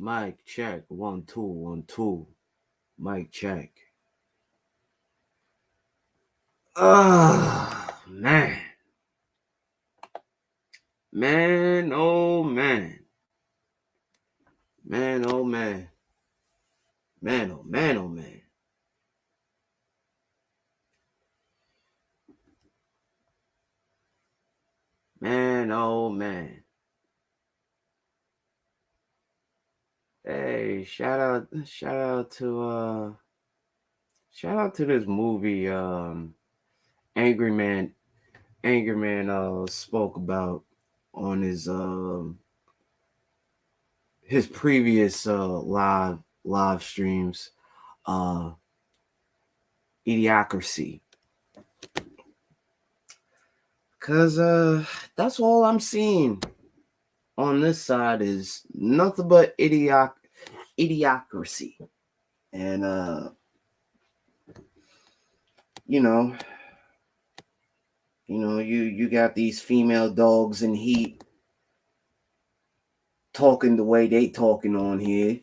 Mic check. 1 2 1 2. Mic check. Man. Man, oh man. Man, oh man. Man, oh man, oh man. Man, oh man. Hey, shout out to this movie Angry Man spoke about on his previous live streams, Idiocracy. Cause that's all I'm seeing on this side is nothing but idiocracy. And you know, you got these female dogs in heat talking the way they talking on here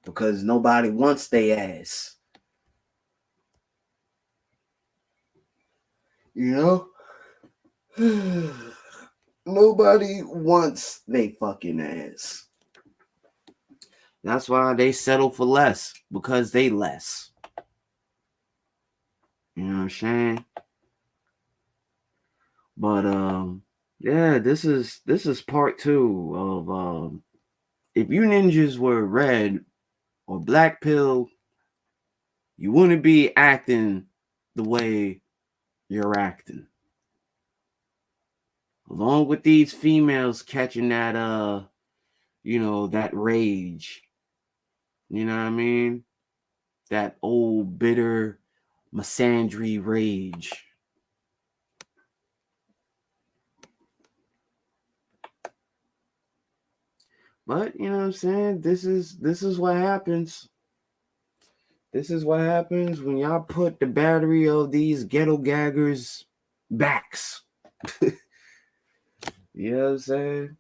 because nobody wants their ass. You know? Nobody wants they fucking ass. That's why they settle for less, because they less. You know what I'm saying? But yeah, this is part 2 of if you ninjas were red or black pill, you wouldn't be acting the way you're acting. Along with these females catching that that rage. You know what I mean? That old bitter misandry rage. But you know what I'm saying? This is what happens. This is what happens when y'all put the battery of these ghetto gaggers backs. You know what I'm saying?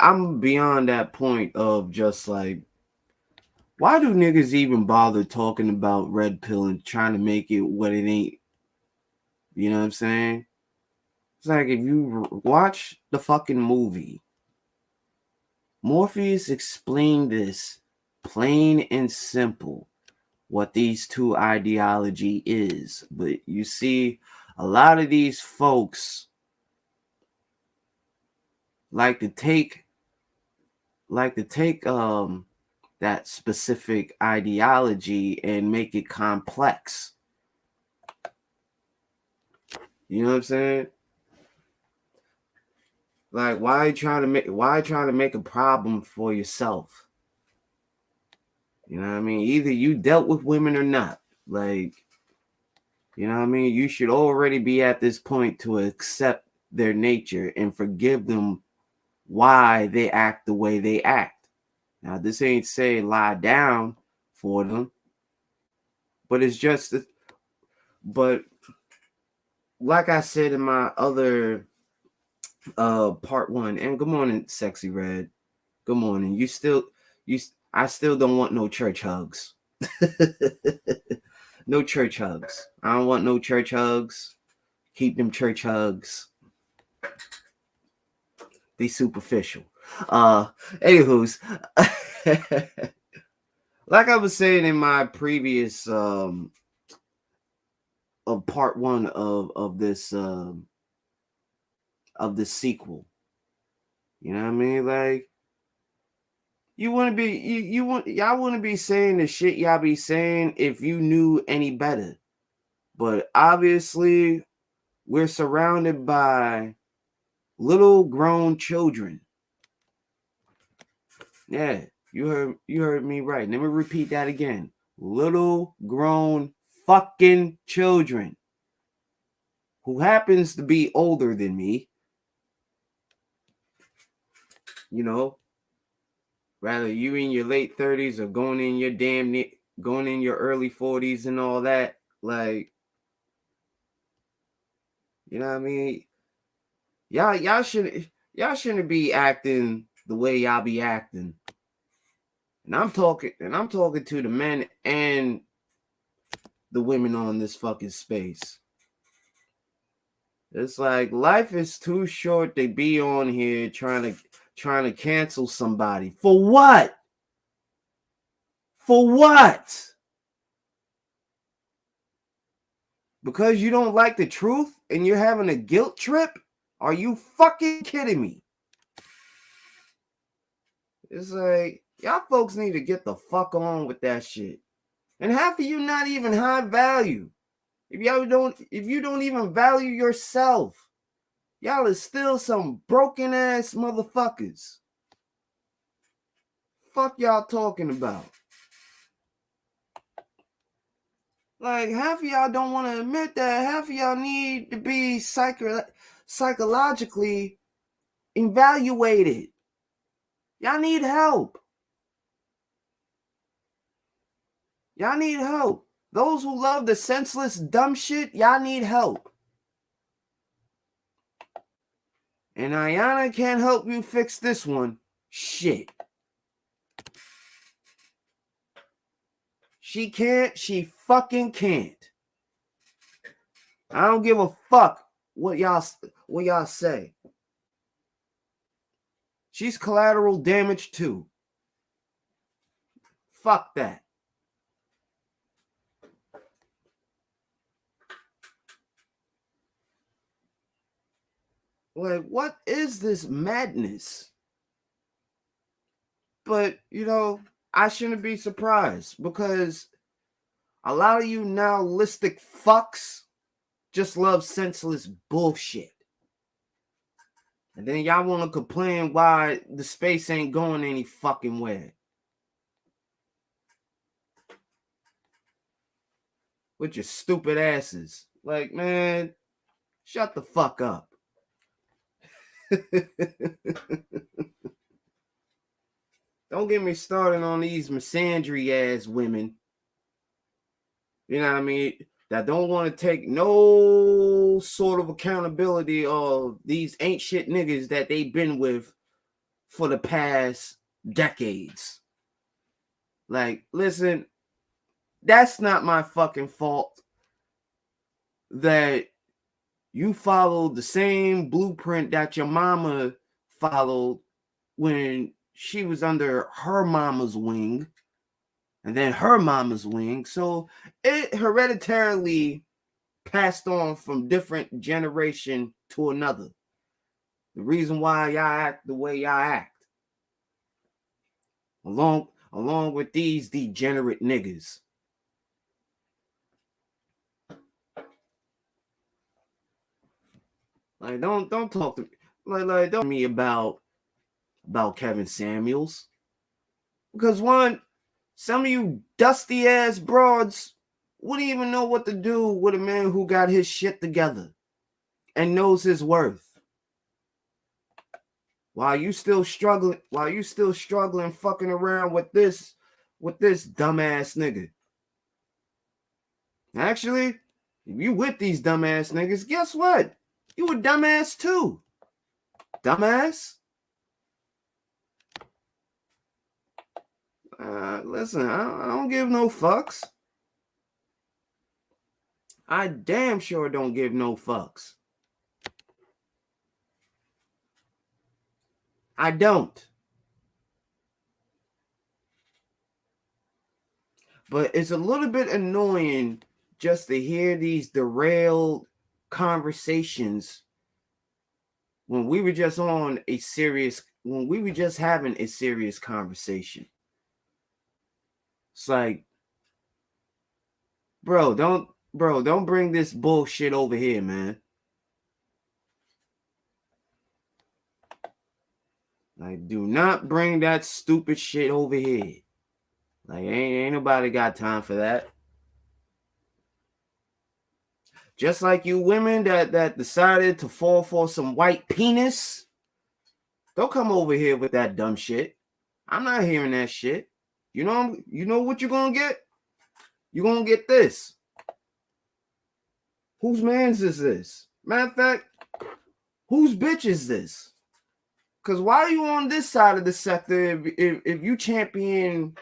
I'm beyond that point of just like, why do niggas even bother talking about red pill and trying to make it what it ain't? You know what I'm saying? It's like if you watch the fucking movie, Morpheus explained this plain and simple, what these two ideology is. But you see, a lot of these folks like to take that specific ideology and make it complex. You know what I'm saying? Like, why trying to make a problem for yourself? You know what I mean? Either you dealt with women or not. Like, you know what I mean? You should already be at this point to accept their nature and forgive them why they act the way they act. Now, this ain't say lie down for them, but it's just, but like I said in my other part 1, and good morning, Sexy Red. Good morning. I still don't want no church hugs. No church hugs. I don't want no church hugs. Keep them church hugs. They superficial. Anywho's, like I was saying in my previous of part 1 of this sequel. You know what I mean? Like, y'all wouldn't be saying the shit y'all be saying if you knew any better. But obviously, we're surrounded by little grown children. Yeah, you heard me right. Let me repeat that again. Little grown fucking children who happens to be older than me. You know, rather you in your late 30s or going in your early 40s and all that. Like, you know what I mean? Y'all should, Y'all shouldn't be acting the way y'all be acting. And I'm talking to the men and the women on this fucking space. It's like life is too short to be on here trying to cancel somebody. For what? For what? Because you don't like the truth and you're having a guilt trip? Are you fucking kidding me? It's like, y'all folks need to get the fuck on with that shit. And half of you not even high value. If you don't even value yourself, y'all is still some broken ass motherfuckers. Fuck y'all talking about? Like, half of y'all don't want to admit that. Half of y'all need to be psychologically evaluated. Y'all need help. Y'all need help. Those who love the senseless dumb shit, y'all need help. And Ayana can't help you fix this one. Shit. She can't. She fucking can't. I don't give a fuck what y'all say. She's collateral damage too. Fuck that. Like, what is this madness? But, I shouldn't be surprised because a lot of you nihilistic fucks just love senseless bullshit. And then y'all want to complain why the space ain't going any fucking way. With your stupid asses. Like, man, shut the fuck up. Don't get me started on these misandry ass women. You know what I mean? That don't want to take no sort of accountability of these ain't shit niggas that they've been with for the past decades. Like, listen, that's not my fucking fault that you followed the same blueprint that your mama followed when she was under her mama's wing and then her mama's wing. So it hereditarily passed on from different generation to another. The reason why y'all act the way y'all act. Along with these degenerate niggas. Like, don't talk to me. Like don't me about Kevin Samuels. Because one, some of you dusty ass broads wouldn't even know what to do with a man who got his shit together and knows his worth. While you still struggling fucking around with this dumbass nigga. Actually, if you with these dumbass niggas, guess what? You a dumbass too. Dumbass. Listen, I don't give no fucks. I damn sure don't give no fucks. I don't. But it's a little bit annoying just to hear these derailed conversations when we were just having a serious conversation. It's like, bro, don't bring this bullshit over here, man. Like, do not bring that stupid shit over here. Like, ain't nobody got time for that. Just like you women that decided to fall for some white penis, don't come over here with that dumb shit. I'm not hearing that shit. You know what you're gonna get? You're gonna get this. Whose man's is this? Matter of fact, whose bitch is this? Because why are you on this side of the sector if you champion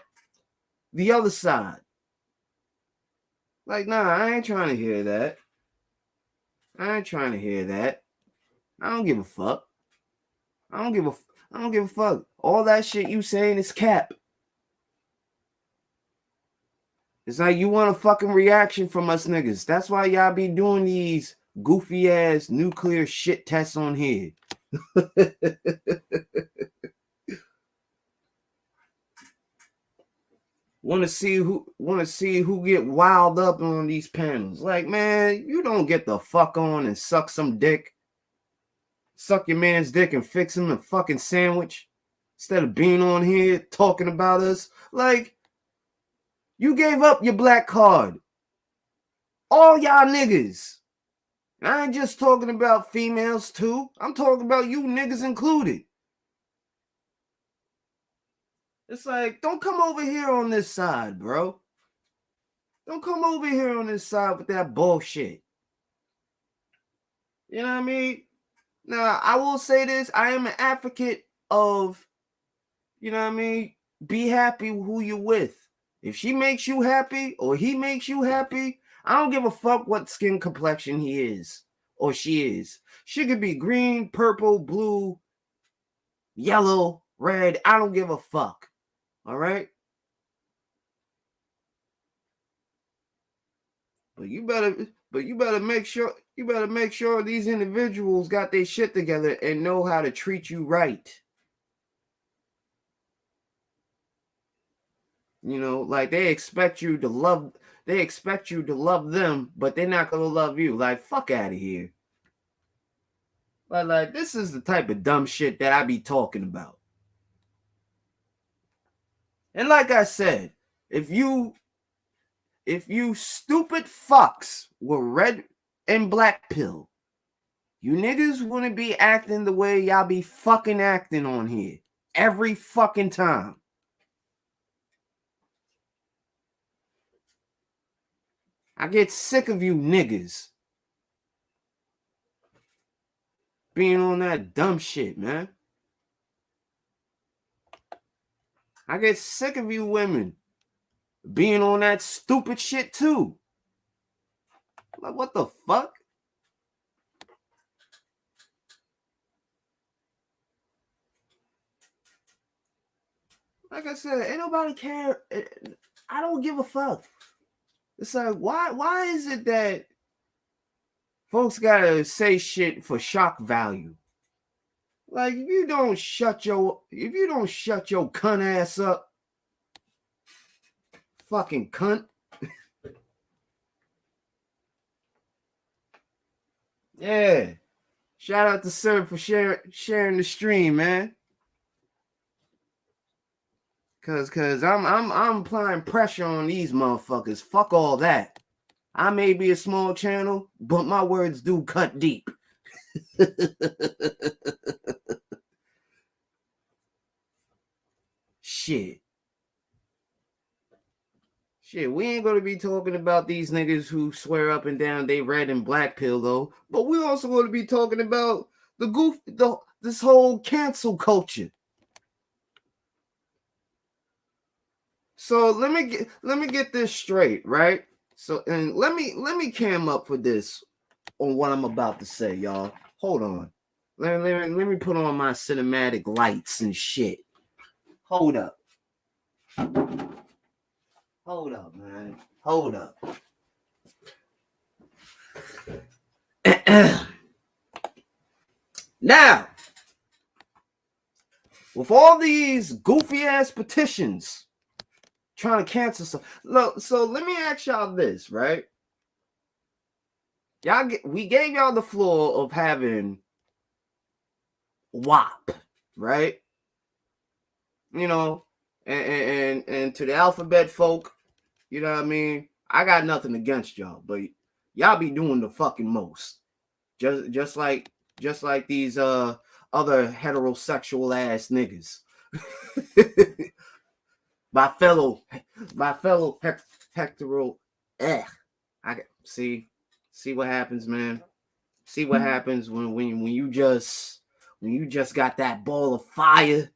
the other side? Like, nah, I ain't trying to hear that. I ain't trying to hear that. I don't give a fuck. I don't give a fuck. All that shit you saying is cap. It's like you want a fucking reaction from us niggas. That's why y'all be doing these goofy ass nuclear shit tests on here. want to see who get wild up on these panels. Like, man, you don't get the fuck on and suck some dick. Suck your man's dick and fix him a fucking sandwich instead of being on here talking about us. Like, you gave up your black card. All y'all niggas. I ain't just talking about females too. I'm talking about you niggas included. It's like, don't come over here on this side, bro. Don't come over here on this side with that bullshit. You know what I mean? Now, I will say this. I am an advocate of, you know what I mean? Be happy who you're with. If she makes you happy or he makes you happy, I don't give a fuck what skin complexion he is or she is. She could be green, purple, blue, yellow, red. I don't give a fuck. All right? But you better make sure these individuals got their shit together and know how to treat you right. You know, like they expect you to love them, but they're not gonna love you. Like, fuck out of here. Like this is the type of dumb shit that I be talking about. And like I said, if you stupid fucks were red and black pill, you niggas wouldn't be acting the way y'all be fucking acting on here every fucking time. I get sick of you niggas being on that dumb shit, man. I get sick of you women being on that stupid shit too. Like, what the fuck? Like I said, ain't nobody care. I don't give a fuck. It's like, why is it that folks gotta say shit for shock value? Like, if you don't shut your cunt ass up, fucking cunt. Yeah. Shout out to Sir for sharing the stream, man. Cause I'm applying pressure on these motherfuckers. Fuck all that. I may be a small channel, but my words do cut deep. Shit, we ain't gonna be talking about these niggas who swear up and down they red and black pill though. But we also gonna be talking about this whole cancel culture. So let me get this straight, right? So and let me cam up for this on what I'm about to say, y'all. Hold on. Let me put on my cinematic lights and shit. Hold up. Hold up, man. Hold up. Now, with all these goofy ass petitions trying to cancel stuff, look, so let me ask y'all this, right? We gave y'all the floor of having WAP, right? You know, and to the alphabet folk, you know what I mean? I got nothing against y'all, but y'all be doing the fucking most. Just like these other heterosexual ass niggas. my fellow hetero. I see what happens, man. See what happens when you just you just got that ball of fire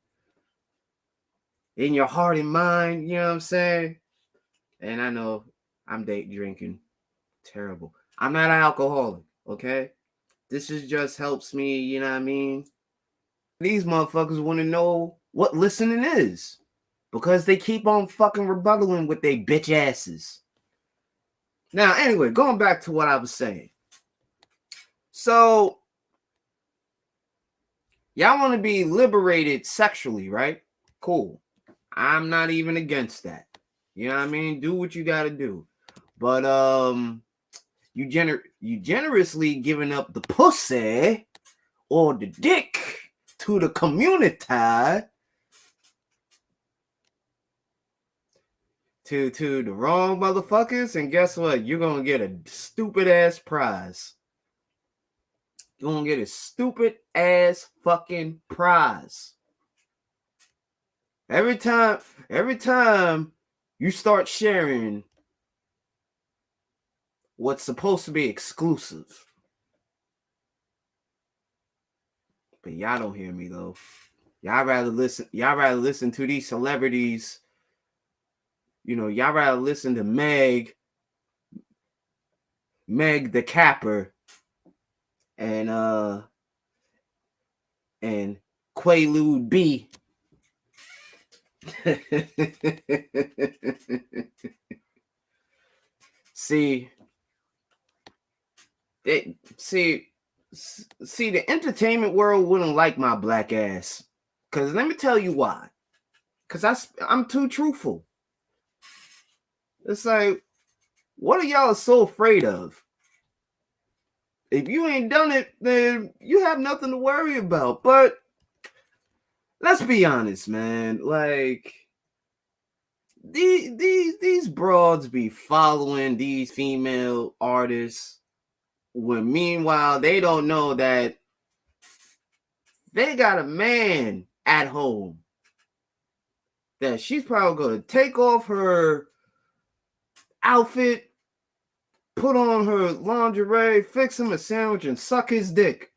in your heart and mind, you know what I'm saying? And I know I'm drinking terrible. I'm not an alcoholic, okay? This is just helps me, you know what I mean? These motherfuckers want to know what listening is because they keep on fucking rebuttaling with their bitch asses. Now, anyway, going back to what I was saying. So, y'all want to be liberated sexually, right? Cool. I'm not even against that. You know what I mean? Do what you got to do. But you generously giving up the pussy or the dick to the community to the wrong motherfuckers, and guess what? You're gonna get a stupid ass prize. You're gonna get a stupid ass fucking prize. Every time you start sharing what's supposed to be exclusive. But y'all don't hear me though. Y'all rather listen to these celebrities. You know, y'all rather listen to Meg the Capper and Quaalude B. see, the entertainment world wouldn't like my black ass. Cause let me tell you why. Cause I'm too truthful. It's like, what are y'all so afraid of? If you ain't done it, then you have nothing to worry about. But let's be honest, man. Like these broads be following these female artists when meanwhile they don't know that they got a man at home that she's probably gonna take off her outfit, put on her lingerie, fix him a sandwich, and suck his dick.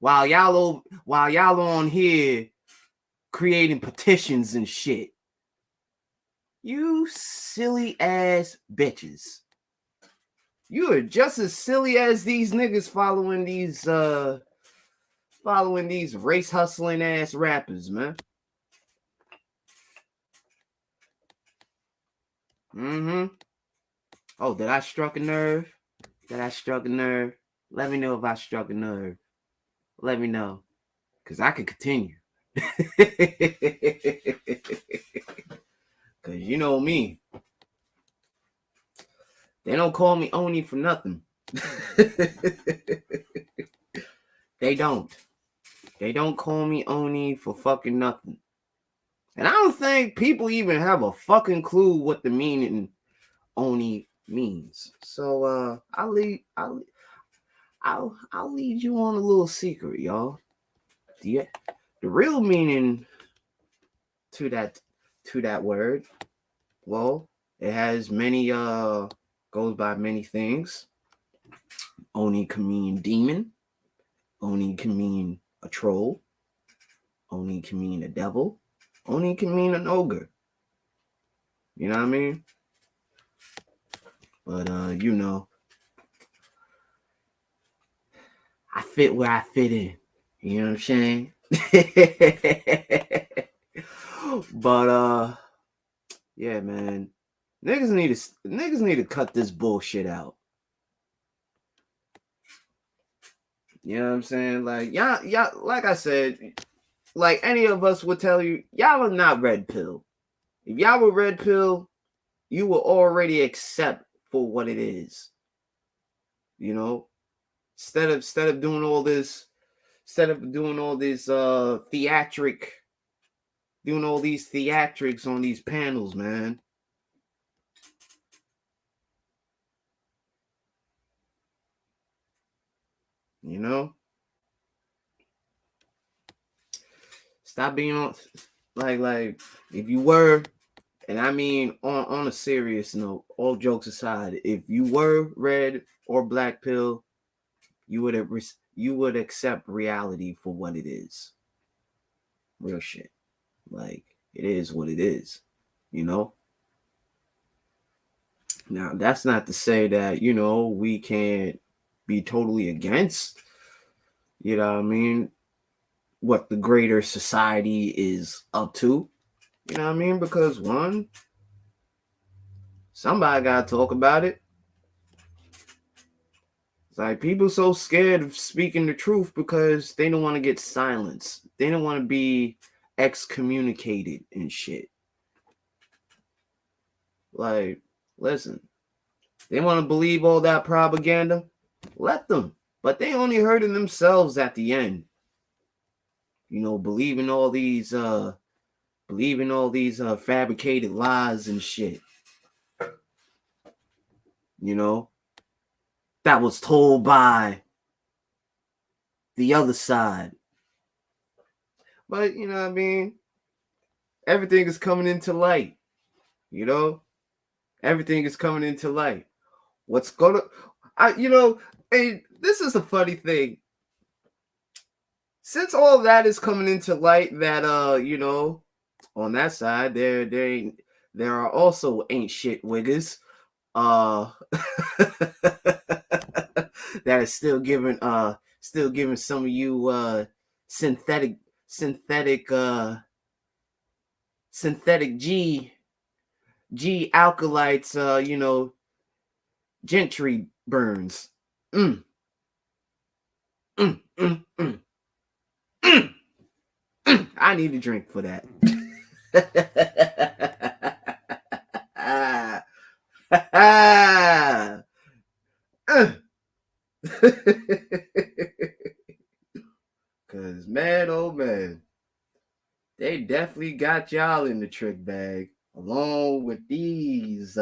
While y'all on here creating petitions and shit. You silly ass bitches. You are just as silly as these niggas following these race hustling ass rappers, man. Oh, did I struck a nerve? Let me know if I struck a nerve. Let me know. Because I could continue. Because you know me. They don't call me Oni for nothing. They don't. They don't call me Oni for fucking nothing. And I don't think people even have a fucking clue what the meaning Oni means. So I'll lead you on a little secret, y'all. The real meaning to that word, well, it has many goes by many things. Oni can mean demon. Oni can mean a troll. Oni can mean a devil. Oni can mean an ogre. You know what I mean? But you know, I fit where I fit in. You know what I'm saying? But yeah, man. Niggas need to cut this bullshit out. You know what I'm saying? Like y'all like I said, like any of us would tell you, y'all are not red pill. If y'all were red pill, you will already accept for what it is. You know? Instead of doing all this doing all these theatrics on these panels, man. You know? Stop being on like if you were, and I mean on a serious note, all jokes aside, if you were red or black pill, you would you would accept reality for what it is. Real shit. Like, it is what it is, you know? Now, that's not to say that, we can't be totally against, what I mean, what the greater society is up to. You know what I mean? Because one, somebody got to talk about it. It's like people so scared of speaking the truth because they don't want to get silenced. They don't want to be excommunicated and shit. Like, listen, they want to believe all that propaganda. Let them. But they only hurting themselves at the end. Believing all these fabricated lies and shit. That was told by the other side. But you know what I mean? Everything is coming into light. Everything is coming into light. What's gonna hey, this is the funny thing. Since all that is coming into light, that on that side, there are also ain't shit wiggers that is still giving some of you synthetic synthetic G alkalites gentry burns. Mm. Mm, mm, mm. Mm. Mm. I need a drink for that. Cause man, oh man, they definitely got y'all in the trick bag, along with these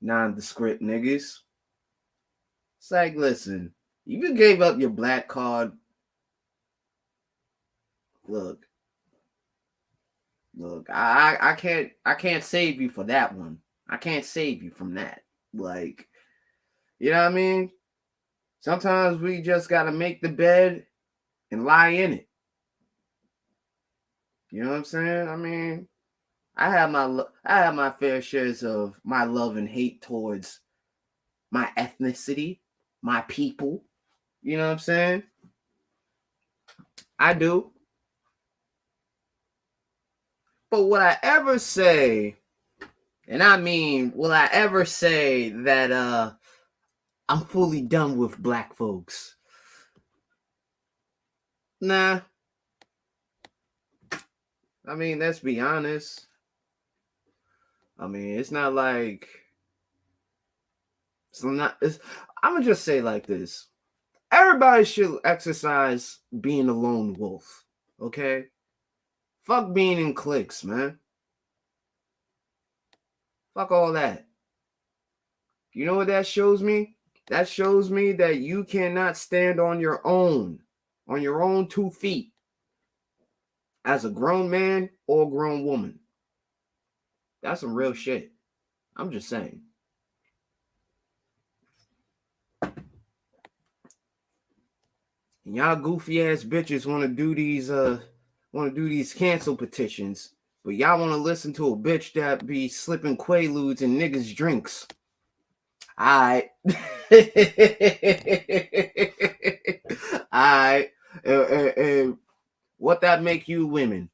nondescript niggas. It's like, listen, you gave up your black card. Look, I can't save you for that one. I can't save you from that. Like, you know what I mean? Sometimes we just gotta make the bed and lie in it. You know what I'm saying? I mean, I have my fair shares of my love and hate towards my ethnicity, my people. You know what I'm saying? I do. But would I ever say, and I mean, will I ever say that I'm fully done with black folks? Nah. I mean, let's be honest. I mean, it's not like I'm gonna just say like this. Everybody should exercise being a lone wolf. Okay? Fuck being in cliques, man. Fuck all that. You know what that shows me? That shows me that you cannot stand on your own 2 feet, as a grown man or grown woman. That's some real shit. I'm just saying. And y'all goofy ass bitches want to do these cancel petitions, but y'all want to listen to a bitch that be slipping quaaludes in niggas' drinks. Alright. Alright. What that make you women?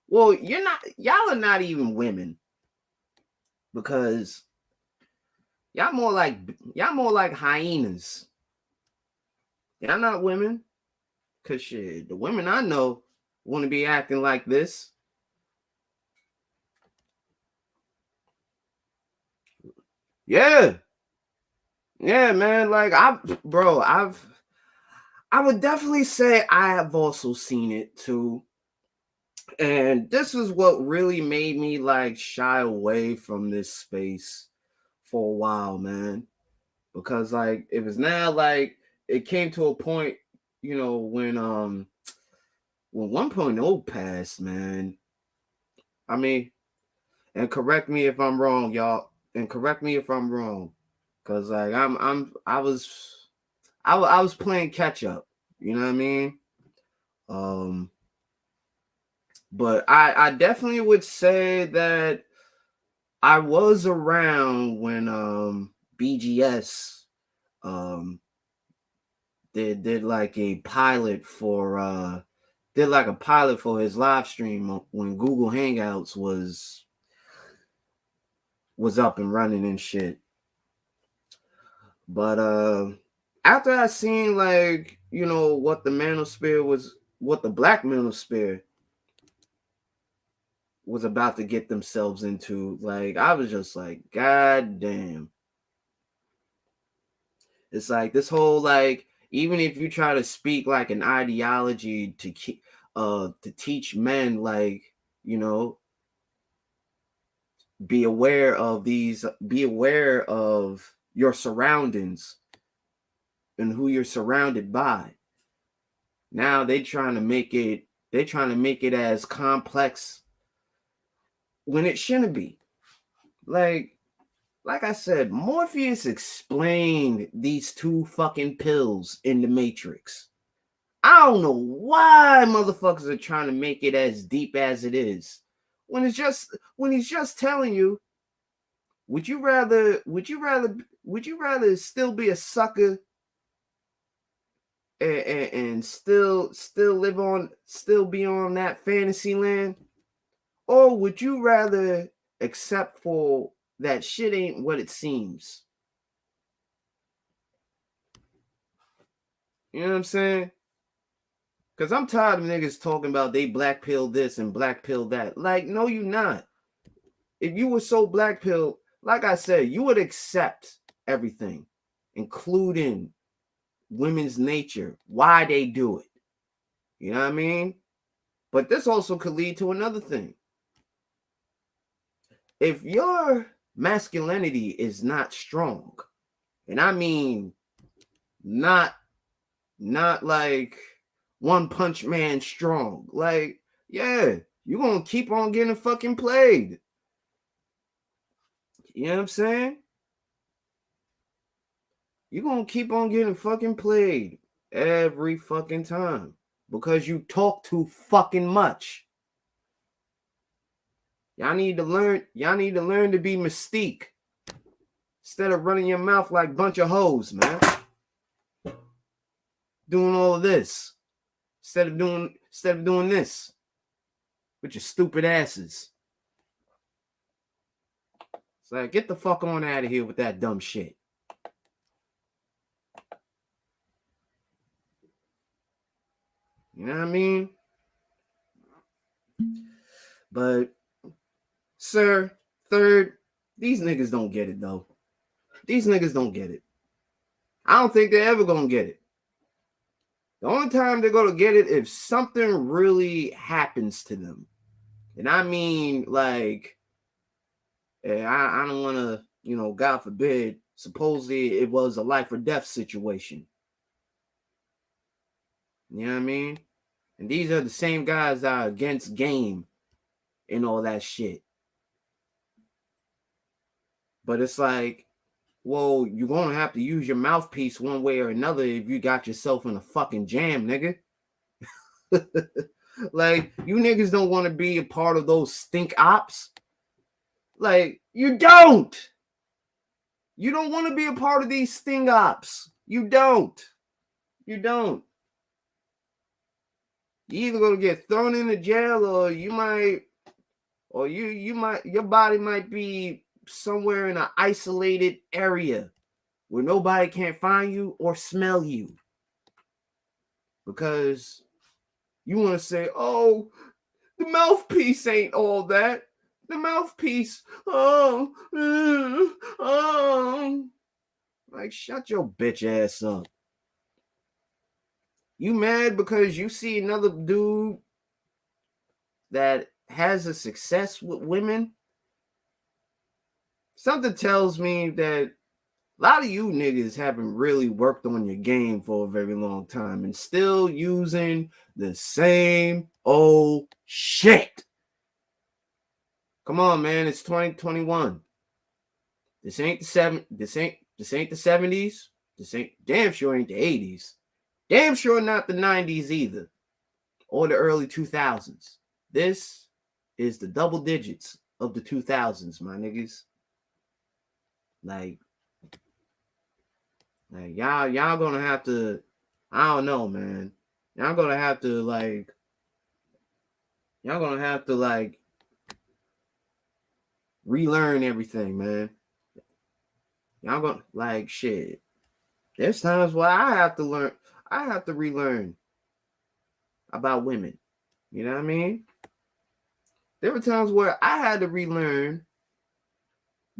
Well, y'all are not even women. Because y'all more like hyenas. Y'all not women. Cause shit, the women I know want to be acting like this. Yeah. Yeah, man. Like I would definitely say I have also seen it too. And this is what really made me like shy away from this space for a while, man. Because like it was now like it came to a point, when 1.0 passed, man. I mean, and correct me if I'm wrong, y'all. And correct me if I'm wrong. Cause like I was I was playing catch up. You know what I mean? But I definitely would say that I was around when BGS did like a pilot for his live stream when Google Hangouts was up and running and shit. But after I seen like, you know, what the black manosphere was about to get themselves into, like, I was just like, God damn. It's like this whole, like, even if you try to speak like an ideology to teach men, like, you know, be aware of your surroundings and who you're surrounded by. Now they trying to make it as complex when it shouldn't be. Like I said, Morpheus explained these two fucking pills in the Matrix. I don't know why motherfuckers are trying to make it as deep as it is. When he's just telling you, would you rather still be a sucker and still be on that fantasy land? Or would you rather accept for that shit ain't what it seems? You know what I'm saying? Because I'm tired of niggas talking about they black pill this and black pill that. Like, no, you not. If you were so black pill, like I said, you would accept everything, including women's nature, why they do it. You know what I mean? But this also could lead to another thing. If your masculinity is not strong, and I mean not like One Punch Man strong, like, yeah, you're gonna keep on getting fucking played. You know what I'm saying? You're gonna keep on getting fucking played every fucking time because you talk too fucking much. Y'all need to learn to be Mystique instead of running your mouth like a bunch of hoes, man. Doing all of this instead of doing this with your stupid asses. It's like, get the fuck on out of here with that dumb shit. You know what I mean? But, sir, third, these niggas don't get it, though. These niggas don't get it. I don't think they're ever gonna get it. The only time they're gonna get it if something really happens to them. And I mean, like, I don't want to, you know, God forbid, supposedly it was a life or death situation. You know what I mean? And these are the same guys that are against game and all that shit. But it's like, well, you're going to have to use your mouthpiece one way or another if you got yourself in a fucking jam, nigga. Like, you niggas don't want to be a part of those stink ops. Like, you don't. You don't want to be a part of these sting ops. You don't. You don't. You either gonna get thrown into jail or you might your body might be somewhere in an isolated area where nobody can't find you or smell you. Because you want to say, oh, the mouthpiece ain't all that. The mouthpiece, like, shut your bitch ass up. You mad because you see another dude that has a success with women? Something tells me that a lot of you niggas haven't really worked on your game for a very long time and still using the same old shit. Come on, man, it's 2021. This ain't the 70s. This ain't the This ain't damn sure ain't the 80s. Damn sure not the 90s either. Or the early 2000s. This is the double digits of the 2000s, my niggas. Like y'all gonna have to, I don't know, man. Y'all gonna have to relearn everything, man. Y'all gonna shit. There's times where I have to relearn about women. You know what I mean? There were times where I had to relearn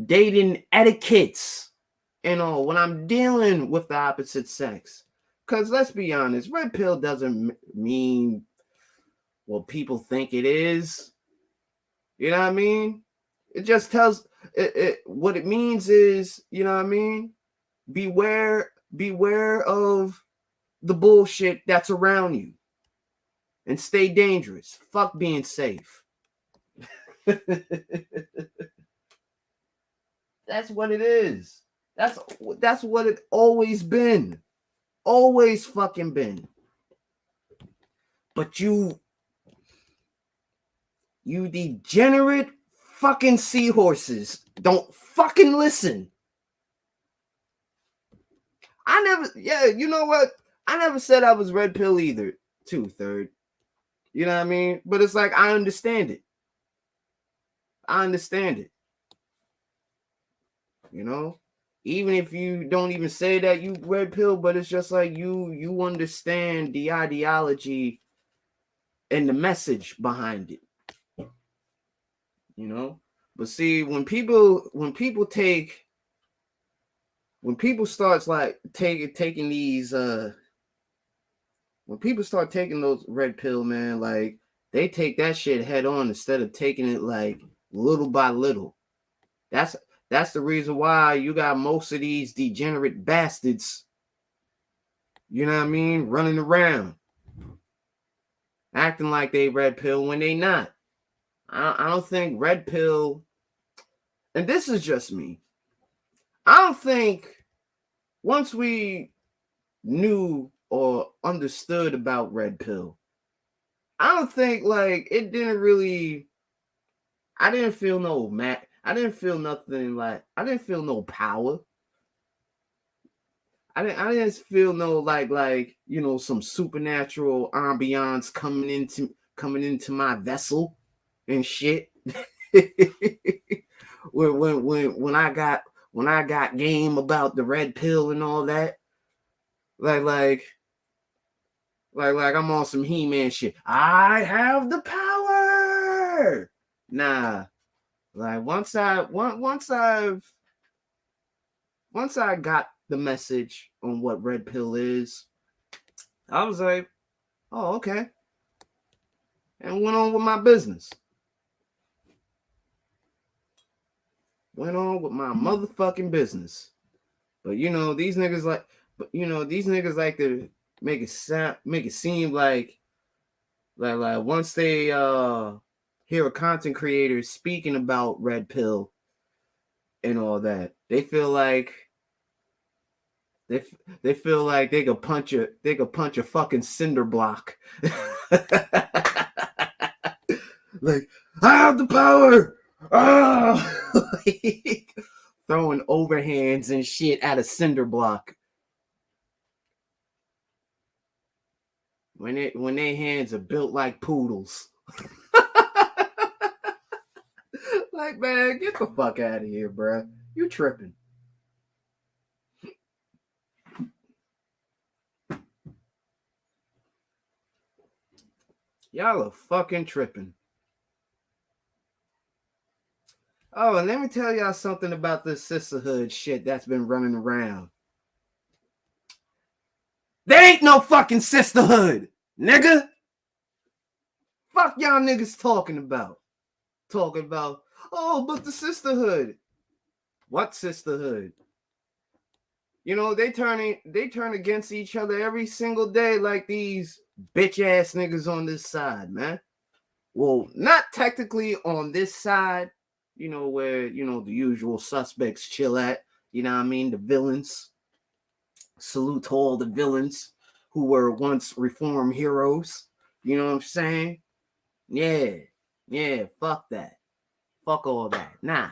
dating etiquettes and all when I'm dealing with the opposite sex. Because let's be honest, red pill doesn't mean what people think it is. You know what I mean? It just tells what it means is, you know what I mean? Beware of the bullshit that's around you. And stay dangerous. Fuck being safe. That's what it is. That's what it always been. Always fucking been. But you degenerate fucking seahorses don't fucking listen. You know what? I never said I was red pill either, too, third. You know what I mean? But it's like, I understand it. You know? Even if you don't even say that you red pill, but it's just like you understand the ideology and the message behind it. You know? But see, when people starts like taking these when people start taking those red pill, man, like they take that shit head on instead of taking it like little by little. That's the reason why you got most of these degenerate bastards, you know what I mean, running around acting like they red pill when they not. I don't think red pill, and this is just me, I don't think once we knew or understood about red pill, I don't think like it didn't really, I didn't feel no I didn't feel nothing like, I didn't feel no power. I didn't feel no like you know, some supernatural ambiance coming into my vessel and shit. when I got game about the red pill and all that, like I'm on some He-Man shit. I have the power. Nah, like once I got the message on what red pill is, I was like, oh, okay. And went on with my business. Went on with my motherfucking business. But you know, these niggas like to make it seem like once they hear a content creator speaking about red pill and all that, they feel like they feel like they could punch a fucking cinder block. Like, I have the power. Like, throwing overhands and shit at a cinder block. When their hands are built like poodles. Like, man, get the fuck out of here, bro. You tripping. Y'all are fucking tripping. Oh, and let me tell y'all something about this sisterhood shit that's been running around. There ain't no fucking sisterhood, nigga. Fuck y'all niggas talking about. Oh, but the sisterhood. What sisterhood? You know, they turn against each other every single day like these bitch ass niggas on this side, man. Well, not technically on this side, you know, where, you know, the usual suspects chill at, you know what I mean, the villains. Salute to all the villains who were once reform heroes. You know what I'm saying? Yeah, fuck that. Fuck all that. Nah.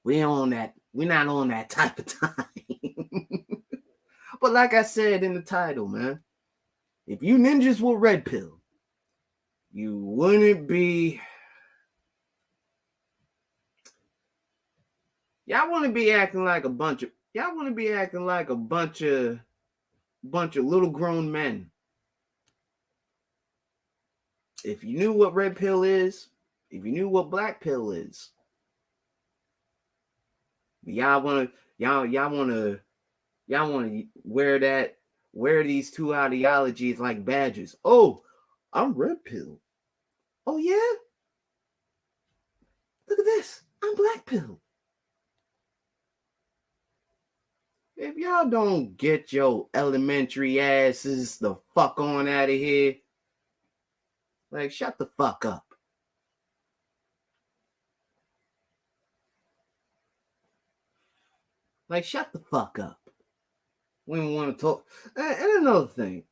We on that. We're not on that type of time. But like I said in the title, man, if you ninjas were red pill, you wouldn't be. Y'all want to be acting like a bunch of. Y'all want to be acting like a bunch of little grown men. If you knew what red pill is, if you knew what black pill is, y'all want to wear these two ideologies like badges. Oh, I'm red pill. Oh yeah, look at this. I'm black pill. If y'all don't get your elementary asses the fuck on out of here, like shut the fuck up. Like shut the fuck up. We don't want to talk. And another thing,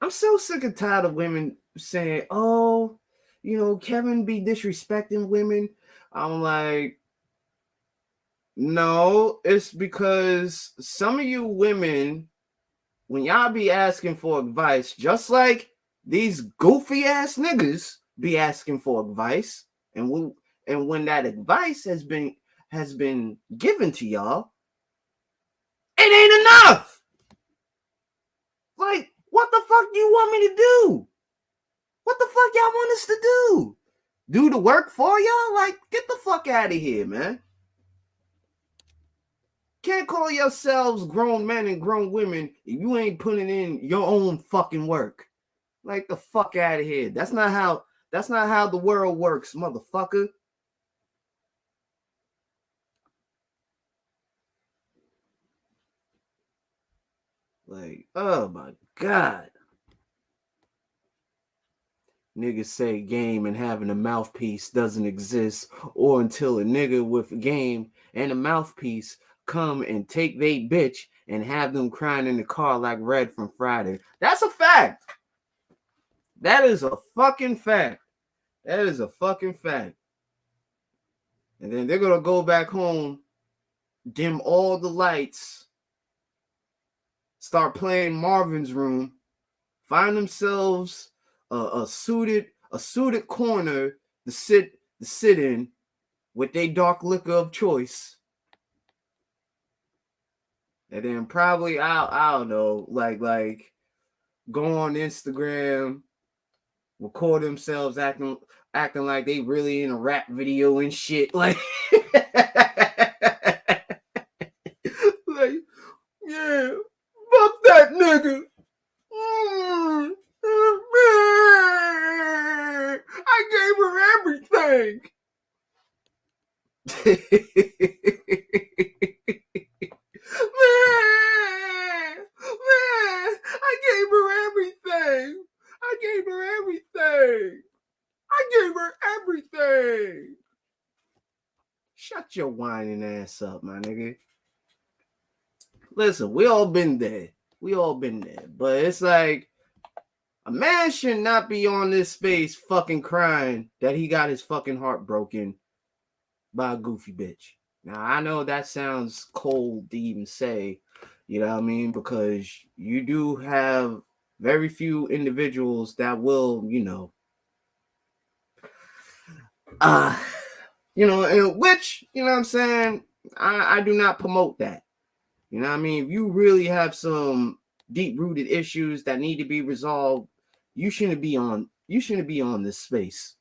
I'm so sick and tired of women saying, "Oh, Kevin be disrespecting women." I'm like, no, it's because some of you women, when y'all be asking for advice, just like these goofy ass niggas be asking for advice, and when that advice has been given to y'all, it ain't enough. Like, what the fuck do you want me to do? What the fuck y'all want us to do? Do the work for y'all? Like, get the fuck out of here, man. Can't call yourselves grown men and grown women if you ain't putting in your own fucking work. Like the fuck out of here. That's not how the world works, motherfucker. Like, oh my God. Niggas say game and having a mouthpiece doesn't exist, or until a nigga with game and a mouthpiece come and take they bitch and have them crying in the car like Red from Friday. That's a fact. That is a fucking fact. That is a fucking fact. And then they're gonna go back home, dim all the lights, start playing Marvin's Room, find themselves a suited corner to sit in with their dark liquor of choice, and then probably I don't know, like go on Instagram, record themselves acting like they really in a rap video and shit, like like yeah, fuck that nigga. I gave her everything. Man, I gave her everything. I gave her everything. I gave her everything. Shut your whining ass up, my nigga. Listen, we all been there. But it's like, a man should not be on this space fucking crying that he got his fucking heart broken by a goofy bitch. Now, I know that sounds cold to even say, you know what I mean? Because you do have very few individuals that will, and which, you know what I'm saying? I do not promote that. You know what I mean? If you really have some deep-rooted issues that need to be resolved, you shouldn't be on this space.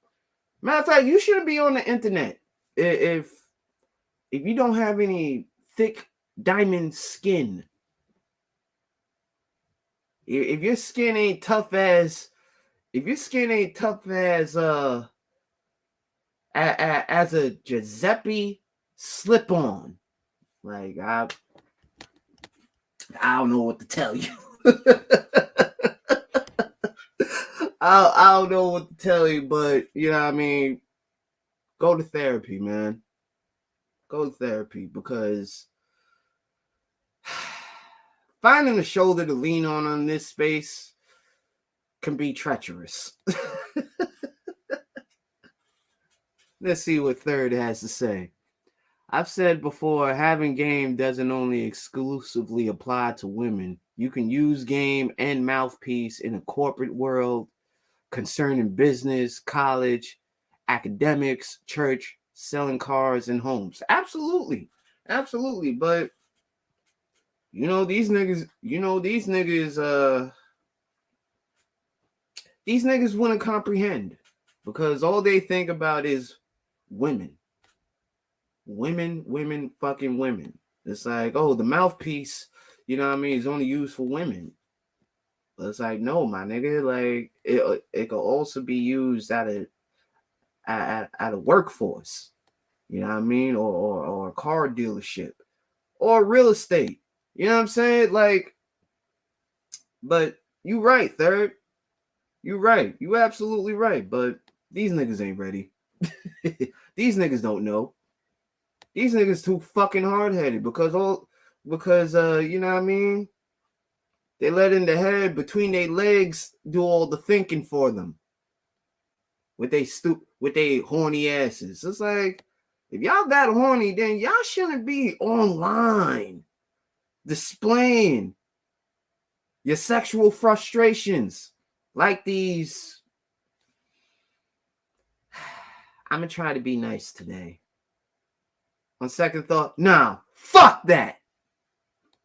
Matter of fact, you shouldn't be on the internet. If you don't have any thick diamond skin, if your skin ain't tough as as a Giuseppe slip-on, like I don't know what to tell you. I don't know what to tell you, but you know what I mean, go to therapy, man. Go to therapy, because finding a shoulder to lean on this space can be treacherous. Let's see what Third has to say. I've said before, having game doesn't only exclusively apply to women. You can use game and mouthpiece in a corporate world concerning business, college, academics, church, selling cars and homes. Absolutely. Absolutely. But these niggas wouldn't comprehend because all they think about is women. Women, fucking women. It's like, oh, the mouthpiece, is only used for women. But it's like, no, my nigga, like it could also be used at a workforce, or a car dealership or real estate. You know what I'm saying? Like, but you right, Third. You right. You absolutely right. But these niggas ain't ready. These niggas don't know. These niggas too fucking hard-headed because they let in the head between their legs do all the thinking for them. With they horny asses. It's like, if y'all got horny, then y'all shouldn't be online displaying your sexual frustrations like these. I'm gonna try to be nice today. On second thought, nah, fuck that.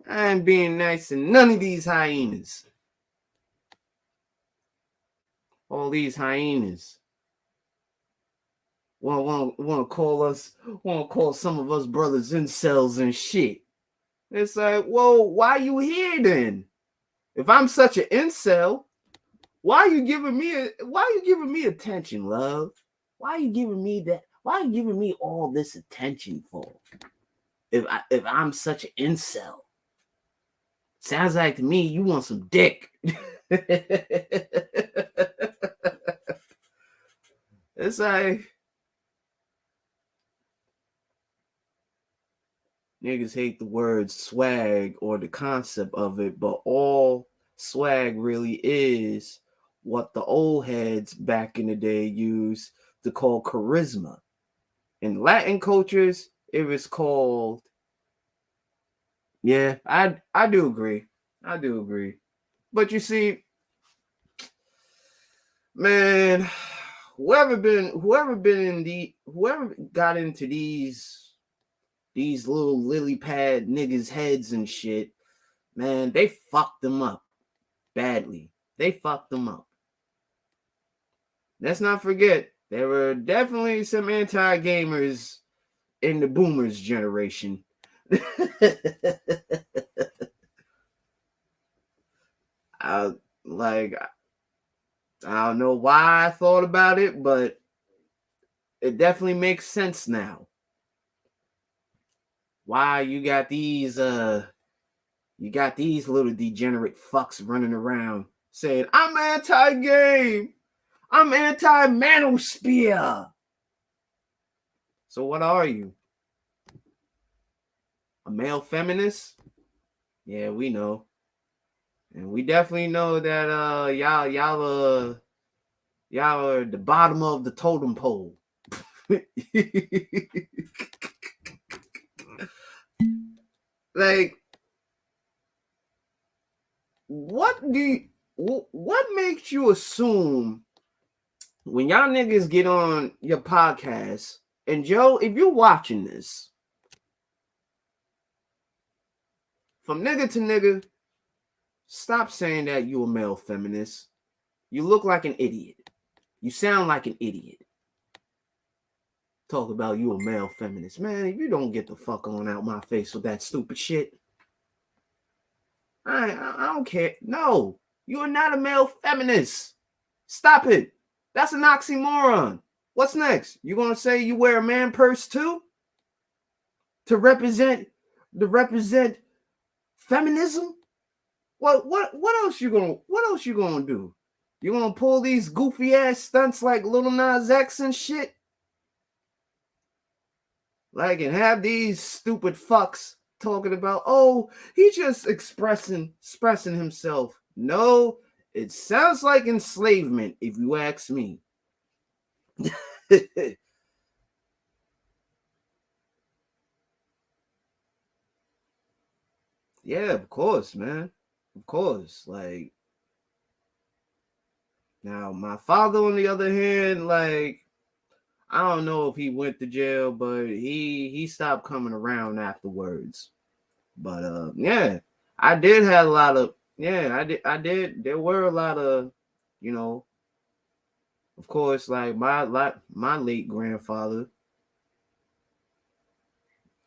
I ain't being nice to none of these hyenas. All these hyenas want to call some of us brothers incels and shit. It's like, whoa, why you here then? If I'm such an incel, why are you giving me attention, love? Why are you giving me that? Why are you giving me all this attention for? If I'm such an incel. Sounds like to me you want some dick. It's like niggas hate the word swag or the concept of it, but all swag really is what the old heads back in the day used to call charisma. In Latin cultures, it was called. Yeah, I do agree. I do agree. But you see, man, whoever got into these little lily pad niggas' heads and shit, man, they fucked them up badly. They fucked them up. Let's not forget, there were definitely some anti-gamers in the boomers generation. I don't know why I thought about it, but it definitely makes sense now. Why you got these little degenerate fucks running around saying, I'm anti-game. I'm anti-manosphere. So what are you? A male feminist? Yeah, we know. And we definitely know that y'all are the bottom of the totem pole. Like, what makes you assume when y'all niggas get on your podcast, and Joe, if you're watching this, from nigga to nigga, stop saying that you a male feminist. You look like an idiot. You sound like an idiot. Talk about you a male feminist. Man, if you don't get the fuck on out my face with that stupid shit, I don't care. No, you are not a male feminist. Stop it. That's an oxymoron. What's next? You gonna say you wear a man purse too? To represent feminism? What else you gonna do? You gonna pull these goofy ass stunts like Lil Nas X and shit? Like, and have these stupid fucks talking about, oh, he's just expressing himself. No, it sounds like enslavement, if you ask me. Yeah, of course, man. Of course. Like, now my father, on the other hand, like, I don't know if he went to jail, but he stopped coming around afterwards. But yeah, I did have a lot of, yeah, I did. There were a lot of, you know, of course, like my late grandfather,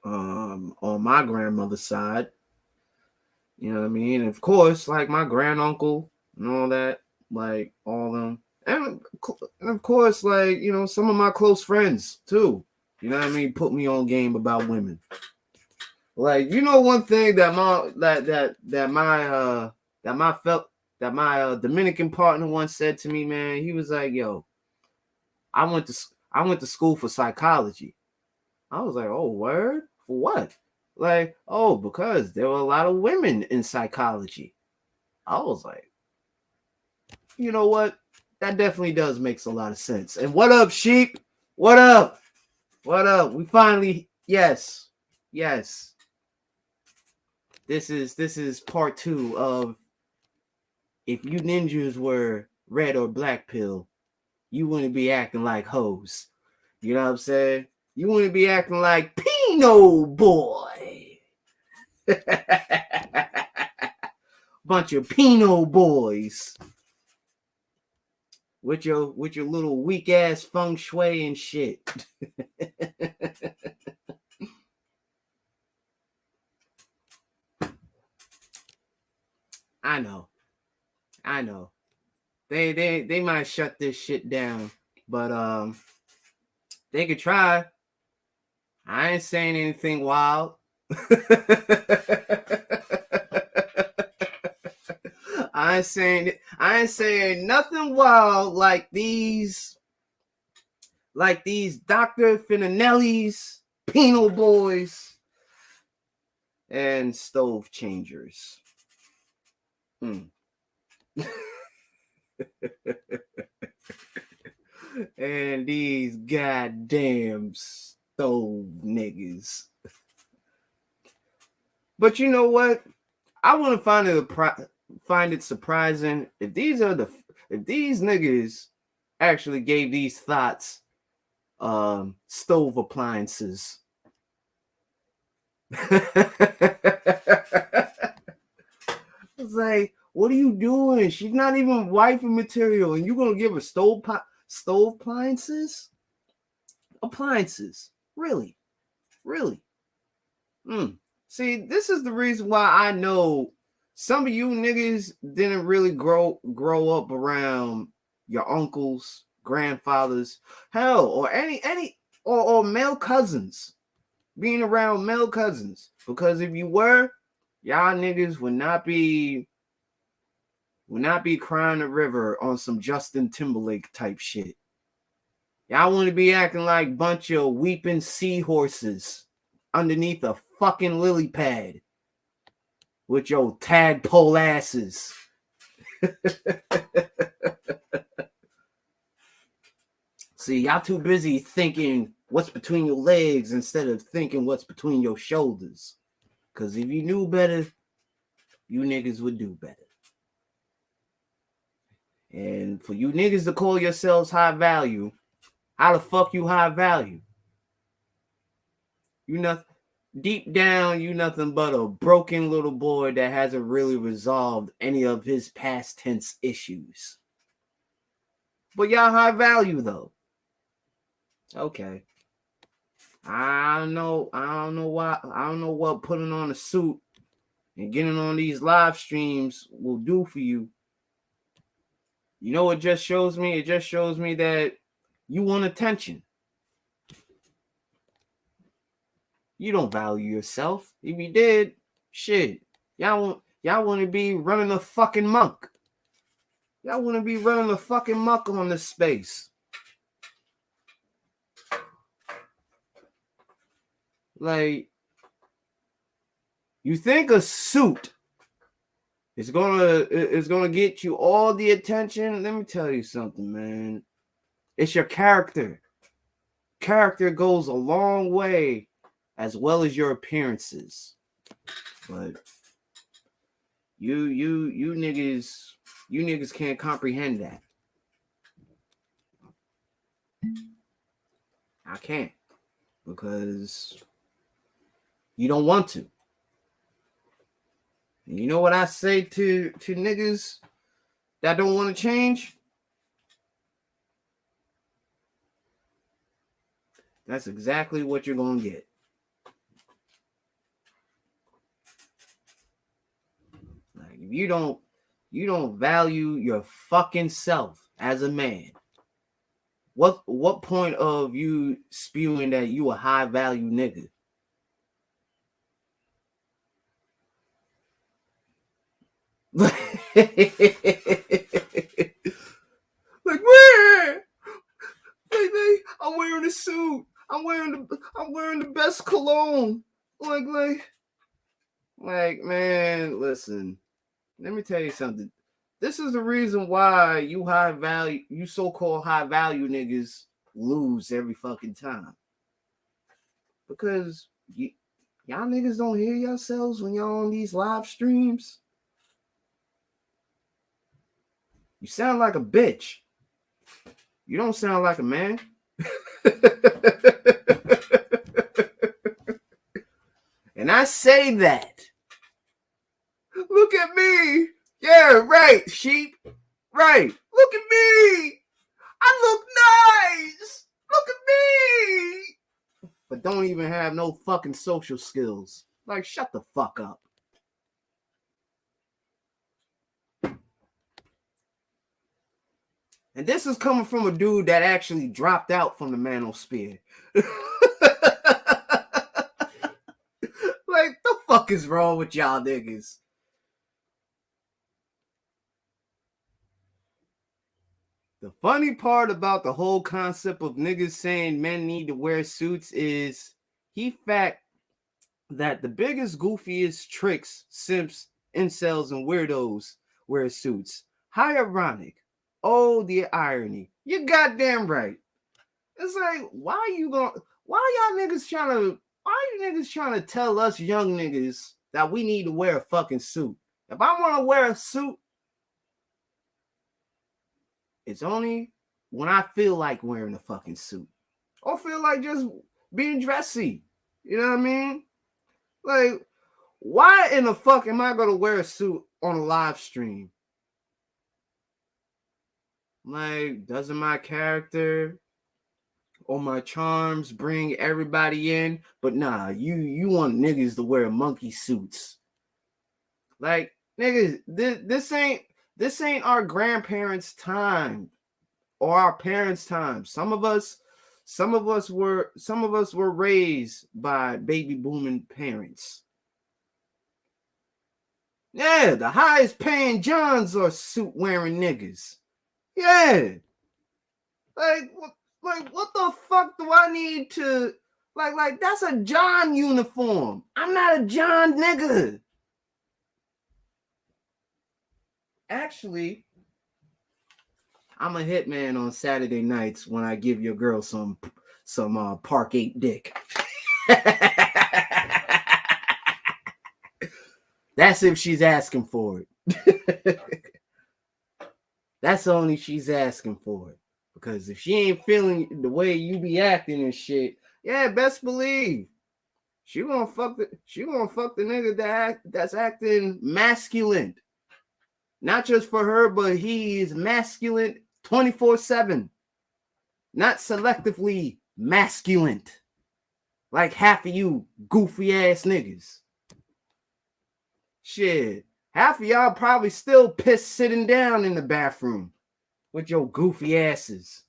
on my grandmother's side, you know what I mean? And of course, like my granduncle and all that, like all them, and of course, like, some of my close friends too. You know what I mean? Put me on game about women. Like, one thing that my Dominican partner once said to me, man. He was like, "Yo, I went to school for psychology." I was like, "Oh, word? For what?" Like, "Oh, because there were a lot of women in psychology." I was like, "You know what? That definitely does makes a lot of sense." And what up, sheep? What up? What up? We finally, yes. This is part 2 of if you ninjas were red or black pill, you wouldn't be acting like hoes. You know what I'm saying? You wouldn't be acting like Pinot boy. Bunch of Pinot boys with your little weak ass feng shui and shit. I know. They might shut this shit down, but they could try. I ain't saying anything wild. I ain't saying nothing wild like these Dr. Finanelli's, penal boys, and stove changers. And these goddamn stove niggas. But you know what? I want to find it surprising if these niggas actually gave these thoughts stove appliances. It's like, what are you doing? She's not even wifey material, and you're gonna give her stove appliances? Appliances, really? See, this is the reason why I know some of you niggas didn't really grow up around your uncles, grandfathers, hell, or or male cousins, being around male cousins. Because if you were, y'all niggas would not be crying the river on some Justin Timberlake type shit. Y'all want to be acting like bunch of weeping seahorses underneath a fucking lily pad with your tadpole asses. See, y'all too busy thinking what's between your legs instead of thinking what's between your shoulders. Because if you knew better, you niggas would do better. And for you niggas to call yourselves high value, how the fuck you high value? You nothing. Deep down, you nothing but a broken little boy that hasn't really resolved any of his past tense issues. But y'all high value though. Okay. I don't know why. I don't know what putting on a suit and getting on these live streams will do for you. You know what it just shows me? It just shows me that you want attention. You don't value yourself. If you did, shit. Y'all want to be running a fucking muck. Y'all want to be running a fucking muck on this space. Like, You think a suit is gonna get you all the attention? Let me tell you something, man. It's your character. Character goes a long way, as well as your appearances. But you niggas can't comprehend that. I can't, because you don't want to. And you know what I say to niggas that don't want to change? That's exactly what you're gonna get. Like, if you don't value your fucking self as a man, what point of you spewing that you a high value nigga? Like, where? I'm wearing a suit. I'm wearing the best cologne. Like, man, listen. Let me tell you something. This is the reason why you so-called high value niggas lose every fucking time. Because y'all niggas don't hear yourselves when y'all on these live streams. You sound like a bitch. You don't sound like a man. And I say that. Look at me. Yeah, right, sheep. Right. Look at me. I look nice. Look at me. But don't even have no fucking social skills. Like, shut the fuck up. And this is coming from a dude that actually dropped out from the manosphere. Like, the fuck is wrong with y'all niggas? The funny part about the whole concept of niggas saying men need to wear suits is he fact that the biggest, goofiest tricks, simps, incels, and weirdos wear suits. How ironic. Oh, the irony. You're goddamn right. It's like, why y'all niggas trying to tell us young niggas that we need to wear a fucking suit? If I want to wear a suit, it's only when I feel like wearing a fucking suit. Or feel like just being dressy. You know what I mean? Like, why in the fuck am I going to wear a suit on a live stream? Like, doesn't my character or my charms bring everybody in? But nah, you want niggas to wear monkey suits. Like, niggas, this ain't our grandparents' time or our parents' time. Some of us were raised by baby booming parents. Yeah, the highest paying Johns are suit wearing niggas. Yeah. Like what the fuck do I need to like that's a John uniform. I'm not a John nigga. Actually, I'm a hitman on Saturday nights when I give your girl some Park 8 dick. That's if she's asking for it. That's only she's asking for it. Because if she ain't feeling the way you be acting and shit, yeah, best believe she gonna fuck the nigga that's acting masculine. Not just for her, but he is masculine 24/7. Not selectively masculine. Like half of you goofy ass niggas. Shit. Half of y'all probably still pissed sitting down in the bathroom with your goofy asses.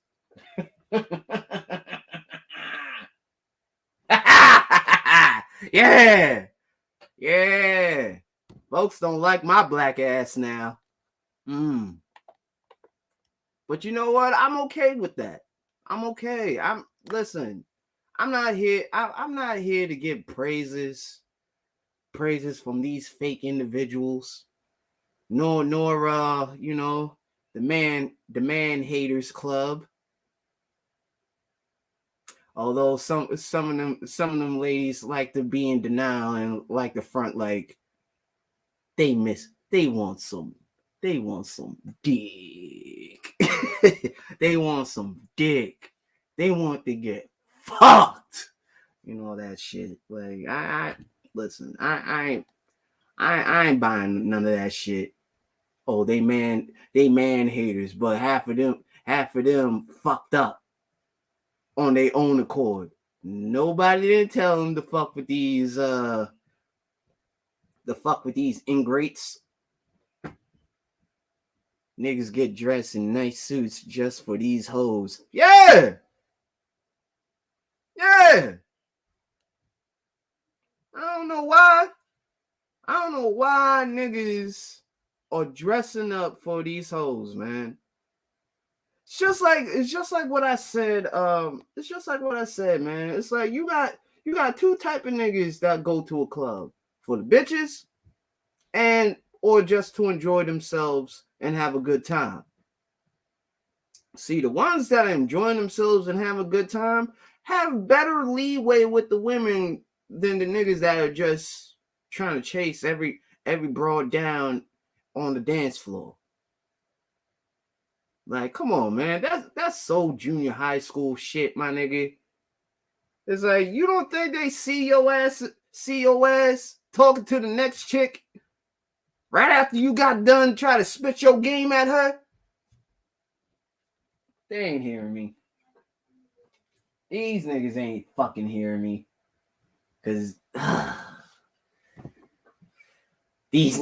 Yeah. Yeah. Folks don't like my black ass now. But you know what? I'm okay with that. I'm okay. I'm not here to give praises. praises from these fake individuals, nor the man haters club. Although some of them ladies like to be in denial and like the front, like they want some dick. They want some dick. They want to get fucked. That shit. Like I listen, I ain't buying none of that shit. Oh, they man haters, but half of them fucked up on their own accord. Nobody didn't tell them to fuck with these ingrates. Niggas get dressed in nice suits just for these hoes. Yeah. I don't know why niggas are dressing up for these hoes, man. It's just like what I said. It's just like what I said, man. It's like you got two type of niggas that go to a club: for the bitches or just to enjoy themselves and have a good time. See, the ones that are enjoying themselves and have a good time have better leeway with the women than the niggas that are just trying to chase every broad down on the dance floor. Like, come on, man. That's so junior high school shit, my nigga. It's like, you don't think they see your ass talking to the next chick right after you got done trying to spit your game at her? They ain't hearing me. These niggas ain't fucking hearing me. Cause these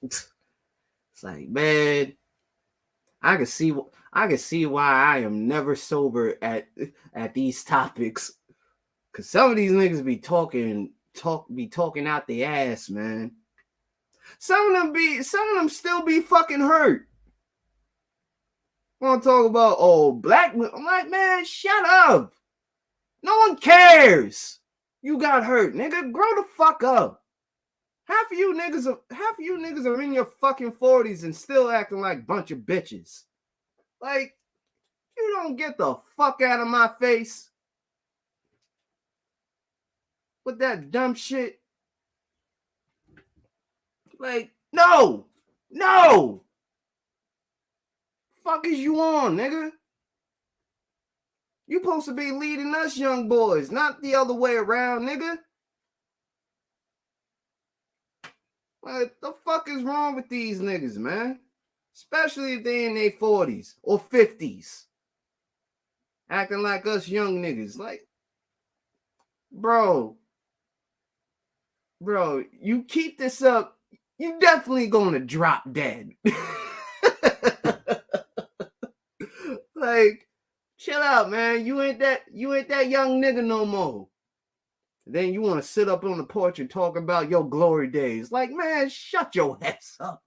it's like, man, I can see why I am never sober at these topics. Cause some of these niggas be talking out the ass, man. Some of them still be fucking hurt. Want to talk about black women? I'm like, man, shut up. No one cares. You got hurt, nigga. Grow the fuck up. Half of you niggas are in your fucking 40s and still acting like a bunch of bitches. Like, you don't get the fuck out of my face with that dumb shit. Like, no. Fuck is you on, nigga? You supposed to be leading us young boys, not the other way around, nigga. What the fuck is wrong with these niggas, man? Especially if they in their 40s or 50s. Acting like us young niggas. Like, bro, you keep this up, you definitely gonna drop dead. Like, chill out, man. You ain't that young nigga no more. Then you want to sit up on the porch and talk about your glory days. Like, man, shut your ass up.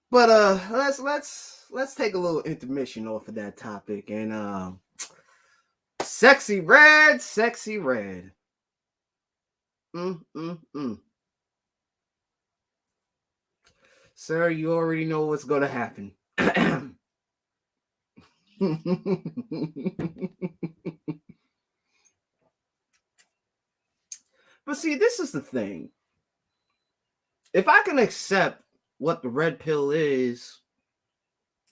But let's take a little intermission off of that topic and sexy red. Sir, you already know what's gonna happen. But see, this is the thing. If I can accept what the red pill is,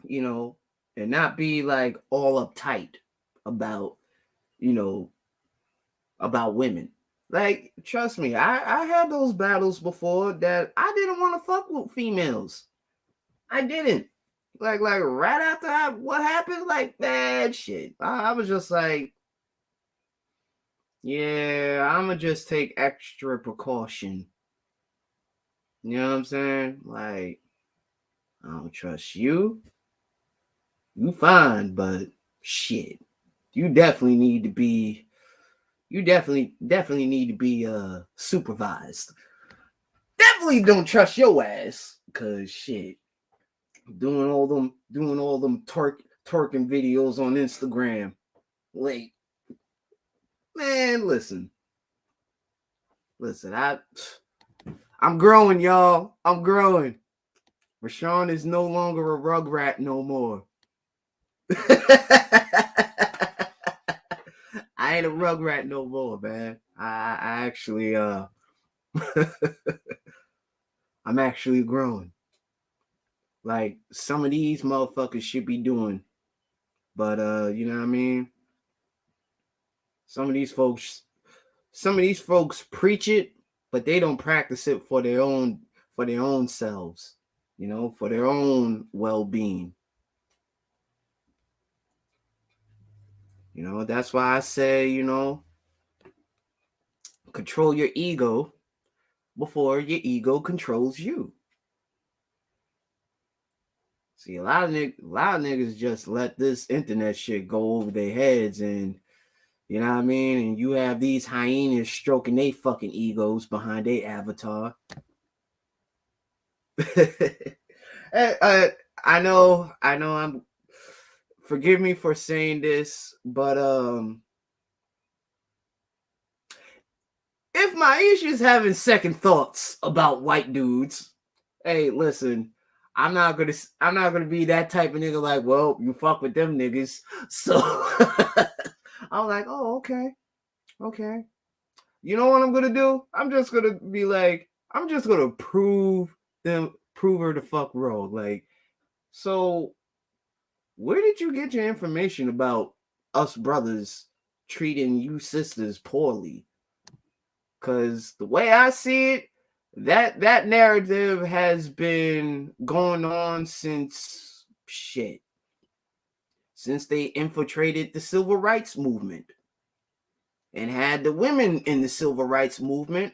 and not be like all uptight about, about women. Like, trust me, I had those battles before that I didn't want to fuck with females. I didn't. Like right after what happened, like bad shit. I was just like, yeah, I'ma just take extra precaution. You know what I'm saying? Like, I don't trust you. You fine, but shit. You definitely need to be supervised. Definitely don't trust your ass, cause shit. doing all them twerking videos on Instagram. Like, man, listen, I'm growing, y'all. I'm growing. Rashawn is no longer a rugrat no more. I ain't a rugrat no more, man. I actually I'm actually growing. Like some of these motherfuckers should be doing. But you know what I mean? Some of these folks preach it, but they don't practice it for their own selves, you know, for their own well-being. You know, that's why I say, you know, control your ego before your ego controls you. See, a lot of niggas just let this internet shit go over their heads, and you know what I mean? And you have these hyenas stroking their fucking egos behind their avatar. I know I'm forgive me for saying this, but if Maisha's having second thoughts about white dudes, hey, listen, I'm not gonna be that type of nigga like, well, you fuck with them niggas. So I'm like, oh, okay. You know what I'm gonna do? I'm just gonna prove her the fuck wrong. Like, so where did you get your information about us brothers treating you sisters poorly? Cause the way I see it, that narrative has been going on since they infiltrated the civil rights movement and had the women in the civil rights movement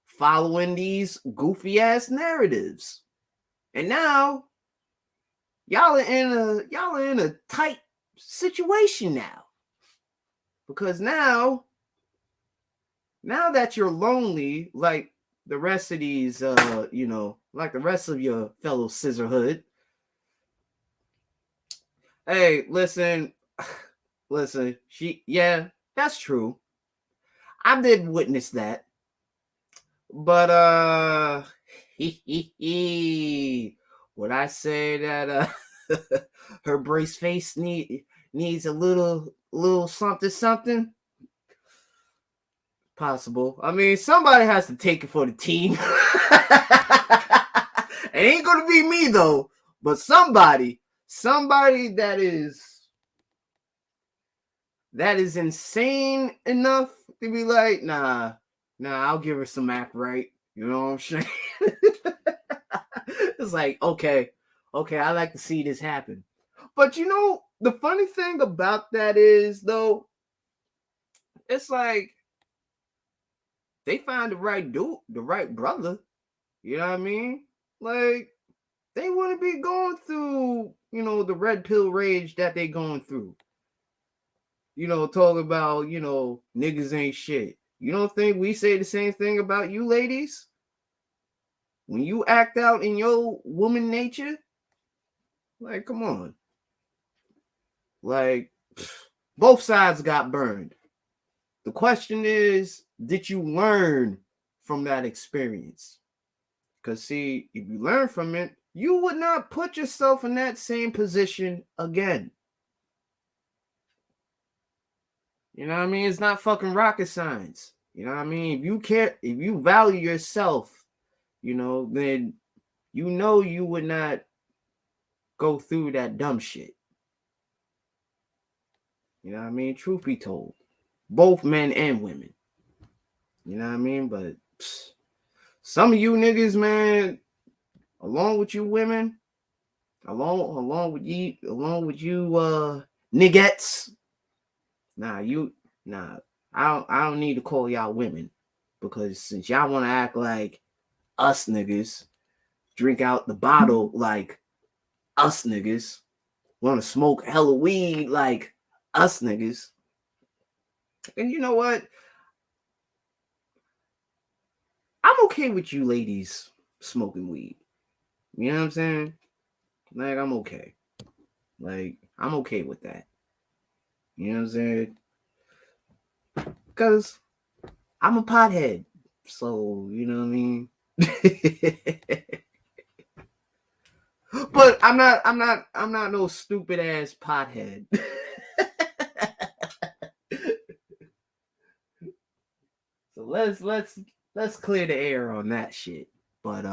following these goofy ass narratives. And now y'all are in a tight situation now. Because now that you're lonely, like the rest of these you know, like the rest of your fellow scissorhood, hey, listen, yeah, that's true. I did witness that. But would I say that her brace face needs a little something? Possible. I mean, somebody has to take it for the team. It ain't gonna be me though, but somebody that is insane enough to be like, nah, I'll give her some act right. You know what I'm saying? It's like, okay, I like to see this happen. But you know, the funny thing about that is though, it's like they find the right dude, the right brother. You know what I mean? Like, they wouldn't be going through, you know, the red pill rage that they going through. You know, talk about, you know, niggas ain't shit. You don't think we say the same thing about you ladies? When you act out in your woman nature? Like, come on. Like, both sides got burned. The question is, did you learn from that experience? Because, see, if you learn from it, you would not put yourself in that same position again. You know what I mean? It's not fucking rocket science. You know what I mean? If you value yourself, you know, then you know you would not go through that dumb shit. You know what I mean? Truth be told, both men and women. You know what I mean? But some of you niggas, man, along with you women, along with you niggettes. Nah. I don't need to call y'all women, because since y'all want to act like us niggas, drink out the bottle like us niggas, want to smoke hella weed like us niggas. And you know what? I'm okay with you ladies smoking weed. You know what I'm saying? Like, I'm okay. Like, I'm okay with that. You know what I'm saying? Because I'm a pothead. So, you know what I mean? But I'm not no stupid ass pothead. So let's clear the air on that shit. But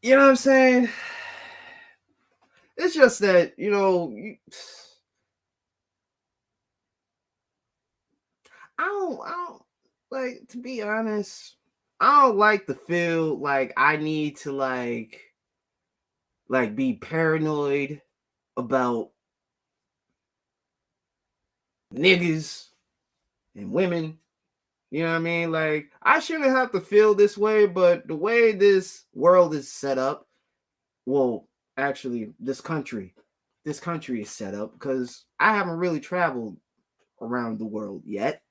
you know what I'm saying? It's just that, I don't like, to be honest, I don't like to feel like I need to like be paranoid about niggas and women. You know what I mean? Like, I shouldn't have to feel this way, but the way this world is set up, well, actually, this country is set up, because I haven't really traveled around the world yet.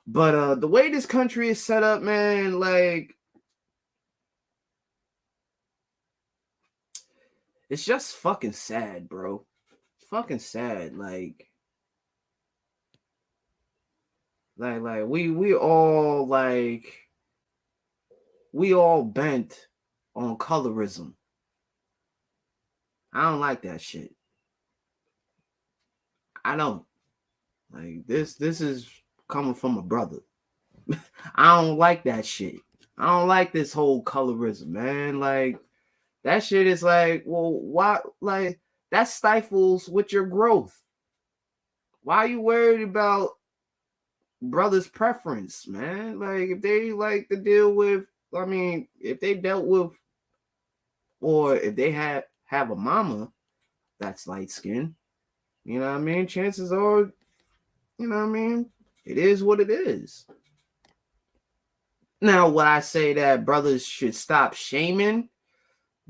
But the way this country is set up, man, like, it's just fucking sad, bro. Fucking sad. Like we all bent on colorism. I don't like that shit. I don't. Like, this is coming from a brother. I don't like that shit. I don't like this whole colorism, man. Like, that shit is like, well, why, like, that stifles with your growth. Why are you worried about brother's preference, man? Like, if they like to deal with, I mean, if they dealt with, or if they have a mama that's light skinned, you know what I mean? Chances are, you know what I mean? It is what it is. Now, would I say that brothers should stop shaming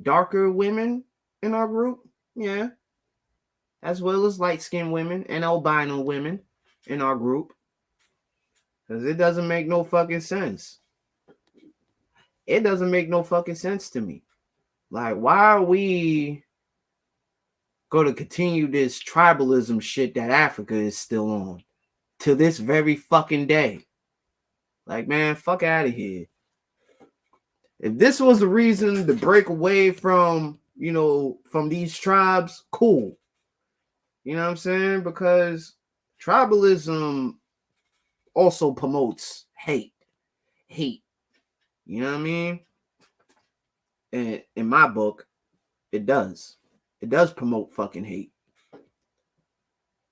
darker women in our group? Yeah, as well as light skinned women and albino women in our group. Because it doesn't make no fucking sense. It doesn't make no fucking sense to me. Like, why are we going to continue this tribalism shit that Africa is still on to this very fucking day? Like, man, fuck out of here. If this was the reason to break away from, from these tribes, cool. You know what I'm saying? Because tribalism also promotes hate. Hate. You know what I mean? And in my book, it does. It does promote fucking hate.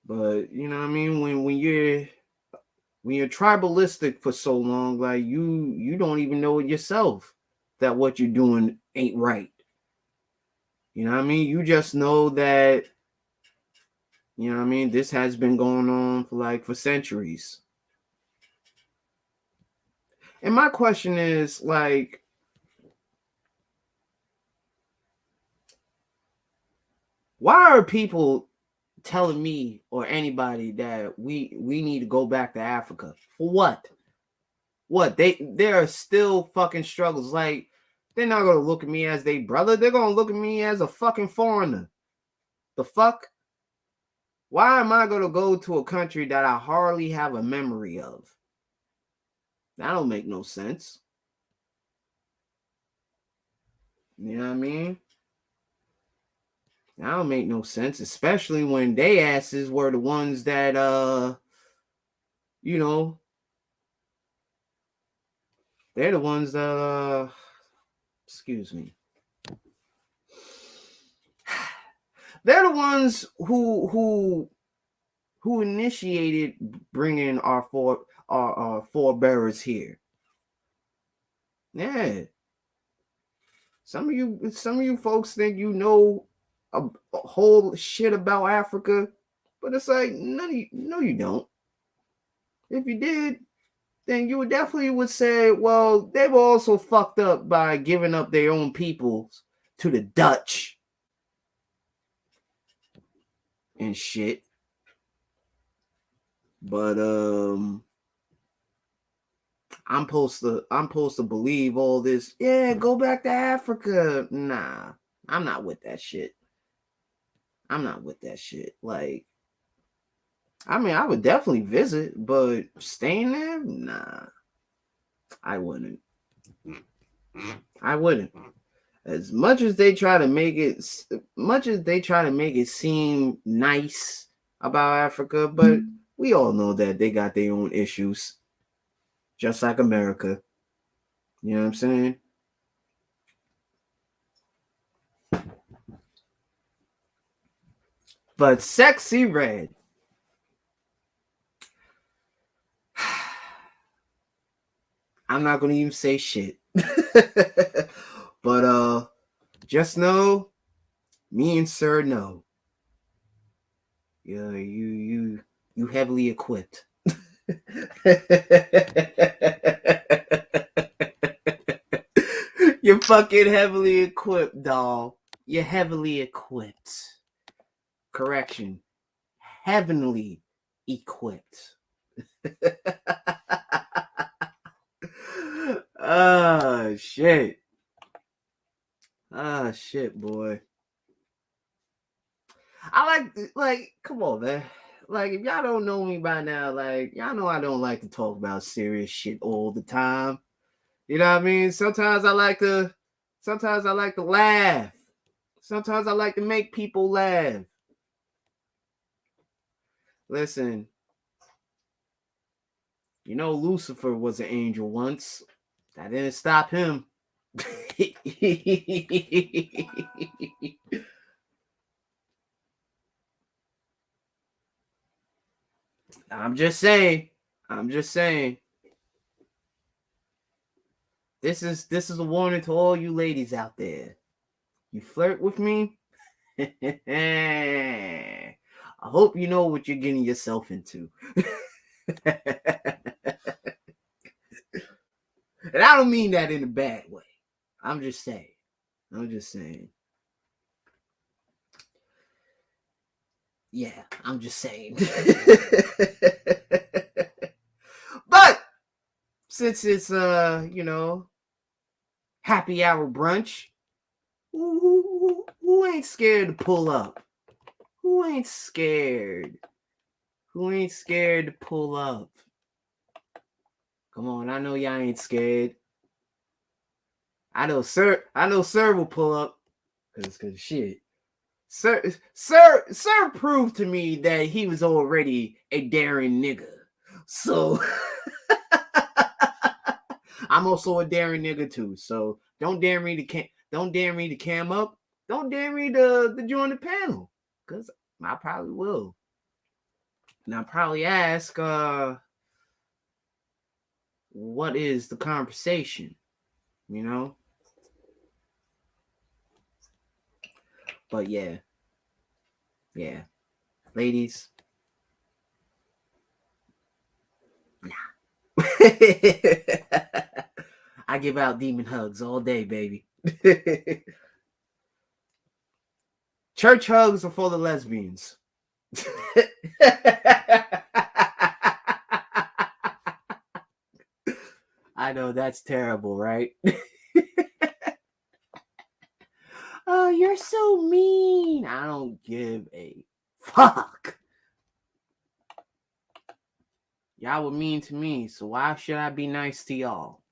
But you know what I mean? When you're tribalistic for so long, like, you don't even know it yourself that what you're doing ain't right. You know what I mean? You just know that, you know what I mean, this has been going on for centuries. And my question is, like, why are people telling me or anybody that we need to go back to Africa? For what? What? There are still fucking struggles. Like, they're not gonna look at me as they brother. They're gonna look at me as a fucking foreigner. The fuck? Why am I gonna go to a country that I hardly have a memory of? That don't make no sense. You know what I mean? That don't make no sense, especially when they asses were the ones that you know, they're the ones that excuse me. They're the ones who initiated bringing our forebearers here. Yeah. Some of you folks think you know a whole shit about Africa, but it's like, no, you don't. If you did, then you would say, well, they were also fucked up by giving up their own peoples to the Dutch and shit. But I'm supposed to believe all this. Yeah, go back to Africa. Nah, I'm not with that shit. I'm not with that shit. Like, I mean, I would definitely visit, but staying there, nah, I wouldn't. I wouldn't. As much as they try to make it, seem nice about Africa, but we all know that they got their own issues, just like America. You know what I'm saying? But Sexy Red, I'm not gonna even say shit. But just know, me and Sir know. Yeah, you heavily equipped. You're fucking heavily equipped, doll. You're heavily equipped. Correction. Heavenly equipped. Oh shit. Ah shit, boy. I like come on, man. Like, if y'all don't know me by now, like, y'all know I don't like to talk about serious shit all the time. You know what I mean? Sometimes I like to laugh. Sometimes I like to make people laugh. Listen, you know Lucifer was an angel once. That didn't stop him. I'm just saying. I'm just saying. This is a warning to all you ladies out there. You flirt with me? I hope you know what you're getting yourself into. And I don't mean that in a bad way. I'm just saying. Yeah, I'm just saying. But since it's happy hour brunch, who ain't scared to pull up? Who ain't scared? Who ain't scared to pull up? Come on, I know y'all ain't scared. I know Sir will pull up. Cause shit. Sir proved to me that he was already a daring nigga. So I'm also a daring nigga too. So don't dare me to cam up. Don't dare me to join the panel. Cause I probably will. And I'll probably ask what is the conversation? You know? But yeah. Yeah. Ladies. Nah. I give out demon hugs all day, baby. Church hugs are for the lesbians. I know that's terrible, right? Oh, you're so mean. I don't give a fuck. Y'all were mean to me, so why should I be nice to y'all?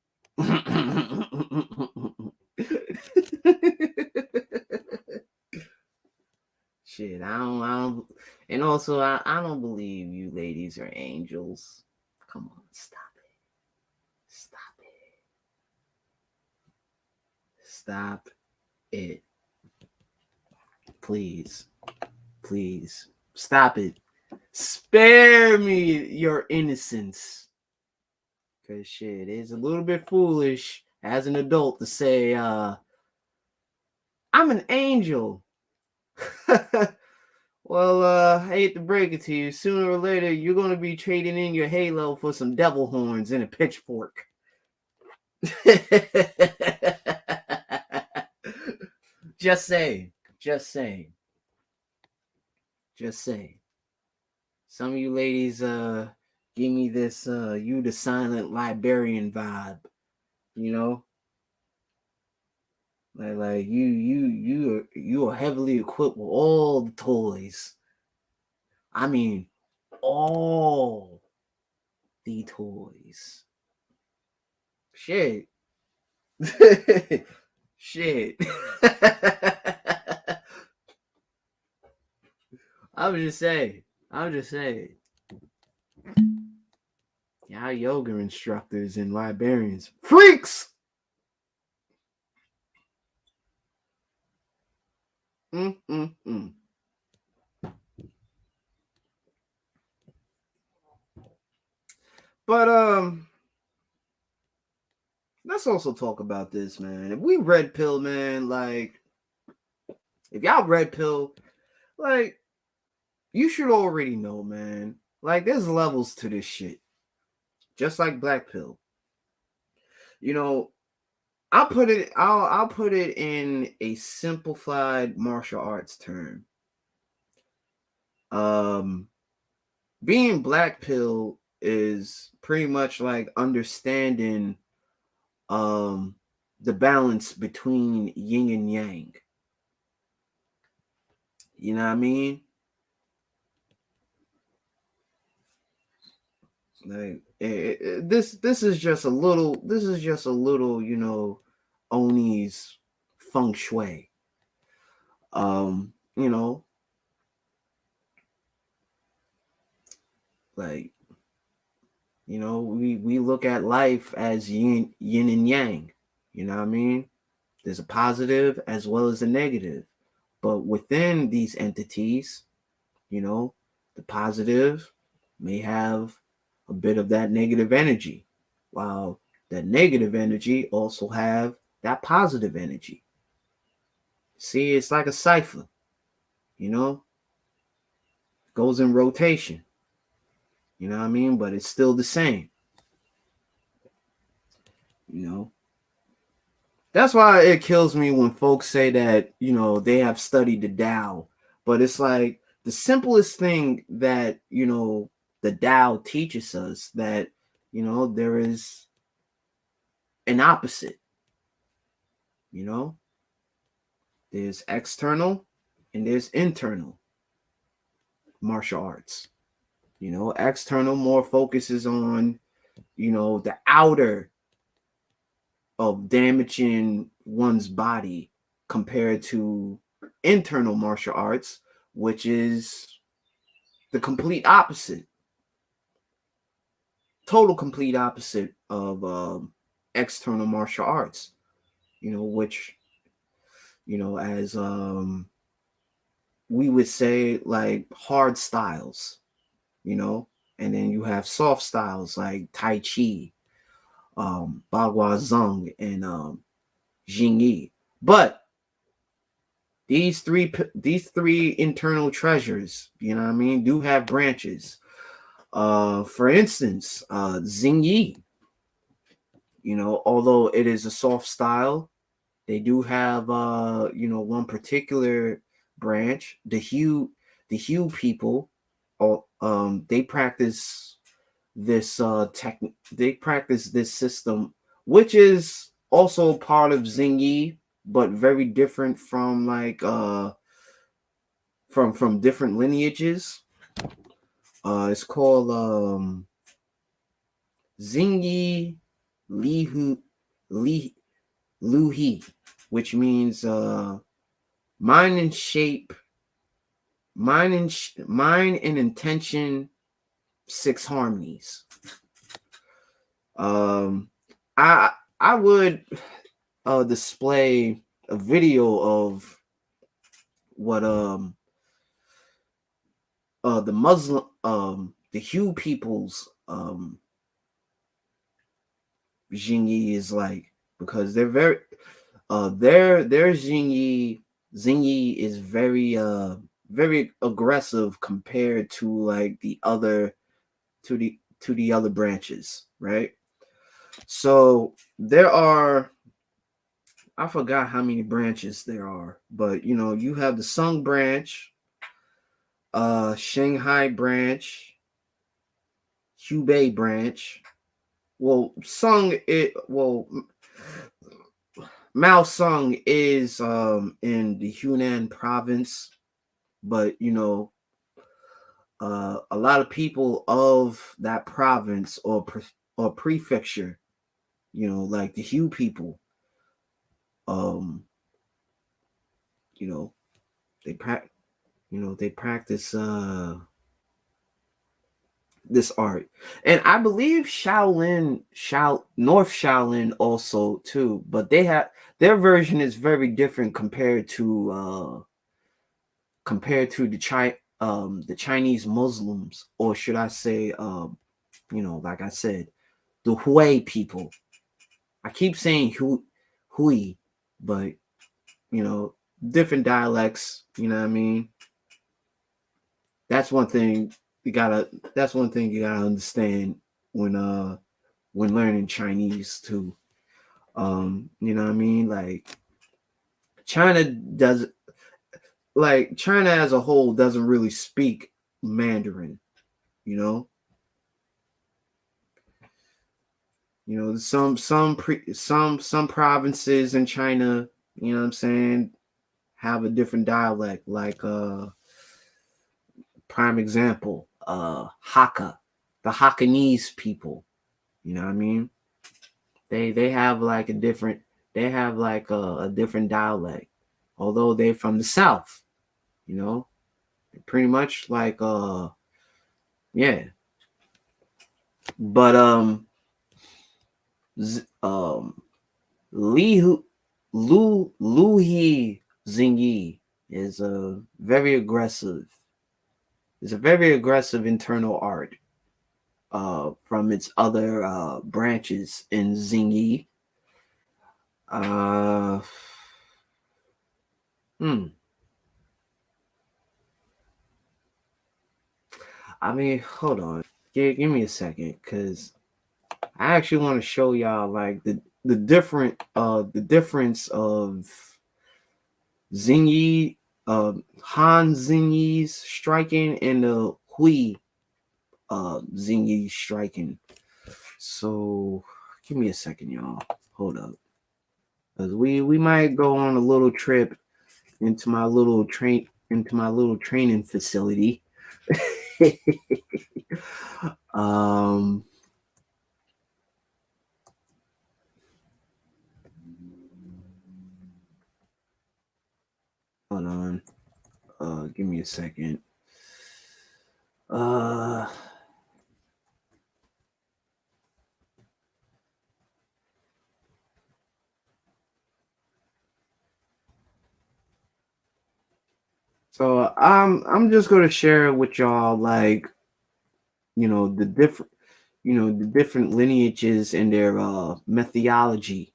Shit, I don't, and also I don't believe you ladies are angels. Come on, stop it. Stop it. Please. Stop it. Spare me your innocence. Cause shit, it's a little bit foolish as an adult to say, I'm an angel. Well, I hate to break it to you. Sooner or later, you're going to be trading in your halo for some devil horns and a pitchfork. Just saying. Some of you ladies, Give me this you the silent librarian vibe, you know? Like you are heavily equipped with all the toys. I mean, all the toys. Shit. Shit. I'm just saying. I'm just saying. Y'all yoga instructors and librarians. Freaks! Mm-mm-mm. But let's also talk about this, man. If we red pill, man, like if y'all red pill, like you should already know, man. Like there's levels to this shit. Just like black pill. You know, I'll put it in a simplified martial arts term. Um Being black pill is pretty much like understanding um the balance between yin and yang. You know what I mean? Like this is just a little you know Oni's feng shui. You know, like we look at life as yin and yang. You know what I mean? There's a positive as well as a negative. But within these entities, you know, the positive may have a bit of that negative energy, while that negative energy also have that positive energy. See, it's like a cipher, you know, goes in rotation, you know what I mean? But it's still the same, you know. That's why it kills me when folks say that, you know, they have studied the Tao, but it's like the simplest thing that, you know, the Tao teaches us that, you know, there is an opposite, you know, there's external and there's internal martial arts. You know, external more focuses on, you know, the outer of damaging one's body compared to internal martial arts, which is the complete opposite, total complete opposite of external martial arts, you know, which, you know, as we would say, like hard styles, you know, and then you have soft styles like Tai Chi, Bagua Zhang, and Jing Yi. But these three internal treasures, you know what I mean, do have branches. For instance, Xing Yi, you know, although it is a soft style, they do have you know, one particular branch, the Hue people, they practice this they practice this system, which is also part of Xing Yi, but very different from like from different lineages. It's called Xing Li Hu Li Lu He, which means mind and shape, mind and intention, six harmonies. Um, I would display a video of what the Muslim the Hu people's Jingyi is like, because they're very their Jingyi is very very aggressive compared to like the other to the other branches, right? So there are, I forgot how many branches there are, but you know, you have the Sung branch, Shanghai branch, Hubei branch. Well, Sung it well Mao Sung is in the Hunan province, but a lot of people of that province or prefecture, like the Hu people, um, you know, they pra- they practice this art, and I believe North Shaolin also too, but they have their version is very different compared to the Chinese Muslims, or should I say, like I said, the Hui people. I keep saying Hui, but you know, different dialects. You know what I mean? That's one thing you gotta. That's one thing you gotta understand when learning Chinese too. You know what I mean? China does China as a whole doesn't really speak Mandarin. You know, some provinces in China, you know what I'm saying, have a different dialect. Like prime example, Hakka, the Hakanese people. You know what I mean? They have like a different dialect, although they're from the south. You know, pretty much like yeah. But um Li Lu He Zingyi is a very aggressive. It's a very aggressive internal art from its other branches in Zingyi. Uh, hmm. I mean, hold on. Give me a second, cause I actually want to show y'all like the difference of Zingyi, Han Zingyi's striking and the Hui Zingyi striking. So give me a second, y'all. Hold up. Cause we might go on a little trip into my little training facility. um Hold on. Give me a second. Uh so I'm just gonna share with y'all like the different lineages and their methodology.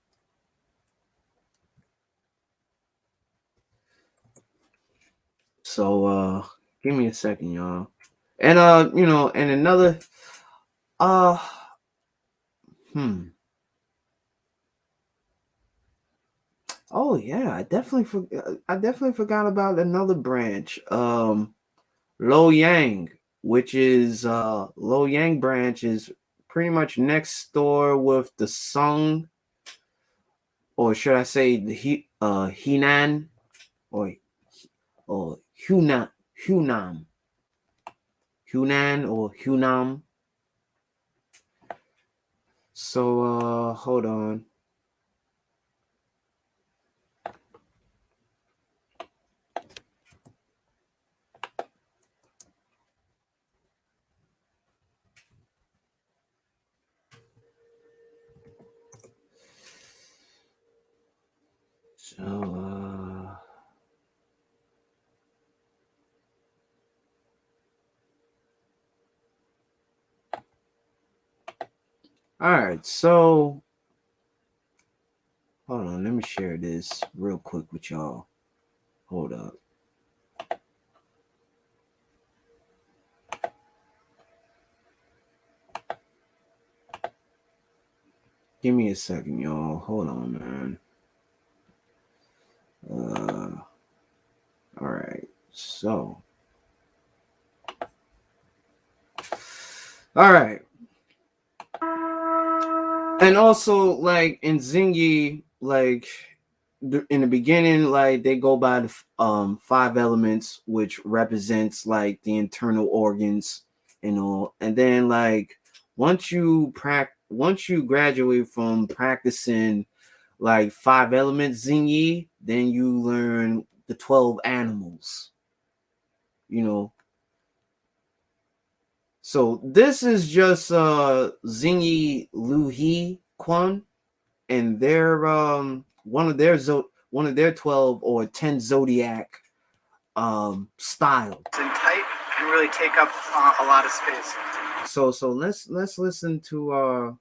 So give me a second, y'all. And and another uh hmm oh yeah, I definitely forgot about another branch. Lo Yang, which is Lo Yang branch is pretty much next door with the Sung, or should I say the Henan, or or Hunan, or Hunam. So hold on. So all right, so hold on, let me share this real quick with y'all. Hold up. Give me a second, y'all. Hold on, man. All right. So, all right. And also, like in Zingy, like in the beginning, like they go by the five elements, which represents like the internal organs and all. And then like once you graduate from practicing like five elements Zingy, then you learn the 12 animals. You know, so this is just Zingy Luhi Quan, and their one of their 12 or 10 zodiac style. And tight and really take up a lot of space. So let's listen to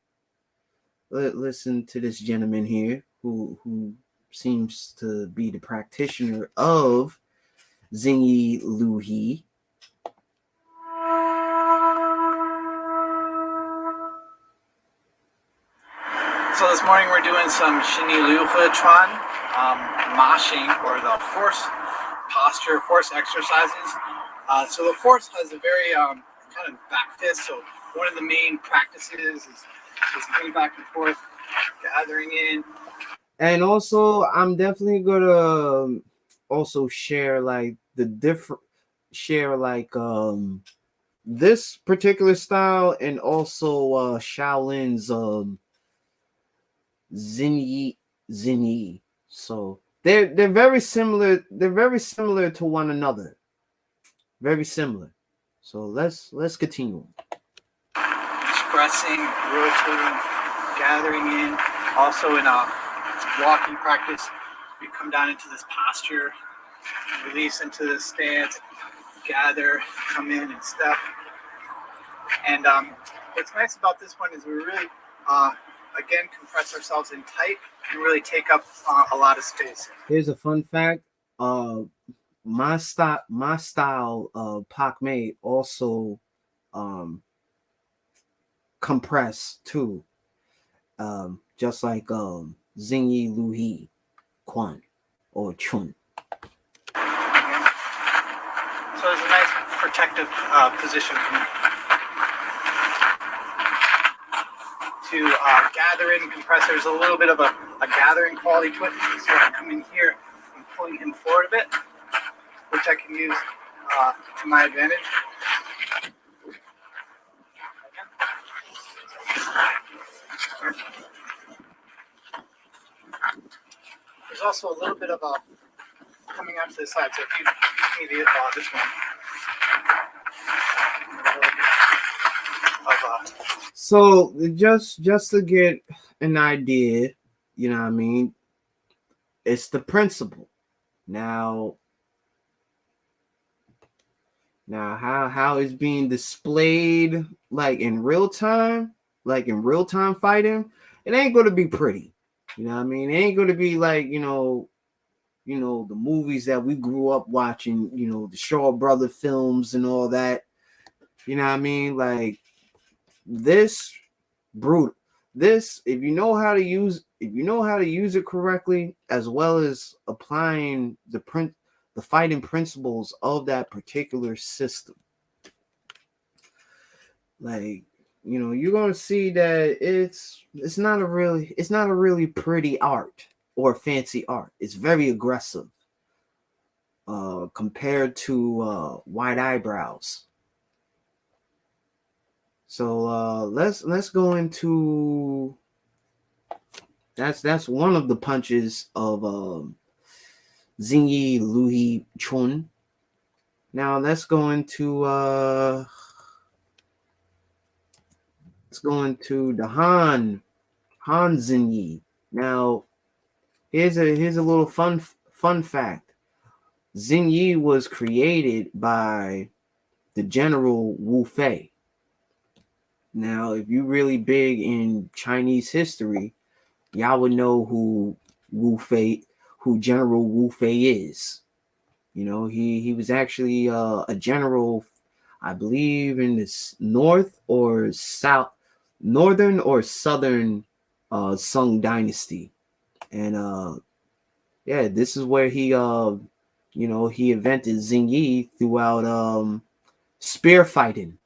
listen to this gentleman here who seems to be the practitioner of Zingy Luhi. So this morning we're doing some Shini Luha Chuan, moshing, or the horse posture, horse exercises. So the horse has a very kind of back fist. So one of the main practices is going back and forth, gathering in. And also, I'm definitely gonna also share like the different share like this particular style and also Shaolin's Zinyi. So they're very similar. They're very similar to one another. Very similar. So let's continue. Expressing, rotating, gathering in. Also in a walking practice, we come down into this posture, release into the stance, gather, come in and step. And what's nice about this one is we really, again, compress ourselves in tight and really take up a lot of space. Here's a fun fact. My style of Pac May also compress too. Just like Zingy Luhi Quan or Chun. So there's a nice protective position for me. To gather in, compress. There's a little bit of a gathering quality to it. So I come in here, I'm pulling him forward a bit, which I can use to my advantage. There's also a little bit of a coming out to the side. So if you need this one. So just to get an idea, you know what I mean, it's the principle. Now how it's being displayed like in real time fighting, it ain't gonna be pretty. You know what I mean? It ain't gonna be like, you know, the movies that we grew up watching, you know, the Shaw Brother films and all that. You know what I mean? Like this brutal. This, if you know how to use it correctly, as well as applying the fighting principles of that particular system, like, you know, you're gonna see that it's not a really pretty art or fancy art. It's very aggressive compared to white eyebrows. So let's go into that's one of the punches of Zingy Luhi Chun. Now let's go into the Han Zinyi. Now here's a little fun fact. Zinyi was created by the General Wu Fei. Now, if you're really big in Chinese history, y'all would know who General Wu Fei is. You know, he was actually a general, I believe, in this northern or southern Sung dynasty, and yeah, this is where he he invented Xingyi throughout spear fighting.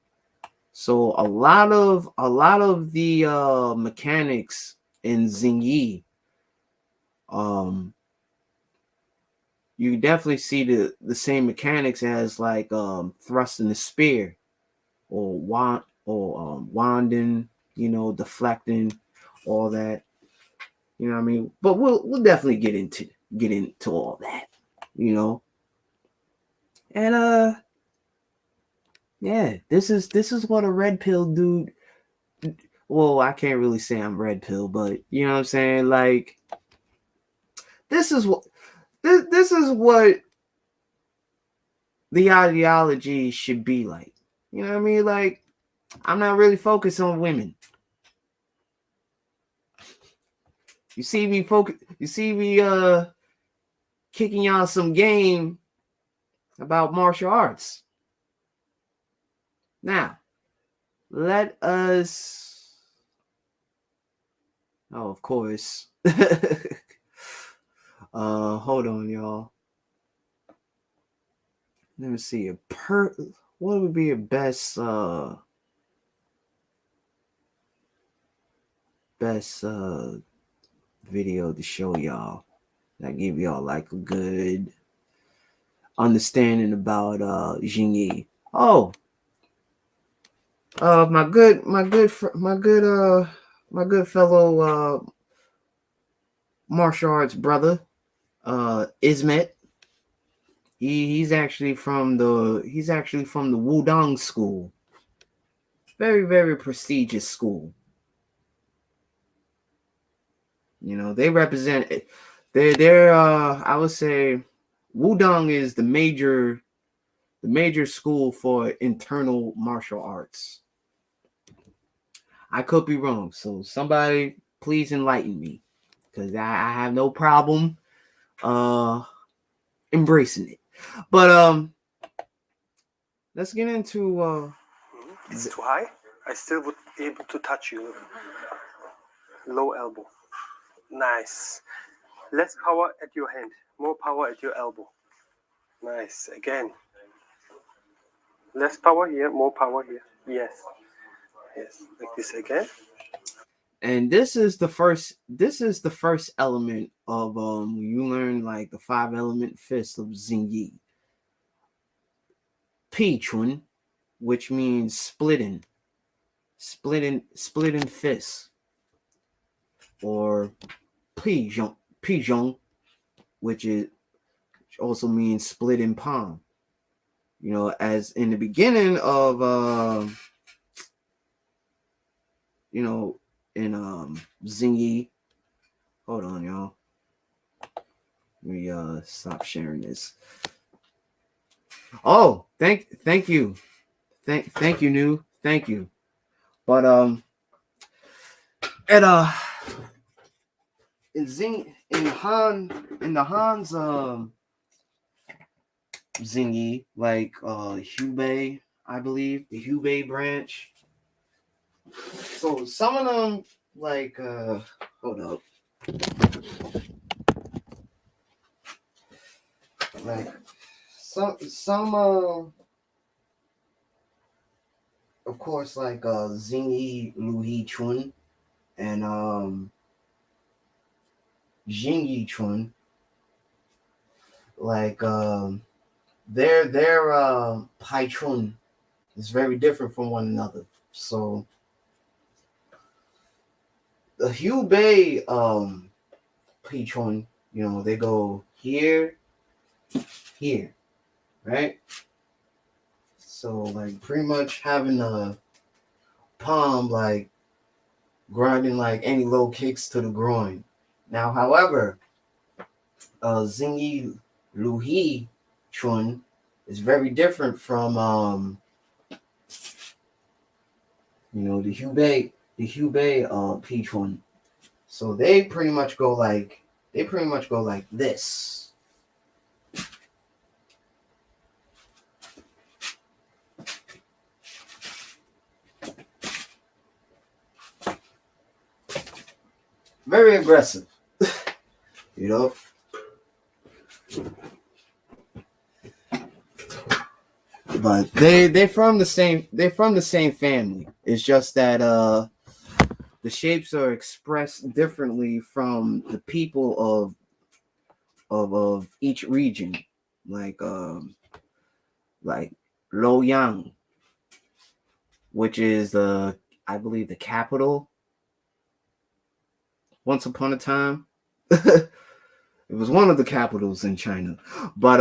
So a lot of the mechanics in Xingyi, um, you definitely see the same mechanics as like thrusting the spear or wanding, deflecting, all that. You know what I mean? But we'll definitely get into all that, you know. And yeah, this is what a red pill dude. Well, I can't really say I'm red pill, but you know what I'm saying. Like this is what this is what the ideology should be like. You know what I mean? Like I'm not really focused on women. You see me focus. You see me kicking y'all some game about martial arts. Now let us. Oh, of course. Hold on, y'all. Let me see what would be a best video to show y'all that give y'all like a good understanding about Jingyi. Oh, my good fellow martial arts brother, Ismet. He's actually from the Wudang school. Very, very prestigious school. They represent. They're I would say Wudang is the major school for internal martial arts. I could be wrong, so somebody please enlighten me, because I have no problem embracing it. But let's get into It's too high. I still would be able to touch you. Low elbow. Nice. Less power at your hand. More power at your elbow. Nice. Again. Less power here. More power here. Yes. Yes. Like this again. and this is the first element of you learn like the 5 element fist of Xingyi. Pichun, which means splitting fists, or pijong, which also means splitting palm. As in the beginning of you know, in Xingyi. Hold on, y'all. Let me stop sharing this. Oh, thank you. Thank you, New. Thank you. But at in Xing in the Han's Xingyi, like Hubei, I believe, the Hubei branch. So some of them, like hold up. Like some of course, like Xingyi Luhi Chun and Jingyi Chun, like their Pai Chun is very different from one another. So the Hubei Pai Chun, they go here, here, right? So like pretty much having a palm like grinding like any low kicks to the groin. Now, however, Xingyi Luhi Chun is very different from the Hubei Pai Chun. So they pretty much go like this. Very aggressive. you know but they're from the same family. It's just that the shapes are expressed differently from the people of each region, like Luoyang, which is I believe the capital. Once upon a time, it was one of the capitals in China, but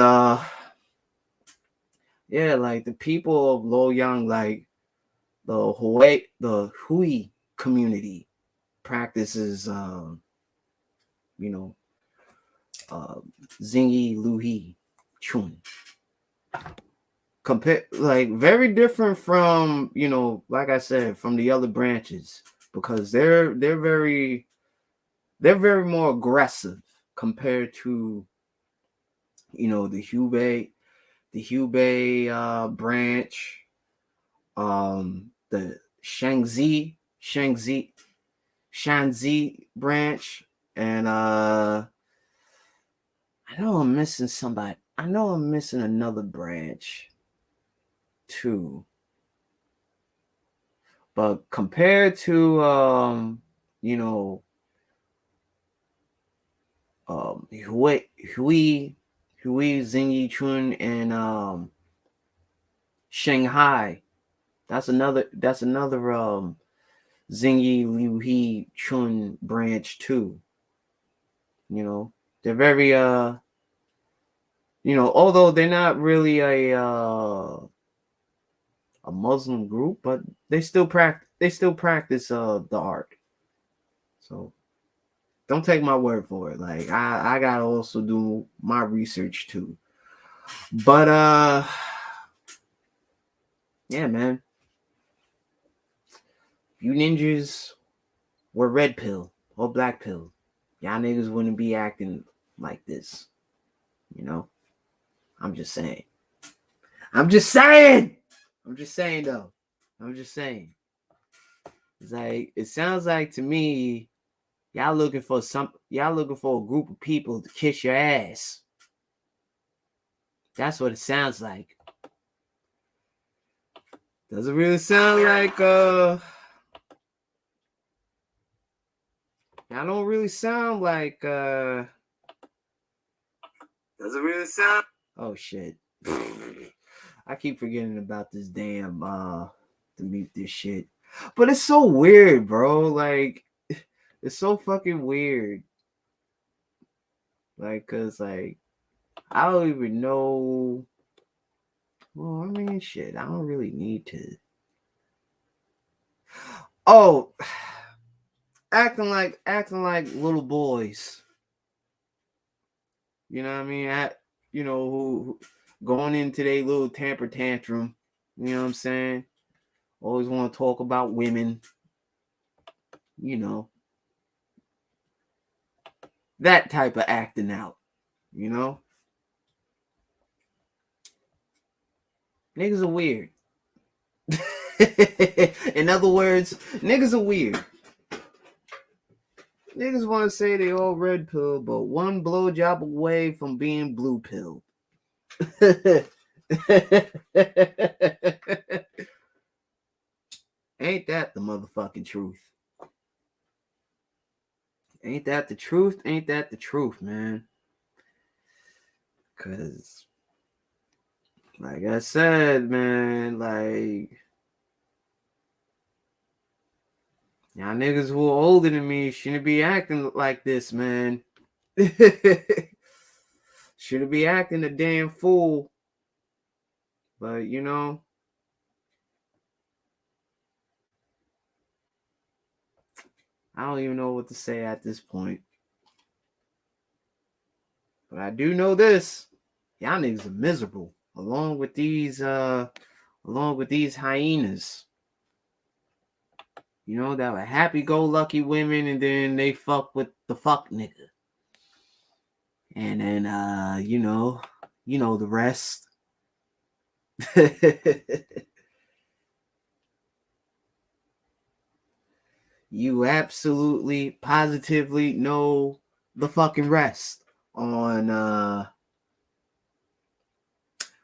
yeah, like the people of Luoyang, like the Hui community practices, you know, uh, Zingi Luhi Chun. Compare, like, very different from, like I said, from the other branches, because they're very more aggressive compared to, the Hubei branch, the Shanxi branch, and I know I'm missing somebody. I know I'm missing another branch too. But compared to Hui Zingyi Chun and Shanghai. That's another Zingyi Liu He Chun branch too. They're very although they're not really a Muslim group, but they still practice the art. So don't take my word for it. Like I gotta also do my research too. But yeah, man. You ninjas were red pill or black pill, y'all niggas wouldn't be acting like this. I'm just saying. I'm just saying though. I'm just saying. It's like, it sounds like to me, y'all looking for a group of people to kiss your ass. That's what it sounds like. Does it really sound like y'all don't really sound like does it really sound? Oh shit. I keep forgetting about this damn to mute this shit. But it's so weird, bro. Like, it's so fucking weird. Like, cause like I don't even know. Well, I mean, shit, I don't really need to. Oh, acting like little boys. You know what I mean? Who going into their little temper tantrum. You know what I'm saying? Always want to talk about women. That type of acting out. Niggas are weird. In other words, niggas are weird. Niggas want to say they all red pill, but one blowjob away from being blue pill. Ain't that the motherfucking truth? Ain't that the truth? Ain't that the truth, man? Cause, like I said, man, like, y'all niggas who are older than me shouldn't be acting like this, man. Shouldn't be acting a damn fool. But I don't even know what to say at this point. But I do know this. Y'all niggas are miserable. Along with these hyenas. That were happy-go-lucky women, and then they fuck with the fuck nigga. And then the rest. You absolutely positively know the fucking rest on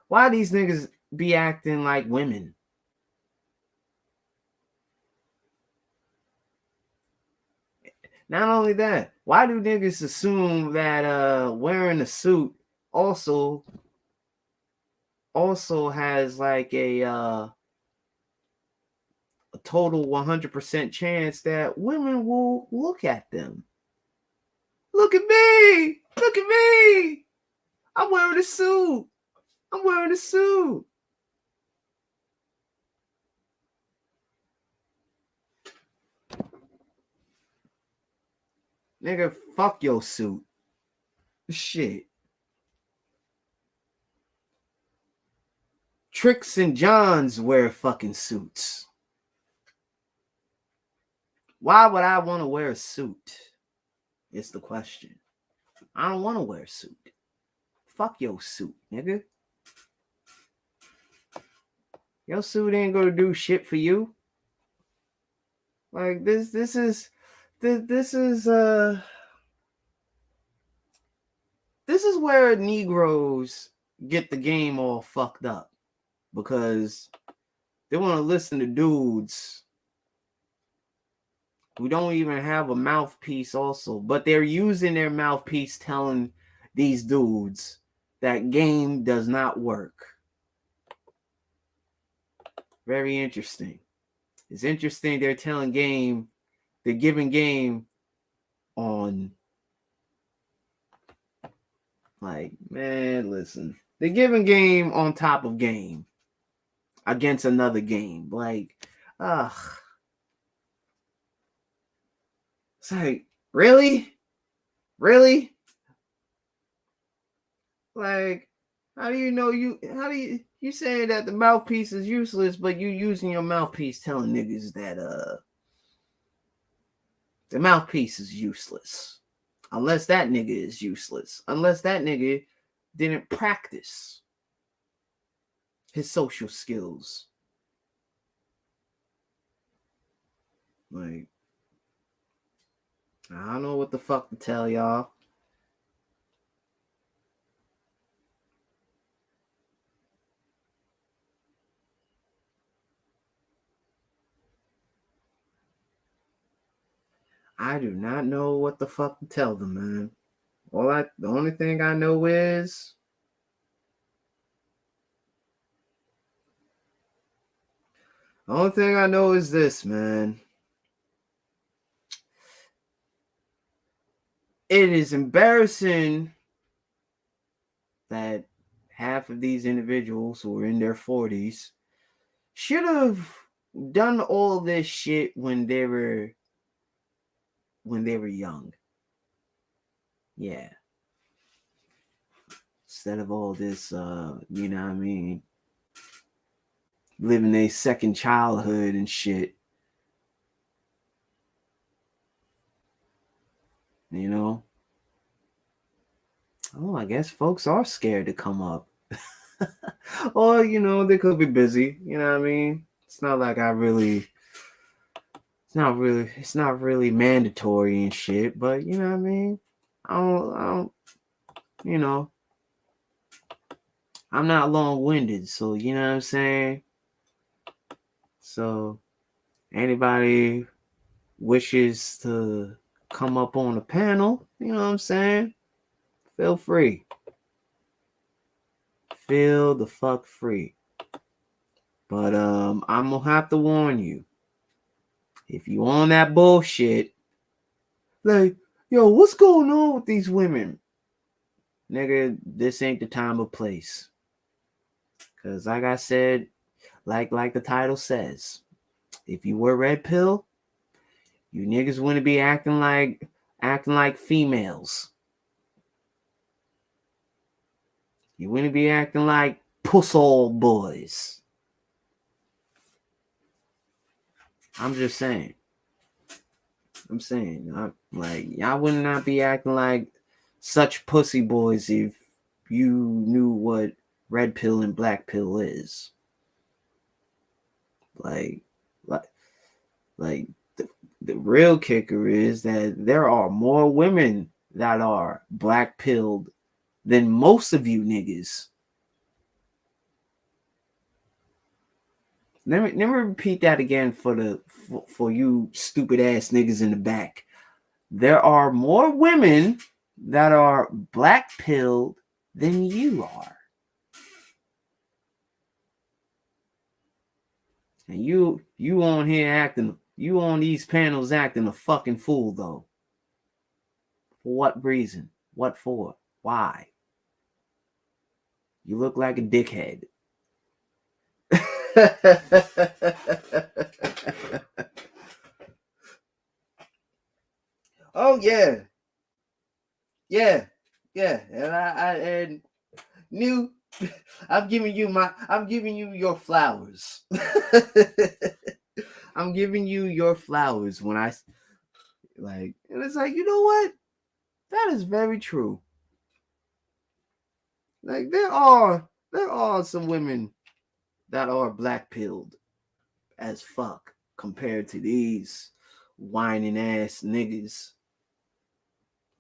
why these niggas be acting like women? Not only that, why do niggas assume that wearing a suit also has like a total 100% chance that women will look at them? Look at me! Look at me! I'm wearing a suit. I'm wearing a suit. Nigga, fuck your suit. Shit. Tricks and Johns wear fucking suits. Why would I want to wear a suit? It's the question. I don't want to wear a suit. Fuck your suit, nigga. Your suit ain't gonna do shit for you. Like this is where Negroes get the game all fucked up, because they want to listen to dudes who don't even have a mouthpiece also, but they're using their mouthpiece telling these dudes that game does not work. Very interesting. It's interesting they're telling game, they're giving game on, like, man, listen. They're giving game on top of game against another game. Like, ugh. It's like, really? Really? Like, how do you say that the mouthpiece is useless, but you using your mouthpiece telling niggas that the mouthpiece is useless. Unless that nigga is useless. Unless that nigga didn't practice his social skills. Like, I don't know what the fuck to tell y'all. I do not know what the fuck to tell them, man. The only thing I know is this, man. It is embarrassing that half of these individuals who are in their 40s should have done all this shit when they were young. Yeah. Instead of all this, you know what I mean, living a second childhood and shit. You know? Oh, I guess folks are scared to come up. Or, you know, they could be busy. You know what I mean? It's not like it's not really mandatory and shit, but you know what I mean? I don't, you know, I'm not long-winded, so you know what I'm saying? So anybody wishes to come up on the panel, you know what I'm saying? Feel free. Feel the fuck free. But I'm gonna have to warn you. If you on that bullshit, like, yo, what's going on with these women? Nigga, this ain't the time or place. Cause like I said, like the title says, if you were red pill, you niggas wouldn't be acting like females. You wouldn't be acting like puss-hole boys. I'm just saying. Like, y'all would not be acting like such pussy boys if you knew what red pill and black pill is. Like the real kicker is that there are more women that are black pilled than most of you niggas. Let me repeat that again for you stupid ass niggas in the back. There are more women that are black pilled than you are. And you on here acting, you on these panels acting a fucking fool though. For what reason? What for? Why? You look like a dickhead. Oh yeah. Yeah. Yeah. And I knew I'm giving you your flowers. I'm giving you your flowers when I like, and it's like, you know what? That is very true. Like there are some women that are black pilled as fuck compared to these whining ass niggas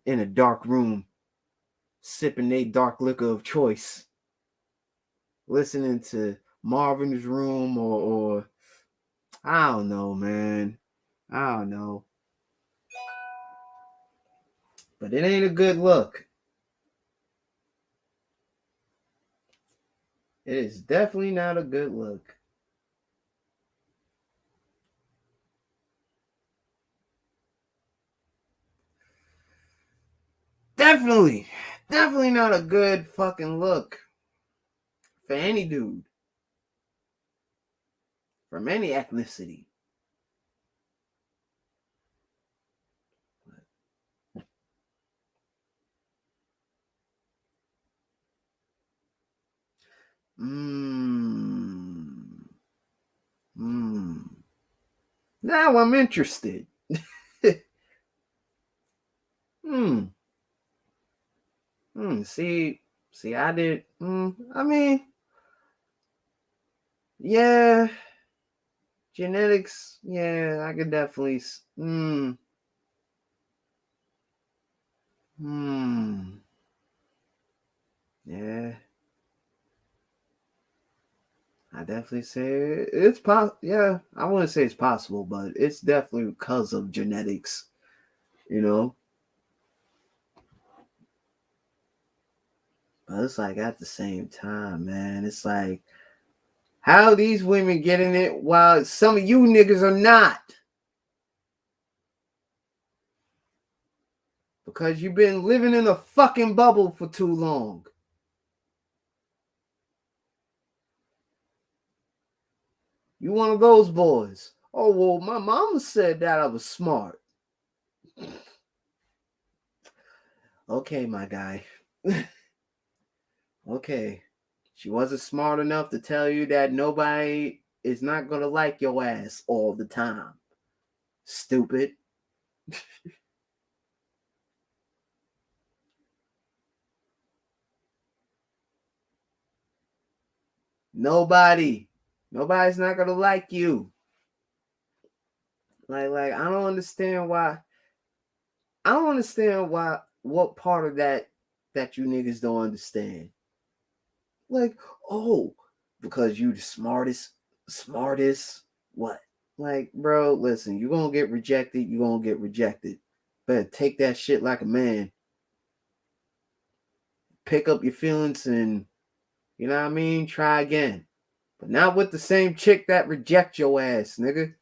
in a dark room sipping their dark liquor of choice, listening to Marvin's Room or I don't know, man. I don't know. But it ain't a good look. It is definitely not a good look. Definitely not a good fucking look for any dude from any ethnicity. Now I'm interested. See, I did. I mean, yeah, genetics. Yeah, I could definitely. Yeah, I definitely say it's possible. Yeah, I wouldn't say it's possible, but it's definitely because of genetics. You know. But it's like at the same time, man, it's like how these women getting it while some of you niggas are not. Because you've been living in a fucking bubble for too long. You one of those boys. Oh, well, my mama said that I was smart. Okay, my guy. Okay. She wasn't smart enough to tell you that nobody is not going to like your ass all the time. Stupid. Nobody's not going to like you. Like I don't understand why. I don't understand why. What part of that you niggas don't understand? Like, oh, because you the smartest. What? Like, bro, listen, you gonna get rejected. You gonna get rejected. Better take that shit like a man. Pick up your feelings and, you know what I mean? Try again. But not with the same chick that reject your ass, nigga.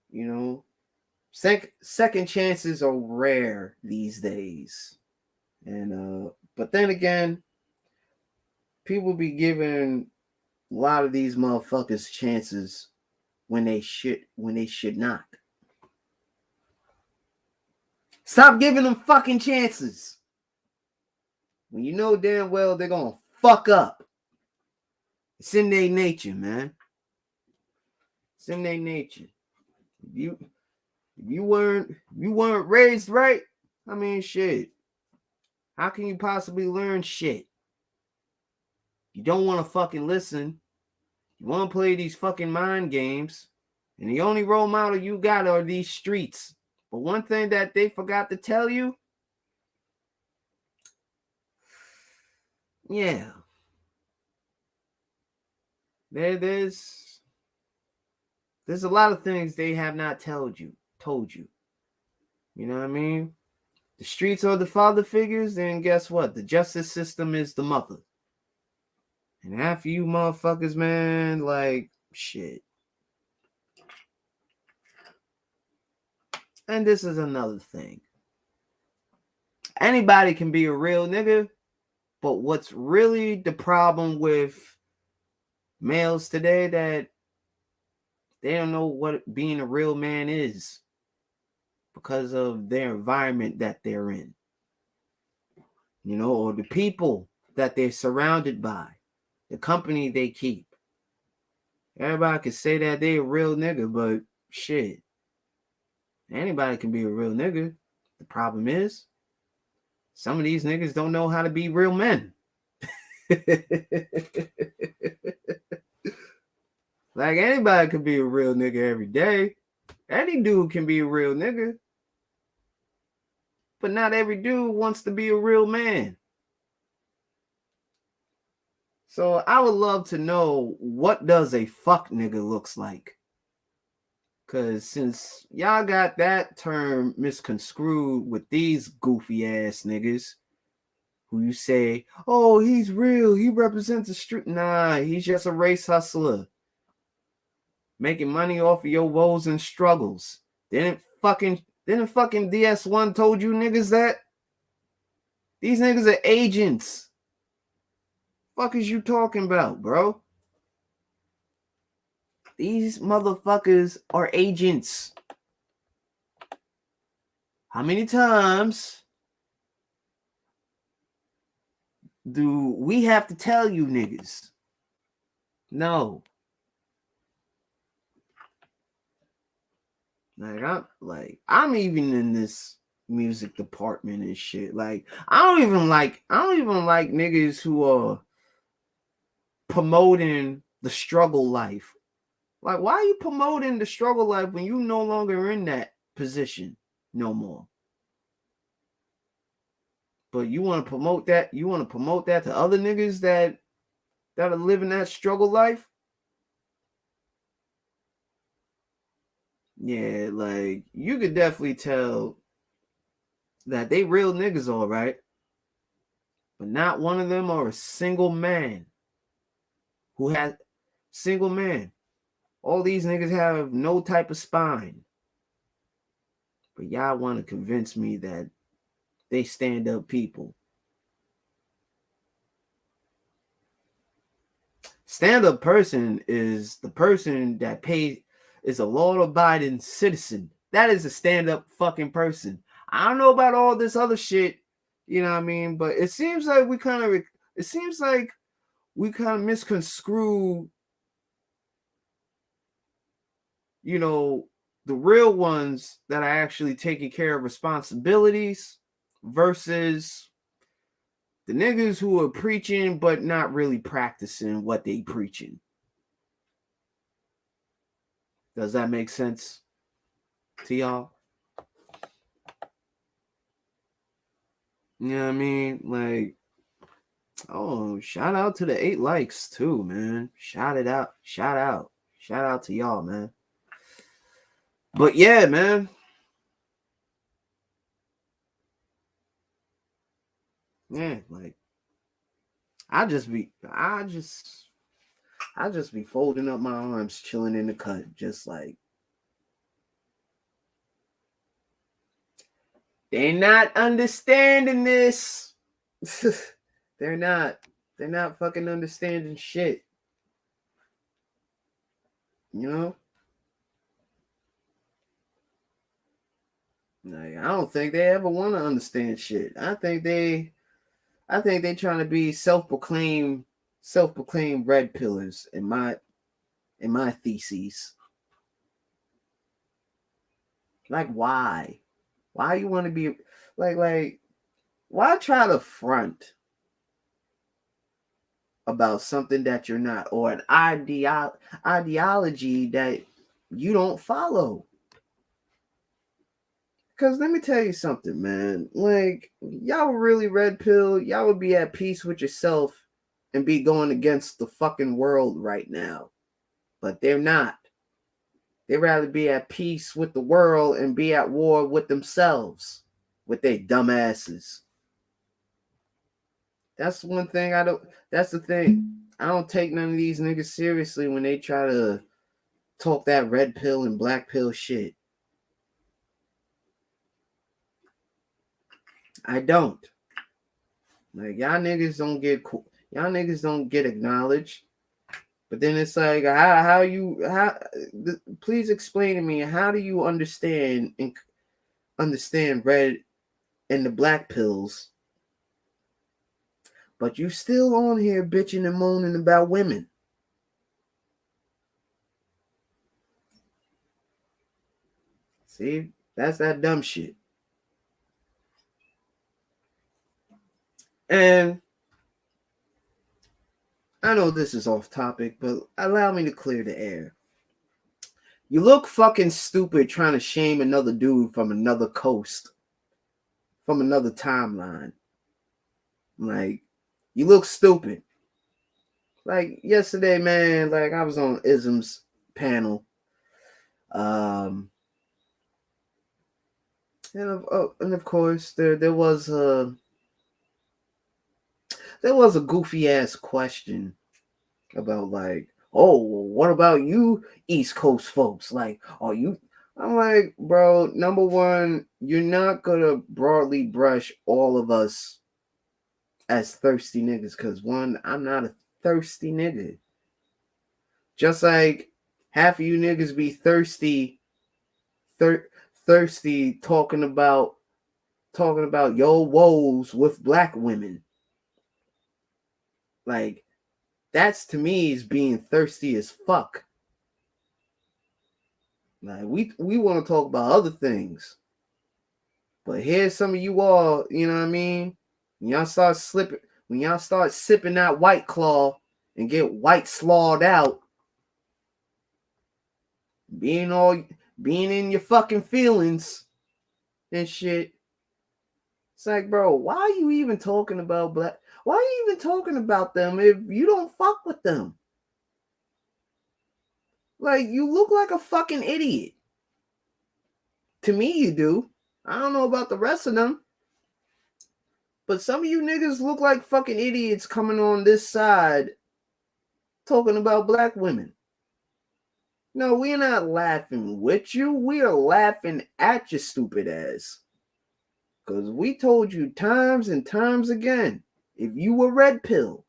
You know, second chances are rare these days. And but then again, people be giving a lot of these motherfuckers chances when they should not. Stop giving them fucking chances when you know damn well they're gonna fuck up. It's in their nature, man. It's in their nature. If you weren't raised right, I mean, shit. How can you possibly learn shit? You don't want to fucking listen. You want to play these fucking mind games. And the only role model you got are these streets. But one thing that they forgot to tell you, yeah, There's a lot of things they have not told you. You know what I mean? The streets are the father figures, then guess what? The justice system is the mother. And half of you motherfuckers, man, like, shit. And this is another thing. Anybody can be a real nigga, but what's really the problem with males today that they don't know what being a real man is because of their environment that they're in, you know, or the people that they're surrounded by, the company they keep. Everybody can say that they a real nigga, but shit, anybody can be a real nigga. The problem is, some of these niggas don't know how to be real men. Like, anybody can be a real nigga every day. Any dude can be a real nigga. But not every dude wants to be a real man. So I would love to know, what does a fuck nigga looks like? Because since y'all got that term misconstrued with these goofy ass niggas who you say, oh, he's real, he represents the street. Nah, he's just a race hustler. Making money off of your woes and struggles. Didn't fucking DS1 told you niggas that? These niggas are agents. Fuck is you talking about, bro? These motherfuckers are agents. How many times do we have to tell you niggas? No. I'm even in this music department and shit. Like, I don't even like niggas who are promoting the struggle life. Like, why are you promoting the struggle life when you no longer in that position no more? But you want to promote that? You want to promote that to other niggas that are living that struggle life? Yeah, like, you could definitely tell that they real niggas, all right. But not one of them are a single man who has single man. All these niggas have no type of spine. But y'all want to convince me that they stand up people. Stand-up person is the person that is a law-abiding citizen. That is a stand-up fucking person. I don't know about all this other shit, you know what I mean? But it seems like we kind of misconstrue, you know, the real ones that are actually taking care of responsibilities versus the niggas who are preaching but not really practicing what they preaching. Does that make sense to y'all? You know what I mean? Like, oh, shout out to the 8 likes too, man. Shout out to y'all, man. But yeah, man. Yeah, like, I just be folding up my arms, chilling in the cut, just like, they're not understanding this. They're not fucking understanding shit. You know? Like, I don't think they ever want to understand shit. I think they trying to be self-proclaimed red pillars in my theses. Like, why? Why you want to be like why try to front about something that you're not, or an ideology that you don't follow? Because let me tell you something, man. Like, y'all were really red pill, y'all would be at peace with yourself and be going against the fucking world right now. But they're not. They'd rather be at peace with the world and be at war with themselves, with their dumbasses. That's one thing I don't. That's the thing. I don't take none of these niggas seriously when they try to talk that red pill and black pill shit. I don't. Like y'all niggas don't get acknowledged. But then it's like please explain to me, how do you understand red and the black pills, but you still on here bitching and moaning about women? See, that's that dumb shit. And I know this is off topic, but allow me to clear the air. You look fucking stupid trying to shame another dude from another coast, from another timeline. Like, you look stupid. Like yesterday, man, like I was on Ism's panel. And of course there was a goofy ass question about like, oh, well, what about you East Coast folks? Like, are you? I'm like, bro, number one, you're not gonna broadly brush all of us as thirsty niggas, because one, I'm not a thirsty nigga. Just like half of you niggas be thirsty talking about yo woes with black women. Like, that's to me is being thirsty as fuck. Like, we want to talk about other things. But here's some of you all, you know what I mean? When y'all start sipping that White Claw and get white slawed out, being in your fucking feelings and shit. It's like, bro, why are you even talking about black? Why are you even talking about them if you don't fuck with them? Like, you look like a fucking idiot. To me, you do. I don't know about the rest of them. But some of you niggas look like fucking idiots coming on this side talking about black women. No, we're not laughing with you. We are laughing at your stupid ass. Because we told you times and times again, if you were red pill,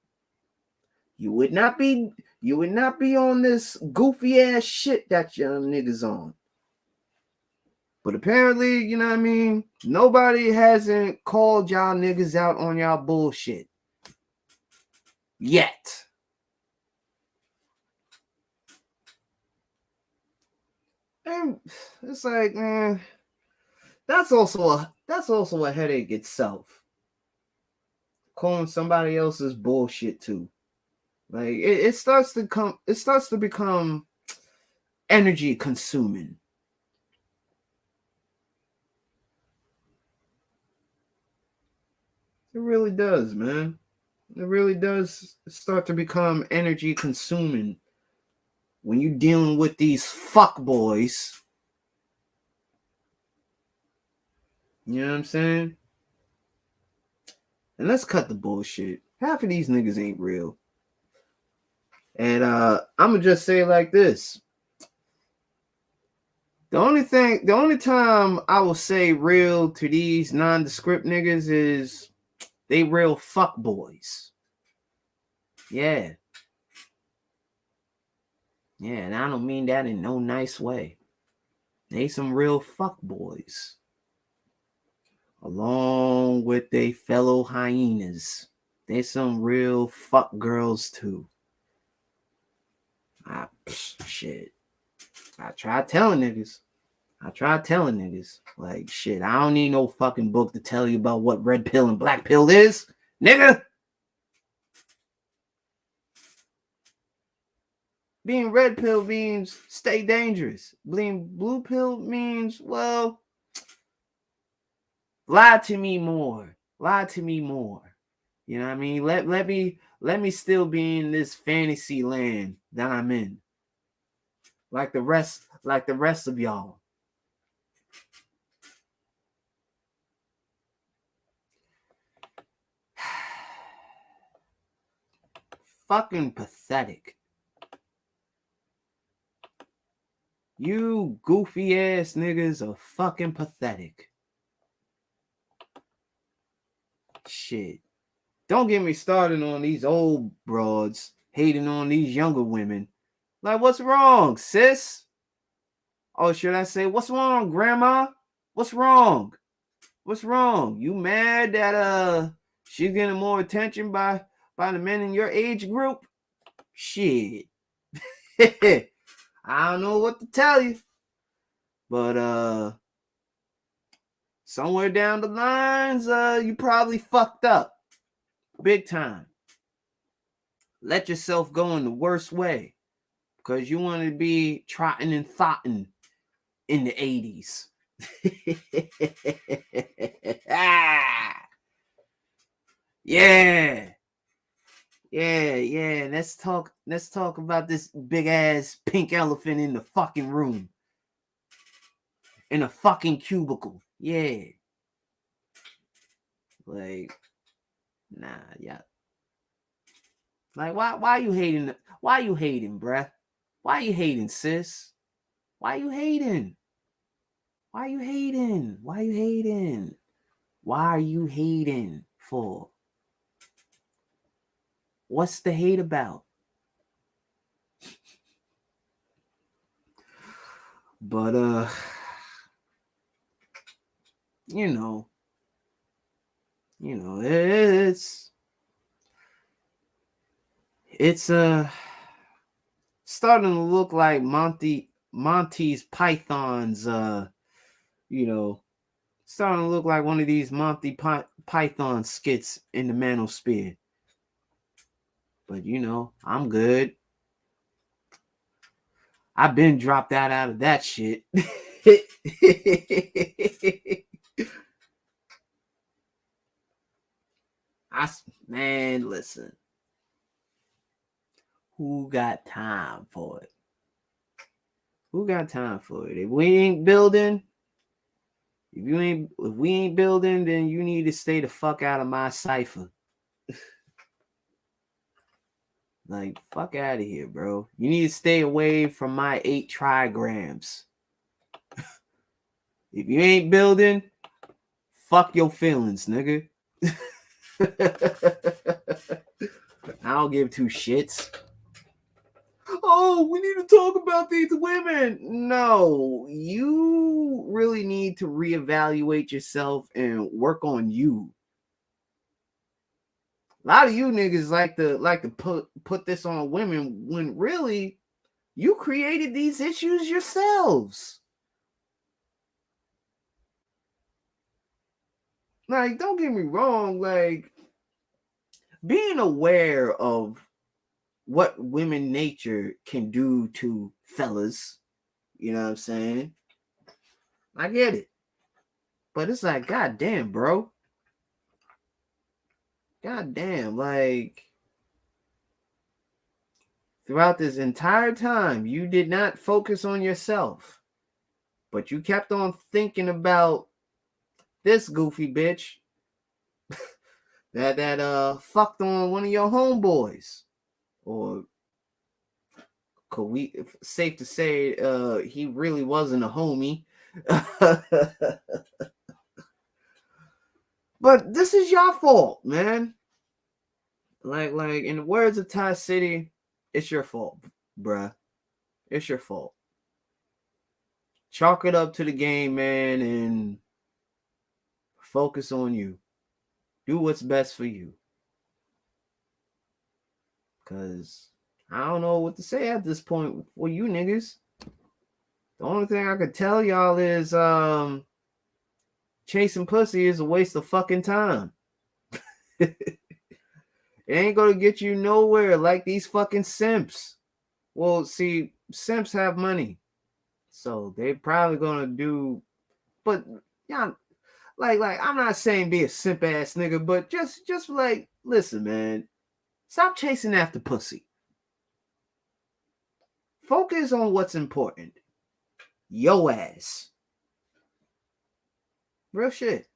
you would not be on this goofy ass shit that y'all niggas on. But apparently, you know what I mean, nobody hasn't called y'all niggas out on y'all bullshit yet. And it's like, man, that's also a headache itself. Calling somebody else's bullshit too. Like, it starts to become energy consuming. It really does, man. It really does start to become energy consuming when you're dealing with these fuck boys. You know what I'm saying? And let's cut the bullshit. Half of these niggas ain't real. And I'm gonna just say it like this. The only time I will say real to these nondescript niggas is they real fuck boys. Yeah. Yeah, and I don't mean that in no nice way. They some real fuck boys. Along with they fellow hyenas. They some real fuck girls too. Shit. I tried telling niggas. Like, shit, I don't need no fucking book to tell you about what red pill and black pill is, nigga. Being red pill means stay dangerous. Being blue pill means, well, lie to me more. You know what I mean? Let me let me still be in this fantasy land that I'm in. Like the rest of y'all. Fucking pathetic. You goofy ass niggas are fucking pathetic. Shit. Don't get me started on these old broads hating on these younger women. Like, what's wrong, sis? Oh, should I say, what's wrong, grandma? What's wrong? What's wrong? You mad that she's getting more attention by the men in your age group? Shit. I don't know what to tell you. But somewhere down the lines, you probably fucked up. Big time. Let yourself go in the worst way. Because you want to be trotting and thotting in the 80s. Yeah. Yeah. Let's talk about this big ass pink elephant in the fucking room. In a fucking cubicle. Yeah. Like, nah, yeah. Like, why you hating? Why you hating, bruh? Why you hating, sis? Why you hating? Why you hating? Why you hating? Why are you hating for? What's the hate about? But you know, it's starting to look like Monty's Pythons, starting to look like one of these Monty Python skits in the manosphere. But I'm good. I've been dropped out of that shit. Man, listen. Who got time for it? Who got time for it? If we ain't building, if we ain't building, then you need to stay the fuck out of my cipher. Like, fuck out of here, bro. You need to stay away from my 8 trigrams. If you ain't building, fuck your feelings, nigga. I don't give 2 shits. Oh, we need to talk about these women. No, you really need to reevaluate yourself and work on you. A lot of you niggas like to put this on women when really you created these issues yourselves. Like, don't get me wrong, like being aware of what women nature can do to fellas, you know what I'm saying? I get it. But it's like, god damn, bro. God damn, like throughout this entire time, you did not focus on yourself, but you kept on thinking about this goofy bitch that fucked on one of your homeboys, or safe to say he really wasn't a homie. But this is your fault, man. Like in the words of Ty City, it's your fault, bruh. It's your fault. Chalk it up to the game, man, and focus on you. Do what's best for you. Because I don't know what to say at this point for you niggas. The only thing I could tell y'all is chasing pussy is a waste of fucking time. It ain't gonna get you nowhere like these fucking simps. Well, see, simps have money, so they're probably gonna do. But yeah, like I'm not saying be a simp ass nigga, but just like listen, man. Stop chasing after pussy. Focus on what's important. Yo ass. Real shit.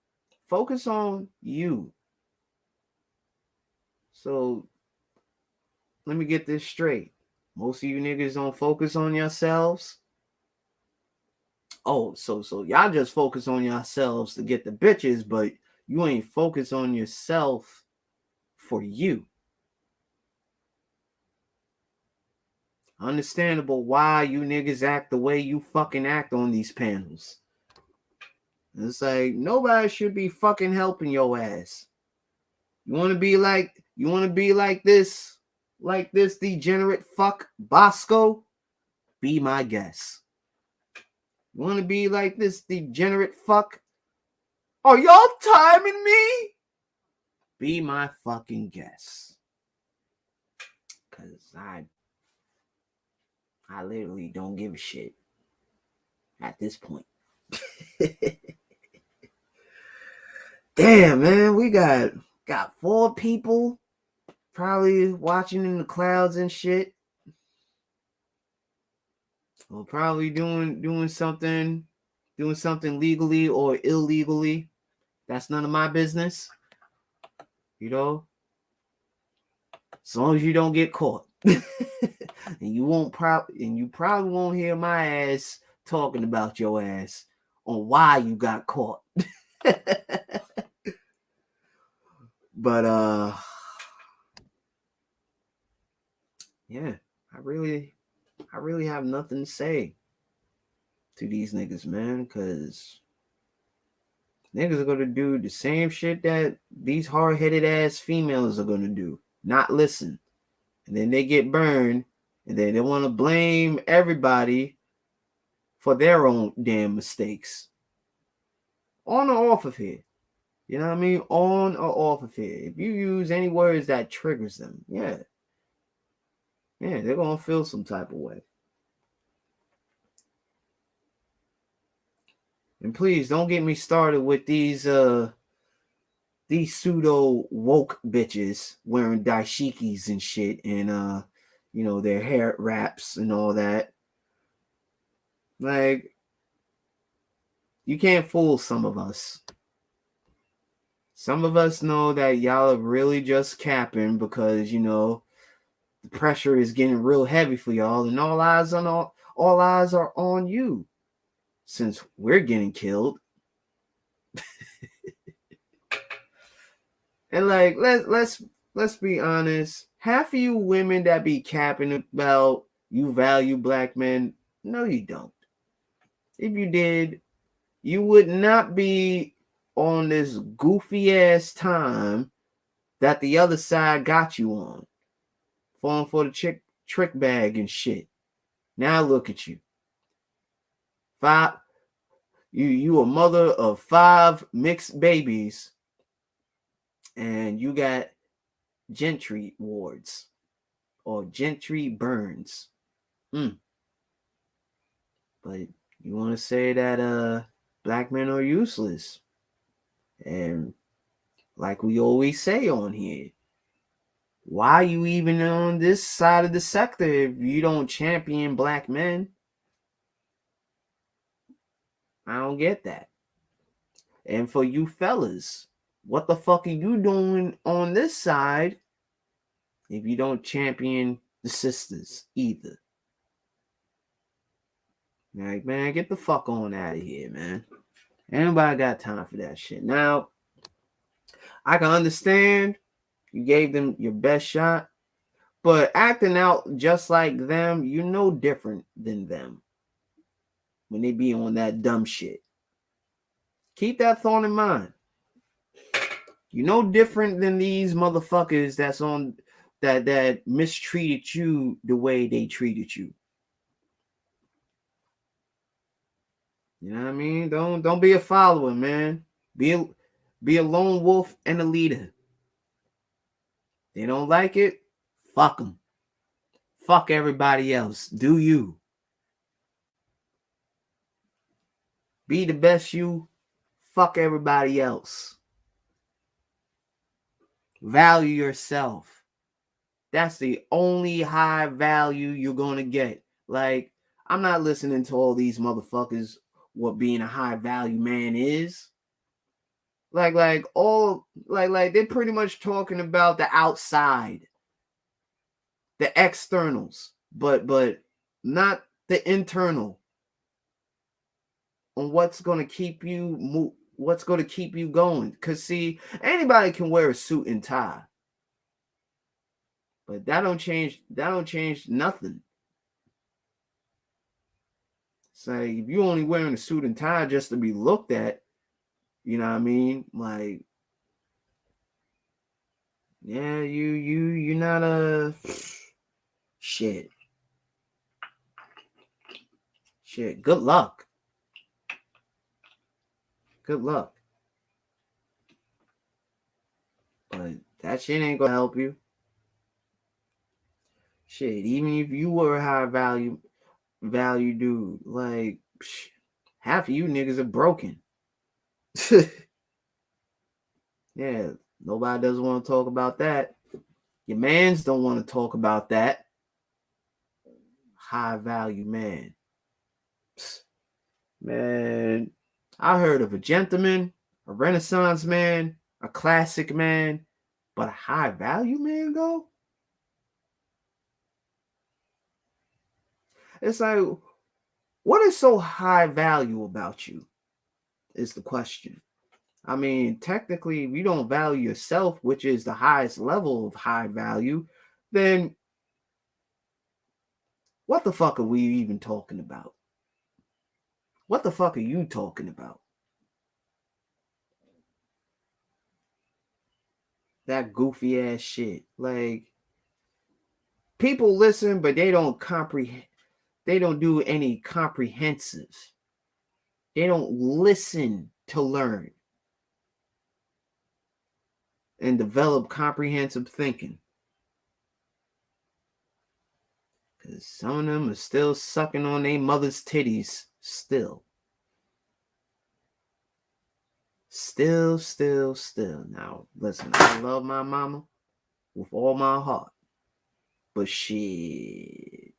Focus on you. So let me get this straight. Most of you niggas don't focus on yourselves. Oh, so y'all just focus on yourselves to get the bitches, but you ain't focus on yourself for you. Understandable why you niggas act the way you fucking act on these panels. It's like nobody should be fucking helping your ass. You want to be like this degenerate fuck Bosco? Be my guest. You want to be like this degenerate fuck? Are y'all timing me? Be my fucking guest. Cause I literally don't give a shit at this point. Damn, man, we got 4 people probably watching in the clouds and shit. Or probably doing something legally or illegally. That's none of my business. You know? As long as you don't get caught. and you probably won't hear my ass talking about your ass on why you got caught. But yeah, I really have nothing to say to these niggas, man, because niggas are gonna do the same shit that these hard-headed ass females are gonna do. Not listen. And then they get burned, and then they want to blame everybody for their own damn mistakes. On or off of here. You know what I mean? On or off of here. If you use any words that triggers them, yeah, they're gonna feel some type of way. And please don't get me started with these pseudo woke bitches wearing dashikis and shit, and their hair wraps and all that. Like, you can't fool some of us. Some of us know that y'all are really just capping because, the pressure is getting real heavy for y'all, and all eyes are on you since we're getting killed. And like, let's be honest. Half of you women that be capping about you value black men, no, you don't. If you did, you would not be on this goofy ass time that the other side got you on, falling for the trick bag and shit. Now look at you. You a mother of 5 mixed babies, and you got gentry wards or gentry burns. But you want to say that black men are useless. And like we always say on here, why are you even on this side of the sector if you don't champion black men? I don't get that. And for you fellas, what the fuck are you doing on this side if you don't champion the sisters either? Like, man, get the fuck on out of here, man. Ain't nobody got time for that shit. Now, I can understand you gave them your best shot, but acting out just like them, you're no different than them when they be on that dumb shit. Keep that thought in mind. You're no different than these motherfuckers that's on that mistreated you the way they treated you. You know what I mean? Don't be a follower, man. Be a lone wolf and a leader. They don't like it, fuck them. Fuck everybody else. Do you. Be the best you. Fuck everybody else. Value yourself. That's the only high value you're gonna get. Like, I'm not listening to all these motherfuckers what being a high value man is. Like they're pretty much talking about the outside, the externals, but not the internal. On what's gonna keep you what's gonna keep you going. Cause see, anybody can wear a suit and tie, but that don't change nothing. Say if you only wearing a suit and tie just to be looked at, you know what I mean? Like, yeah, you're not a shit. Shit. Good luck. Good luck. But that shit ain't gonna help you. Shit, even if you were a high value dude, like half of you niggas are broken. Yeah, nobody doesn't want to talk about that. Your mans don't want to talk about that. High value man. Man, I heard of a gentleman, a renaissance man, a classic man, but a high value man though? It's like, what is so high value about you? Is the question. I mean, technically, if you don't value yourself, which is the highest level of high value, then what the fuck are we even talking about? What the fuck are you talking about? That goofy ass shit. Like, people listen, but they don't comprehend. They don't do any comprehensive. They don't listen to learn and develop comprehensive thinking. Because some of them are still sucking on their mother's titties. Still. Now, listen, I love my mama with all my heart. But shit,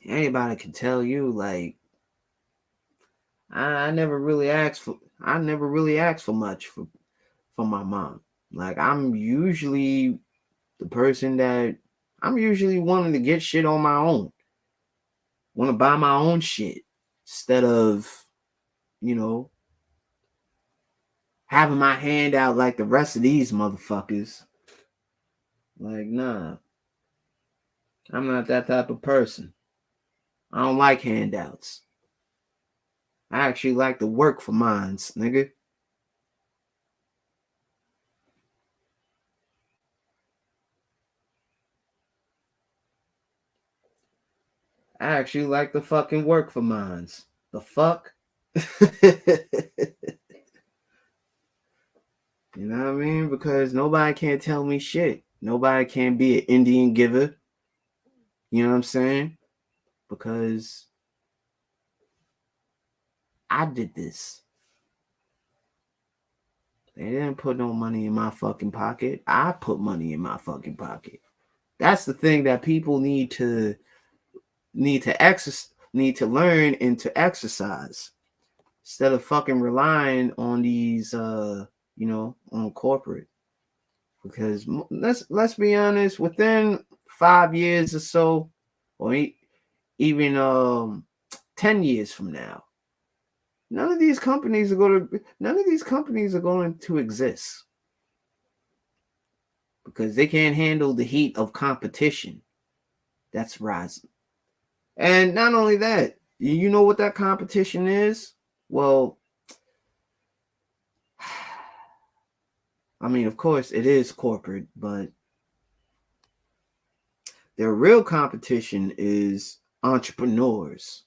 anybody can tell you, like, I never really asked for much from my mom. Like, I'm usually wanting to get shit on my own. Want to buy my own shit instead of, having my hand out like the rest of these motherfuckers. Like, nah. I'm not that type of person. I don't like handouts. I actually like to work for mines, nigga. I actually like to fucking work for mines. The fuck? You know what I mean? Because nobody can tell me shit. Nobody can be an Indian giver. You know what I'm saying? Because I did this. They didn't put no money in my fucking pocket. I put money in my fucking pocket. That's the thing that people need to learn and to exercise instead of fucking relying on these on corporate. Because let's be honest, within 5 years or so, or even 10 years from now, none of these companies are going to exist because they can't handle the heat of competition that's rising. And not only that, you know what that competition is? Well, I mean, of course, it is corporate, but their real competition is entrepreneurs.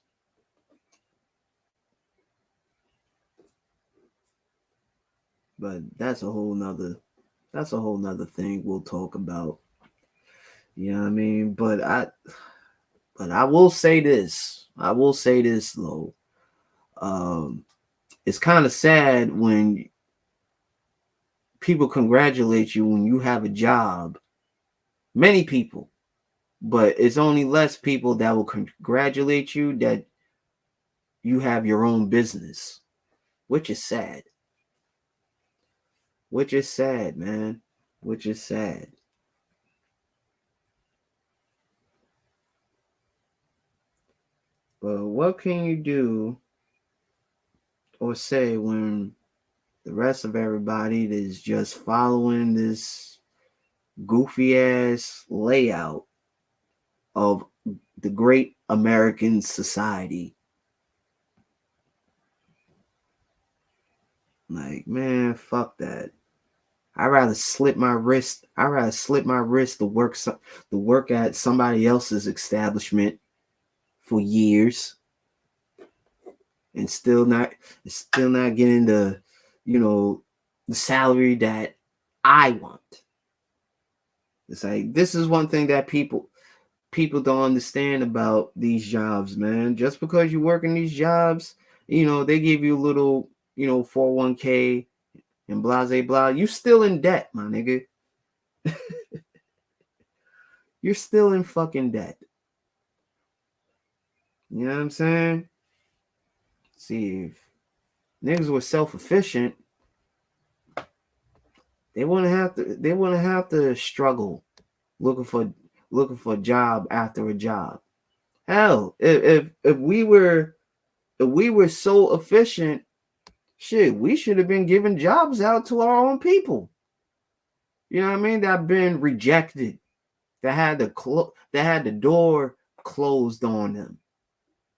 But that's a whole nother thing we'll talk about. You know what I mean? But I will say this. Though. It's kind of sad when people congratulate you when you have a job Many people. But it's only less people that will congratulate you that you have your own business, which is sad. Which is sad, man. Which is sad. But what can you do or say when the rest of everybody is just following this goofy ass layout of the great American society? Like, man, fuck that. I'd rather slip my wrist. To work at somebody else's establishment for years and still not getting the salary that I want. It's like, this is one thing that people don't understand about these jobs, man. Just because you work in these jobs, they give you a little, 401k and blah blah blah. You still in debt, my nigga. You're still in fucking debt. You know what I'm saying? See, if niggas were self-efficient, they wouldn't have to struggle looking for a job after a job. Hell, if we were so efficient, shit, we should have been giving jobs out to our own people. You know what I mean? That have been rejected, that had the door closed on them.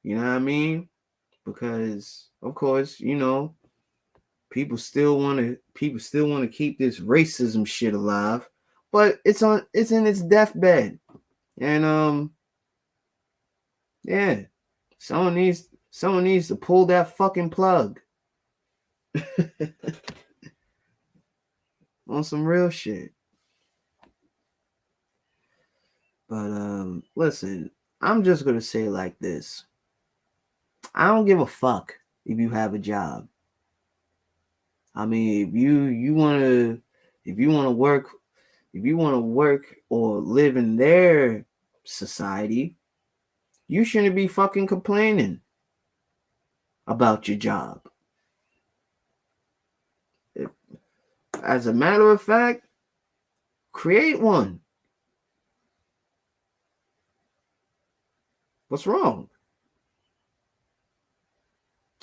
You know what I mean? Because of course, people still want to keep this racism shit alive, but it's in its deathbed. And yeah, someone needs to pull that fucking plug. On some real shit. But listen, I'm just gonna say it like this. I don't give a fuck if you have a job. I mean, if you wanna work, or live in their society, you shouldn't be fucking complaining about your job. As a matter of fact, create one. What's wrong?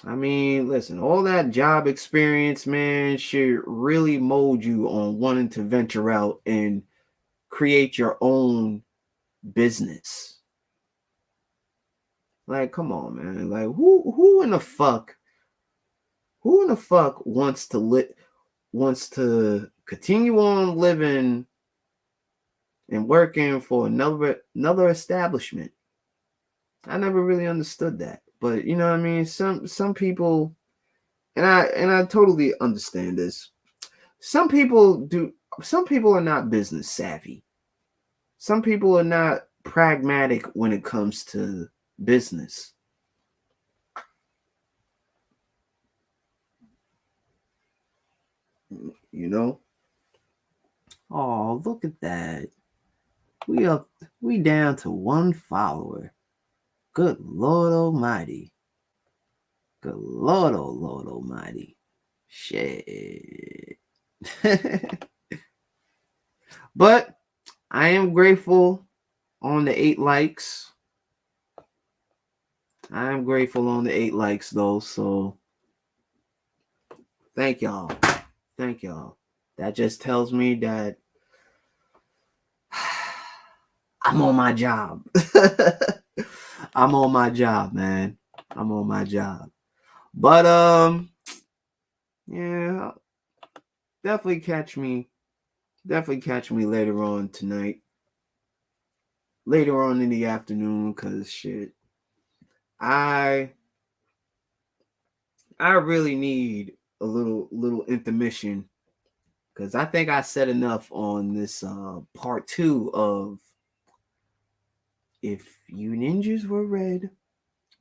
I mean, listen, all that job experience, man, should really mold you on wanting to venture out and create your own business. Like, come on, man. Like, who in the fuck wants to continue on living and working for another establishment? I never really understood that. But you know what I mean? Some people, and I totally understand this. Some people are not business savvy. Some people are not pragmatic when it comes to business. You know? Oh, look at that. We down to one follower. Good Lord Almighty. Good Lord, oh Lord Almighty. Shit. But I am grateful on the 8 likes. I am grateful on the 8 likes though, so thank y'all. Thank y'all. That just tells me that I'm on my job. I'm on my job, man. I'm on my job. But yeah, definitely catch me later on tonight. Later on in the afternoon, cause shit. I really need a little intermission, because I think I said enough on this part 2 of if you ninjas were red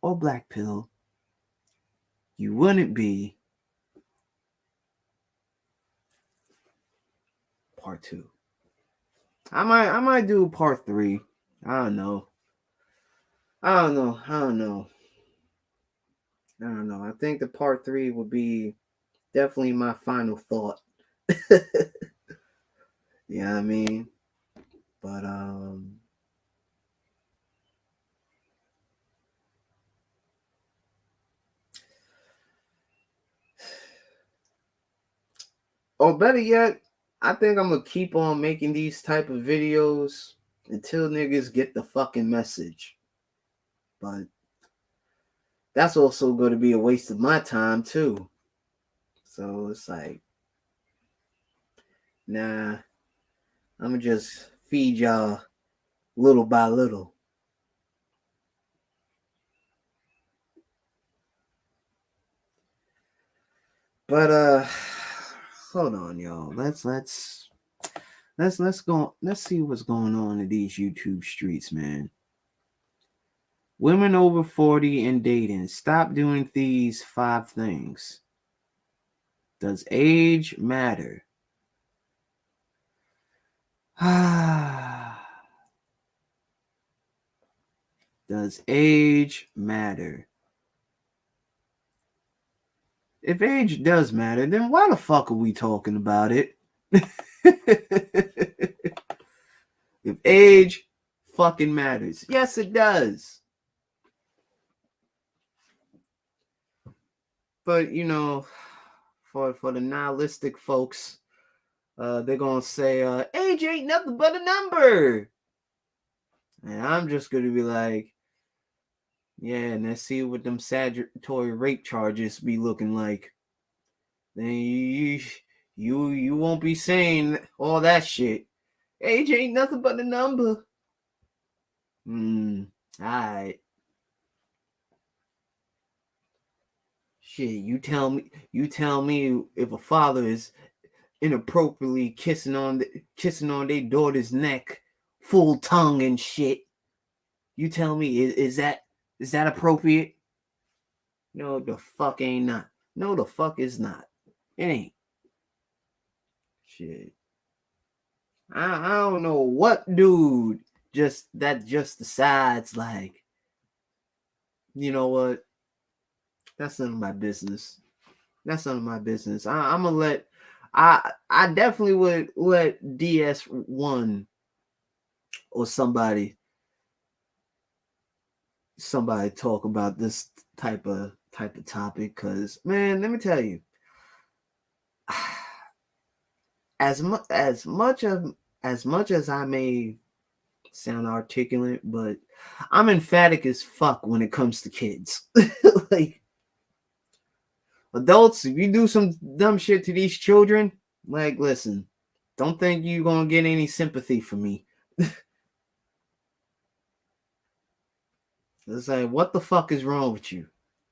or black pill, you wouldn't be part 2. I might do part 3. I don't know. I think the part 3 would be definitely my final thought. You know what I mean? But or better yet, I think I'm gonna keep on making these type of videos until niggas get the fucking message. But that's also going to be a waste of my time too. So it's like, nah, I'm gonna just feed y'all little by little. But hold on, y'all. Let's go. Let's see what's going on in these YouTube streets, man. Women over 40 and dating. Stop doing these 5 things. Does age matter? Does age matter? If age does matter, then why the fuck are we talking about it? If age fucking matters. Yes, it does. But, you know, for the nihilistic folks, they're going to say, age ain't nothing but a number. And I'm just going to be like, yeah, and let's see what them statutory rape charges be looking like. Then you won't be saying all that shit. Age ain't nothing but a number. Alright. Shit, you tell me if a father is inappropriately kissing on their daughter's neck, full tongue and shit. You tell me, is that appropriate? No, the fuck ain't not. No, the fuck is not. It ain't. Shit. I don't know what dude just decides like, you know what? That's none of my business. That's none of my business. I'm gonna let. I definitely would let DS1 or somebody talk about this type of topic, because man, let me tell you, as much as I may sound articulate, but I'm emphatic as fuck when it comes to kids. Like, adults, if you do some dumb shit to these children, like, listen, don't think you're gonna get any sympathy from me. It's like, what the fuck is wrong with you?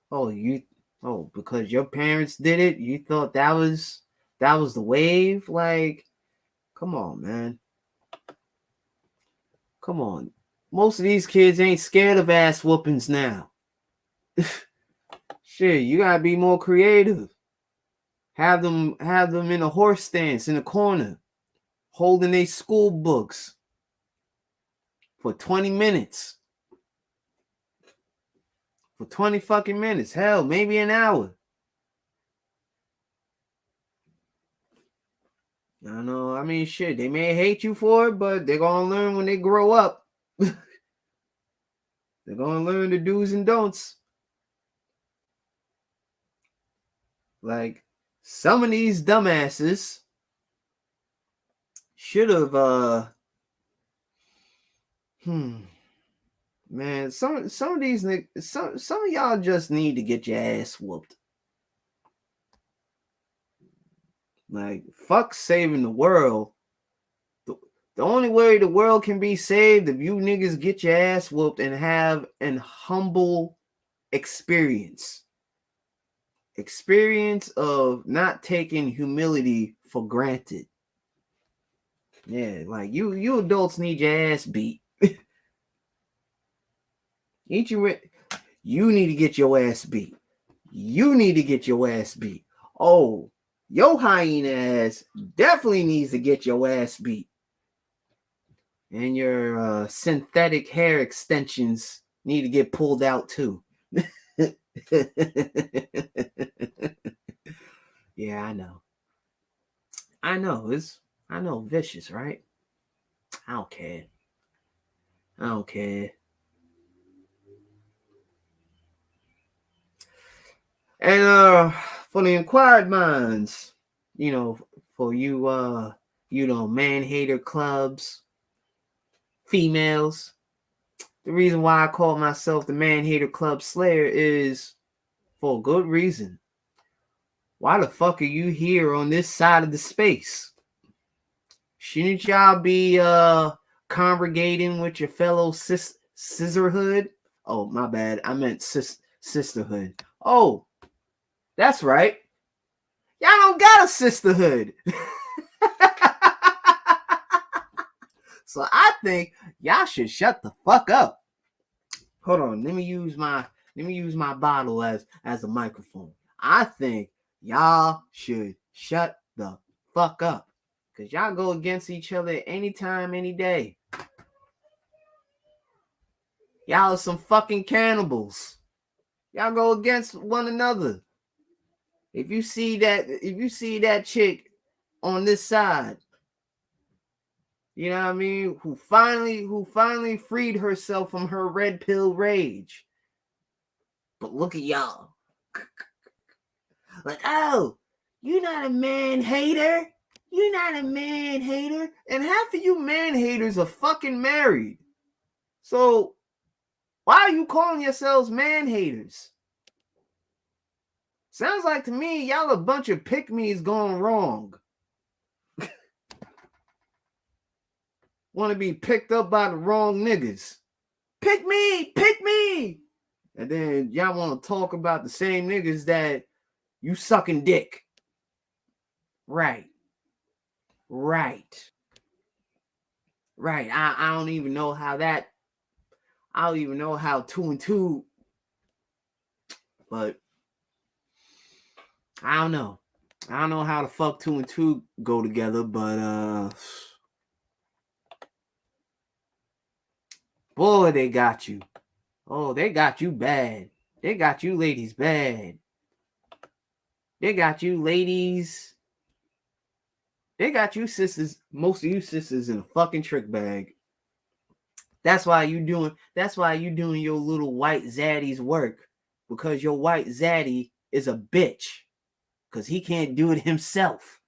Because your parents did it, you thought that was the wave? Like, come on, man. Come on. Most of these kids ain't scared of ass whoopings now. Shit, you gotta be more creative. Have them in a horse stance in the corner, holding their school books for 20 minutes. For 20 fucking minutes. Hell, maybe an hour. I don't know. I mean, shit, they may hate you for it, but they're gonna learn when they grow up. They're gonna learn the do's and don'ts. Like, some of these dumbasses should have man, some of these niggas, some of y'all just need to get your ass whooped. Like, fuck saving the world. The only way the world can be saved if you niggas get your ass whooped and have an humble experience of not taking humility for granted. Yeah, like you adults need your ass beat. You need to get your ass beat. You need to get your ass beat. Oh, your hyena ass definitely needs to get your ass beat. And your synthetic hair extensions need to get pulled out too. Yeah, I know. I know, vicious, right? I don't care. I don't care. And for the inquired minds, for you, man hater clubs, females. The reason why I call myself the Man Hater Club Slayer is for a good reason. Why the fuck are you here on this side of the space? Shouldn't y'all be congregating with your fellow sisterhood? Oh, my bad. I meant sisterhood. Oh, that's right. Y'all don't got a sisterhood. So I think y'all should shut the fuck up. Hold on, let me use my bottle as a microphone. I think y'all should shut the fuck up. Cause y'all go against each other anytime, any day. Y'all are some fucking cannibals. Y'all go against one another. If you see that chick on this side, you know what I mean, who finally freed herself from her red pill rage. But look at y'all. Like, oh, you're not a man hater. You're not a man hater. And half of you man haters are fucking married. So why are you calling yourselves man haters? Sounds like to me y'all a bunch of pick-me's going wrong. Want to be picked up by the wrong niggas. Pick me. And then y'all want to talk about the same niggas that you sucking dick. Right. I don't even know how that. I don't even know how 2 and 2. But I don't know. I don't know how the fuck 2 and 2 go together. But boy, they got you. Oh, they got you bad. They got you ladies bad. They got you ladies. They got you sisters. Most of you sisters in a fucking trick bag. That's why you doing your little white zaddy's work, because your white zaddy is a bitch, because he can't do it himself.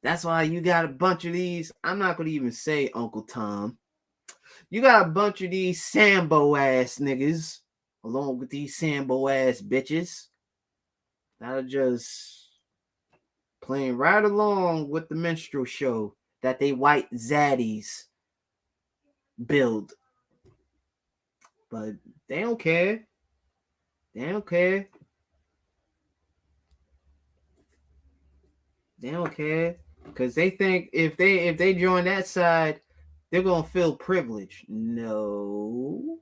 That's why you got a bunch of these. I'm not gonna even say Uncle Tom. You got a bunch of these Sambo ass niggas, along with these Sambo ass bitches, that are just playing right along with the minstrel show that they white zaddies build. But they don't care. They don't care. They don't care. Because they think if they join that side, they're gonna feel privileged. No.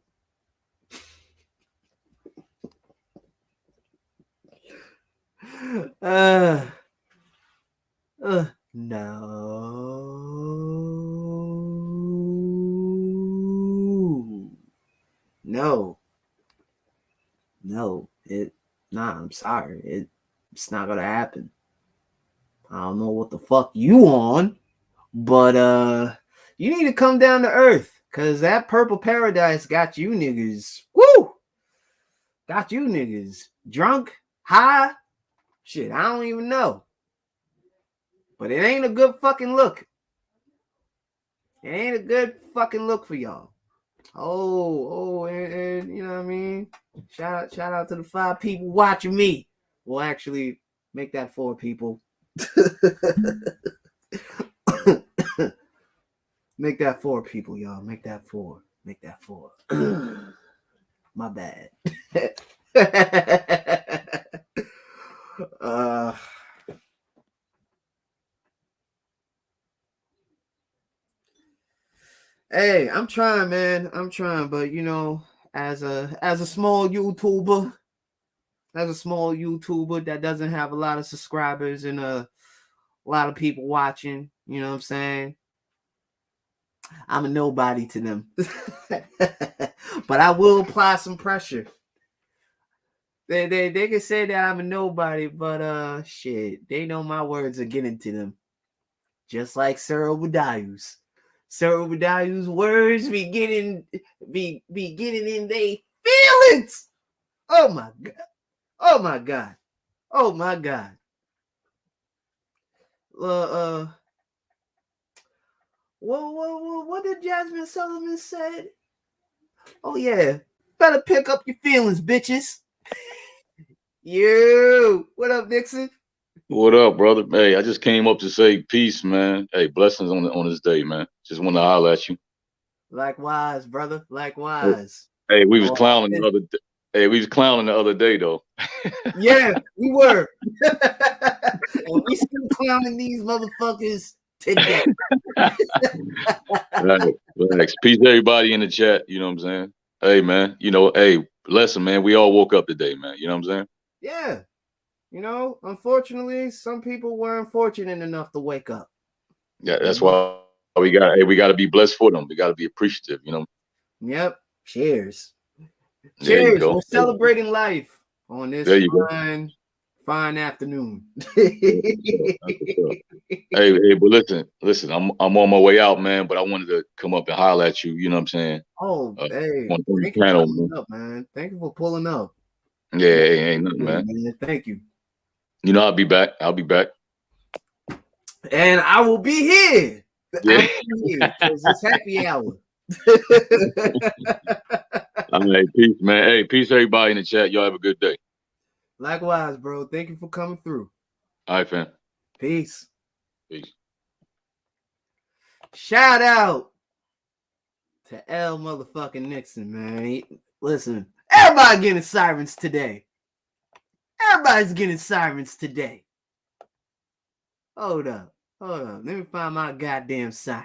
No. I'm sorry. It's not gonna happen. I don't know what the fuck you on, but you need to come down to earth, cause that purple paradise got you niggas. Woo! Got you niggas drunk, high. Shit, I don't even know. But it ain't a good fucking look. It ain't a good fucking look for y'all. And you know what I mean? Shout out to the 5 people watching me. Well, actually, make that 4 people. Make that 4 people, y'all. Make that 4. My bad. Hey, I'm trying, man. But as a small YouTuber, that doesn't have a lot of subscribers and a lot of people watching. You know what I'm saying? I'm a nobody to them. But I will apply some pressure. They can say that I'm a nobody, but shit, they know my words are getting to them. Just like Sir Obadiah's. Sir Obadiah's words be getting in they feelings. Oh my god. Oh my god. Oh my god. What did Jasmine Sullivan said? Oh yeah. Better pick up your feelings, bitches. You. What up, Dixon? What up, brother? Hey, I just came up to say peace, man. Hey, blessings on this day, man. Just want to holler at you. Likewise, brother. Likewise. Hey, we was Oh, clowning the other day. Hey, we was clowning the other day though. yeah, we were. And we still clowning these motherfuckers today. Right, relax. Peace to everybody in the chat. You know what I'm saying? Hey, man. Hey, bless 'em, man. We all woke up today, man. You know what I'm saying? Yeah. Unfortunately, some people weren't fortunate enough to wake up. Yeah, that's why we got to be blessed for them. We got to be appreciative. Yep. Cheers. There you Cheers. go. We're celebrating life on this There you go. fine afternoon. Hey, but listen. I'm on my way out, man. But I wanted to come up and holler at you. You know what I'm saying? Oh, hey, On the thank you for panel, coming man. up, man. Thank you for pulling up. Yeah, ain't nothing, Yeah, man. thank you. I'll be back. I'll be back. And I will be here. Yeah. Because it's happy hour. All right, peace, man. Hey, peace, everybody in the chat. Y'all have a good day. Likewise, bro. Thank you for coming through. All right, fam. Peace. Peace. Shout out to L motherfucking Nixon, man. Listen, everybody getting sirens today. Everybody's getting sirens today. Hold up. Let me find my goddamn siren.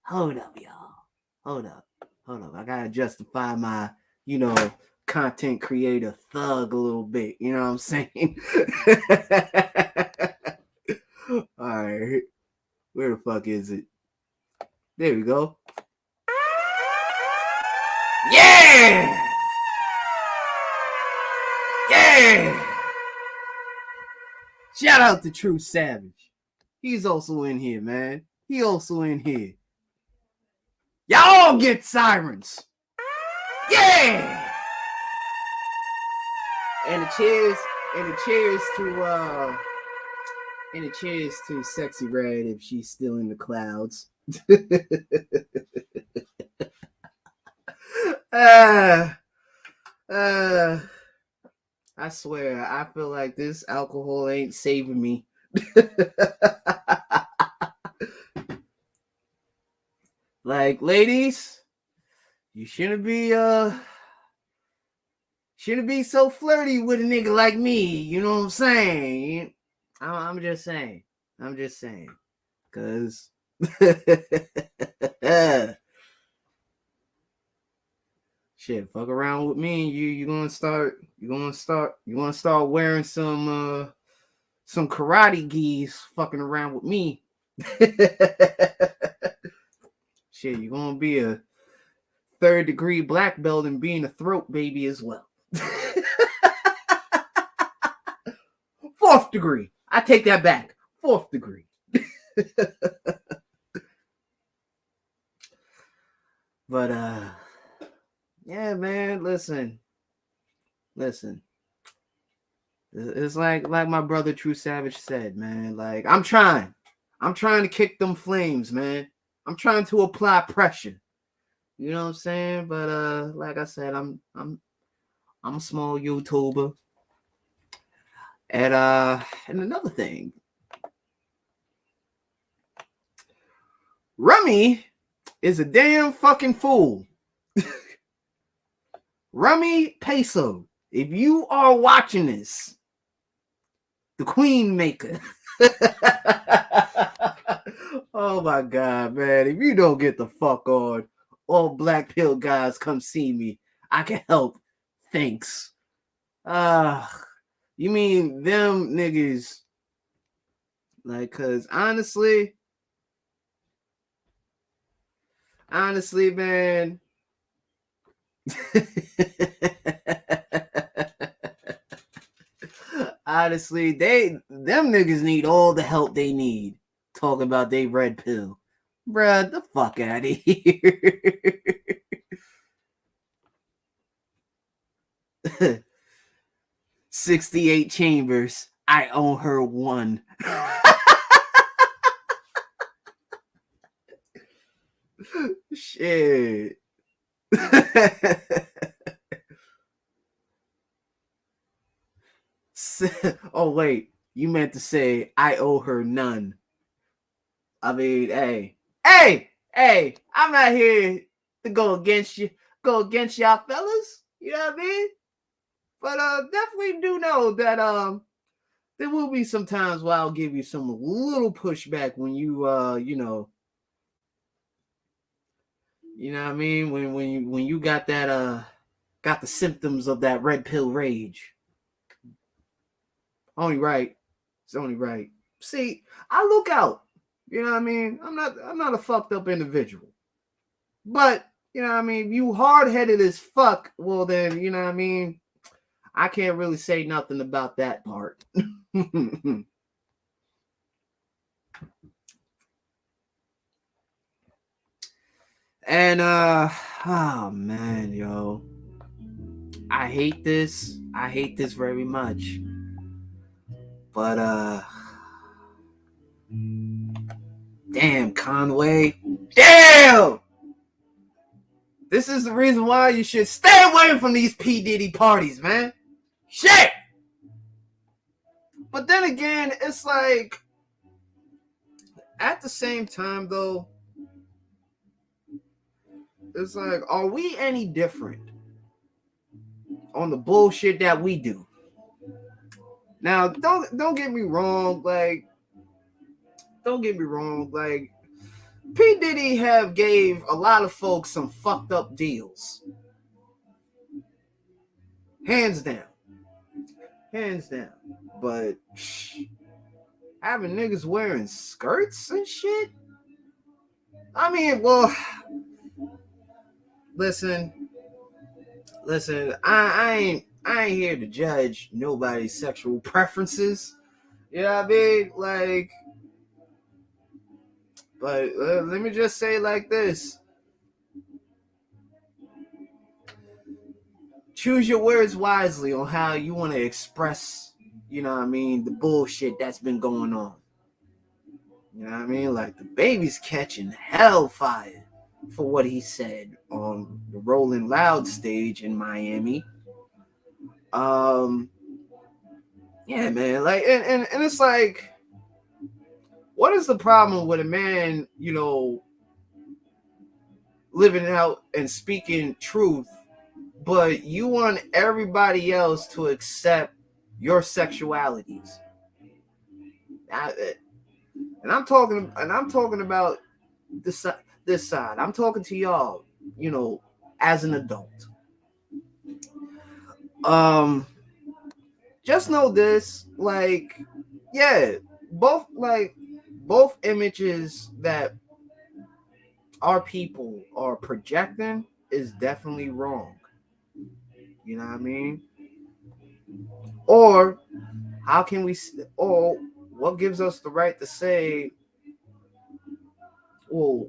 Hold up, y'all. Hold up. I gotta justify my, content creator thug a little bit. You know what I'm saying? All right. Where the fuck is it? There we go. Yeah! Yeah! Shout out to True Savage. He's also in here, man. He also in here. Y'all get sirens. Yeah! And the cheers to Sexy Red if she's still in the clouds. I swear, I feel like this alcohol ain't saving me. Like, ladies, you shouldn't be so flirty with a nigga like me. You know what I'm saying? I'm just saying. Cause shit, fuck around with me and you gonna start wearing some karate gis fucking around with me. Shit, you're gonna be a 3rd-degree black belt and being a throat baby as well. 4th degree. I take that back. 4th degree. But yeah, man, listen. It's like my brother True Savage said, man. Like, I'm trying to kick them flames, man. I'm trying to apply pressure. You know what I'm saying? But like I said, I'm a small YouTuber. And another thing. Rummy is a damn fucking fool. Rummy Peso, if you are watching this, the Queen Maker. Oh my God, man. If you don't get the fuck on, all black pill guys come see me. I can help. Thanks. You mean them niggas Like, cause honestly, man. Honestly, them niggas need all the help they need. Talking about they red pill. Bruh, the fuck out of here. 68 chambers. I own her one. Shit. Oh, wait. You meant to say I owe her none. I mean, hey, I'm not here to go against y'all fellas. You know what I mean? But definitely do know that there will be some times where I'll give you some little pushback when you know what I mean, when you got that got the symptoms of that red pill rage. Only right. It's only right. See, I look out. You know what I mean? I'm not a fucked up individual. But, you know what I mean, you hard-headed as fuck, well then, you know what I mean, I can't really say nothing about that part. And oh man, yo. I hate this. I hate this very much. But damn, Conway. Damn! This is the reason why you should stay away from these P. Diddy parties, man. Shit! But then again, it's like, at the same time, though, it's like, are we any different on the bullshit that we do? Now, don't get me wrong, like, P. Diddy have gave a lot of folks some fucked up deals. Hands down. But having niggas wearing skirts and shit? I mean, well, listen, I ain't here to judge nobody's sexual preferences. You know what I mean? Like, but let me just say like this. Choose your words wisely on how you want to express, you know what I mean, the bullshit that's been going on. You know what I mean? Like, the baby's catching hellfire for what he said on the Rolling Loud stage in Miami. Yeah, man. Like, and it's like, what is the problem with a man, you know, living out and speaking truth, but you want everybody else to accept your sexualities? And I'm talking about this side. I'm talking to y'all, you know, as an adult. Just know this, like, yeah, both images that our people are projecting is definitely wrong. You know what I mean? Or how can we? Or what gives us the right to say, well,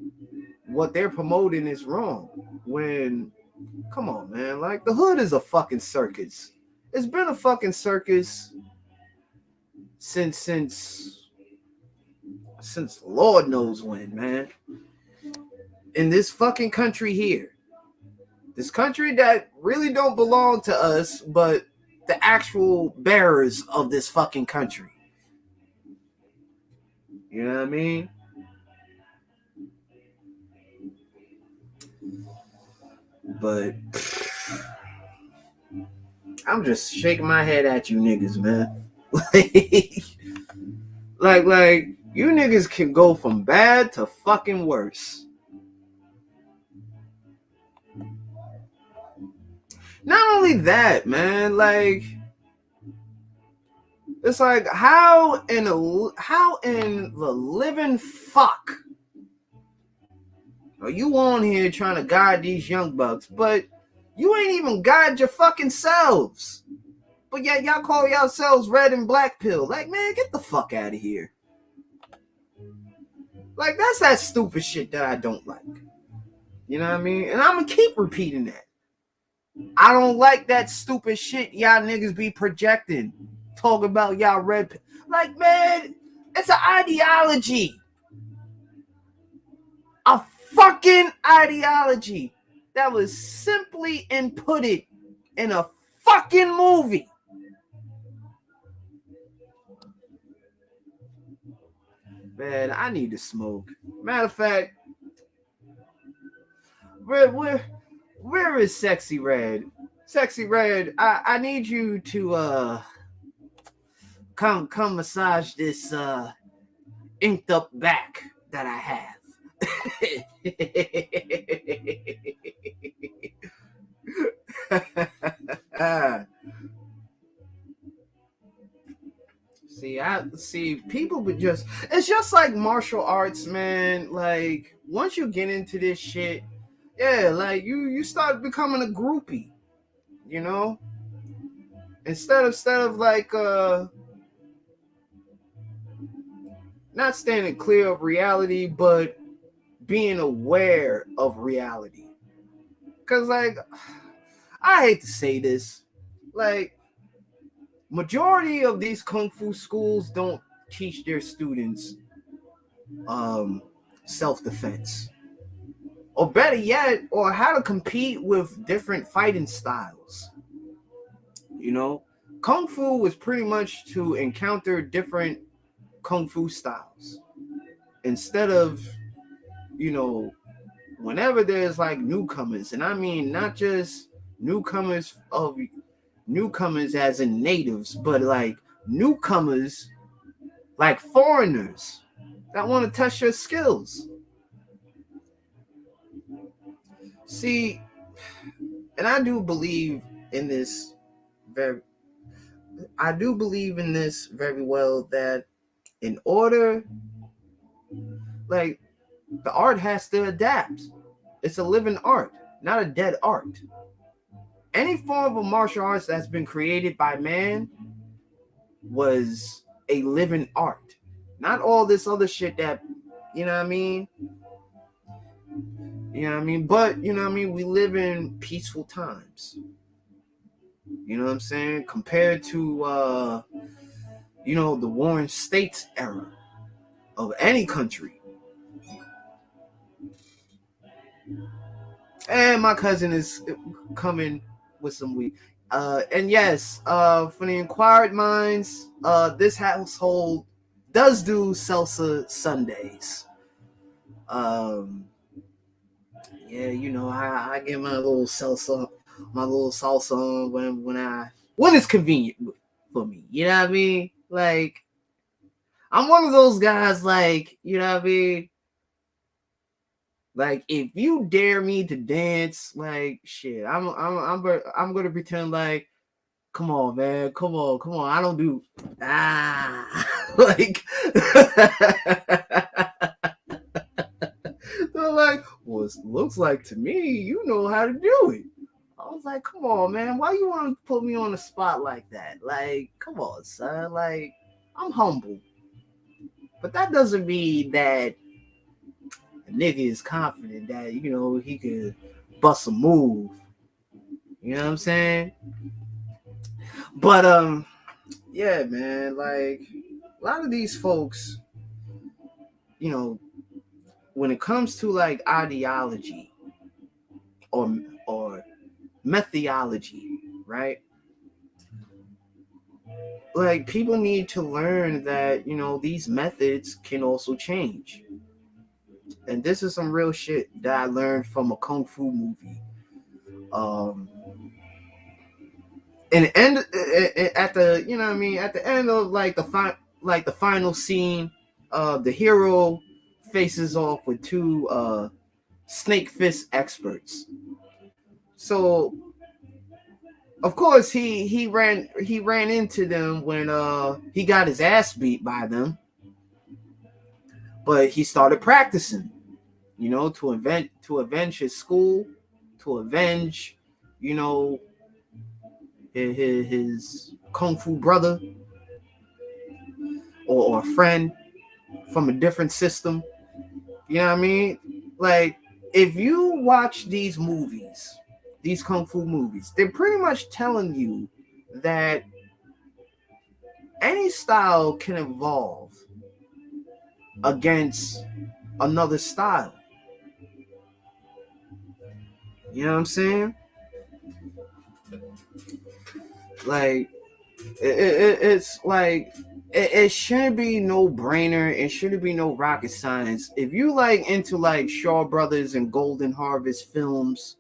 what they're promoting is wrong? When, come on, man, like, the hood is a fucking circus. It's been a fucking circus since Lord knows when, man. In this fucking country here. This country that really don't belong to us, but the actual bearers of this fucking country. You know what I mean? But I'm just shaking my head at you niggas, man. like you niggas can go from bad to fucking worse. Not only that, man, like, It's like how in the living fuck are you on here trying to guide these young bucks, but you ain't even guide your fucking selves. But yet y'all call yourselves red and black pill. Like, man, get the fuck out of here. Like, that's that stupid shit that I don't like. You know what I mean? And I'm gonna keep repeating that. I don't like that stupid shit y'all niggas be projecting. Talking about y'all red pill. Like, man, it's an ideology. A fucking ideology that was simply inputted in a fucking movie. Man, I need to smoke. Matter of fact, where is Sexy Red? Sexy Red, I need you to come massage this inked up back that I have. See people would just, it's just like martial arts, man. Like once you get into this shit, yeah, like you start becoming a groupie, you know? Instead of like not standing clear of reality, but being aware of reality. Cause like I hate to say this, like majority of these kung fu schools don't teach their students self-defense, or better yet, or how to compete with different fighting styles. You know, kung fu was pretty much to encounter different kung fu styles instead of, you know, whenever there's like newcomers, and I mean not just newcomers as in natives, but like newcomers, like foreigners that want to test your skills. See, and I do believe in this very well, that in order, like, the art has to adapt. It's a living art, not a dead art. Any form of martial arts that's been created by man was a living art. Not all this other shit that, you know what I mean? You know what I mean? But, you know what I mean? We live in peaceful times. You know what I'm saying? Compared to, you know, the Warring States era of any country. And my cousin is coming with some weed. And yes, for the inquired minds, this household does do salsa Sundays. Yeah, you know, I get my little salsa on when it's convenient for me. You know what I mean? Like, I'm one of those guys, like, you know what I mean? Like, if you dare me to dance, like, shit, I'm gonna pretend like, come on, man, come on. I don't do like. They're like, well, it looks like to me you know how to do it. I was like, come on, man, why you want to put me on the spot like that? Like, come on, son. Like, I'm humble, but that doesn't mean that a nigga is confident that, you know, he could bust a move. You know what I'm saying? But yeah, man, like a lot of these folks, you know, when it comes to like ideology or methodology, right? Like, people need to learn that, you know, these methods can also change. And this is some real shit that I learned from a kung fu movie. And end at the, you know what I mean, at the end of like the final scene, the hero faces off with two snake fist experts. So Of course, he ran into them when he got his ass beat by them, but he started practicing, to avenge his school, to avenge, you know, his kung fu brother or friend from a different system. You know what I mean? Like, if you watch these movies, these kung fu movies, they're pretty much telling you that any style can evolve against another style. You know what I'm saying? Like, it's like it shouldn't be no brainer. It shouldn't be no rocket science. If you like into like Shaw Brothers and Golden Harvest films,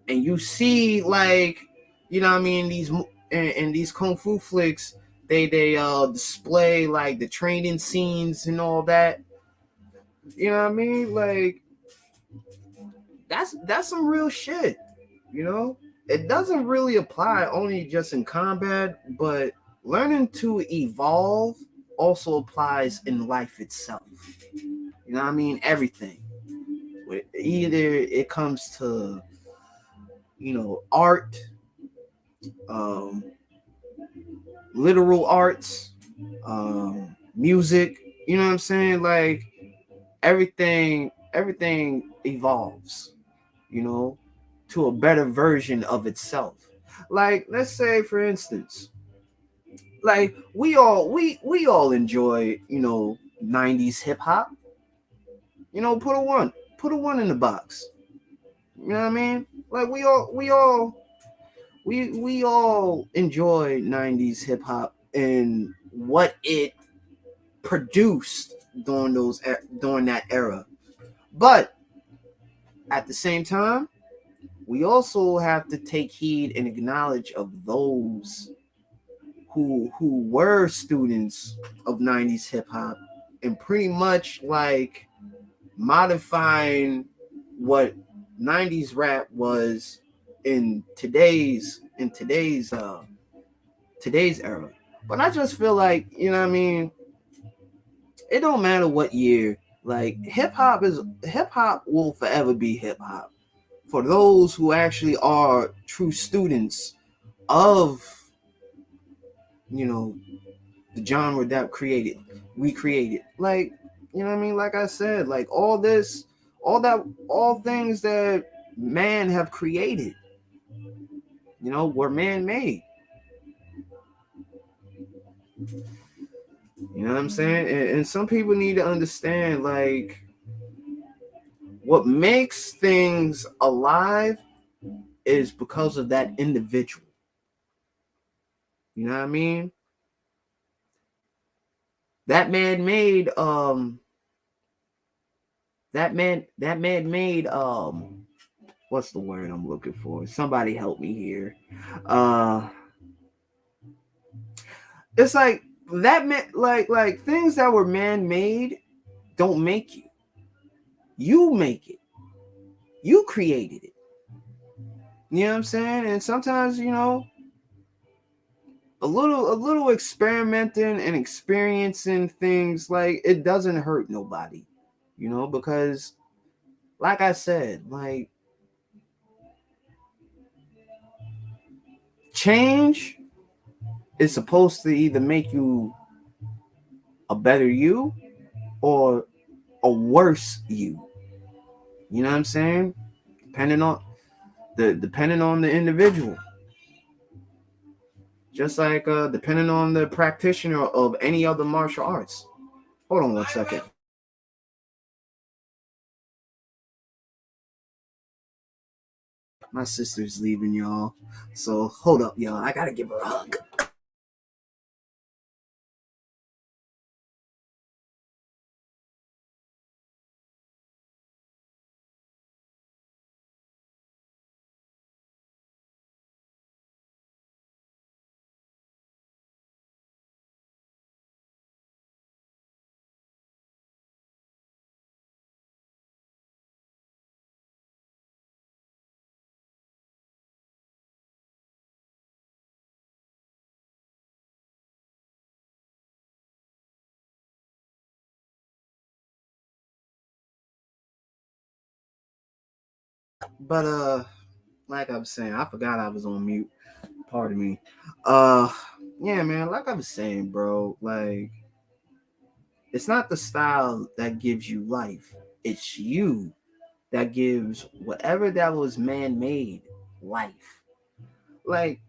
and you see like, what I mean, these in these kung fu flicks, they display like the training scenes and all that. You know what I mean? Like, that's some real shit. You know, it doesn't really apply only just in combat, but learning to evolve also applies in life itself. You know what I mean? Everything. Either it comes to, art, um, literal arts, music. You know what I'm saying? Like, everything evolves, you know, to a better version of itself. Like, let's say, for instance, like we all enjoy, 90s hip hop. Put a one in the box. You know what I mean? Like, we all enjoy 90s hip hop and what it produced during that era. But at the same time, we also have to take heed and acknowledge of those who were students of 90s hip hop and pretty much like modifying what 90s rap was in today's era. But I just feel like, what I mean, it don't matter what year. Like, hip hop will forever be hip hop for those who actually are true students of, you know the genre that we created. Like, you know what I mean? Like I said, like, all things that man have created, were man made. You know what I'm saying? And some people need to understand, like, what makes things alive is because of that individual. You know what I mean? That man made what's the word I'm looking for? Somebody help me here. Uh it's like that man, like things that were man made don't make you. You make it. You created it. You know what I'm saying? And sometimes, a little experimenting and experiencing things, like, it doesn't hurt nobody. Because, like I said, like, change is supposed to either make you a better you or a worse you. You know what I'm saying? Depending on the individual. Just like depending on the practitioner of any other martial arts. Hold on one second. My sister's leaving, y'all. So hold up, y'all. I gotta give her a hug. But like I was saying, I forgot I was on mute. Pardon me. Yeah, man, like I was saying, bro, like it's not the style that gives you life. It's you that gives whatever that was man-made life. Like,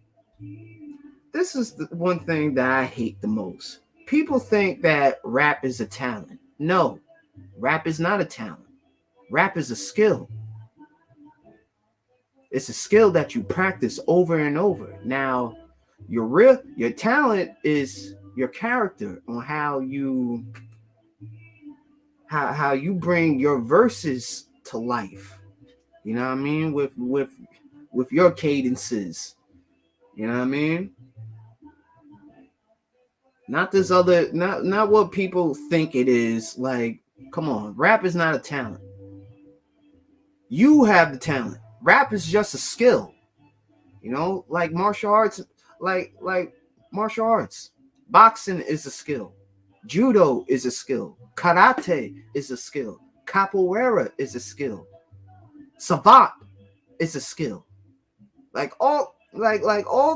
this is the one thing that I hate the most. People think that rap is a talent. No, rap is not a talent. Rap is a skill. It's a skill that you practice over and over. Now, your talent is your character on how you bring your verses to life. You know what I mean? With your cadences. You know what I mean? Not this other not what people think it is. Like, come on, rap is not a talent. You have the talent. Rap is just a skill. You know, like martial arts, like martial arts. Boxing is a skill. Judo is a skill. Karate is a skill. Capoeira is a skill. Savate is a skill. Like all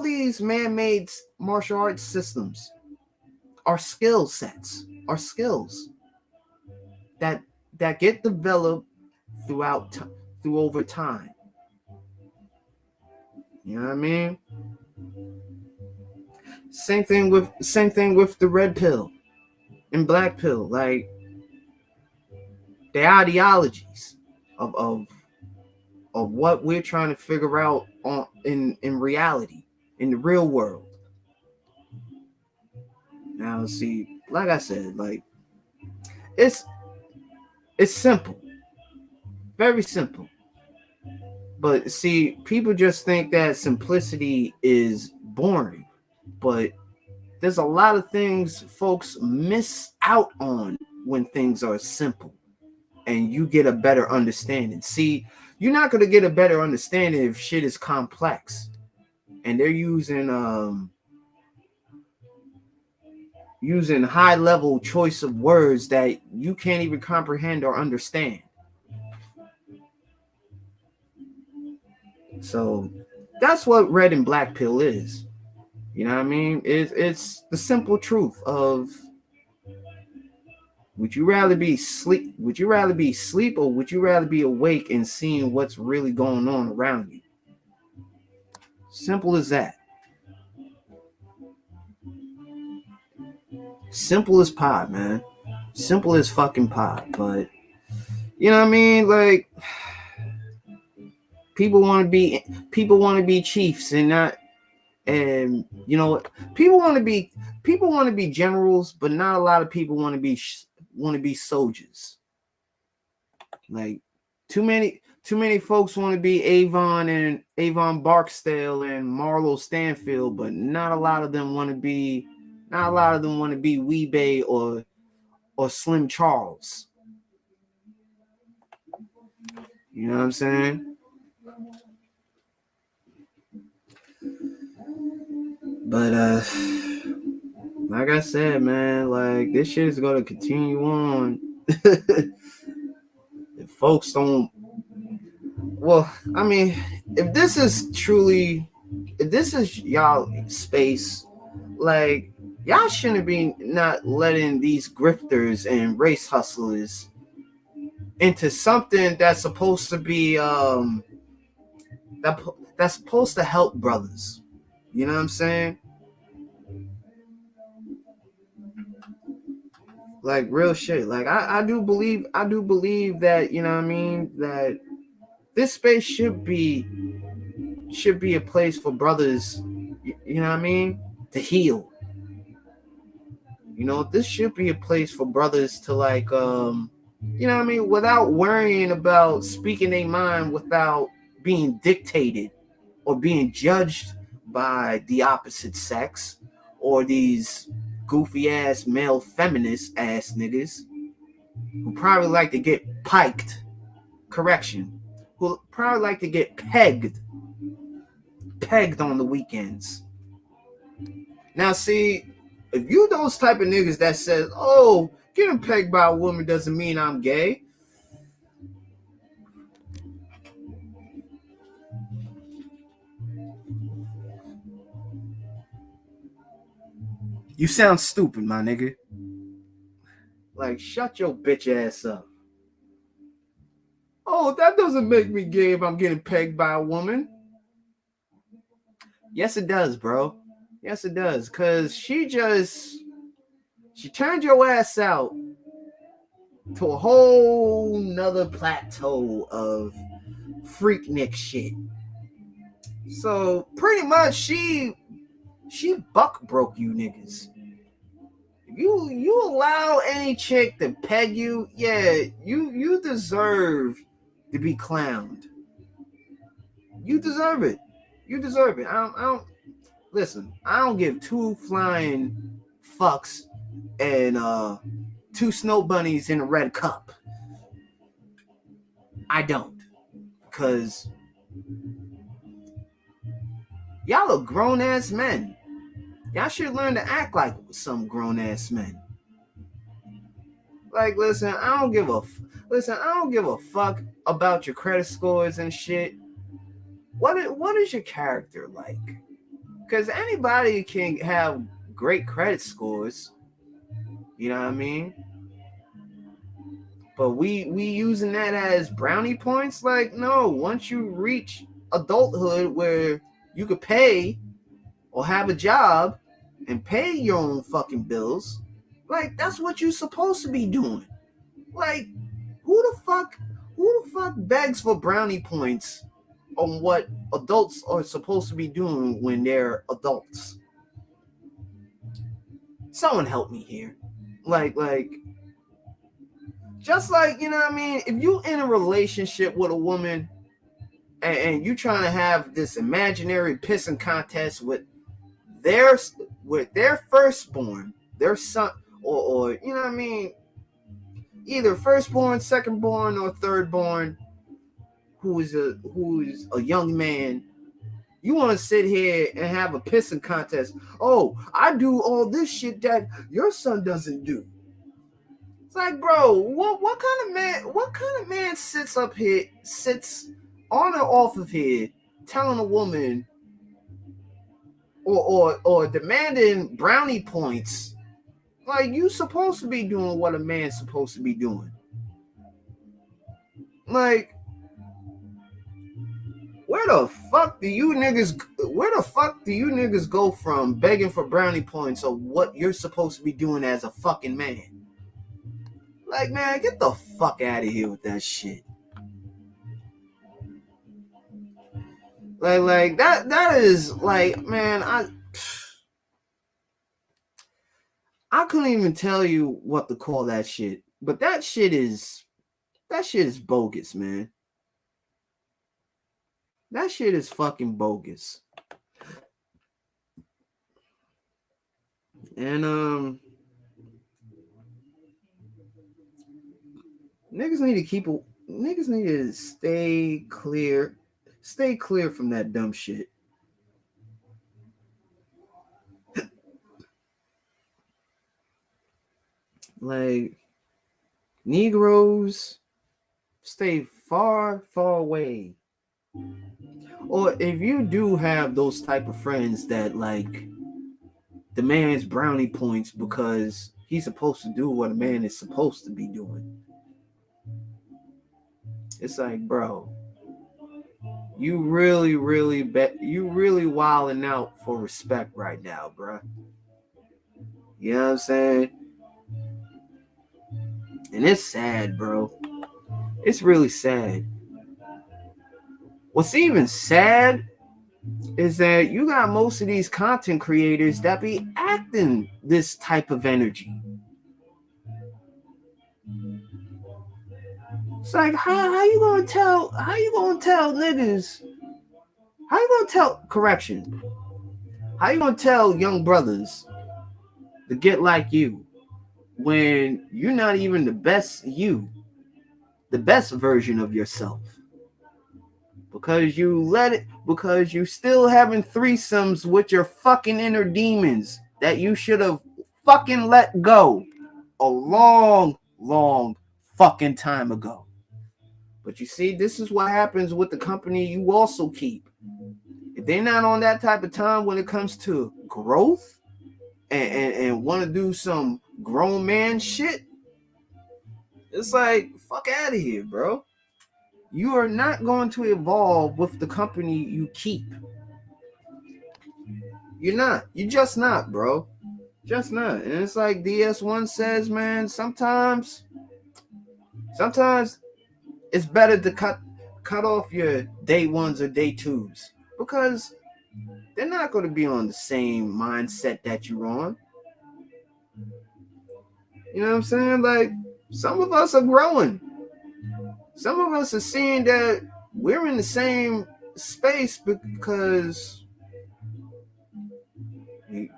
these man-made martial arts systems are skill sets, are skills that that get developed through over time. You know what I mean? Same thing with the red pill and black pill. Like the ideologies of of what we're trying to figure out in reality, in the real world. Now, see, like I said, like it's it's simple, very simple. But see, people just think that simplicity is boring. But there's a lot of things folks miss out on when things are simple and you get a better understanding. See, you're not going to get a better understanding if shit is complex and they're using high level choice of words that you can't even comprehend or understand. So that's what red and black pill is. You know what I mean? It's the simple truth of would you rather be sleep? Would you rather be asleep or would you rather be awake and seeing what's really going on around you? Simple as that. Simple as pie, man. Simple as fucking pie. But you know what I mean? Like people want to be chiefs and not and you know what? People want to be generals, but not a lot of people want to be soldiers. Like too many folks want to be Avon Barksdale and Marlo Stanfield, but not a lot of them want to be Weebay or Slim Charles. You know what I'm saying? But like I said, man, like this shit is gonna continue on. If folks don't, well, I mean, if this is truly, if this is y'all space, like y'all shouldn't be not letting these grifters and race hustlers into something that's supposed to be that's supposed to help brothers. You know what I'm saying? Like real shit. Like I do believe that, you know what I mean, that this space should be a place for brothers, you know what I mean, to heal. You know, this should be a place for brothers to like you know what I mean, without worrying about speaking their mind without being dictated or being judged by the opposite sex or these goofy ass male feminist ass niggas who probably like to get piked, correction, who probably like to get pegged on the weekends. Now, see, if you those type of niggas that says, "Oh, getting pegged by a woman doesn't mean I'm gay," You sound stupid, my nigga. Like, shut your bitch ass up. Oh, that doesn't make me gay if I'm getting pegged by a woman. Yes, it does, bro. Yes, it does. Cause she turned your ass out to a whole nother plateau of freaknik shit. So pretty much she buck broke you niggas. You allow any chick to peg you, yeah, you deserve to be clowned. You deserve it. You deserve it. I don't listen. I don't give two flying fucks and two snow bunnies in a red cup. I don't, cause y'all are grown ass men. Y'all should learn to act like some grown ass men. Like, listen, I don't give a fuck about your credit scores and shit. What is your character like? Because anybody can have great credit scores. You know what I mean? But we using that as brownie points? Like, no. Once you reach adulthood where you could pay or have a job and pay your own fucking bills, like that's what you're supposed to be doing. Like, who the fuck begs for brownie points on what adults are supposed to be doing when they're adults? Someone help me here. Like just like, you know what I mean, if you in a relationship with a woman and you trying to have this imaginary pissing contest with their firstborn, their son, or you know what I mean, either firstborn, secondborn, or thirdborn, who is a young man, you want to sit here and have a pissing contest. Oh, I do all this shit that your son doesn't do. It's like, bro, what kind of man sits on or off of here telling a woman or demanding brownie points? Like, you supposed to be doing what a man's supposed to be doing. Like, where the fuck do you niggas go from begging for brownie points of what you're supposed to be doing as a fucking man? Like, man, get the fuck out of here with that shit. Like that is like, man, I couldn't even tell you what to call that shit. But that shit is bogus, man. That shit is fucking bogus. And niggas need to stay clear from that dumb shit. Like, Negroes, stay far away. Or if you do have those type of friends that like demands brownie points because he's supposed to do what a man is supposed to be doing, it's like, bro, you really wilding out for respect right now, bro. You know what I'm saying? And it's sad, bro. It's really sad. What's even sad is that you got most of these content creators that be acting this type of energy. It's like, how you gonna tell niggas? How you gonna tell correction? How you gonna tell young brothers to get like you when you're not even the best version of yourself? Because you still having threesomes with your fucking inner demons that you should have fucking let go a long fucking time ago. But you see, this is what happens with the company you also keep. If they're not on that type of time when it comes to growth and want to do some grown man shit, it's like, fuck out of here, bro. You are not going to evolve with the company you keep. You're not. You're just not, bro. Just not. And it's like DS1 says, man, sometimes it's better to cut off your day ones or day twos, because they're not going to be on the same mindset that you're on. You know what I'm saying? Like, some of us are growing. Some of us are seeing that we're in the same space because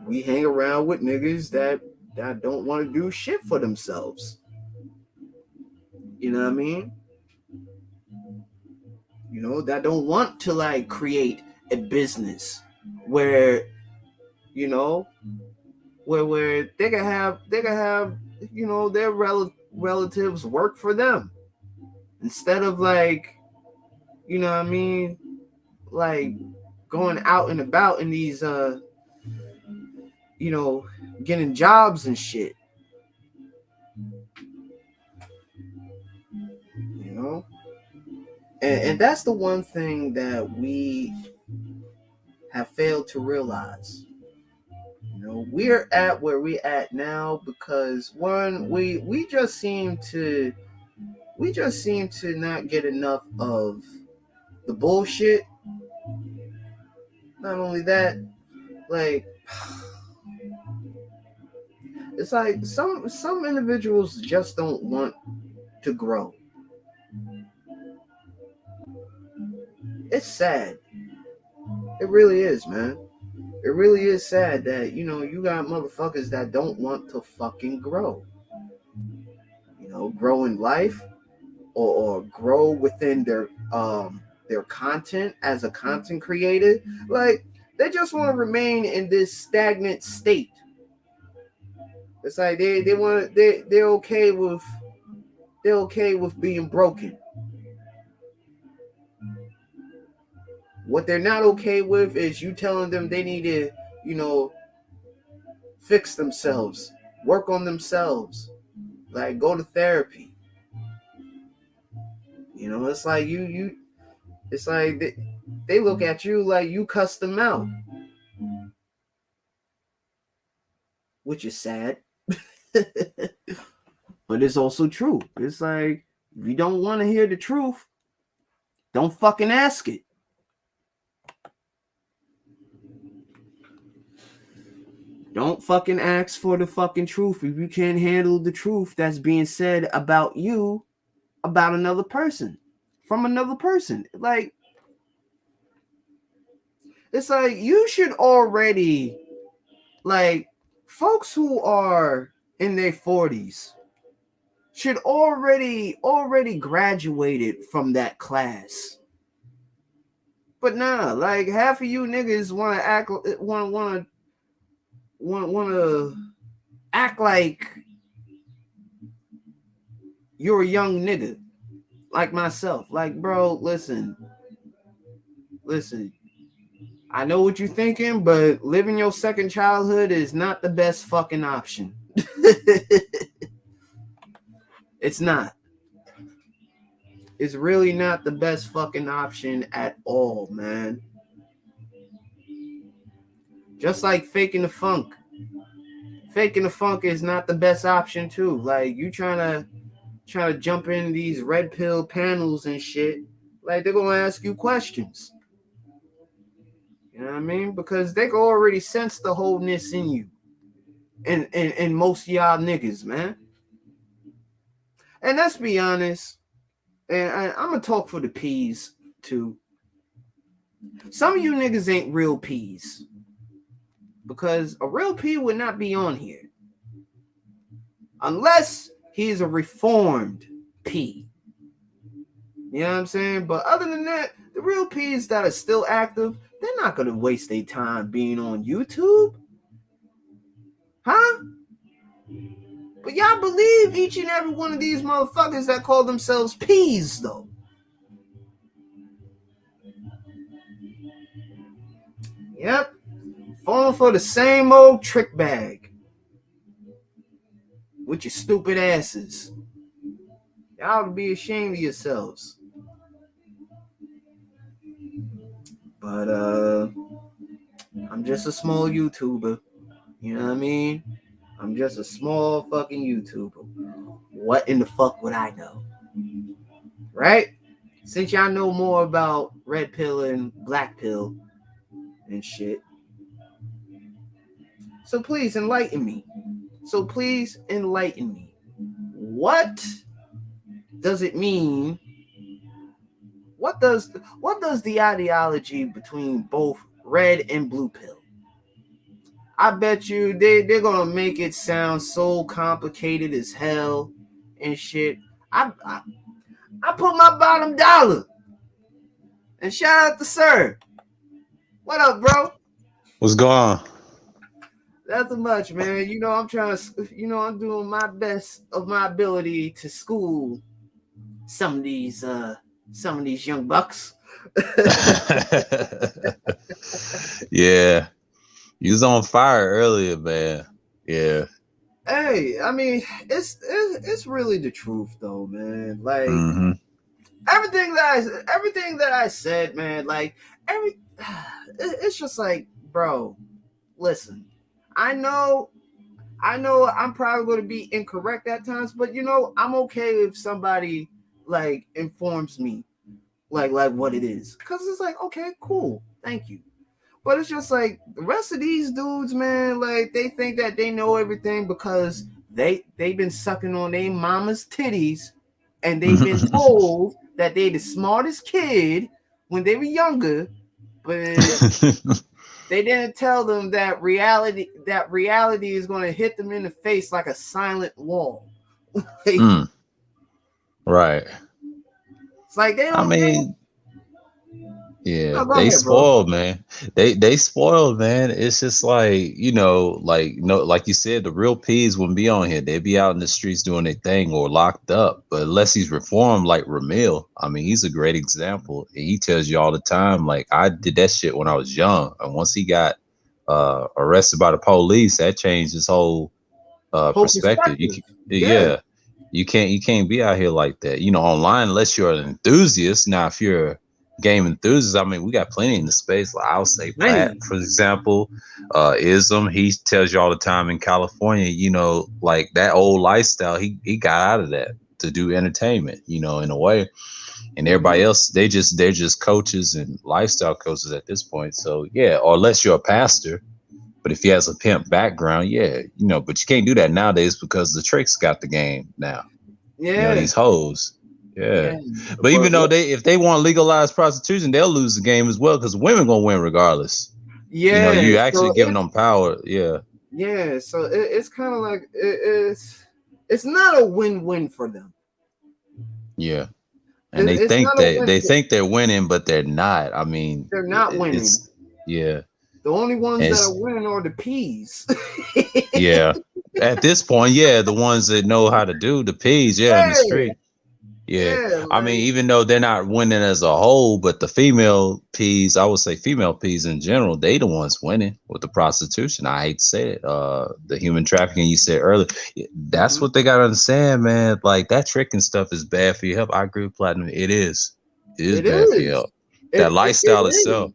we hang around with niggas that don't want to do shit for themselves. You know what I mean? You know, that don't want to like create a business where, you know, where they can have you know, their relatives work for them instead of like, you know what I mean, like going out and about in these you know, getting jobs and shit. You know? And that's the one thing that we have failed to realize. You know, we're at where we're at now because one, we just seem to not get enough of the bullshit. Not only that, like, it's like some individuals just don't want to grow. It's sad. It really is, man. It really is sad that, you know, you got motherfuckers that don't want to fucking grow. You know, grow in life or grow within their content as a content creator. Like, they just want to remain in this stagnant state. It's like they're okay with being broken. What they're not okay with is you telling them they need to, you know, fix themselves, work on themselves, like go to therapy. You know, it's like it's like they look at you like you cussed them out, which is sad. But it's also true. It's like, if you don't want to hear the truth, don't fucking ask it. Don't fucking ask for the fucking truth if you can't handle the truth that's being said about you, about another person, from another person. Like, it's like you should already, like, folks who are in their 40s should already graduated from that class. But nah, like, half of you niggas want to act like you're a young nigga like myself. Like, bro, listen. I know what you're thinking, but living your second childhood is not the best fucking option. It's not. It's really not the best fucking option at all, man. Just like faking the funk. Faking the funk is not the best option too. Like, you trying to jump in these red pill panels and shit. Like, they're gonna ask you questions. You know what I mean? Because they can already sense the wholeness in you. And most of y'all niggas, man. And let's be honest, and I'm gonna talk for the P's too. Some of you niggas ain't real P's. Because a real P would not be on here. Unless he's a reformed P. You know what I'm saying? But other than that, the real P's that are still active, they're not going to waste their time being on YouTube. Huh? But y'all believe each and every one of these motherfuckers that call themselves P's, though. Yep. Falling for the same old trick bag. with your stupid asses. Y'all to be ashamed of yourselves. But I'm just a small YouTuber. You know what I mean? I'm just a small fucking YouTuber. What in the fuck would I know? Right? Since y'all know more about red pill and black pill and shit. So please enlighten me. What does it mean? What does the ideology between both red and blue pill? I bet you they're gonna make it sound so complicated as hell and shit. I put my bottom dollar. And shout out to Sir. What up, bro? What's going on? Nothing much, man. You know, I'm trying to, I'm doing my best of my ability to school some of these young bucks. Yeah, you was on fire earlier, man. Yeah. Hey, I mean, it's really the truth, though, man. Like Mm-hmm. everything that I said, man. Like it's just like, bro. Listen, I know I'm probably going to be incorrect at times, but I'm okay if somebody like informs me like what it is, because it's like, okay, cool, thank you. But it's just like the rest of these dudes, man, like they think that they know everything because they've been sucking on their mama's titties and they've been told that they the smartest kid when they were younger, but they didn't tell them that reality is going to hit them in the face like a silent wall. Like, Right. it's like they I don't. mean, yeah, No, go they ahead, bro. spoiled, man. They spoiled, man. It's just like, like you said, the real P's wouldn't be on here. They'd be out in the streets doing their thing or locked up. But unless he's reformed like Ramil, I mean, he's a great example. And he tells you all the time, like, I did that shit when I was young. And once he got arrested by the police, that changed his whole Whole perspective. perspective. Yeah. Yeah, you can't be out here like that, online, unless you're an enthusiast. Now, if you're a game enthusiast, I mean, we got plenty in the space. Like, I'll say Pat, Plenty. for example, Ism. He tells you all the time in California, like that old lifestyle. He got out of that to do entertainment, in a way. And everybody else, they're just coaches and lifestyle coaches at this point. So yeah, or unless you're a pastor. But if he has a pimp background, yeah, but you can't do that nowadays because the tricks got the game now. Yeah. These hoes. Yeah. Yeah. But even though if they want legalized prostitution, they'll lose the game as well because women gonna win regardless. Yeah. You So actually giving them power. Yeah. Yeah. So it's kind of like it's not a win-win for them. Yeah. And It's not a they think they're winning, but they're not. I mean, they're not winning. Yeah. The only ones that are winning are the P's. Yeah. At this point, yeah, the ones that know how to do the P's, in the street. Yeah. I mean, even though they're not winning as a whole, but the female P's, I would say female P's in general, they the ones winning with the prostitution. I hate to say it. The human trafficking you said earlier. That's what they gotta understand, man. Like that tricking stuff is bad for your health. I agree with Platinum. It is. It is bad for your health. That lifestyle itself.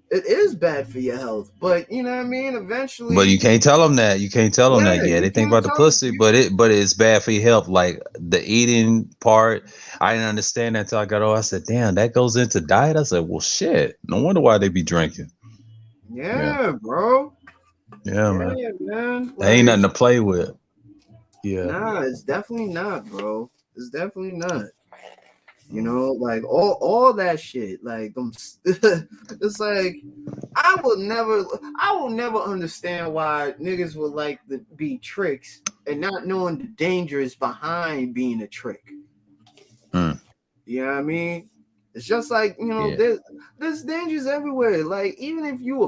It is bad for your health, but you know what I mean. Eventually, but you can't tell them that. You can't tell them that. Yeah, they think about the pussy, but it's bad for your health. Like the eating part, I didn't understand that until I got old. I said, "Damn, that goes into diet." I said, "Well, shit. No wonder why they be drinking." Yeah, bro. Yeah, man. Like, ain't nothing to play with. Yeah. Nah, it's definitely not, bro. It's definitely not. Like all that shit, like them. It's like I will never understand why niggas would like to be tricks and not knowing the dangers behind being a trick. You know what I mean? It's just like, there's dangers everywhere. Like even if you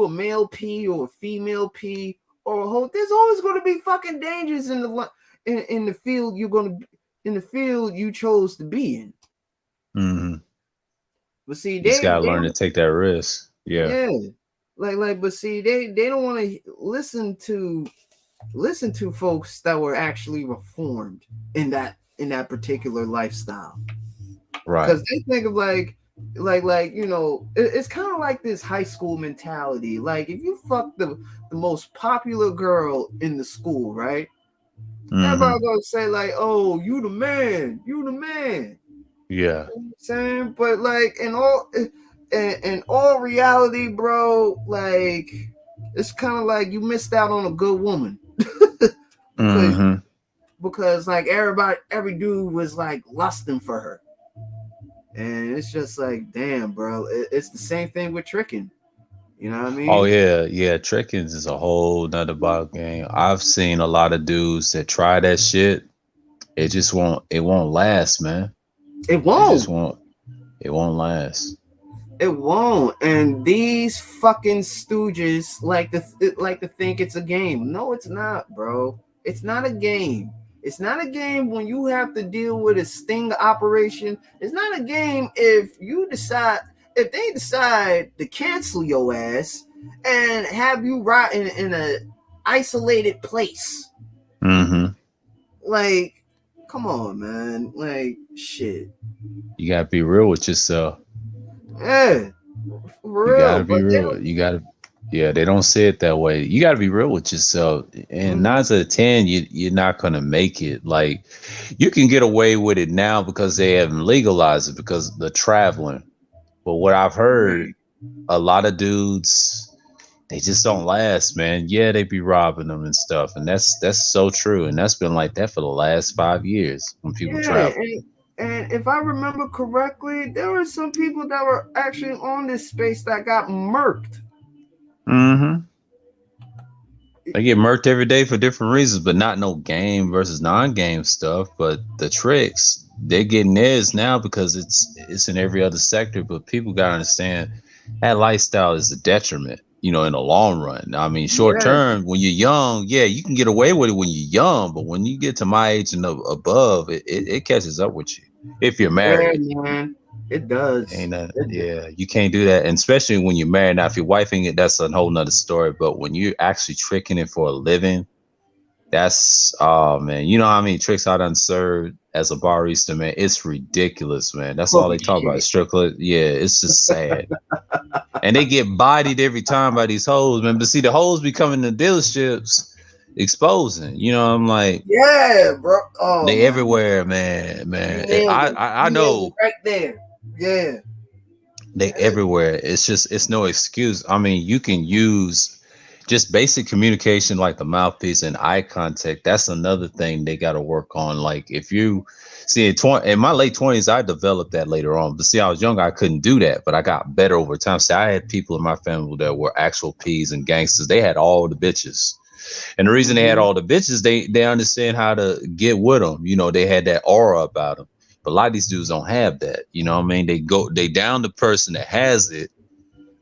a male P or a female P or a hoe, there's always going to be fucking dangers in the field you chose to be in. Mm-hmm. But see, you just gotta learn to take that risk. Yeah. Yeah. But see, they don't want to listen to listen to folks that were actually reformed in that particular lifestyle. Right. Because they think of like it's kind of like this high school mentality. Like if you fuck the most popular girl in the school, right? Everybody gonna say like, "Oh, you the man, you the man." Yeah. You know what I'm saying, but like in all reality, bro, like it's kind of like you missed out on a good woman because like every dude was like lusting for her. And it's just like, damn, bro. It's the same thing with tricking. You know what I Oh mean? yeah. Trickings is a whole nother ball game. I've seen a lot of dudes that try that shit. It won't last, man. It It just won't. won't. It won't last. It won't. And these fucking stooges like to think it's a game. No, it's not, bro. It's not a game. It's not a game when you have to deal with a sting operation. It's not a game if they decide to cancel your ass and have you right in a isolated place. Mm-hmm. Like, come on, man. Like, shit. You gotta be real with yourself. Yeah, for You real. gotta be But they real. You gotta. Yeah, they don't say it that way. You gotta be real with yourself. And don't. 9 out of 10, you're not gonna make it. Like, you can get away with it now because they haven't legalized it because the traveling. But what I've heard, a lot of dudes, they just don't last, man. Yeah, they be robbing them and stuff, and that's so true. And that's been like that for the last 5 years when people Yeah, travel. and if I remember correctly, there were some people that were actually on this space that got murked. Mm-hmm. They get murked every day for different reasons, but not no game versus non-game stuff. But the tricks, they're getting theirs now because it's in every other sector. But people gotta understand that lifestyle is a detriment, in the long run. I mean, short Yeah, term, when you're young, yeah, you can get away with it when you're young, but when you get to my age and above, it catches up with you if you're yeah, married. man. It does. Ain't that, yeah, you can't do that, and especially when you're married. Now, if you're wifing it, that's a whole nother story. But when you're actually tricking it for a living, that's oh man, you know how many tricks I done served as a barista, man. It's ridiculous, man. That's all Fucking they talk about, shit. strip club. Yeah, it's just sad, and they get bodied every time by these hoes, man. But see, the hoes be coming to dealerships exposing. I'm like, Yeah, bro. Oh they my, everywhere, man, you man. nailed it. I You nailed it know. right there. Yeah. They everywhere. It's no excuse. I mean, you can use just basic communication like the mouthpiece and eye contact. That's another thing they got to work on. Like if you see in my late 20s, I developed that later on. But see, I was younger, I couldn't do that, but I got better over time. See, I had people in my family that were actual P's and gangsters. They had all the bitches. And the reason they had all the bitches, they understand how to get with them. They had that aura about them. But a lot of these dudes don't have that. You know what I mean? They down the person that has it,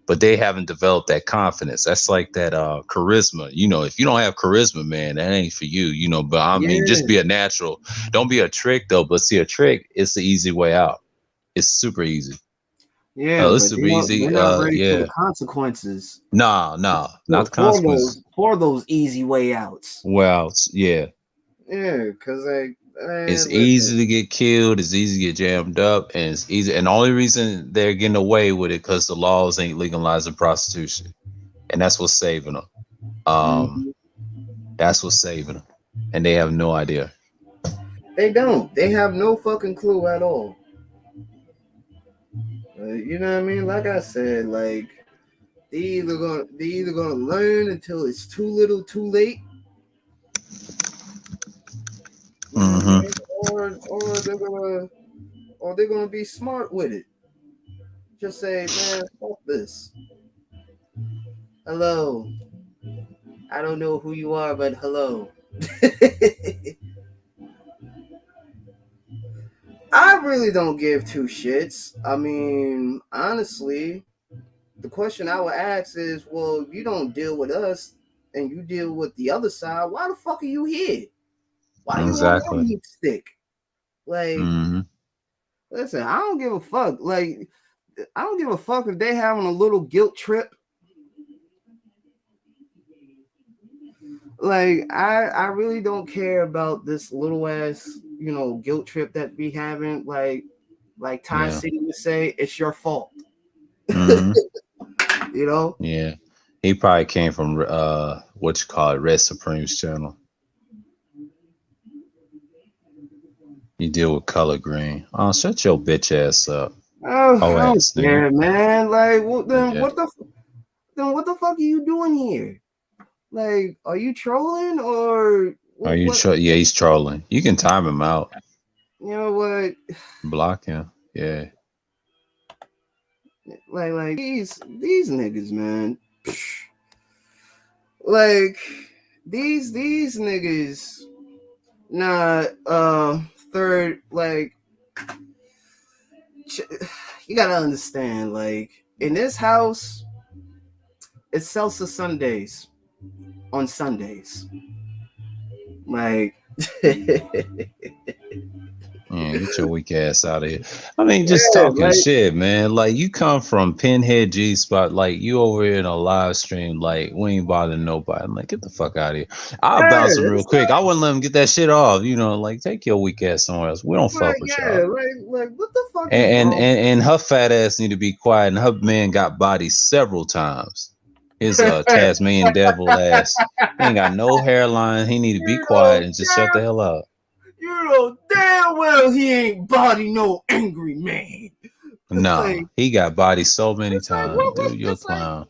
but they haven't developed that confidence. That's like that charisma. If you don't have charisma, man, that ain't for you. But I mean, Yeah. just be a natural. Don't be a trick though. But see, a trick, it's the easy way out. It's super easy. Yeah, Oh, it's but super easy. they're not ready for the Yeah. consequences Nah, not the consequences. for those easy way outs. Well, yeah. Yeah, because like, It's man, listen. easy to get killed. It's easy to get jammed up, and it's easy. And the only reason they're getting away with it because the laws ain't legalizing prostitution, and that's what's saving them. Um, Mhm. that's what's saving them, and they have no idea. They don't. They have no fucking clue at all. You know what I mean? Like I said, like they either gonna learn until it's too little, too late. You know what I Mm-hmm. mean? Or they're gonna be smart with it. Just say, man, fuck this. Hello. I don't know who you are, but hello. I really don't give two shits. I mean, honestly, the question I would ask is, well, you don't deal with us and you deal with the other side. Why the fuck are you here? Why you on my Exactly. meat stick? Like, Mm-hmm. listen, I don't give a fuck. Like, I don't give a fuck if they having a little guilt trip. Like I really don't care about this little ass, guilt trip that we having. Like Ty Yeah. City would say, it's your fault. Mm-hmm. You know? Yeah. He probably came from what you call it, Red Supreme's channel. You deal with color green. Oh, shut your bitch ass up. Oh, Oh I don't ass nigga. care, man. Like, Yeah. what the fuck are you doing here? Like, are you trolling or Are you what? yeah, he's trolling. You can time him out. You know what? Block him. Yeah. Like these niggas, man. Like these niggas. Nah. Third, like, you gotta understand. Like, in this house, it's Salsa Sundays on Sundays. Like. Yeah, get your weak ass out of here. I mean, just Yeah, talking like, shit, man. Like you come from Pinhead G Spot, like you over here in a live stream, like we ain't bothering nobody. I'm like, get the fuck out of here. I'll yeah, bounce him real it's quick. I wouldn't let him get that shit off. Like take your weak ass somewhere else. We don't like, fuck with yeah, y'all. like, what the fuck is And wrong? and her fat ass need to be quiet. And her man got bodied several times. His Tasmanian devil ass. He ain't got no hairline. He need to be you quiet know, and just shut the hell up. you know damn well he ain't body no angry man. Nah, Like, he got bodied so many it's like, times. Dude, you're a it's like, clown.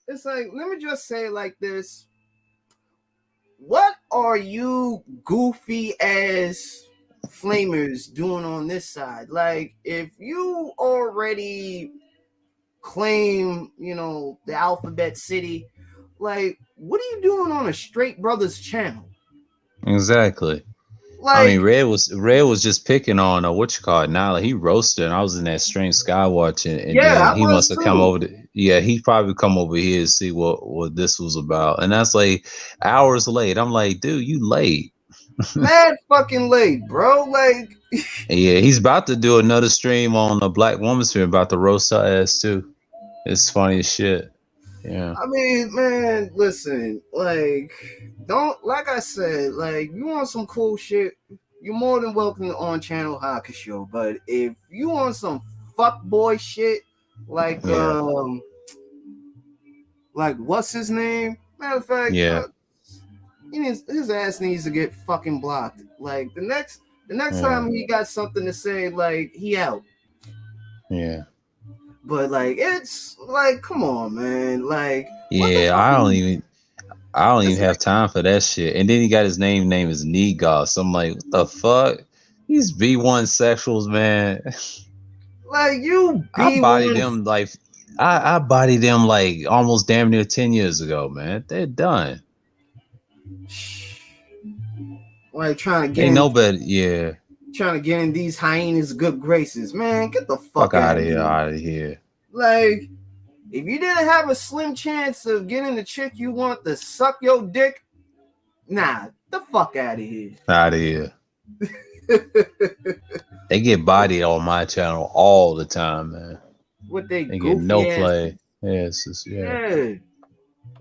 it's like, let me just say it like this. What are you goofy ass flamers doing on this side? Like, if you already claim, the Alphabet City, like, what are you doing on a Straight Brothers channel? Exactly. I mean, Like, Red was just picking on what you call it, Nala. He roasted, and I was in that stream sky watching, and yeah, then I he was must have come too. over to, yeah, he probably come over here to see what this was about, and that's like hours late. I'm like, dude, you late. Mad fucking late, bro. Like, Yeah, he's about to do another stream on a Black Woman stream about the roast her ass too. It's funny as shit. Yeah, I mean, man, listen, like, don't, like I said, like, you want some cool shit, you're more than welcome on Channel Hakusho. But if you want some fuck boy shit, like, yeah, what's his name? Matter of fact, yeah, his ass needs to get fucking blocked. Like, the next yeah, time he got something to say, like, he out. yeah. But like, it's like, come on, man. Like, what the Yeah, fuck? I don't It's even have time for that shit. And then he got his name is Negos. So I'm like, what the fuck? These V1 sexuals, man. like you I be bodied one. them like I bodied them like almost damn near 10 years ago, man. They're done. Like trying to get They in, know better. Yeah. trying to get in these hyenas' good graces, man. Get the Fuck fuck out of here. out of here. Like, if you didn't have a slim chance of getting the chick you want to suck your dick, nah, the fuck out of here. Out of here. They get bodied on my channel all the time, man. With they They get no goofy ass. play. Yeah, it's just, yeah. Yeah.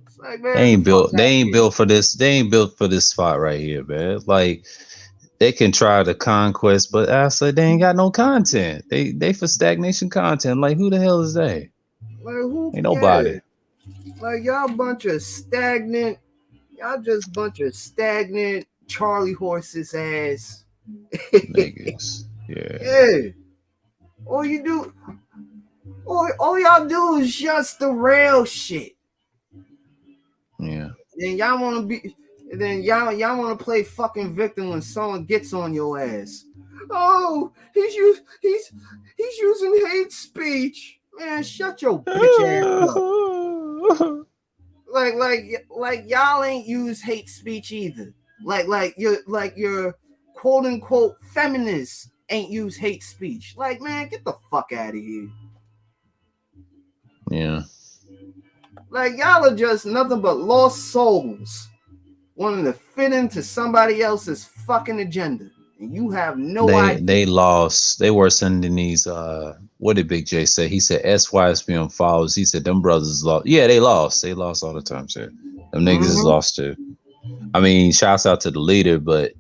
It's like, They man, the ain't fuck built. out They of ain't here. built for this. They ain't built for this spot right here, man. Like they can try the conquest, but I said they ain't got no content. They for stagnation content. Like who the hell is they? Like, who? Ain't Yeah. nobody. Like, y'all bunch of stagnant. Y'all just bunch of stagnant Charlie horses ass. Niggas. Yeah. Yeah. All you do, all y'all do is just the real shit. Yeah. Then y'all want to be, then y'all want to play fucking victim when someone gets on your ass. Oh, he's using hate speech. Man, shut your bitch ass up. Like y'all ain't use hate speech either. Like your quote unquote feminists ain't use hate speech. Like, man, get the fuck out of here. Yeah. Like, y'all are just nothing but lost souls wanting to fit into somebody else's fucking agenda. And you have no idea. They lost. They worse than these. What did Big J say? He said SYSP follows. He said them brothers lost. Yeah, they lost. They lost all the time, sir. Them niggas is lost too. I mean, shouts out to the leader, but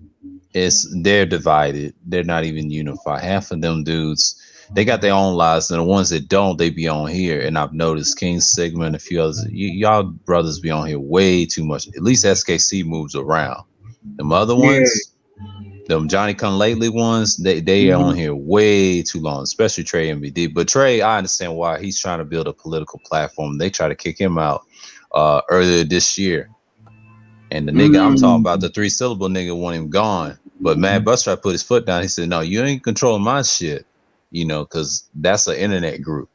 they're divided. They're not even unified. Half of them dudes, they got their own lives, and the ones that don't, they be on here. And I've noticed King Sigma and a few others, y'all brothers be on here way too much. At least SKC moves around. Them other Yeah. ones, them Johnny Come Lately ones, they on Mhm. here way too long, especially Trey MBD. But Trey, I understand why he's trying to build a political platform. They try to kick him out earlier this year. And the nigga I'm talking about, the 3-syllable nigga, want him gone. But Mad Buster put his foot down. He said, "No, you ain't controlling my shit." Because that's an internet group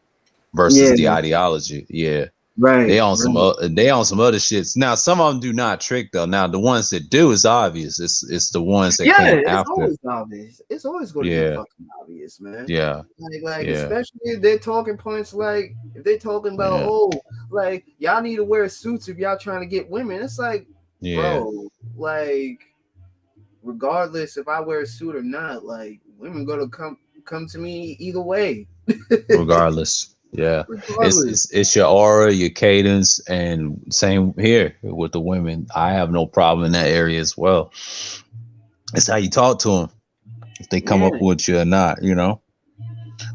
versus Yeah. the ideology. Yeah, Right. they on some Right. they on some other shits. Now some of them do not trick though. Now the ones that do is obvious. It's the ones that Yeah, came it's after. always obvious. It's always going to be Yeah, fucking obvious, man. yeah, Like yeah, especially if they're talking points like if they're talking about yeah, like y'all need to wear suits if y'all trying to get women. It's like, yeah. bro, like regardless if I wear a suit or not, like women gonna come to me either way. Regardless. Yeah, Regardless. it's your aura, your cadence, and same here with the women. I have no problem in that area as well. It's how you talk to them, if they come Yeah. up with you or not.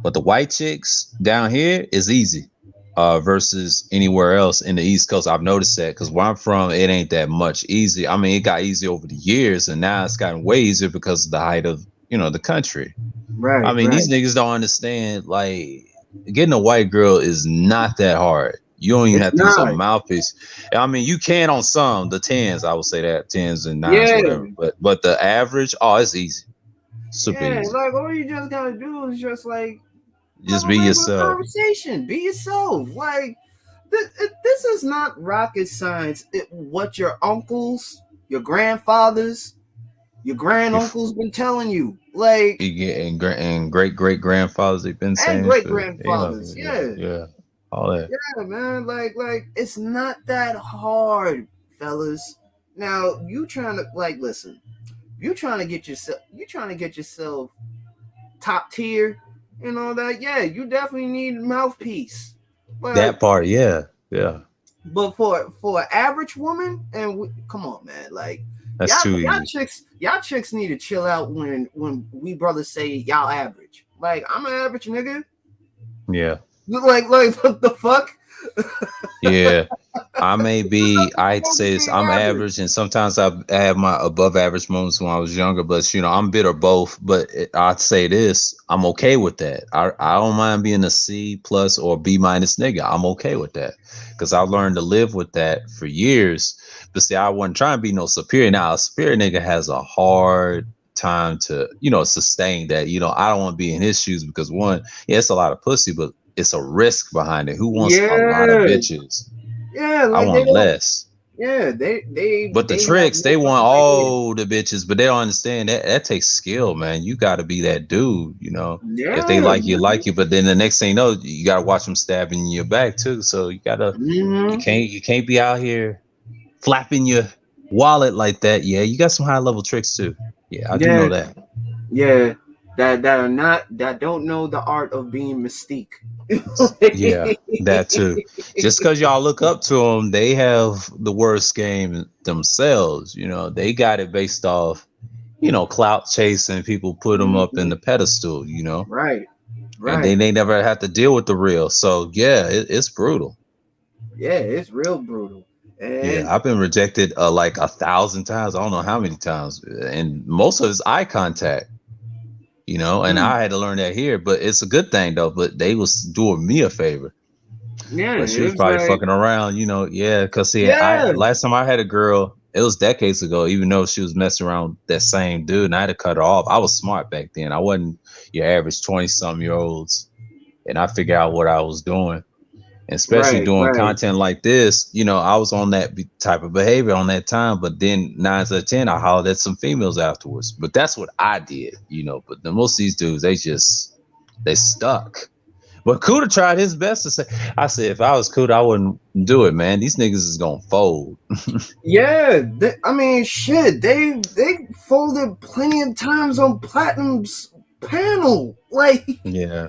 But the white chicks down here is easy, versus anywhere else in the East Coast. I've noticed that because where I'm from, it ain't that much easy. I mean, it got easy over the years, and now it's gotten way easier because of the height of the country. I Right, mean, right. these niggas don't understand. Like, getting a white girl is not that hard. You don't even It's have to use a not. mouthpiece. I mean, you can on some the tens. I would say that tens and nines, Yeah. whatever. But the average, oh, it's easy, super Yeah. easy. Like all you just gotta do is just like have Just a be regular yourself. conversation. Be yourself. Like this is not rocket science. What your uncles, your grandfathers, your If granduncles been telling you, like, you get and great great grandfathers, they've been and saying great for grandfathers. Yeah, yeah, all that. yeah, man. Like it's not that hard, fellas. Now you trying to listen. You trying to get yourself top tier and all that. Yeah, you definitely need a mouthpiece. But That part, yeah, yeah. for an average woman, and come on, man, like That's too easy. y'all chicks need to chill out when we brothers say y'all average. Like I'm an average nigga. Yeah, Like what the fuck? yeah. I'd say this, Being I'm average. average, and sometimes I have my above average moments when I was younger, but I'm bitter both. But I'd say this, I'm okay with that. I don't mind being a C plus or B minus nigga. I'm okay with that because I've learned to live with that for years. But see, I wasn't trying to be no superior. Now, a superior nigga has a hard time to, sustain that. I don't want to be in his shoes because one, yeah, it's a lot of pussy, but it's a risk behind it. Who wants a lot of Yeah, bitches? yeah, I like they want don't. less. Yeah, But the they have tricks, no they want fucking idea. all the bitches, but they don't understand that takes skill, man. You got to be that dude. If they Yeah, like you. But then the next thing you know, you got to watch them stabbing in your back too. So you mm-hmm. can't be out here flapping your wallet like that. Yeah, you got some high level tricks too. Yeah, I do Yeah, know that. yeah. That don't know the art of being mystique. Yeah, that too. Just because y'all look up to them, they have the worst game themselves. They got it based off clout chasing, people put them up in Mhm. the pedestal, Right, and right. then they never have to deal with the real. So yeah, it's brutal. Yeah, it's real brutal. Yeah, And I've been rejected like 1,000 times. I don't know how many times, and most of it's eye contact. And mm, I had to learn that here, but it's a good thing though. But they was doing me a favor. yeah, But she was it's probably like, fucking around. Yeah. Cause see, I yeah, last time I had a girl, it was decades ago. Even though she was messing around with that same dude, and I had to cut her off. I was smart back then. I wasn't your average 20-some-year-olds, and I figured out what I was doing. And especially right, doing right. content like this, I was on that type of behavior on that time. But then 9 out of 10, I hollered at some females afterwards. But that's what I did. But most of these dudes, they stuck. But Kuda tried his best to say. I said, if I was Kuda, I wouldn't do it, man. These niggas is gonna fold. Yeah, I mean, shit. They folded plenty of times on Platinum's panel. Like, Yeah,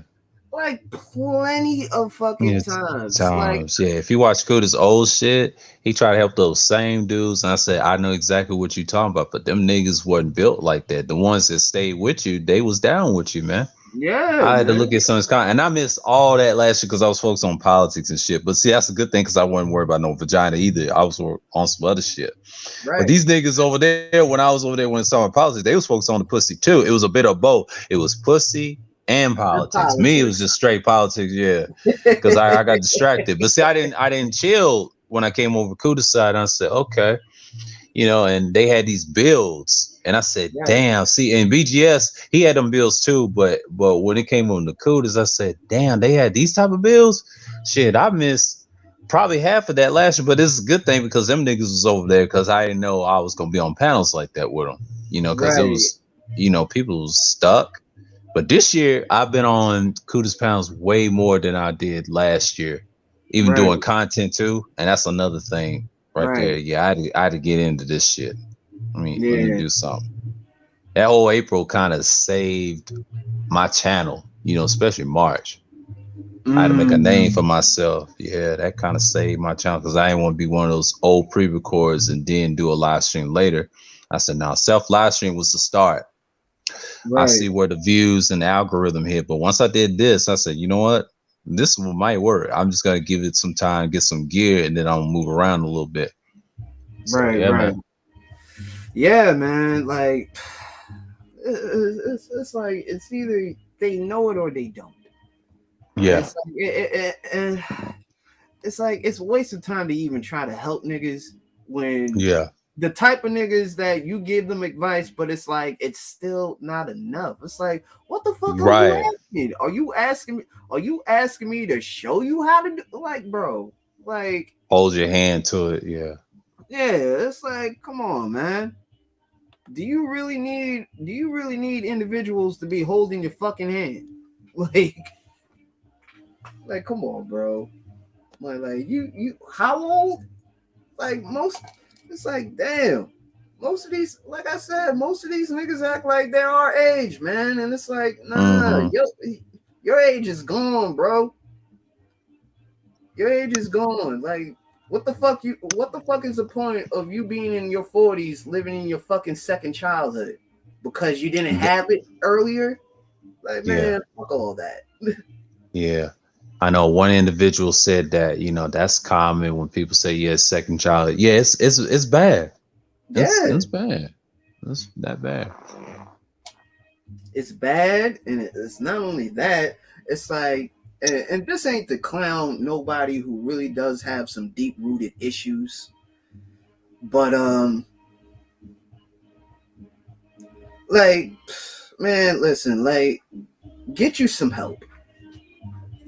Like plenty of fucking Yeah, times. Like, times. Yeah, if you watch Cooter's old shit, he tried to help those same dudes. And I said, I know exactly what you talking about, but them niggas wasn't built like that. The ones that stayed with you, they was down with you, man. yeah, I had to man. look at some of his content, and I missed all that last year because I was focused on politics and shit. But see, that's a good thing because I wasn't worried about no vagina either. I was on some other shit. But Right. these niggas over there, when I was over there when it's talking politics, they was focused on the pussy too. It was a bit of both. It was pussy and And politics. Me, it was politics. just straight politics, yeah. Because I got distracted. But see, I didn't chill when I came over to Kuda's side. I said, okay, and they had these builds. And I said, Right. damn, see, and BGS, he had them builds too, but when it came on the Kudas, I said, damn, they had these type of builds. Shit, I missed probably half of that last year, but this is a good thing because them niggas was over there because I didn't know I was gonna be on panels like that with them, because it Right. was, people was stuck. But this year, I've been on Kudas panels way more than I did last year, even Right. doing content too, and that's another thing right Right. there. Yeah, I had to get into this shit. Let me Yeah. do something. That whole April kind of saved my channel, especially March. I had to make a name for Mm. myself. Yeah, that kind of saved my channel because I didn't want to be one of those old pre-records and then do a live stream later. I said, now self live stream was the start. I Right. see where the views and the algorithm hit. But once I did this, I said, you know what? This one might work. I'm just gonna give it some time, get some gear, and then I'll move around a little bit. So Right. yeah, Right. man. Yeah, man. Like, it's like it's either they know it or they don't. Yeah, It's like it's like it's a waste of time to even try to help niggas when yeah, the type of niggas that you give them advice, but it's like it's still not enough. It's like, what the fuck are you right. asking? Are you asking me? Are you asking me to show you how to do? Like, bro, like, Hold your hand to it. Yeah. yeah, it's like, come on, man. Do you really need individuals to be holding your fucking hand? Like, come on, bro. Like you how old? Like most it's like damn. Most of these, like I said, most of these niggas act like they're our age, man. And it's like, nah, Mm-hmm. your age is gone, bro. Your age is gone. Like, what the fuck is the point of you being in your 40s living in your fucking second childhood? Because you didn't have it earlier? Like, Yeah. man, fuck all that. Yeah. I know one individual said that, that's common when people say, yeah, second child. Yeah, it's bad. Yeah, It's bad. It's that bad. it's bad, and it's not only that. It's like, and this ain't to clown nobody who really does have some deep rooted issues, but like, man, listen, like, get you some help.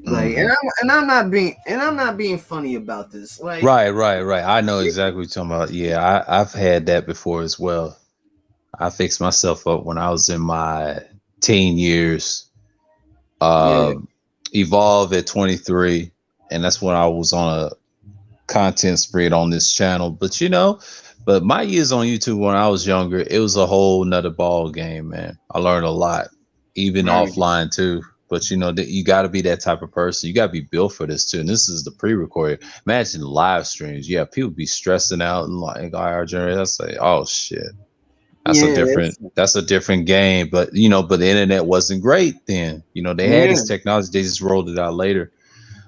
Like, Hmm. and I'm not being funny about this. Like, Right. I know exactly what you're talking about. Yeah, I've had that before as well. I fixed myself up when I was in my teen years. yeah, Um, Evolve at 23, and that's when I was on a content spread on this channel. But my years on YouTube when I was younger, it was a whole nother ball game, man. I learned a lot, even right, offline too. But that you got to be that type of person. You got to be built for this too. And this is the pre-recorded. Imagine live streams. Yeah, people be stressing out and like our generation. I say, oh shit, that's a yeah, different. That's a different game. But the internet wasn't great then. They had yeah, this technology. They just rolled it out later.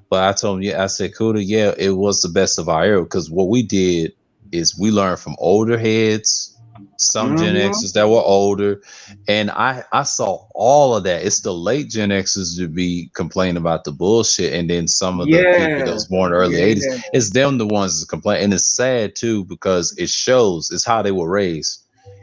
But I told him, yeah, I said, Kuda, yeah, it was the best of our era because what we did is we learned from older heads, some Gen mm-hmm. Xers that were older, and I saw all of that. It's the late Gen Xers to be complaining about the bullshit, and then some of the people that Yeah, was born in the early '80s, yeah, it's them the ones that complain, and it's sad too because it shows it's how they were raised.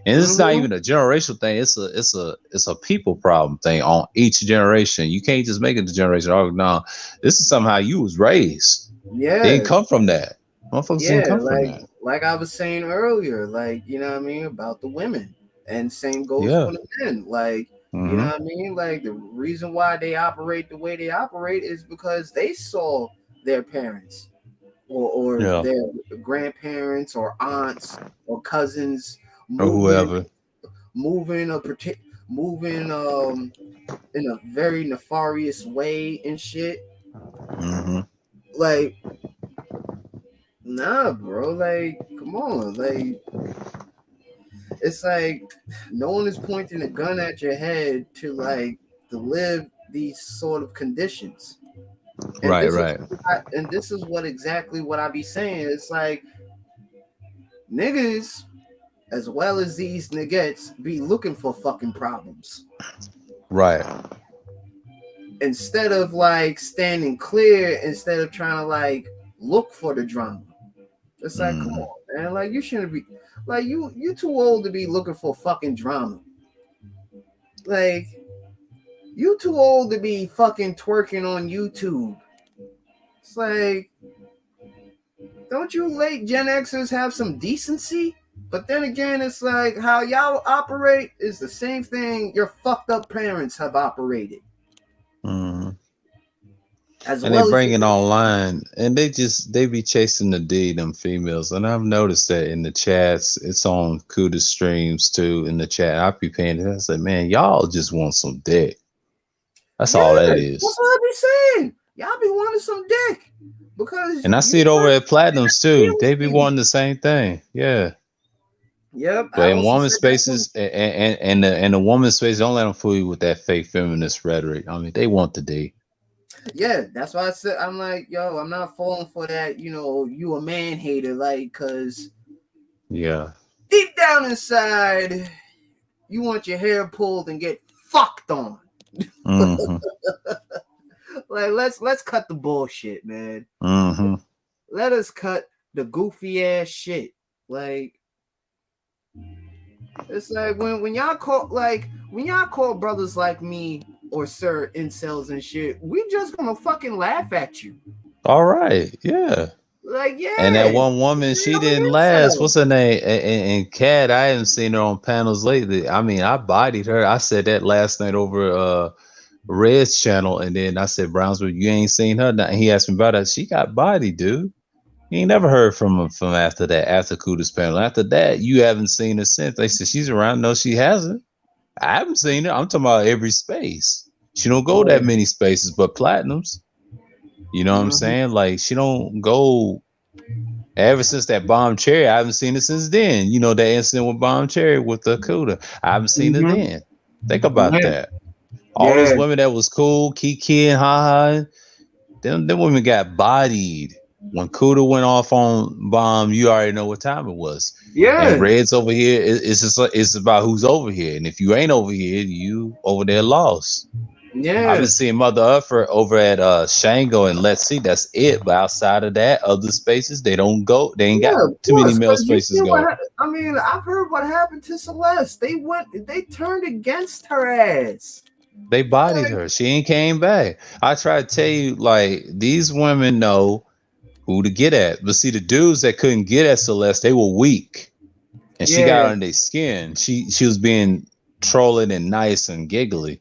And it's not mm-hmm. even a generational thing. It's a people problem thing on each generation. You can't just make it the generation. Oh no, this is somehow you was raised. They didn't Yeah, come from that. Motherfuckers didn't yeah, come from that. like I was saying earlier, like, you know what I mean, about the women, and same goes Yeah. for the men. Like, you know Mm-hmm. what I mean, like the reason why they operate the way they operate is because they saw their parents or Yeah. their grandparents or aunts or cousins Or moving whoever. moving a moving in a very nefarious way and shit. Mm-hmm. Like, nah, bro. Like, come on. Like, it's like no one is pointing a gun at your head to like to live these sort of conditions. And Right, this is right. and this is what exactly what I be saying. It's like niggas as well as these niggas be looking for fucking problems Right. instead of like standing clear, instead of trying to like look for the drama. It's like, come Mm. on, man. Like you shouldn't be like you too old to be looking for fucking drama. Like you too old to be fucking twerking on YouTube. It's like, don't you late Gen Xers have some decency? But then again, it's like how y'all operate is the same thing your fucked up parents have operated. Mm. As And they well as bring it online, and they be chasing the D, them females. And I've noticed that in the chats, it's on Kuda streams too. In the chat, I be paying attention. I say, man, y'all just want some dick. That's yeah, all that that's is. what I be saying. Y'all be wanting some dick because And I see you it over not at Platinums too. They be feeling. wanting the same thing. Yeah. Yep, I But in also woman said that too. spaces and the woman space, don't let them fool you with that fake feminist rhetoric. I mean, they want the D. Yeah, that's why I said I'm like, yo, I'm not falling for that. You know, you a man hater, like, cause Yeah. deep down inside, you want your hair pulled and get fucked on. Mm-hmm. Like, let's cut the bullshit, man. Mm-hmm. Let us cut the goofy ass shit. Like, it's like when y'all call brothers like me or sir incels and shit, we just gonna fucking laugh at you. All right. Yeah. Like, And that yeah, one woman, she didn't last. What's her name? And Kat, I haven't seen her on panels lately. I mean, I bodied her. I said that last night over Red's channel, and then I said, Brownsville, you ain't seen her. And he asked me about that. She got bodied, dude. You ain't never heard from him from after that, after Kuda's panel. After that, you haven't seen her since. They said she's around. No, she hasn't. I haven't seen her. I'm talking about every space. She don't go that many spaces, but platinums. You know what I'm Mm-hmm. saying? Like she don't go ever since that bomb cherry. I haven't seen her since then. You know that incident with bomb cherry with the Kuda. I haven't seen her Mm-hmm. then. Think about Yeah. that. All those Yeah. women that was cool, Kiki and Haha, them women got bodied. When Kuda went off on bomb, you already know what time it was. And Yeah. Red's over here. It's just it's about who's over here. And if you ain't over here, you over there lost. I've Yeah. been seeing Mother Uffer over at Shango and Let's See. That's it. But outside of that, other spaces they don't go. They ain't got Yeah, of too many course. male Because you see spaces go. I mean, I've heard what happened to Celeste. They turned against her ass. They bodied her. She ain't came back. I try to tell you, like these women know who to get at. But see, the dudes that couldn't get at Celeste, they were weak, and she got Yeah. under their skin. She was being trolling and nice and giggly,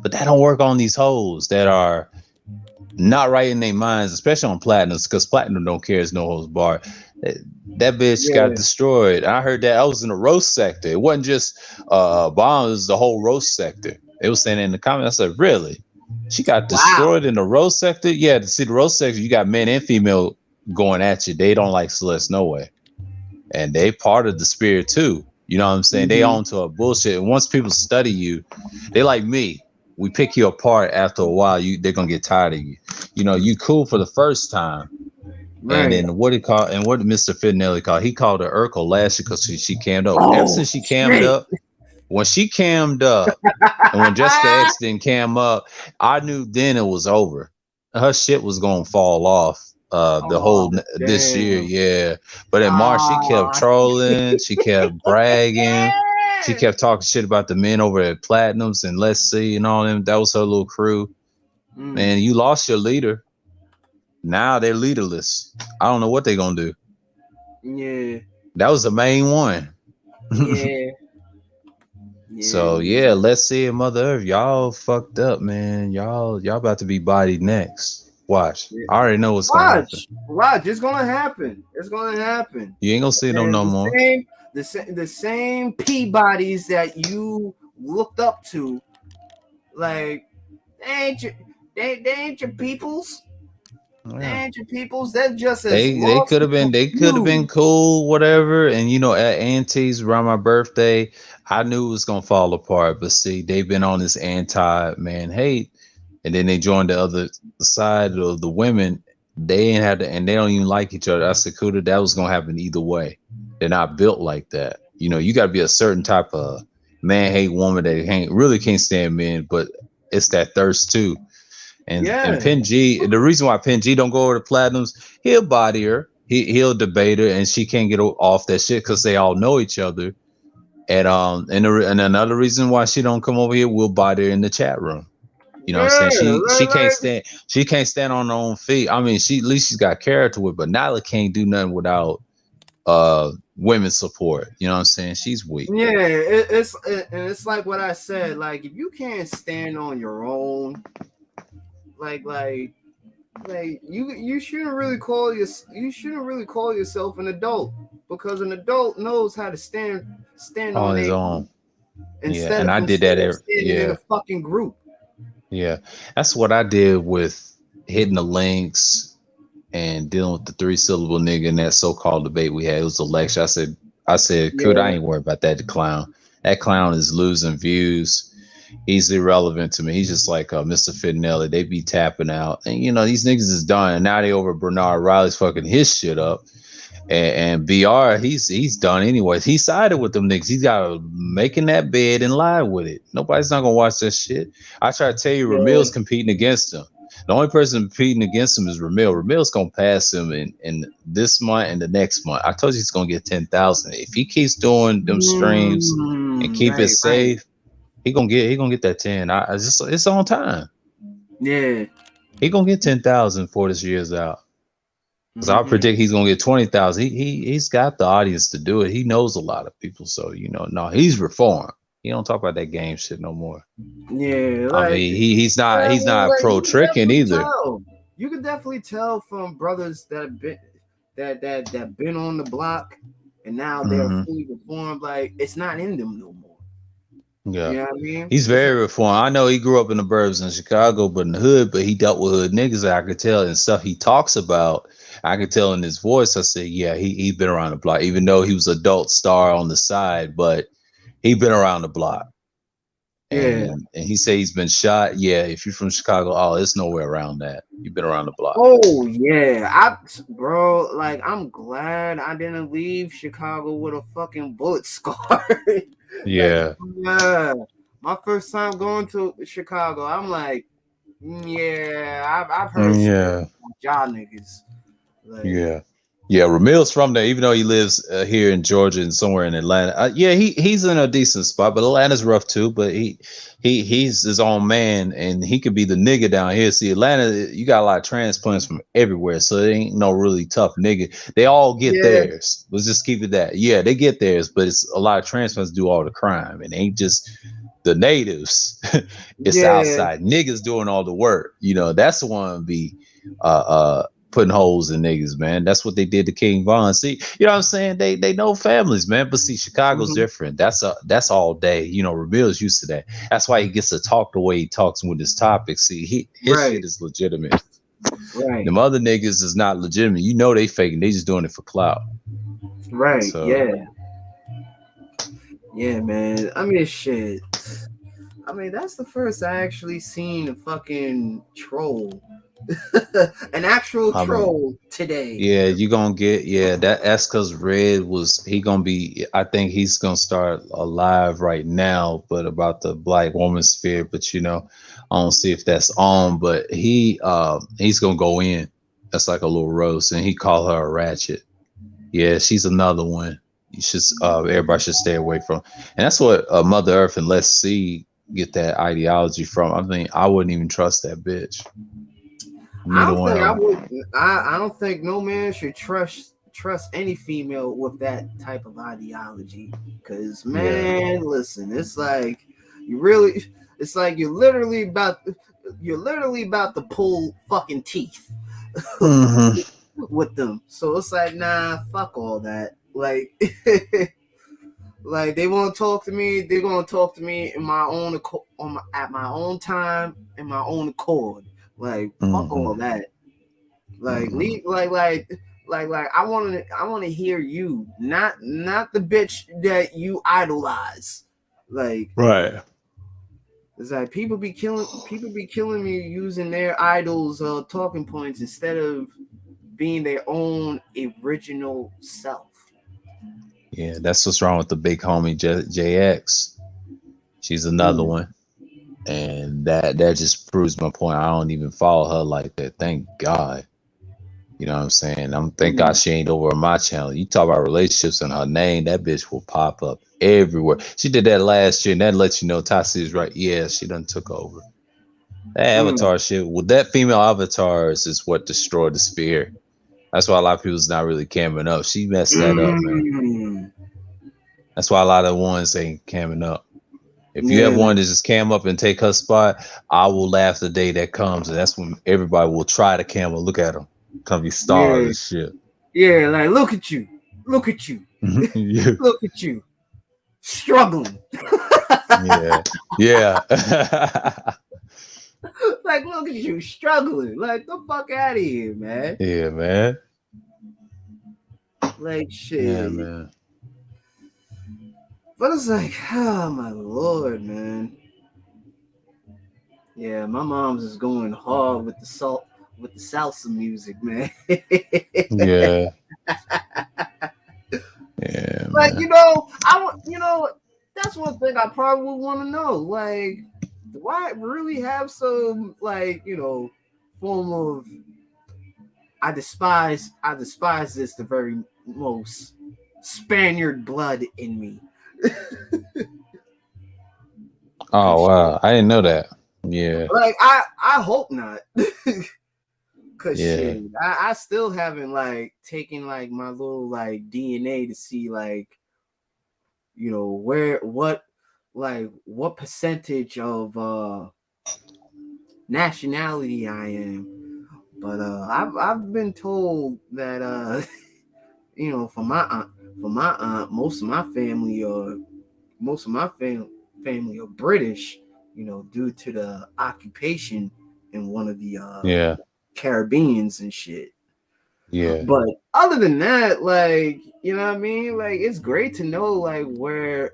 but that don't work on these hoes that are not right in their minds, especially on platinums, because platinum don't care. It's no holds bar. That bitch got Yeah. destroyed. I heard that I was in the roast sector. It wasn't just bombs, it was the whole roast sector. They was saying in the comments, I said, really? She got Wow. destroyed in the roast sector? Yeah, to see the roast sector, you got men and female going at you. They don't like Celeste no way. And they part of the spirit too. You know what I'm saying? They Mm-hmm. own to a bullshit. And once people study you, they like me. We pick you apart after a while. They're gonna get tired of you. You know, you cool for the first time. And Right. then what he called and what did Mr. Fitnelli call? He called her Urkel last year because she cammed up. Ever Oh since she cammed shit. up, when she cammed up and when Jessica X didn't cam up, I knew then it was over. Her shit was gonna fall off the Oh whole this year, damn. yeah. But in March, she kept Ah. trolling, she kept bragging, she kept talking shit about the men over at Platinums and Let's See and all them. That was her little crew. Man, you lost your leader. Now they're leaderless. I don't know what they're gonna do. Yeah. That was the main one. Yeah. So Yeah. yeah, Let's See it, Mother Earth. Y'all fucked up, man. Y'all about to be bodied next. Watch. Yeah. I already know what's gonna happen. Watch. It's gonna happen. It's gonna happen. You ain't gonna see them And no more. the same Peabodys that you looked up to, like they ain't your peoples. They Yeah. ain't your peoples. They're just as They lost could have and been confused. cool, whatever. And at Auntie's around my birthday, I knew it was gonna fall apart. But see, they've been on this anti man hate, and then they joined the other side of the women. They ain't had to, and they don't even like each other. I said, Kuda, that was gonna happen either way. They're not built like that. You got to be a certain type of man hate woman that can't stand men, but it's that thirst too. And Yeah, Pen G, the reason why Pen G don't go over to Platinums, he'll body her, he'll debate her, and she can't get off that shit because they all know each other. And another reason why she don't come over here, we'll body her in the chat room. You know what I'm saying? yeah, She can't like stand on her own feet. I mean, at least she's got character with, but Nyla can't do nothing without women's support. You know what I'm saying? She's weak. yeah. And it's like what I said. Like if you can't stand on your own, like you shouldn't really call yourself an adult, because an adult knows how to stand on On his their own. own Yeah, instead and of I did that. standing in Yeah. a fucking group. Yeah, that's what I did with hitting the links and dealing with the 3-syllable nigga in that so-called debate we had. It was a lecture. I said, Kud, I Yeah, ain't worried about that clown. That clown is losing views. He's irrelevant to me. He's just like Mr. Finelli. They be tapping out, and these niggas is done. And now they over Bernard Riley's fucking his shit up. And BR, he's done anyways. He sided with them niggas. He's got making that bed and lie with it. Nobody's not gonna watch that shit. I try to tell you, yeah. Ramil's competing against him. The only person competing against him is Ramil. Ramil's gonna pass him in this month and the next month. I told you he's gonna get 10,000 if he keeps doing them streams and keep it Right. safe. He gonna get that 10. It's on time. Yeah. He gonna get 10,000 before this year's out. Because I Mm-hmm. predict he's gonna get 20,000. He's got the audience to do it. He knows a lot of people, so no, he's reformed. He don't talk about that game shit no more. Yeah, I like, mean, he's not like pro you can tricking definitely either. tell. You can definitely tell from brothers that have been that been on the block and now they're Hmm. fully reformed. Like it's not in them no more. Yeah, You know what I mean? he's It's not. very reformed. I know he grew up in the burbs in Chicago, but in the hood. But he dealt with hood niggas. I could tell and stuff he talks about. I could tell in his voice. I said, yeah, he been around the block, even though he was adult star on the side, but he been around the block. Yeah. And he said he's been shot. Yeah, if you're from Chicago, it's nowhere around that. You've been around the block. Oh yeah, bro. Like I'm glad I didn't leave Chicago with a fucking bullet scar. Like Yeah, yeah, my first time going to Chicago, I'm like, yeah, I've heard stories yeah, about y'all niggas. Like yeah, yeah. Ramil's from there, even though he lives here in Georgia and somewhere in Atlanta. Yeah, he's in a decent spot, but Atlanta's rough too. But he's his own man, and he could be the nigga down here. See, Atlanta, you got a lot of transplants from everywhere, so it ain't no really tough nigga. They all get yeah, theirs. Let's just keep it that. Yeah, they get theirs, but it's a lot of transplants do all the crime, and it ain't just the natives. It's the yeah, outside niggas doing all the work. That's the one be putting holes in niggas, man. That's what they did to King Von. See, you know what I'm saying? They know families, man. But see, Chicago's mhm, different. That's all day. Reveal's used to that. That's why he gets to talk the way he talks with his topics. See, his right, shit is legitimate. right, Them other niggas is not legitimate. They faking. They just doing it for clout. right, So yeah, yeah, man. I mean, shit. I mean, that's the first I actually seen a fucking troll, an actual I mean, troll today. yeah, you gonna get that's because Red he gonna be. I think he's gonna start alive right now, but about the Black woman sphere. But I don't see if that's on. But he's gonna go in. That's like a little roast, and he call her a ratchet. Yeah, she's another one. You should everybody should stay away from. And that's what Mother Earth and Let's See get that ideology from. I mean, I wouldn't even trust that bitch. I Neither don't one think of I them. would. I don't think no man should trust any female with that type of ideology. Cause Yeah. man, listen, it's like you really. It's like you're literally about to pull fucking teeth Hmm. with them. So it's like, nah, fuck all that. Like, Like they want to talk to me, they're gonna talk to me in my own at my own time, in my own accord. Like fuck all that. Like leave, like I want to hear you, not the bitch that you idolize. Like Right. it's like people be killing me using their idols talking points instead of being their own original self. Yeah, that's what's wrong with the big homie JX. She's another one. And that just proves my point. I don't even follow her like that. Thank God. You know what I'm saying? Thank God she ain't over on my channel. You talk about relationships and her name, that bitch will pop up everywhere. She did that last year, and that lets you know Tassie is right. Yeah, she done took over. That avatar shit, well, that female avatars is what destroyed the sphere. That's why a lot of people's not really camming up. She messed that up, man. That's why a lot of ones ain't camming up. If you have one to just cam up and take her spot, I will laugh the day that comes, and that's when everybody will try to cam and look at them, come be stars and shit. Yeah, like look at you, look at you, Yeah. look at you, struggling. Yeah, yeah. Like look at you struggling. Like the fuck out of here, man. Yeah, man. Like shit. Yeah, man. But it's like, oh my lord, man. Yeah, my mom's is going hard with the salsa music, man. Yeah. Yeah, like man. that's one thing I probably would want to know. Like, do I really have some form of I despise this the very most Spaniard blood in me. Oh wow, I didn't know that. Yeah. Like I hope not. Cause Yeah. shit, I still haven't like taken like my little like DNA to see like what percentage of nationality I am. But I've been told that for my aunt, most of my family are British, due to the occupation in one of the Yeah. Caribbeans and shit. Yeah. But other than that, like, you know what I mean? Like, it's great to know like where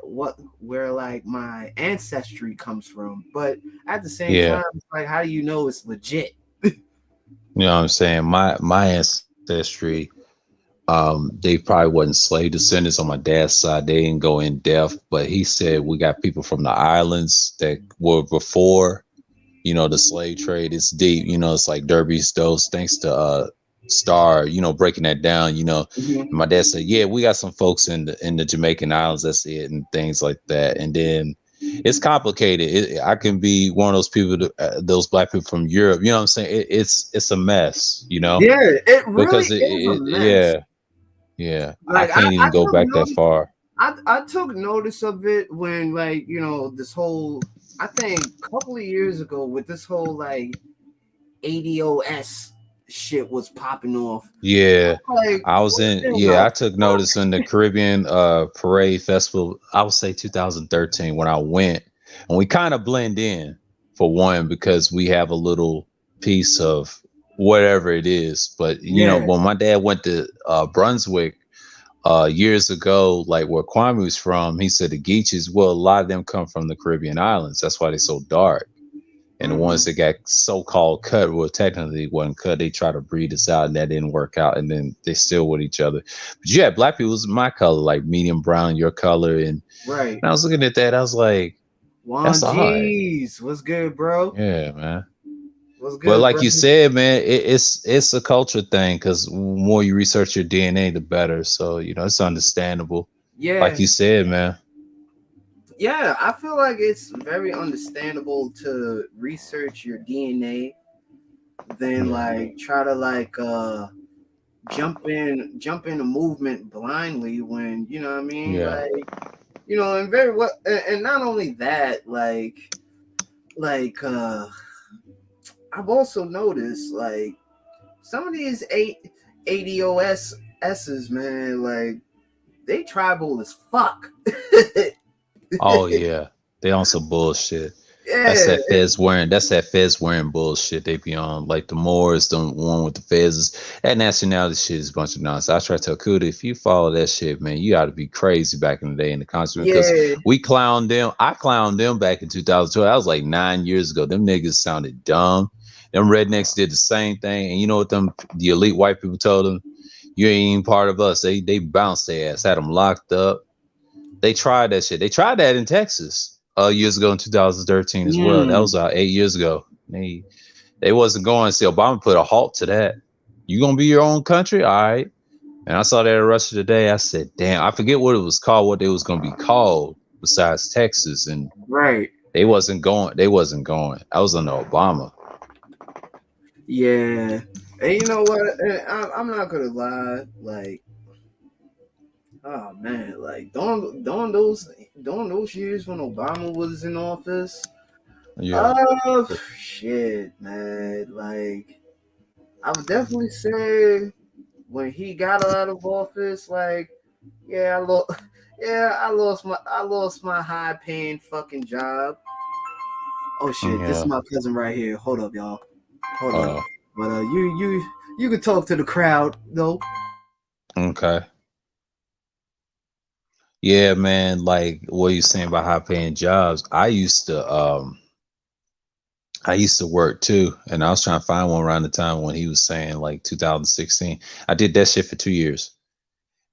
like my ancestry comes from. But at the same Yeah. time, it's like, how do you know it's legit? You know what I'm saying? My ancestry, they probably wasn't slave descendants on my dad's side. They didn't go in depth, but he said we got people from the islands that were before, the slave trade. It's deep, it's like Derby's dose, thanks to Star, breaking that down, Mm-hmm. And my dad said, yeah, we got some folks in the Jamaican islands, that's it, and things like that. And then it's complicated. I can be one of those people, those black people from Europe, you know what I'm saying? It's a mess, Yeah, it really because is a mess. yeah, I Like can't even go back that far. I took notice of it when like this whole I think a couple of years ago with this whole like ADOS shit was popping off. Yeah, Like, I was what in. in Yeah, the I took notice in the Caribbean Parade Festival. I would say 2013 when I went, and we kind of blend in for one because we have a little piece of whatever it is. But when my dad went to Brunswick years ago, like where Kwame was from, he said the Geechees. Well, a lot of them come from the Caribbean islands. That's why they're so dark. And the ones that got so-called cut, well, technically wasn't cut. They try to breed us out, and that didn't work out. And then they still with each other. But yeah, black people was my color, like medium brown, your color. And right. I was looking at that, I was like, that's odd. Jeez, what's good, bro? Yeah, man. What's good, But like bro? you said, man, it's a culture thing because the more you research your DNA, the better. So it's understandable. Yeah. Like you said, man. Yeah, I feel like it's very understandable to research your DNA than like try to like jump in a movement blindly when you know what I mean, Yeah. like and very well, and not only that, like I've also noticed like some of these ADOS S's, man, like they tribal as fuck. Oh yeah, they on some bullshit. That's Yeah, that feds wearing. That's that feds wearing bullshit. They be on like the Moors, the one with the feds. That nationality shit is a bunch of nonsense. I try to tell Kuda, if you follow that shit, man, you got to be crazy back in the day in the country because yeah, we clowned them. I clowned them back in 2012. That was like 9 years ago. Them niggas sounded dumb. Them rednecks did the same thing, and you know what them the elite white people told them? You ain't even part of us. They bounced their ass, had them locked up. They tried that shit. They tried that in Texas years ago in 2013 as well. That mm, was 8 years ago. They wasn't going. See, Obama put a halt to that. You gonna be your own country, all right? And I saw that in Russia today. I said, damn, I forget what it was called, what it was gonna be called besides Texas, and right. they wasn't going. They wasn't going. I was under Obama. Yeah, and you know what? I'm not gonna lie. Like, oh man, like during those years when Obama was in office, Yeah, oh shit, man. Like, I would definitely say when he got out of office, like, yeah, I lost my high paying fucking job. Oh shit, this is yeah. my cousin right here. Hold up, y'all. Hold up. Uh, But you can talk to the crowd though. okay. Yeah, man. Like what you saying about high paying jobs? I used to work too, and I was trying to find one around the time when he was saying like 2016. I did that shit for 2 years,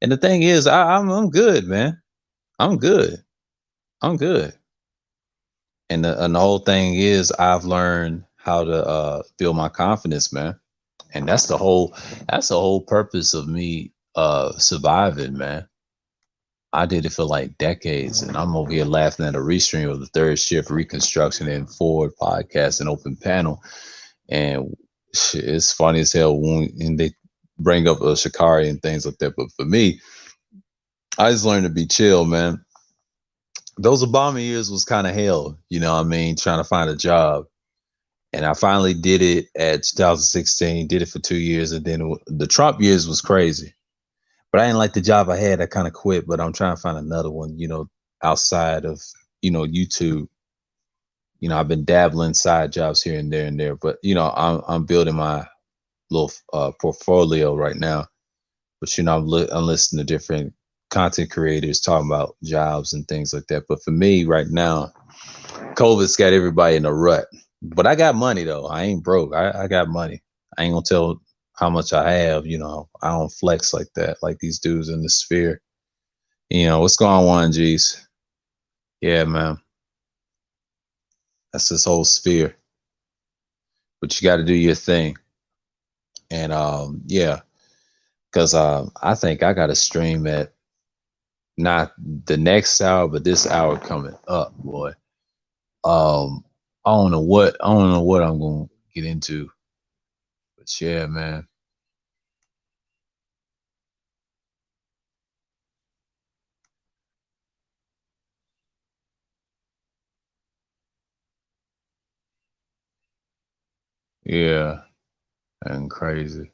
and the thing is, I'm good, man. I'm good. I'm good. And the whole thing is, I've learned how to build my confidence, man. And that's the whole purpose of me surviving, man. I did it for like decades, and I'm over here laughing at a restream of the third shift reconstruction and forward podcast and open panel. And shit, it's funny as hell when they bring up Shikari and things like that. But for me, I just learned to be chill, man. Those Obama years was kind of hell, you know what I mean? Trying to find a job. And I finally did it at 2016, did it for 2 years. And then the Trump years was crazy. But I didn't like the job I had. I kind of quit, but I'm trying to find another one, outside of, YouTube. I've been dabbling side jobs here and there, but I'm building my little portfolio right now. But I'm listening to different content creators talking about jobs and things like that. But for me right now, COVID's got everybody in a rut. But I got money though. I ain't broke. I got money. I ain't gonna tell how much I have. I don't flex like that, like these dudes in the sphere. What's going on, G's? Yeah, man. That's this whole sphere. But you got to do your thing. And yeah, because I think I got to stream at not the next hour, but this hour coming up, boy. I don't know what I'm gonna get into, but yeah, man. Yeah, and crazy.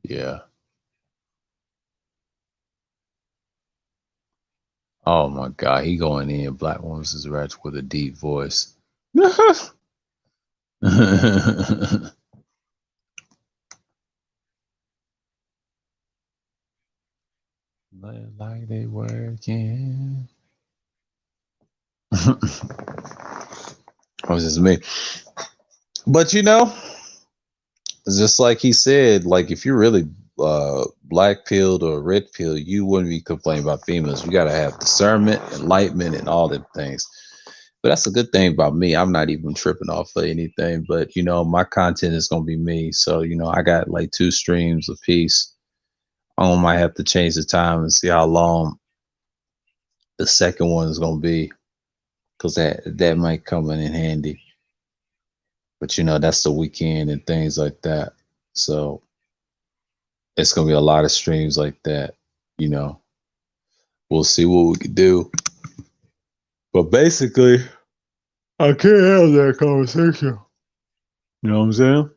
Yeah. Oh my God, he going in. Black woman's is ratchet with a deep voice. Like they working. Oh, just me. But it's just like he said, like if you're really black pilled or red pilled, you wouldn't be complaining about females. You gotta have discernment, enlightenment, and all them things. But that's a good thing about me. I'm not even tripping off of anything. But my content is gonna be me. So I got like 2 streams a piece. I might have to change the time and see how long the second one is gonna be, because that might come in handy. But that's the weekend and things like that. So it's gonna be a lot of streams like that. you know, we'll see what we can do. But basically, I can't have that conversation. You know what I'm saying?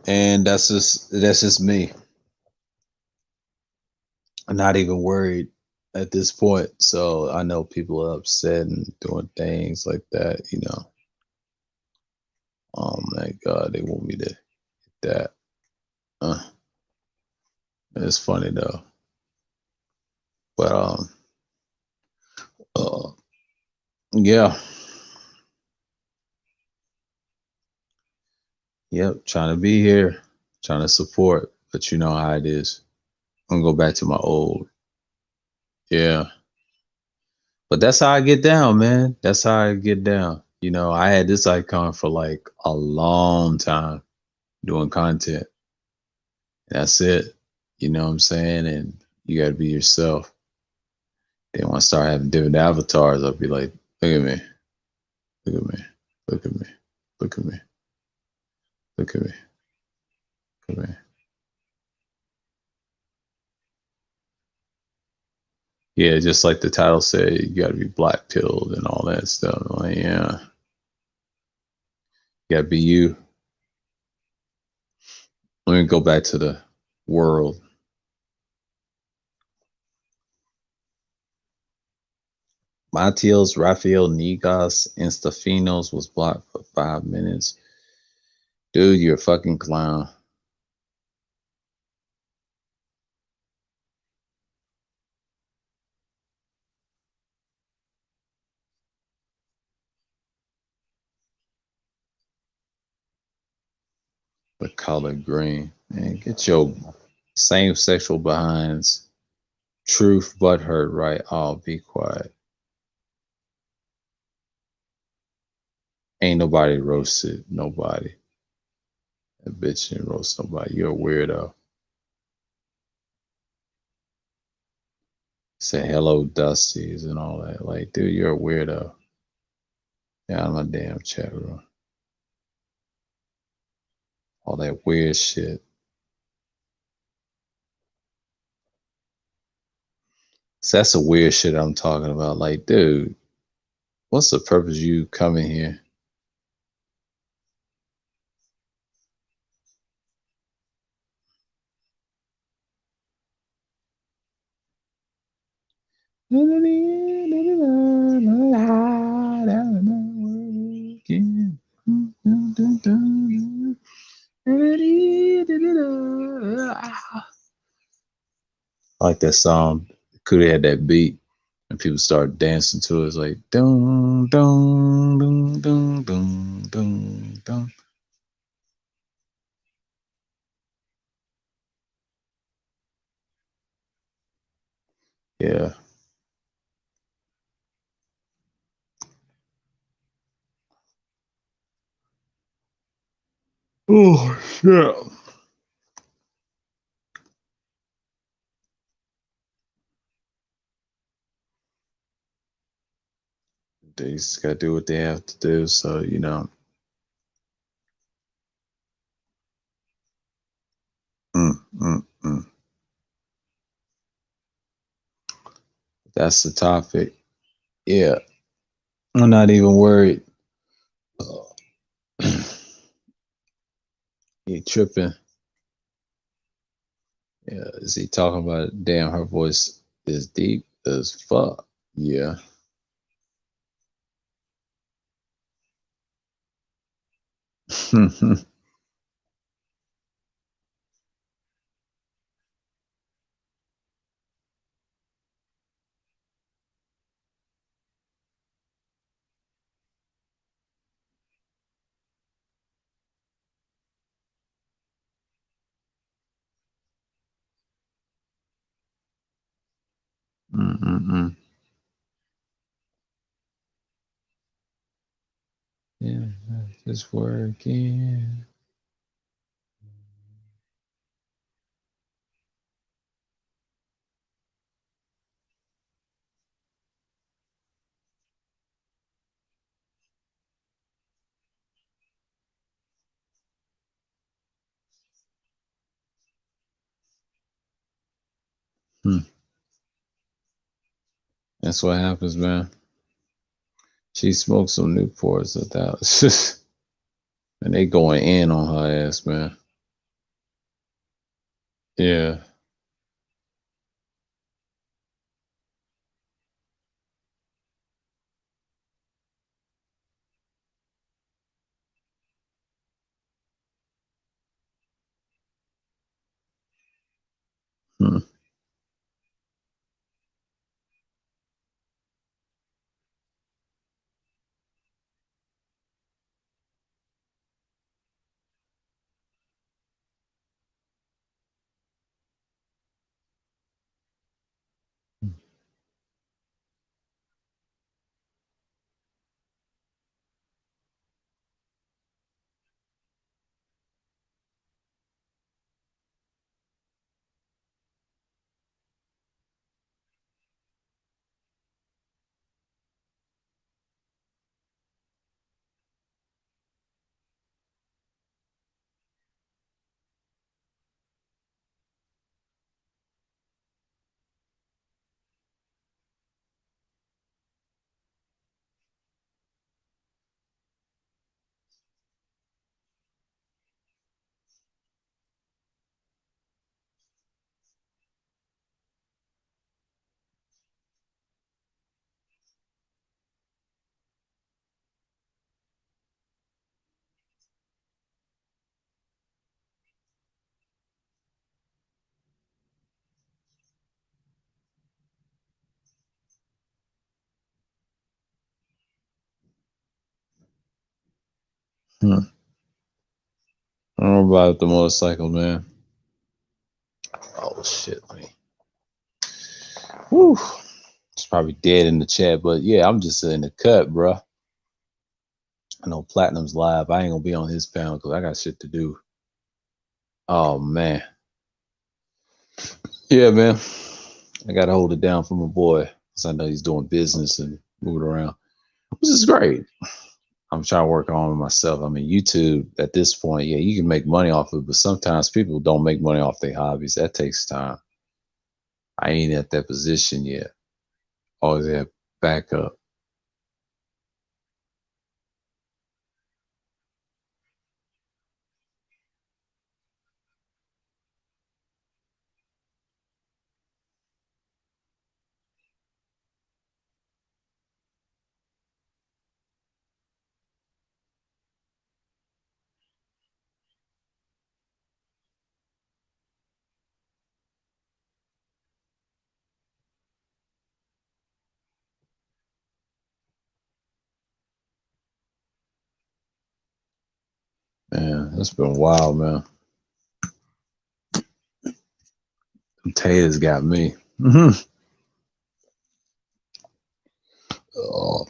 And that's just me. I'm not even worried at this point. So I know people are upset and doing things like that, you know. Oh my God, they want me to hit that. It's funny though. But uh, yeah. Yep, trying to be here, trying to support, but you know how it is. I'm gonna go back to my old. Yeah. But that's how I get down, man. That's how I get down. You know, I had this icon for like a long time doing content. That's it. You know what I'm saying? And you got to be yourself. Then when I start having different avatars, I'll be like, look at me, look at me, look at me, look at me, look at me, look at me. Yeah, just like the title said, you got to be black pilled and all that stuff. Like, yeah, you got to be you. Let me go back to the world. Matios Rafael Negas and Stefanos was blocked for 5 minutes. Dude, you're a fucking clown. The color green. Man, get your same sexual behinds. Truth but hurt, right? Oh, be quiet. Ain't nobody roasted nobody. That bitch didn't roast nobody. You're a weirdo. Say hello, Dusties, and all that. Like, dude, you're a weirdo. Get out of my damn chat room. All that weird shit. So that's the weird shit I'm talking about. Like, dude, what's the purpose of you coming here? I like that song. Could have had that beat and people start dancing to it. It's like dum dum dum dum dum dum dum. Yeah. Oh shit. They just gotta do what they have to do. So, you know. Mm, mm, mm. That's the topic. Yeah. I'm not even worried. He tripping. Yeah. Is he talking about it? Damn, her voice is deep as fuck. Yeah. Mm, mm, mm. Yeah, just working. That's what happens, man. She smoked some Newports at that. And they going in on her ass, man. Yeah. Hmm. Hmm. I don't know about the motorcycle, man. Oh shit, man. Whew. It's probably dead in the chat, but yeah, I'm just in the cut, bro. I know Platinum's live. I ain't gonna be on his panel because I got shit to do. Oh man. Yeah, man. I gotta hold it down for my boy because I know he's doing business and moving around, which is great. I'm trying to work on it myself. I mean, YouTube at this point, yeah, you can make money off of it, but sometimes people don't make money off their hobbies. That takes time. I ain't at that position yet. Always have backup. Man, that's been wild, man. Taters got me. Oh.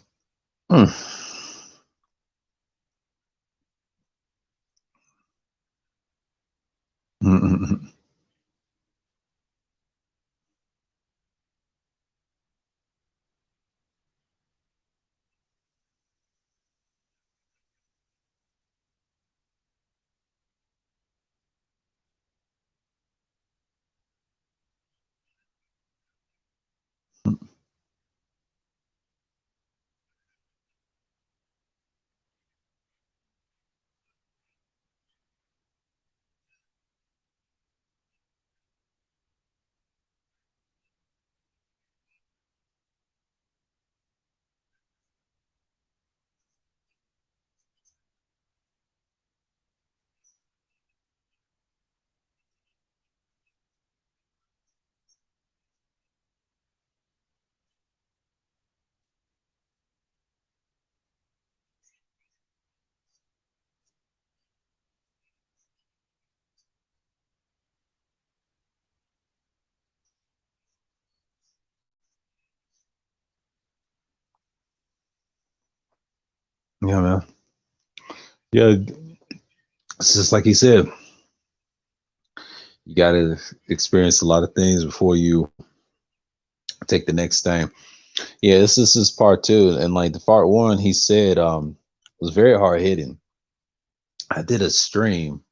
Yeah, man. Yeah, it's just like he said. You got to experience a lot of things before you take the next thing. Yeah, this is part two, and like the part one, he said was very hard hitting. I did a stream.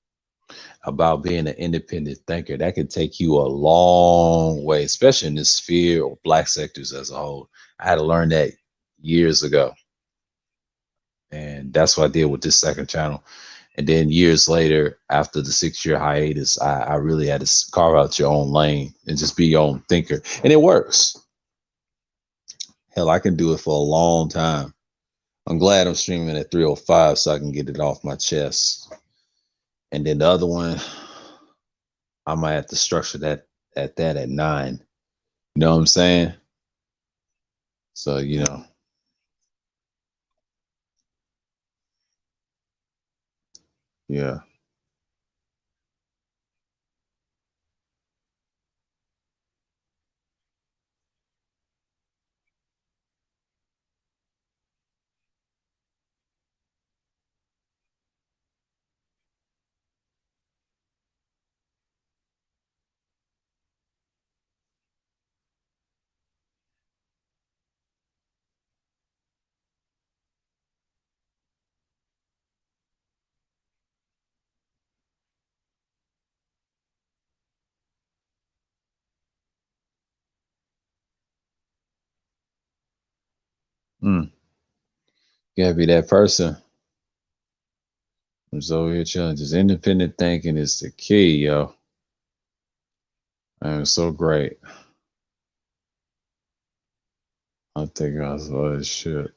about being an independent thinker. That could take you a long way, especially in this sphere or black sectors as a whole. I had to learn that years ago. And that's what I did with this second channel. And then years later, after the 6-year hiatus, I really had to carve out your own lane and just be your own thinker. And it works. Hell, I can do it for a long time. I'm glad I'm streaming at 3:05 so I can get it off my chest. And then the other one, I might have to structure that at 9. You know what I'm saying? So, yeah. Mm. You gotta be that person who's over here chilling. Just independent thinking is the key, yo. And it's so great. I think I was all this shit.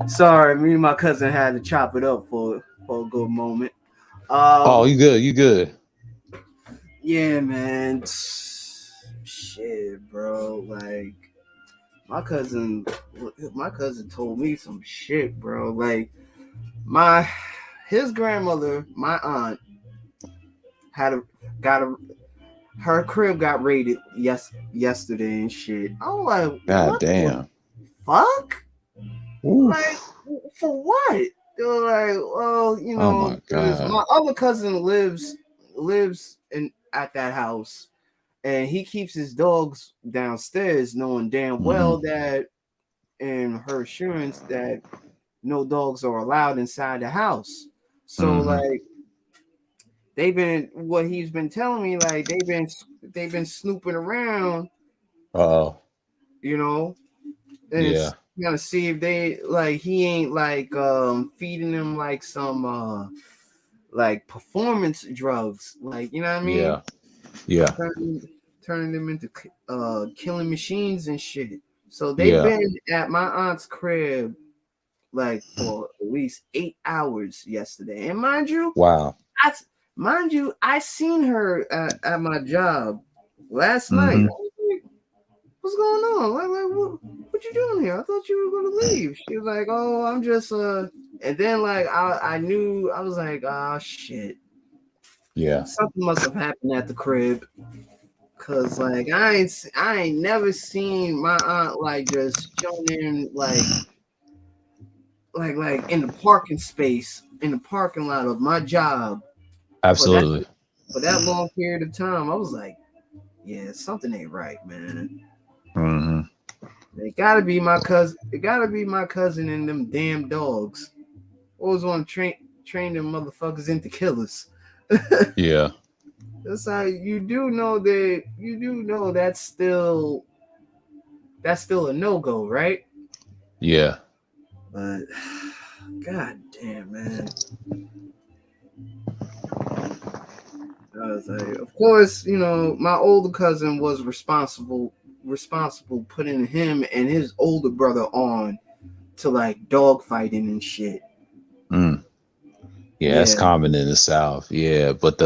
Sorry, me and my cousin had to chop it up for a good moment. Oh, Um, you good? You good? yeah, man. Shit, bro. Like my cousin, my cousin told me some shit, bro. Like my his grandmother, my aunt, had a got a her crib got raided yesterday and shit. I'm like, God what the damn. fuck? Like, Oof. for what? They're like, well, Oh my because God. my other cousin lives in at that house, and he keeps his dogs downstairs, knowing damn well Mm-hmm. that in her assurance that no dogs are allowed inside the house. So Mm-hmm. like they've been what he's been telling me, like they've been snooping around, Oh. you know, and it's Yeah. gonna see if they like he ain't like feeding them like some like performance drugs, like you know what I mean, Yeah. Yeah. turning turning them into killing machines and shit. So they've Yeah. been at my aunt's crib like for at least 8 hours yesterday, and Wow. I mind you, I seen her at my job last night. I Mm-hmm. was like, what's going on? Like what you doing here? I thought you were gonna leave. She was like, oh, I'm just and then like I knew I was like, oh shit. Yeah. Something must have happened at the crib. Cause like I ain't never seen my aunt like just chilling like in the parking space in the parking lot of my job for that Absolutely. for that long period of time. I was like, yeah, something ain't right, man. Mm-hmm. It gotta be my cousin. It gotta be my cousin and them damn dogs. Always want to train them motherfuckers into killers. Yeah. That's how you do know that that's still a no go, right? Yeah. But god damn, man. I was like, of course, my older cousin was responsible putting him and his older brother on to like dog fighting and shit. Mm. Yeah, that's Yeah. common in the South. Yeah, but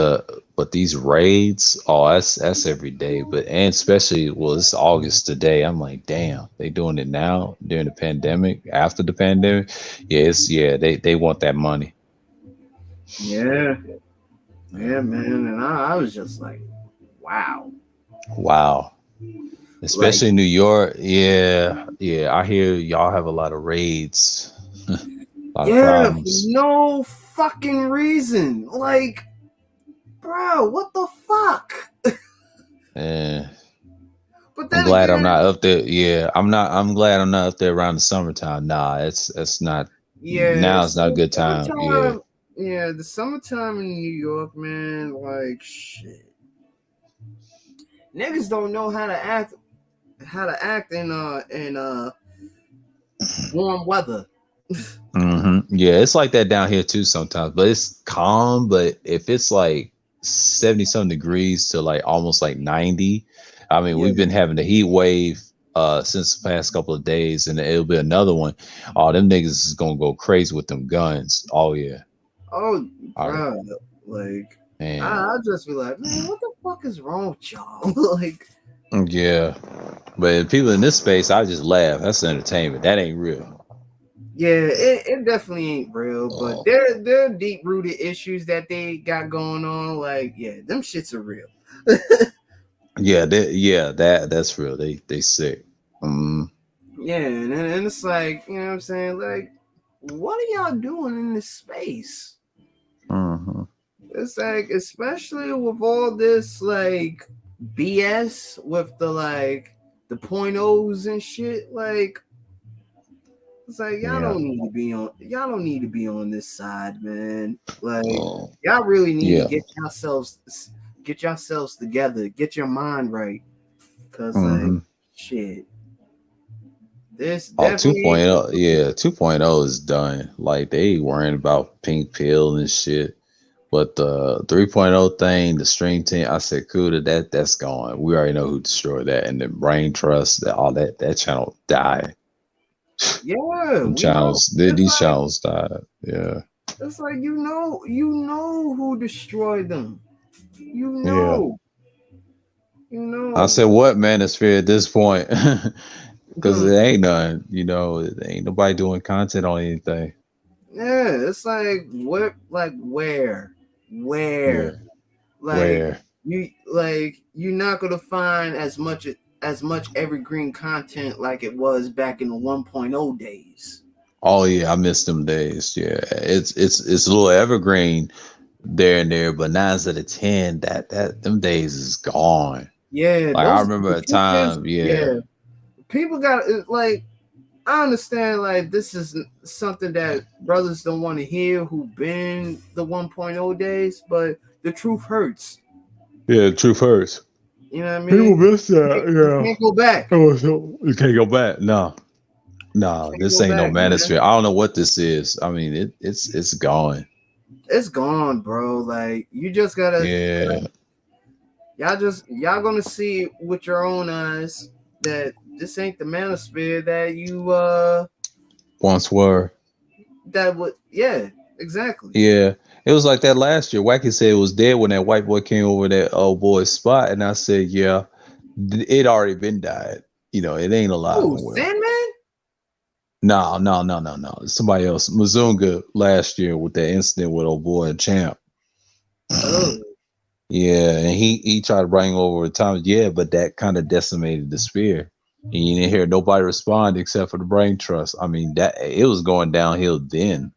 these raids, oh, that's every day. But and especially, well, it's August today. I'm like, damn, they doing it now during the pandemic, after the pandemic. Yeah, they want that money. Yeah. Yeah, man. And I was just like, wow. Wow. Like, Especially in New York. Yeah, yeah. I hear y'all have a lot of raids, a lot of yeah, for problems. no fucking reason. Like, bro, what the fuck? Eh, But I'm then glad I'm again, not up there. Yeah, I'm not. I'm glad I'm not up there around the summertime. Nah, it's not. yeah, Now it's not a good time. Yeah, summertime. Yeah, the summertime in New York, man. Like, shit. Niggas don't know how to act in warm weather. yeah. It's like that down here too sometimes, but it's calm. But if it's like 70 some degrees to like almost like 90, I mean, Yeah. we've been having a heat wave since the past couple of days, and it'll be another one. Oh, them niggas is gonna go crazy with them guns. Oh yeah, Oh, all right, bro. Like, man. I just be like, man, what the fuck is wrong with y'all? Like, Yeah, but people in this space, I just laugh. That's entertainment. That ain't real. yeah, it definitely ain't real, but there are deep rooted issues that they got going on. Like, yeah, them shits are real. Yeah, that's real. They sick. Mm, Yeah, and it's like, you know what I'm saying? Like, what are y'all doing in this space? mhm. It's like, especially with all this like BS with the point O's and shit, like it's like Yeah. y'all don't need to be on this side, man. Like Oh, y'all really need to yeah. get yourselves together, get your mind right. Cause like Hmm. shit, this Oh, definitely 2.0, yeah, 2.0 is done. Like they worrying about pink pill and shit. But the 3.0 thing, the stream team, I said, cool, that's gone. We already know who destroyed that. And the brain trust, all that channel died. Yeah, Them we know. channels, It's these like channels died. Yeah, it's like you know who destroyed them. You yeah. know, you I know. said, what manosphere at this point? Because Hmm. it ain't none. You know, it ain't nobody doing content on anything. Yeah, it's like what, like Yeah, where, like where? you're not gonna find as much evergreen content like it was back in the 1.0 days. Oh yeah, I miss them days. Yeah, it's a little evergreen there and there, but 9 out of 10, that them days is gone. Yeah, Like I those remember a pictures. time. Yeah, Yeah, people got like. I understand like this is something that brothers don't want to hear who been the 1.0 days, but the truth hurts. yeah. Truth hurts. You know what I People mean? miss that. You Yeah. can't go back. Oh, so you can't go back. No, no. Can't This go ain't no back, man. manosphere. I don't know what this is. I mean, it's gone. It's gone, bro. Like you just gotta Yeah. y'all gonna see with your own eyes that this ain't the manosphere that you Once were. that would exactly. Yeah. It was like that last year. Wacky said it was dead when that white boy came over that old boy's spot, and I said, yeah, it already been died. You know, it ain't alive Oh, and well. Sandman? No, no, no, no, no. Somebody else. Mazunga last year with that incident with old boy and champ. Oh, Yeah, and he tried to bring over Thomas. Yeah, but that kind of decimated the spear. And you didn't hear nobody respond except for the brain trust. I mean, that it was going downhill then.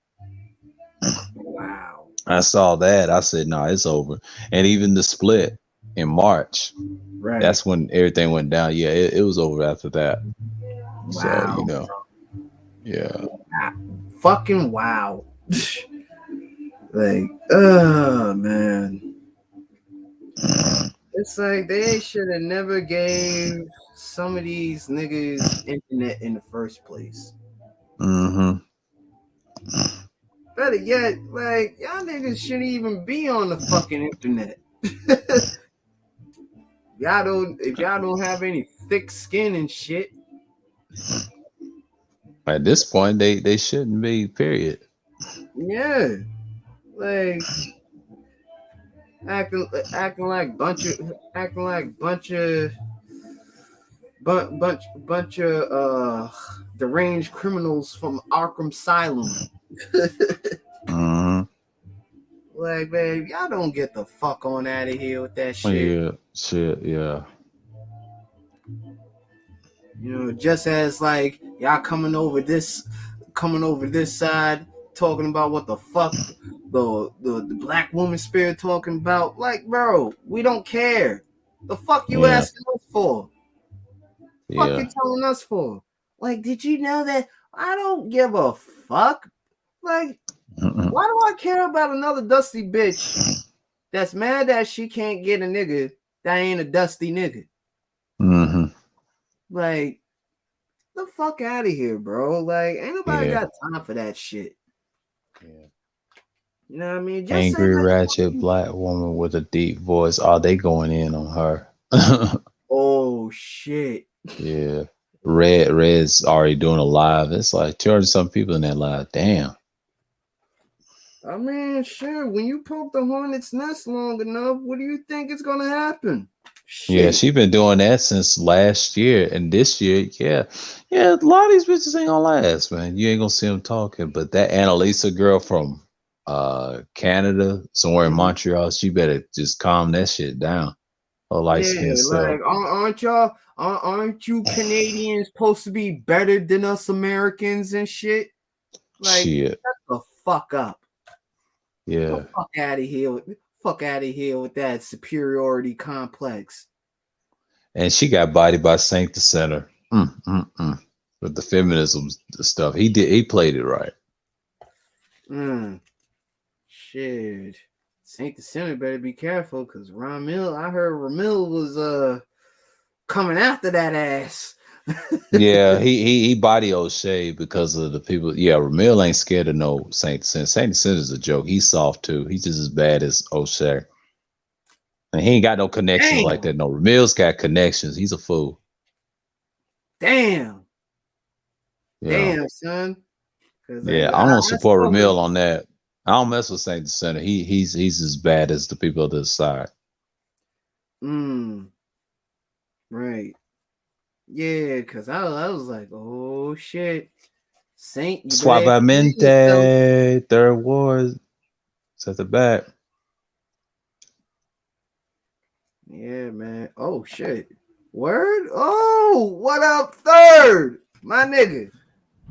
wow. I saw that. I said, no, it's over. And even the split in March, Right. that's when everything went down. Yeah, it was over after that. So, Wow. yeah. Fucking wow. Like, oh man. It's like they should have never gave some of these niggas internet in the first place. Mm-hmm. Better yet, like y'all niggas shouldn't even be on the fucking internet. Y'all don't if y'all don't have any thick skin and shit. At this point, they shouldn't be, period. Yeah. Like acting like bunch of deranged criminals from Arkham Asylum. Mm-hmm. Like, babe, y'all don't get the fuck on out of here with that shit. Yeah, shit, yeah. You know, just as like y'all coming over this side talking about what the fuck the black woman spirit talking about. Like, bro, we don't care. The fuck you Yeah, asking us for? Fuck you yeah. telling us for? Like, did you know that? I don't give a fuck. Like, Mm-mm. why do I care about another dusty bitch that's mad that she can't get a nigga that ain't a dusty nigga? Mm-hmm. Like, the fuck out of here, bro. Like, ain't nobody Yeah. got time for that shit. Yeah. You know what I mean? Just say Angry, that. ratchet black woman with a deep voice. Are they going in on her? Oh shit. Yeah. Red's already doing a live. It's like 200 some people in that live. Damn. I mean, sure. When you poke the hornet's nest long enough, what do you think is gonna happen? Yeah, Shit. she been doing that since last year, and this year, yeah, a lot of these bitches ain't gonna last, man. You ain't gonna see them talking. But that Annalisa girl from Canada, somewhere in Mhm. Montreal, she better just calm that shit down. Her light skin Yeah, self. like aren't you Canadians supposed to be better than us Americans and shit? Like, Shit. shut the fuck up. The Yeah. fuck out of here. Fuck out of here with that superiority complex. And she got bodied by Saint the Center. With the feminism stuff. He played it right. Mm, shit. Saint the Sinner better be careful because Ramil, I heard Ramil was coming after that ass. Yeah, he body O'Shea because of the people. Yeah, Ramil ain't scared of no Saint Sin. Saint Sin is a joke. He's soft too. He's just as bad as O'Shea. And he ain't got no connections like Damn. that. No, Ramil's got connections. He's a fool. Damn. Yeah. damn, son. Cause Yeah. I don't support Ramil on that. I don't mess with Saint Center. He's as bad as the people to the side. Right. Yeah, cause I was like, oh shit, Saint, you better explain yourself. Suavemente, third ward. It's at the back. Yeah, man. Oh shit. Word. Oh, what up, third? My nigga.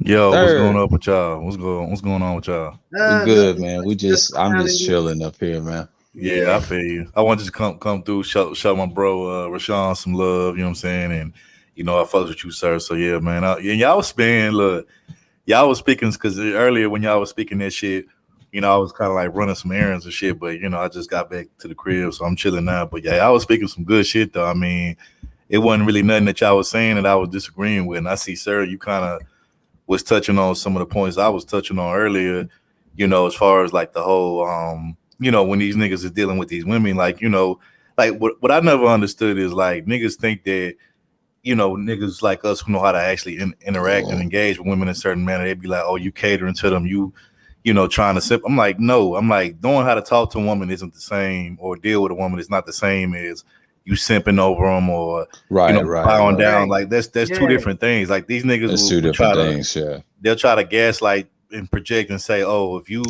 Yo, what's going Third. up with y'all? What's going on with y'all? We good, Nothing man. much, just I'm pounding just this. chilling up here, man. Yeah, Yeah. I feel you. I want to just come through, show my bro Rashawn some love. You know what I'm saying? And I fucks with you, sir. So yeah, man. Y'all was spinning. Look, y'all was speaking because earlier when y'all was speaking that shit, I was kind of like running some errands and shit. But I just got back to the crib, so I'm chilling now. But yeah, I was speaking some good shit though. I mean, it wasn't really nothing that y'all was saying that I was disagreeing with. And I see, sir, you kind of was touching on some of the points I was touching on earlier, as far as like the whole when these niggas is dealing with these women, like, like what I never understood is like niggas think that, niggas like us who know how to actually interact and engage with women in a certain manner, they'd be like, oh, you catering to them, trying to sip. I'm like, no, I'm like, knowing how to talk to a woman isn't the same, or deal with a woman is not the same as you simping over them or Right. bowing down. Right. Like that's two Yeah. different things. Like these niggas It's two will different try to things, yeah. they'll try to gaslight and project and say, oh, if you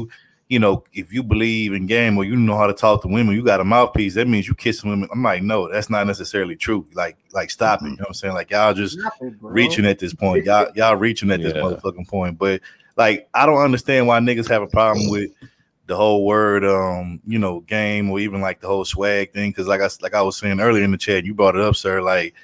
believe in game or you know how to talk to women, you got a mouthpiece. That means you kissing women. I'm like, no, that's not necessarily true. Like stop it. You know what I'm saying? Like y'all just Nothing, bro. reaching at this point. Y'all reaching at this Yeah. motherfucking point. But like, I don't understand why niggas have a problem with the whole word, game, or even like the whole swag thing. Cause like I was saying earlier in the chat, you brought it up, sir. Like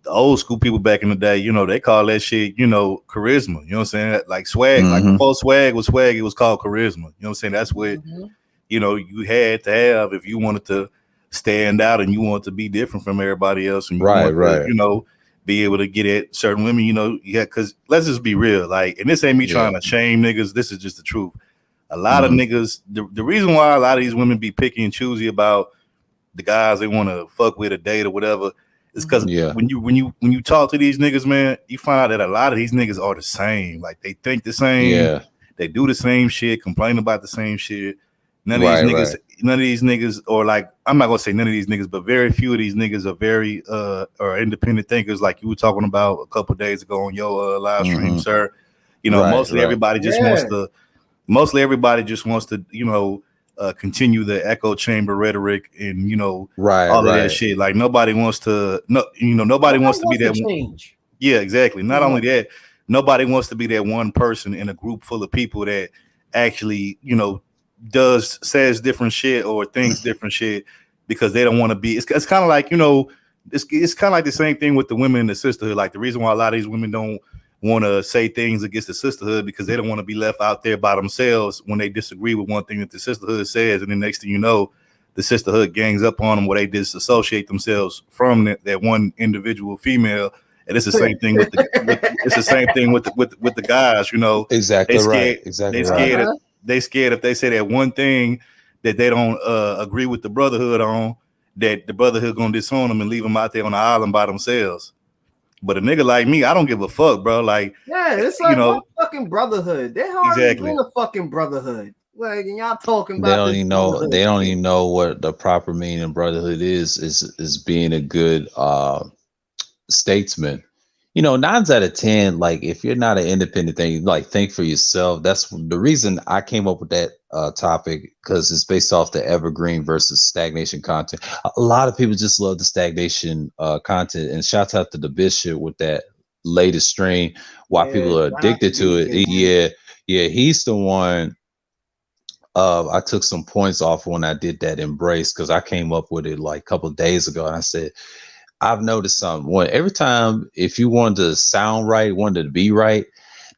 the old school people back in the day, they call that shit, charisma. You know what I'm saying? Like swag, like Mm-hmm. before swag was swag, it was called charisma. You know what I'm saying? That's what, Mhm. you had to have if you wanted to stand out and you wanted to be different from everybody else and you Right. want to, be able to get at certain women, yeah, because let's just be real. Like, and this ain't me trying to shame niggas. This is just the truth. A lot of niggas, the reason why a lot of these women be picky and choosy about the guys they want to fuck with or date or whatever, is because Yeah. when you talk to these niggas, man, you find out that a lot of these niggas are the same. Like they think the same, Yeah. they do the same shit, complain about the same shit. None of these niggas, or like, I'm not gonna say none of these niggas, but very few of these niggas are very are independent thinkers, like you were talking about a couple days ago on your live stream, sir. Mostly everybody just wants to. Mostly everybody just wants to, continue the echo chamber rhetoric and all of that shit. Like nobody wants to, nobody wants to be that. Change. Yeah, exactly. Not only that, nobody wants to be that one person in a group full of people that actually, says different shit or thinks different shit because they don't want to be. It's kind of like, it's kind of like the same thing with the women in the sisterhood. Like the reason why a lot of these women don't want to say things against the sisterhood because they don't want to be left out there by themselves when they disagree with one thing that the sisterhood says, and the next thing you know, the sisterhood gangs up on them where they disassociate themselves from that one individual female. And it's the same thing with the it's the same thing with the guys. Exactly right. Exactly right. They scared if they say that one thing that they don't agree with the brotherhood on, that the brotherhood gonna disown them and leave them out there on the island by themselves. But a nigga like me, I don't give a fuck, bro. Like, yeah, it's like what fucking brotherhood. They're hardly exactly in a fucking brotherhood. Like, and y'all talking about They don't even know. They don't even know what the proper meaning of brotherhood is. Is being a good statesman. 9 out of 10, like if you're not an independent thing, like think for yourself. That's the reason I came up with that topic, because it's based off the evergreen versus stagnation content. A lot of people just love the stagnation content, and shouts out to the Bishop with that latest stream. Why people are addicted to it. Yeah, he's the one. I took some points off when I did that embrace, because I came up with it like a couple of days ago, and I said, I've noticed something. Every time, if you wanted to sound right, wanted to be right,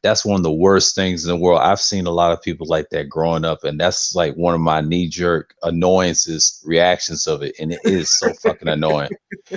that's one of the worst things in the world. I've seen a lot of people like that growing up, and that's like one of my knee-jerk annoyances, reactions of it, and it is so fucking annoying.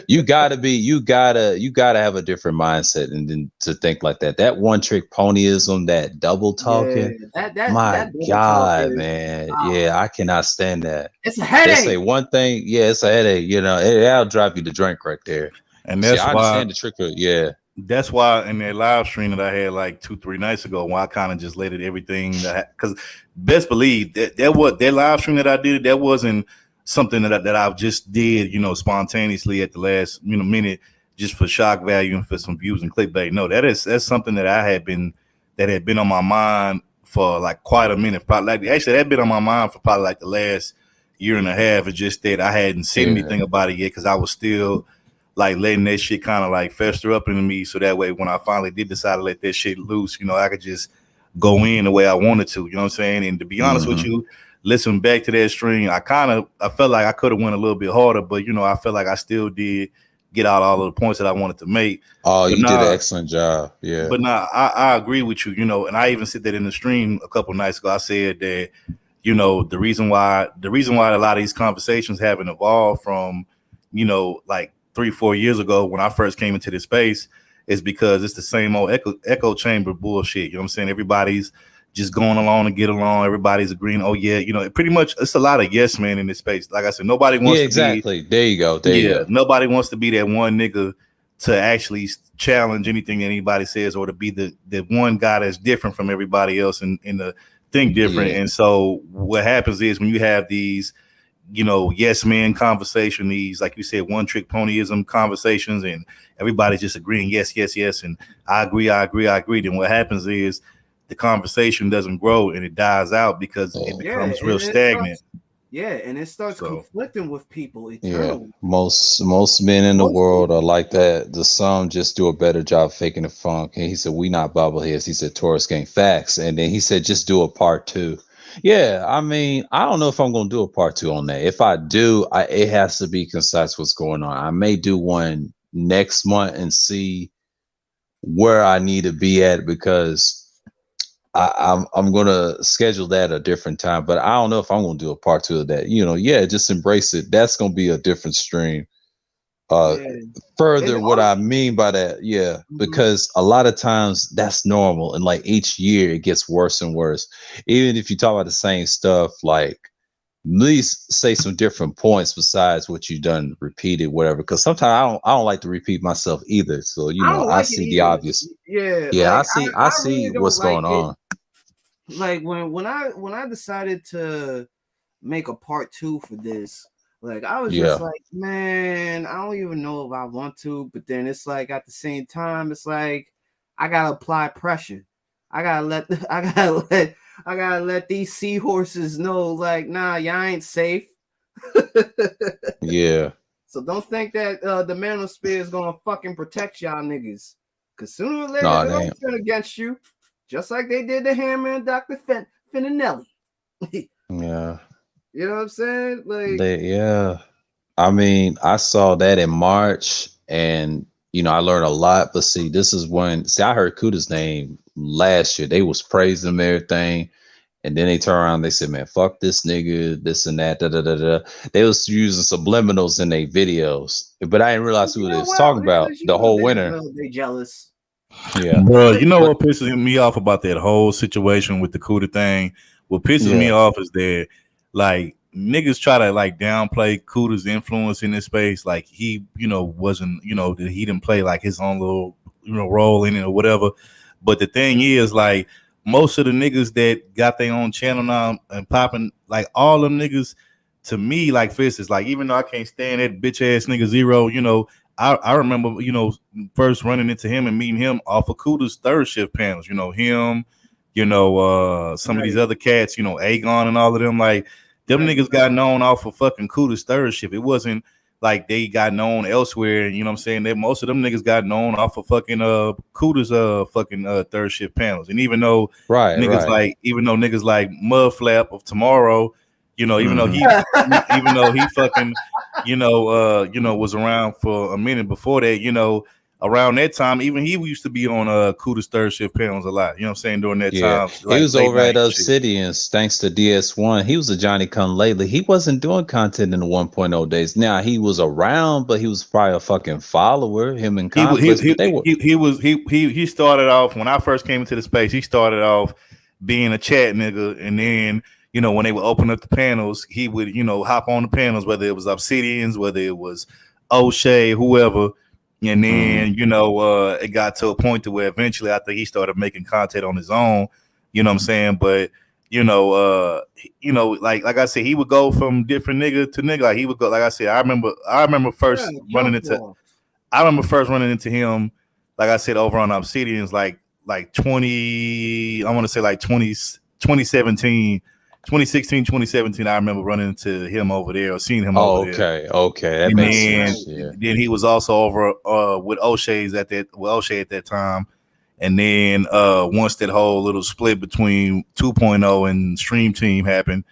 You gotta have a different mindset, and then to think like that. That one-trick ponyism, that double talking. My God, man. Yeah, I cannot stand that. It's a headache. They say one thing, yeah, it's a headache. That'll drive you to drink right there. And that's I understand the trick of, yeah. that's why in that live stream that I had like 2-3 nights ago, why I kind of just let it everything that because best believe that what that live stream that I did, that wasn't something that I just did, spontaneously at the last minute just for shock value and for some views and clickbait. No, that's something that had been on my mind for like quite a minute. Probably like actually that had been on my mind for probably like the last year and a half. It's just that I hadn't said anything about it yet because I was still like letting that shit kind of like fester up into me, so that way when I finally did decide to let that shit loose, I could just go in the way I wanted to. You know what I'm saying? And to be honest with you, listen back to that stream, I felt like I could have went a little bit harder, but I felt like I still did get out all of the points that I wanted to make. Oh, But you did an excellent job. Yeah. but nah, I agree with you. And I even said that in the stream a couple nights ago. I said that the reason why a lot of these conversations haven't evolved from like 3-4 years ago when I first came into this space is because it's the same old echo chamber bullshit. You know what I'm saying? Everybody's just going along to get along. Everybody's agreeing. Oh yeah, pretty much it's a lot of yes men in this space. Like I said, nobody wants to be. Exactly. There you go. There you go. Nobody wants to be that one nigga to actually challenge anything that anybody says, or to be the one guy that's different from everybody else and the think different. And so what happens is when you have these yes men conversation, these, like you said, one trick ponyism conversations, and everybody's just agreeing yes, and I agree, then what happens is the conversation doesn't grow and it dies out because it becomes real stagnant. And it starts conflicting with people eternally. Most men in the world are like that. The some just do a better job faking the funk. And he said, "We not bobbleheads." He said, "Taurus gang facts." And then he said, "Just do a part 2." Yeah, I mean, I don't know if I'm gonna do a part 2 on that. If I do, it has to be concise what's going on. I may do one next month and see where I need to be at, because I'm gonna schedule that a different time, but I don't know if I'm gonna do a part 2 of that. Just embrace it. That's gonna be a different stream. Further, what I mean by that, because a lot of times that's normal, and like each year it gets worse and worse. Even if you talk about the same stuff, like at least say some different points besides what you've done repeated, whatever. Because sometimes I don't like to repeat myself either. So I see the obvious. I see really what's going on. Like when I decided to make a part 2 for this, like I was just like, man, I don't even know if I want to. But then it's like at the same time, it's like I gotta apply pressure. I gotta let these seahorses know, like, nah, y'all ain't safe. So don't think that the manosphere is gonna fucking protect y'all niggas, cause sooner or later they're gonna turn against you, just like they did to Hammer and Dr. Finninelli. You know what I'm saying? Like, I mean, I saw that in March, and I learned a lot. But see, this is when I heard Kuda's name last year. They was praising him, everything. And then they turn around and they said, "Man, fuck this nigga, this and that, da da da da." They was using subliminals in their videos, but I didn't realize who they was talking about the whole winter. They jealous. Bro, you know what pisses me off about that whole situation with the Kuda thing? What pisses me off is that, like, niggas try to like downplay Kuda's influence in this space. Like he, wasn't, that he didn't play like his own little, role in it or whatever. But the thing is, like, most of the niggas that got their own channel now and popping, like all them niggas, to me, like Fist is like, even though I can't stand that bitch ass nigga Zero, I remember, first running into him and meeting him off of Kuda's third shift panels, him, some of these other cats, Aegon and all of them, like them niggas got known off of fucking Kuda's third shift. It wasn't like they got known elsewhere, and you know what I'm saying? That most of them niggas got known off of fucking Kuda's fucking third shift panels. And even though niggas like Mudflap of Tomorrow, even though he fucking was around for a minute before that, around that time, even he used to be on Kuda's third shift panels a lot. You know what I'm saying? During that time. Like, he was over at Obsidians thanks to DS1. He was a Johnny Come Lately. He wasn't doing content in the 1.0 days. Now he was around, but he was probably a fucking follower. Him and Conflicts. He started off when I first came into the space. He started off being a chat nigga, and then when they would open up the panels, he would hop on the panels, whether it was Obsidians, whether it was O'Shea, whoever. And then, it got to a point to where eventually I think he started making content on his own, you know what I'm saying? But, like I said, he would go from different nigga to nigga. Like he would go, like I said, I remember first running into him, like I said, over on Obsidians, like 20, I want to say like 2017, 2016, 2017. I remember running into him over there or seeing him over there. Okay, that And makes then, sense. Yeah. then he was also over with O'Shea at that time. And then once that whole little split between 2.0 and Stream Team happened,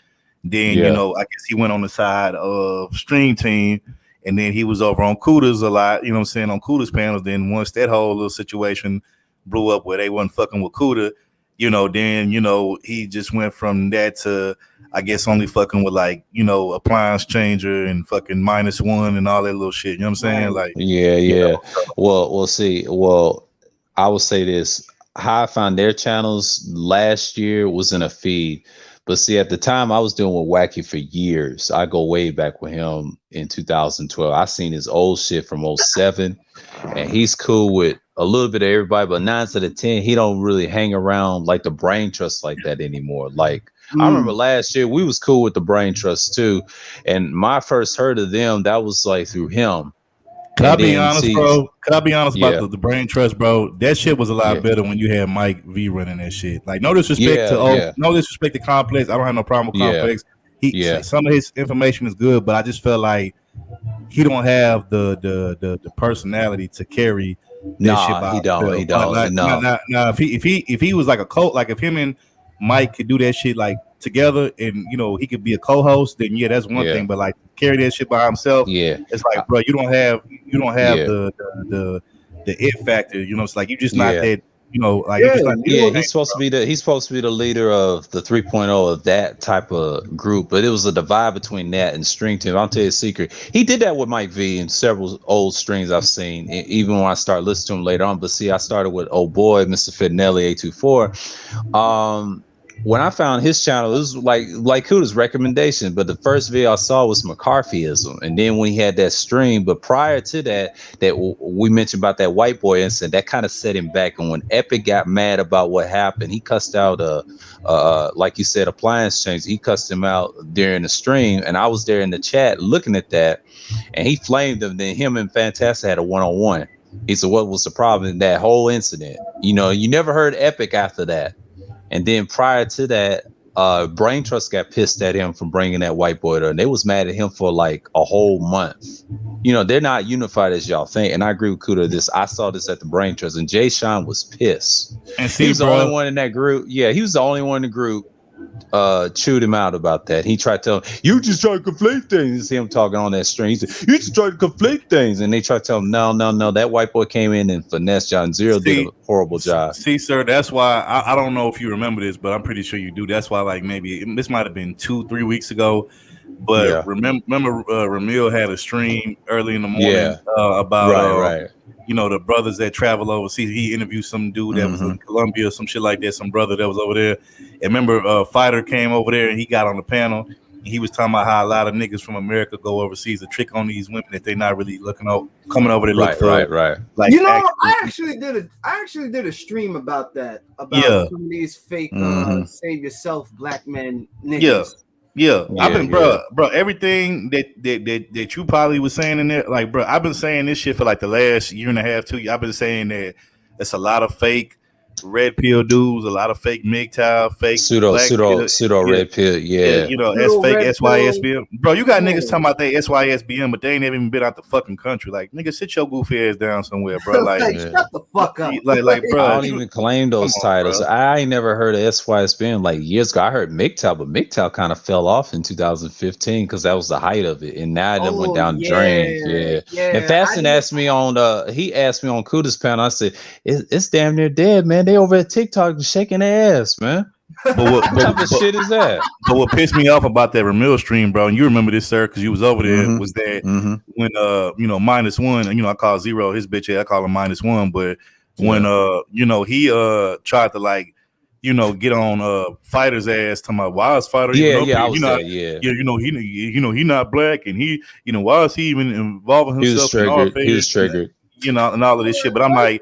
then I guess he went on the side of Stream Team, and then he was over on Kuda's a lot, you know what I'm saying, on Kuda's panels. Then once that whole little situation blew up where they wasn't fucking with Kuda, then he just went from that to, I guess, only fucking with like, appliance changer and fucking -1 and all that little shit. You know what I'm saying? Like, Yeah. Well, I will say this. How I found their channels last year was in a feed. But see, at the time I was doing with Wacky for years. I go way back with him in 2012. I seen his old shit from 07, and he's cool with a little bit of everybody, but 9 out of 10, he don't really hang around like the Brain Trust like that anymore. Like I remember last year we was cool with the Brain Trust too, and my first heard of them, that was like through him. Could I be honest, bro? Could I be honest about the Brain Trust, bro? That shit was a lot better when you had Mike V running that shit. Like, no disrespect to Complex. I don't have no problem with Complex. Some of his information is good, but I just felt like he don't have the personality to carry that shit by himself. He don't. Now, if he was like a like if him and Mike could do that shit like together, and he could be a co-host, then that's one thing. But like carry that shit by himself, it's like, bro, you don't have the it factor. It's like you just not that. He's supposed to be the leader of the 3.0 of that type of group, but it was a divide between that and String Team. I'll tell you a secret. He did that with Mike V in several old strings I've seen, even when I started listening to him later on. But see, I started with old boy, Mr. Fidnelli 824. When I found his channel, it was like Kuda's recommendation, but the first video I saw was McCarthyism, and then when he had that stream, but prior to that we mentioned about that white boy incident, that kind of set him back. And when Epic got mad about what happened, he cussed out like you said, appliance change. He cussed him out during the stream, and I was there in the chat looking at that, and he flamed him. Then him and Fantastic had a one-on-one. He said, what was the problem in that whole incident? You never heard Epic after that. And then prior to that, Brain Trust got pissed at him for bringing that white boy there, and they was mad at him for like a whole month. They're not unified as y'all think, and I agree with Kuda. I saw this at the Brain Trust, and Jay Sean was pissed. And see, he was the only one in that group. Yeah, he was the only one in the group. Chewed him out about that. He tried to tell him, you just try to conflate things. You see him talking on that string. He said, you just try to conflate things. And they tried to tell him, no. That white boy came in and finessed John Zero, did a horrible job. See, sir, that's why I don't know if you remember this, but I'm pretty sure you do. That's why, like, maybe this might have been 2-3 weeks ago. But remember Ramil had a stream early in the morning about the brothers that travel overseas. He interviewed some dude that was in Colombia or some shit like that, some brother that was over there. And remember, Fighter came over there and he got on the panel. And he was talking about how a lot of niggas from America go overseas to trick on these women that they're not really coming over there look for. Right. Like, I actually did a stream about that. About some of these fake save yourself black men niggas. Yeah. I've been, bro, everything that you probably was saying in there, like, bro, I've been saying this shit for like the last year and a half, 2 years. I've been saying that it's a lot of fake red pill dudes, a lot of fake MGTOW, fake pseudo red pill, as fake SYSBM. Bro, you got niggas talking about they SYSBM, but they ain't never even been out the fucking country. Like, nigga, sit your goofy ass down somewhere, bro. Like, shut the fuck up. Like, bro, I don't even claim those titles. Bro. I ain't never heard of SYSBM like years ago. I heard MGTOW, but MGTOW kind of fell off in 2015 because that was the height of it, and now it went down the drain. Yeah. And Fastin asked me on Kuda's panel. I said, it's damn near dead, man. They over at TikTok shaking their ass, man. But what type of shit is that? But what pissed me off about that Ramil stream, bro, and you remember this, sir, because you was over there, was that when -1, and I call Zero his bitch ass, I call him -1, but when he tried to like get on Fighter's ass, talking about why is Fighter he not black, and he why is he even involving himself? He was triggered. you know, and all of this shit. But I'm like,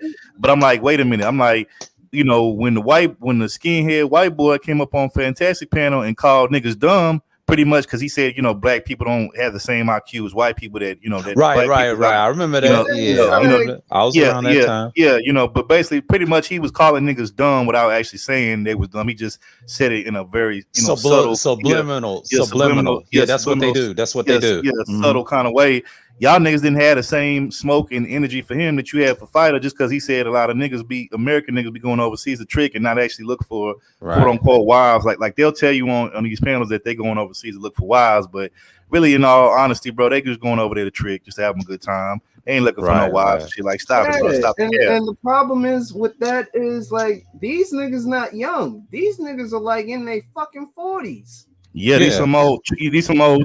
wait a minute. I'm like, you know, when the skinhead white boy came up on Fantastic Panel and called niggas dumb, pretty much because he said, you know, black people don't have the same IQ as white people, that, you know, that Right, black right, people, right. I remember you know, that. Yeah, I remember that. I was around that time. yeah, you know, but basically, pretty much, he was calling niggas dumb without actually saying they was dumb. He just said it in a very, you know, subtle, subliminal. Yeah, that's what they subliminal, do. That's what they do. subtle kind of way. Y'all niggas didn't have the same smoke and energy for him that you had for Fighter, just because he said a lot of American niggas be going overseas to trick and not actually look for quote unquote wives. Like they'll tell you on these panels that they going overseas to look for wives, but really, in all honesty, bro, they just going over there to trick, just having a good time. They ain't looking for no wives. Shit, like, stop it, bro. Stop it. And the problem is with that is, like, these niggas not young. These niggas are like in their fucking 40s. Yeah, these some old, you know,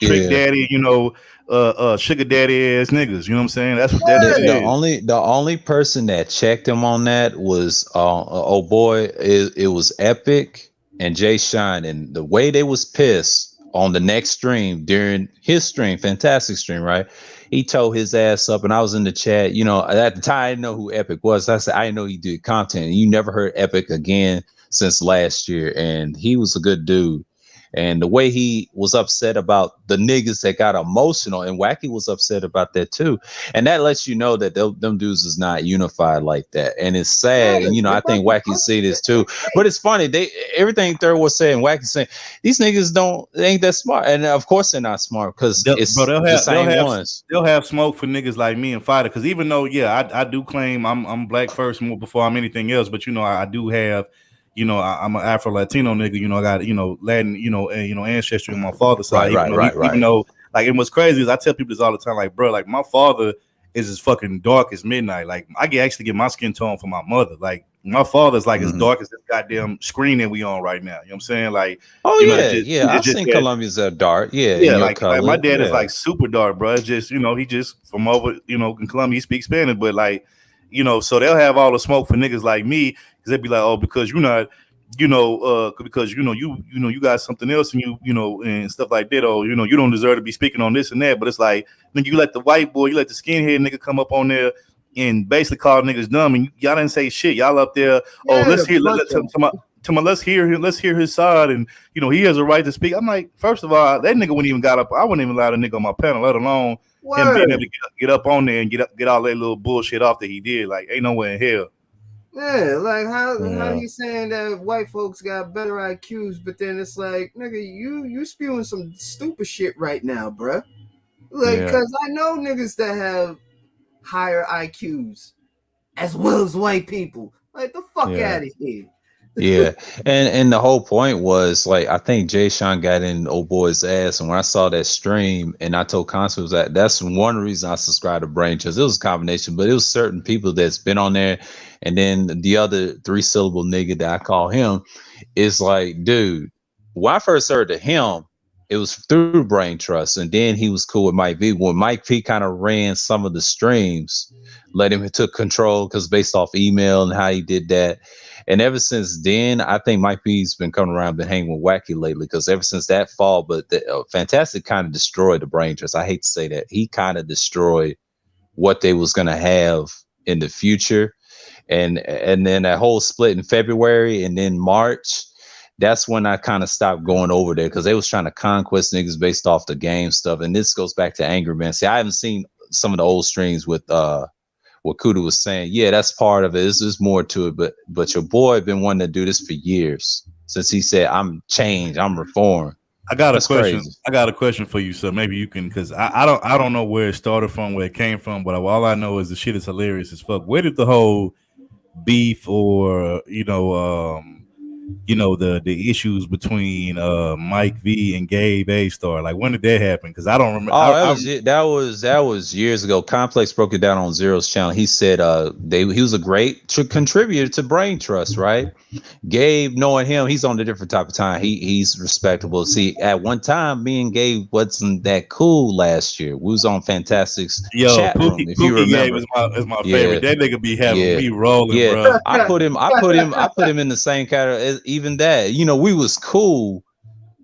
trick daddy, you know, sugar daddy ass niggas. You know what I'm saying? That's what that's the only person that checked him on that was oh boy, it was Epic and Jay Shine, and the way they was pissed on the next stream during his stream, Fantastic stream, right? He towed his ass up, and I was in the chat. You know, at the time I didn't know who Epic was. I said I didn't know he did content. You never heard Epic again since last year, and he was a good dude. And the way he was upset about the niggas that got emotional, and Wacky was upset about that too. And that lets you know that them dudes is not unified like that. And it's sad. And, you know, I think Wacky see this too. But it's funny. Everything Third was saying, Wacky saying, these niggas they ain't that smart. And of course they're not smart, because it's the same ones. They'll have smoke for niggas like me and Fighter. Because even though, yeah, I do claim I'm black first before I'm anything else. But, you know, I do have, you know, I'm an Afro Latino nigga. You know, I got, you know, Latin, you know, ancestry on my father's side. Even though, like, and what's crazy is I tell people this all the time, like, bro, like, my father is as fucking dark as midnight. Like, I can actually get my skin tone from my mother. Like, my father's like as dark as this goddamn screen that we on right now. You know what I'm saying? Like, I've seen Colombians that are dark. Yeah, like my dad is like super dark, bro. It's just, you know, he just from over, you know, in Colombia, he speaks Spanish, but like, you know, so they'll have all the smoke for niggas like me, because they'd be like, oh, because you're not, you know, because you got something else, and you know, and stuff like that, or, you know, you don't deserve to be speaking on this and that. But it's like, when you let the white boy, you let the skinhead nigga come up on there and basically call niggas dumb, and y'all didn't say shit. Y'all up there, let's hear his side, and, you know, he has a right to speak. I'm like, first of all, that nigga wouldn't even got up. I wouldn't even allow the nigga on my panel, let alone him being able to get up on there and get all that little bullshit off that he did. Like, ain't nowhere in hell. Yeah, like how you saying that white folks got better IQs, but then it's like, nigga, you spewing some stupid shit right now, bruh. Like, because I know niggas that have higher IQs as well as white people. Like, the fuck out of here. Yeah, and the whole point was, like, I think Jay Sean got in old boy's ass, and when I saw that stream, and I told Constance that that's one reason I subscribed to Brain Trust. It was a combination, but it was certain people that's been on there, and then the other 3-syllable nigga that I call him is like, dude, when I first heard of him, it was through Brain Trust, and then he was cool with Mike V. When Mike V kind of ran some of the streams, let him took control, because based off email and how he did that. And ever since then, I think Mike B's been coming around, been hanging with Wacky lately, because ever since that fall, but the Fantastic kind of destroyed the Brain Trust. I hate to say that. He kind of destroyed what they was going to have in the future. And then that whole split in February and then March, that's when I kind of stopped going over there, because they was trying to conquest niggas based off the game stuff. And this goes back to Angry Man. See, I haven't seen some of the old streams with what Kuda was saying. Yeah, that's part of it. There's more to it, but your boy been wanting to do this for years, since he said, I'm changed, I'm reformed. I got a question. Crazy. I got a question for you, so maybe you can, because I don't know where it started from, where it came from, but all I know is the shit is hilarious as fuck. Where did the whole beef, or the issues between Mike V and Gabe A start? Like, when did that happen? Because I don't remember. That was years ago. Complex broke it down on Zero's channel. He said he was a great contributor to Brain Trust, right? Gabe, knowing him, he's on a different type of time. He's respectable. See, at one time, me and Gabe wasn't that cool last year. We was on Fantastic's chat room. If you remember, is my favorite. That nigga be having me rolling, bro. I put him in the same category as even that. You know, we was cool,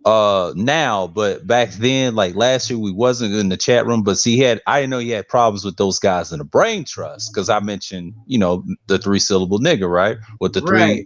now, but back then, like last year, we wasn't in the chat room. But see, I didn't know he had problems with those guys in the brain trust because I mentioned, the 3-syllable nigga, right, with the three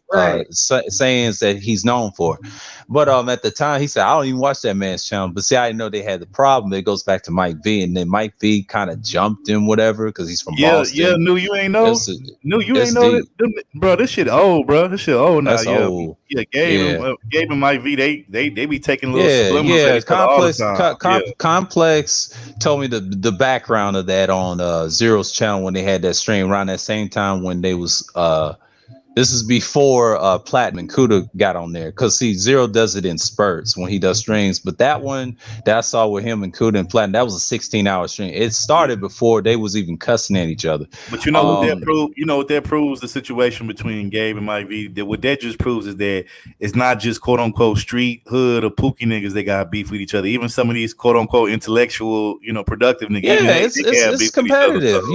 sayings that he's known for. But at the time, he said I don't even watch that man's channel. But see, I didn't know they had the problem. It goes back to Mike V, and then Mike V kind of jumped him, whatever, because he's from Boston. No, you ain't know. It's No, you it's ain't know that, deep. bro. This shit old, bro. This shit old now. That's Yeah, old. Gabe and Mike V. They be taking little Yeah, subliminals at yeah. each other all the time. Complex told me the background of that on Zero's channel when they had that stream around that same time when they was this is before Platinum and Kuda got on there. Cause see, Zero does it in spurts when he does streams. But that one that I saw with him and Kuda and Platinum, that was a 16-hour stream. It started before they was even cussing at each other. But you know what that proves? You know what that proves? The situation between Gabe and Mike V. What that just proves is that it's not just quote unquote street hood or pookie niggas that got beef with each other. Even some of these quote unquote intellectual, productive niggas. Yeah, even it's competitive.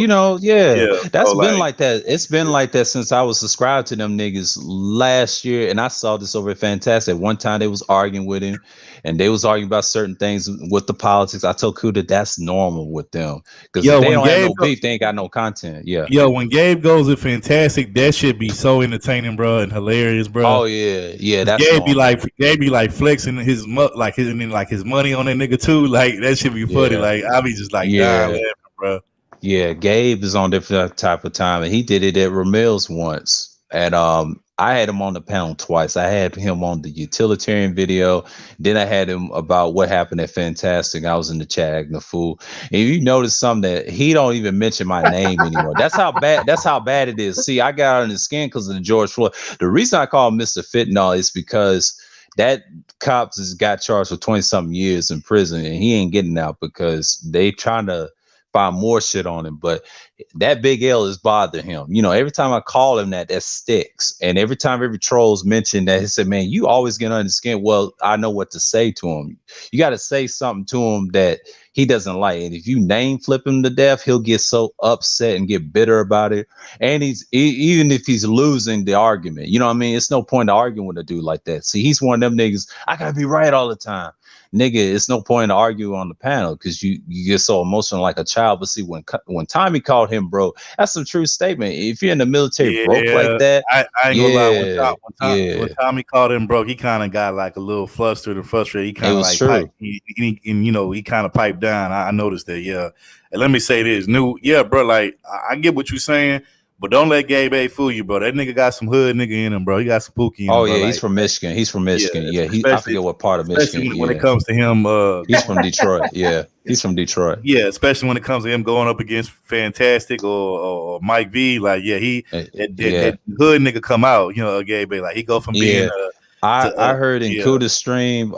That's so been like that. It's been like that since I was subscribed to them niggas last year, and I saw this over at Fantastic. One time they was arguing with him, and they was arguing about certain things with the politics. I told Kuda that's normal with them because if they don't have no beef, they ain't got no content. Yeah. Yo, when Gabe goes with Fantastic, that should be so entertaining, bro, and hilarious, bro. Oh yeah. That's Gabe be like flexing his money on that nigga too. Like that should be funny. Yeah. Like I be just like dying laughing, bro. Yeah, Gabe is on different type of time, and he did it at Ramil's once. And I had him on the panel twice. I had him on the utilitarian video. Then I had him about what happened at Fantastic. I was in the chat acting a fool. And you notice something that he don't even mention my name anymore. That's how bad it is. See, I got on his skin because of the George Floyd. The reason I call him Mr. Fentanyl is because that cops has got charged for 20-something years in prison, and he ain't getting out because they trying to find more shit on him. But that big L is bothering him. Every time I call him that sticks. And every time every troll's mentioned that, he said, man, you always get under the skin. Well, I know what to say to him. You got to say something to him that he doesn't like. And if you name flip him to death, he'll get so upset and get bitter about it. And even if he's losing the argument, you know what I mean? It's no point in arguing with a dude like that. See, he's one of them niggas, I gotta be right all the time. Nigga, it's no point in arguing on the panel because you get so emotional like a child. But see, when Tommy called him bro, that's a true statement. If you're in the military broke like that, I ain't gonna lie. When Tommy called him broke, he kind of got like a little flustered and frustrated. He kind of like piped, he kind of piped down. I noticed that. Yeah, and let me say this, bro. Like I get what you're saying. But don't let Gabe A fool you, bro. That nigga got some hood nigga in him, bro. He got some pookie in him. Oh, bro. yeah, he's from Michigan. He's from Michigan. Yeah, I forget what part of Michigan. When it comes to him, he's from Detroit. Yeah, he's from Detroit. Yeah, especially when it comes to him going up against Fantastic or Mike V. Like, that hood nigga come out. Gabe A. Like he go from being. I heard in Kuda's stream,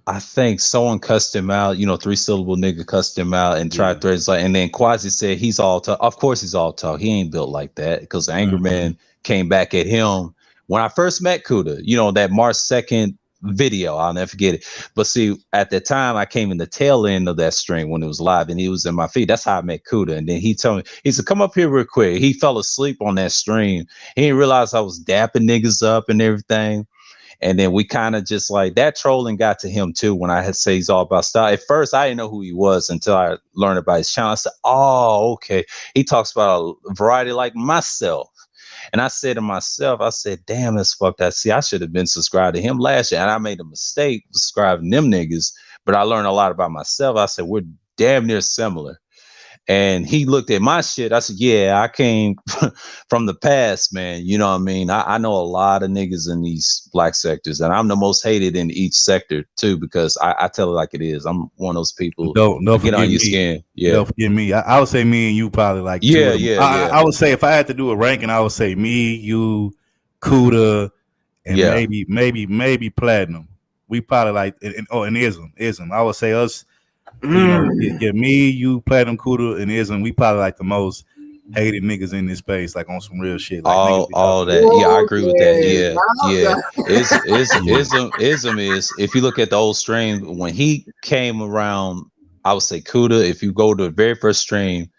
I think someone cussed him out, 3-syllable nigga cussed him out and tried threats and then Quasi said he's all talk. Of course he's all talk. He ain't built like that because Anger Man came back at him when I first met Kuda, that March 2nd video. I'll never forget it. But see, at the time I came in the tail end of that stream when it was live and he was in my feed. That's how I met Kuda. And then he told me, he said, come up here real quick. He fell asleep on that stream. He didn't realize I was dapping niggas up and everything. And then we kind of just like that trolling got to him too. When I had say he's all about style. At first, I didn't know who he was until I learned about his channel. I said, "Oh, okay." He talks about a variety like myself. And I said to myself, I said, "Damn, that's fucked." I see. I should have been subscribed to him last year, and I made a mistake subscribing them niggas. But I learned a lot about myself. I said we're damn near similar. And he looked at my shit. I said, yeah, I came from the past, man. You know what I mean? I know a lot of niggas in these black sectors, and I'm the most hated in each sector, too, because I tell it like it is. I'm one of those people don't get on your skin. Yeah. Don't forget me. I would say me and you probably like I would say if I had to do a ranking, I would say me, you, Kuda, and maybe Platinum. We probably like and Ism. I would say us. Me, you, Platinum, Kuda, and Ism. We probably like the most hated niggas in this space, like on some real shit. Like all that. Yeah, I agree with that. Yeah. Ism is, if you look at the old stream, when he came around, I would say Kuda, if you go to the very first stream,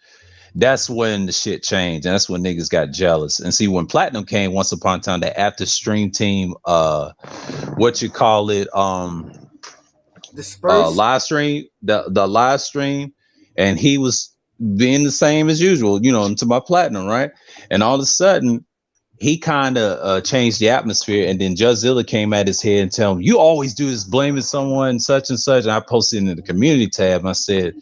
that's when the shit changed, and that's when niggas got jealous. And see, when Platinum came, once upon a time, the after stream team, what you call it, Disperse. live stream, the live stream, and he was being the same as usual, into my Platinum, right? And all of a sudden, he kind of changed the atmosphere, and then Judzilla came at his head and tell him, "You always do this, blaming someone such and such." And I posted in the community tab, and I said,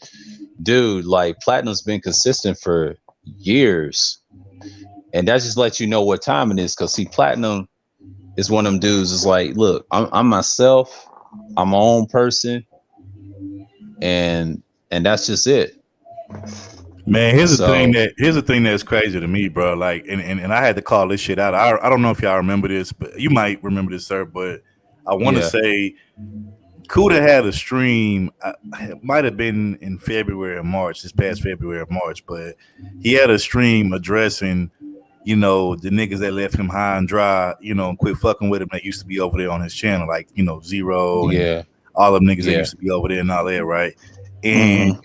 "Dude, like Platinum's been consistent for years, and that just lets you know what time it is." Because see, Platinum is one of them dudes. Is like, look, I'm myself, I'm my own person, and that's just it. Man, here's the thing that's crazy to me, bro. Like, and I had to call this shit out. I don't know if y'all remember this, but you might remember this, sir. But I want to say, Kuda had a stream. It might have been in February or March, this past February or March, but he had a stream addressing, the niggas that left him high and dry, and quit fucking with him that used to be over there on his channel, like Zero and all them niggas that used to be over there and all that, right? And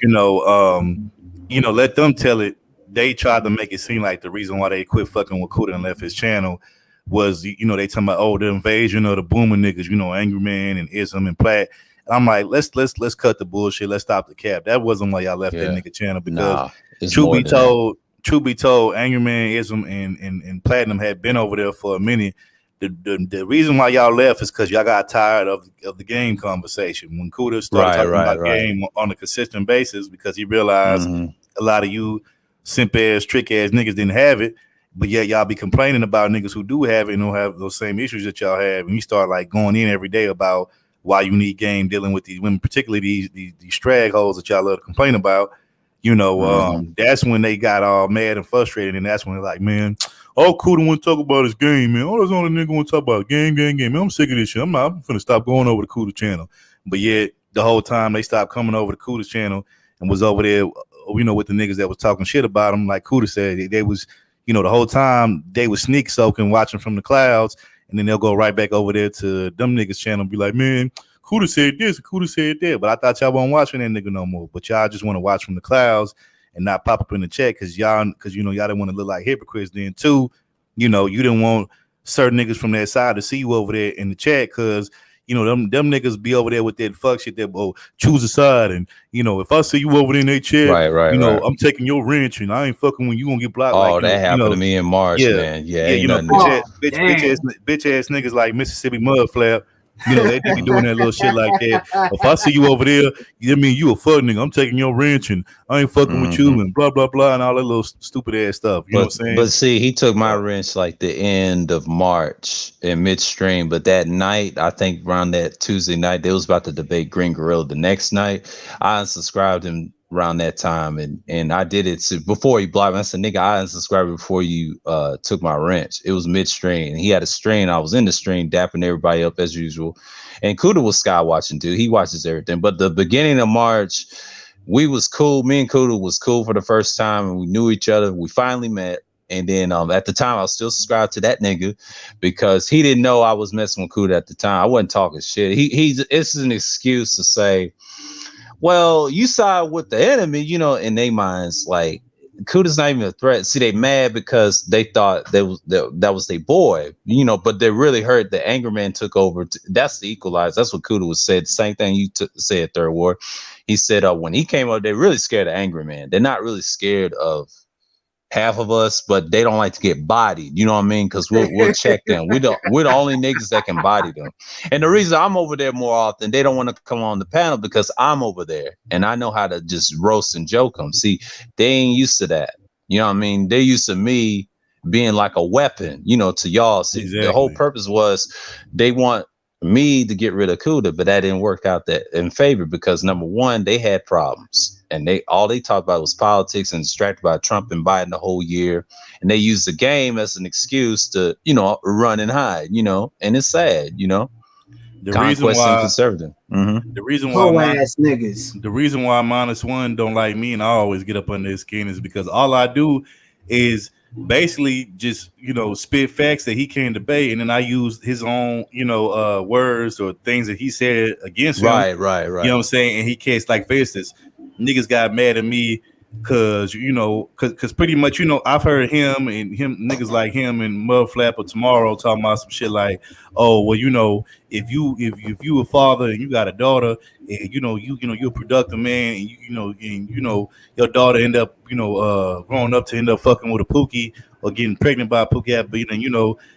let them tell it. They tried to make it seem like the reason why they quit fucking with Kuda and left his channel was, they talking about, the invasion of the boomer niggas, Angry Man and Ism and Platt. And I'm like, let's cut the bullshit. Let's stop the cap. That wasn't why y'all left that nigga channel, because truth be told, Angry Man, Ism, and Platinum had been over there for a minute. The reason why y'all left is because y'all got tired of the game conversation. When Kuda started talking about game on a consistent basis, because he realized a lot of you simp ass, trick ass niggas didn't have it, but yet y'all be complaining about niggas who do have it and don't have those same issues that y'all have, and you start like going in every day about why you need game dealing with these women, particularly these strag hoes that y'all love to complain about. That's when they got all mad and frustrated, and that's when they're like, man, all Kuda want to talk about is game, man. All those only nigga want to talk about game. Man, I'm sick of this shit. I'm finna stop going over to Kuda channel. But yet the whole time they stopped coming over to Kuda's channel and was over there, with the niggas that was talking shit about them. Like Kuda said, they was, the whole time they was sneak soaking, watching from the clouds, and then they'll go right back over there to them niggas channel and be like, man, Kuda said this, Kuda said that. But I thought y'all wasn't watching that nigga no more. But y'all just want to watch from the clouds and not pop up in the chat because y'all didn't want to look like hypocrites. Then too, you didn't want certain niggas from that side to see you over there in the chat because them niggas be over there with that fuck shit that choose a side, and if I see you over there in that chat, I'm taking your wrench and I ain't fucking when you gonna get blocked. Oh, like, that happened to me in March, man. Yeah, bitch ass niggas like Mississippi Mud Flap. They be doing that little shit like that. If I see you over there, you mean you a fuck nigga. I'm taking your wrench and I ain't fucking with you and blah, blah, blah, and all that little stupid ass stuff. You know what I'm saying? But see, he took my wrench like the end of March in midstream. But that night, I think around that Tuesday night, they was about to debate Green Gorilla. The next night, I unsubscribed him around that time, and I did it before he blocked me. I said, nigga, I unsubscribed before you took my wrench. It was midstream. He had a stream. I was in the stream dapping everybody up as usual. And Kuda was sky watching, dude. He watches everything. But the beginning of March, we was cool. Me and Kuda was cool for the first time, and we knew each other. We finally met. And then at the time, I was still subscribed to that nigga because he didn't know I was messing with Kuda at the time. I wasn't talking shit. This is an excuse to say, well, you side with the enemy, in their minds, like Kuda's not even a threat. See, they mad because they thought that was their boy, but they really hurt. The Angry Man took over. That's the equalizer. That's what Kuda was said. Same thing you said, Third Ward. He said when he came up, they're really scared of Angry Man. They're not really scared of half of us, but they don't like to get bodied. You know what I mean? Because we'll check them. We're the only niggas that can body them. And the reason I'm over there more often, they don't want to come on the panel because I'm over there and I know how to just roast and joke them. See, they ain't used to that. You know what I mean? They're used to me being like a weapon, to y'all. See, exactly. The whole purpose was they want me to get rid of Kuda, but that didn't work out that in favor because number one, they had problems. And all they talked about was politics and distracted by Trump and Biden the whole year. And they used the game as an excuse to, run and hide, and it's sad, The reason why conservative. Mm-hmm. The reason why niggas. The reason why -1 don't like me and I always get up under his skin is because all I do is basically just, spit facts that he can't debate. And then I use his own, words or things that he said against him. Right. You know what I'm saying? And he can't, like, for instance, niggas got mad at me Cause cause pretty much, I've heard him niggas like him and Mud Flapper Tomorrow talking about some shit like, oh well, if you a father and you got a daughter and you're a productive man and your daughter end up growing up to end up fucking with a Pookie or getting pregnant by a Pookie,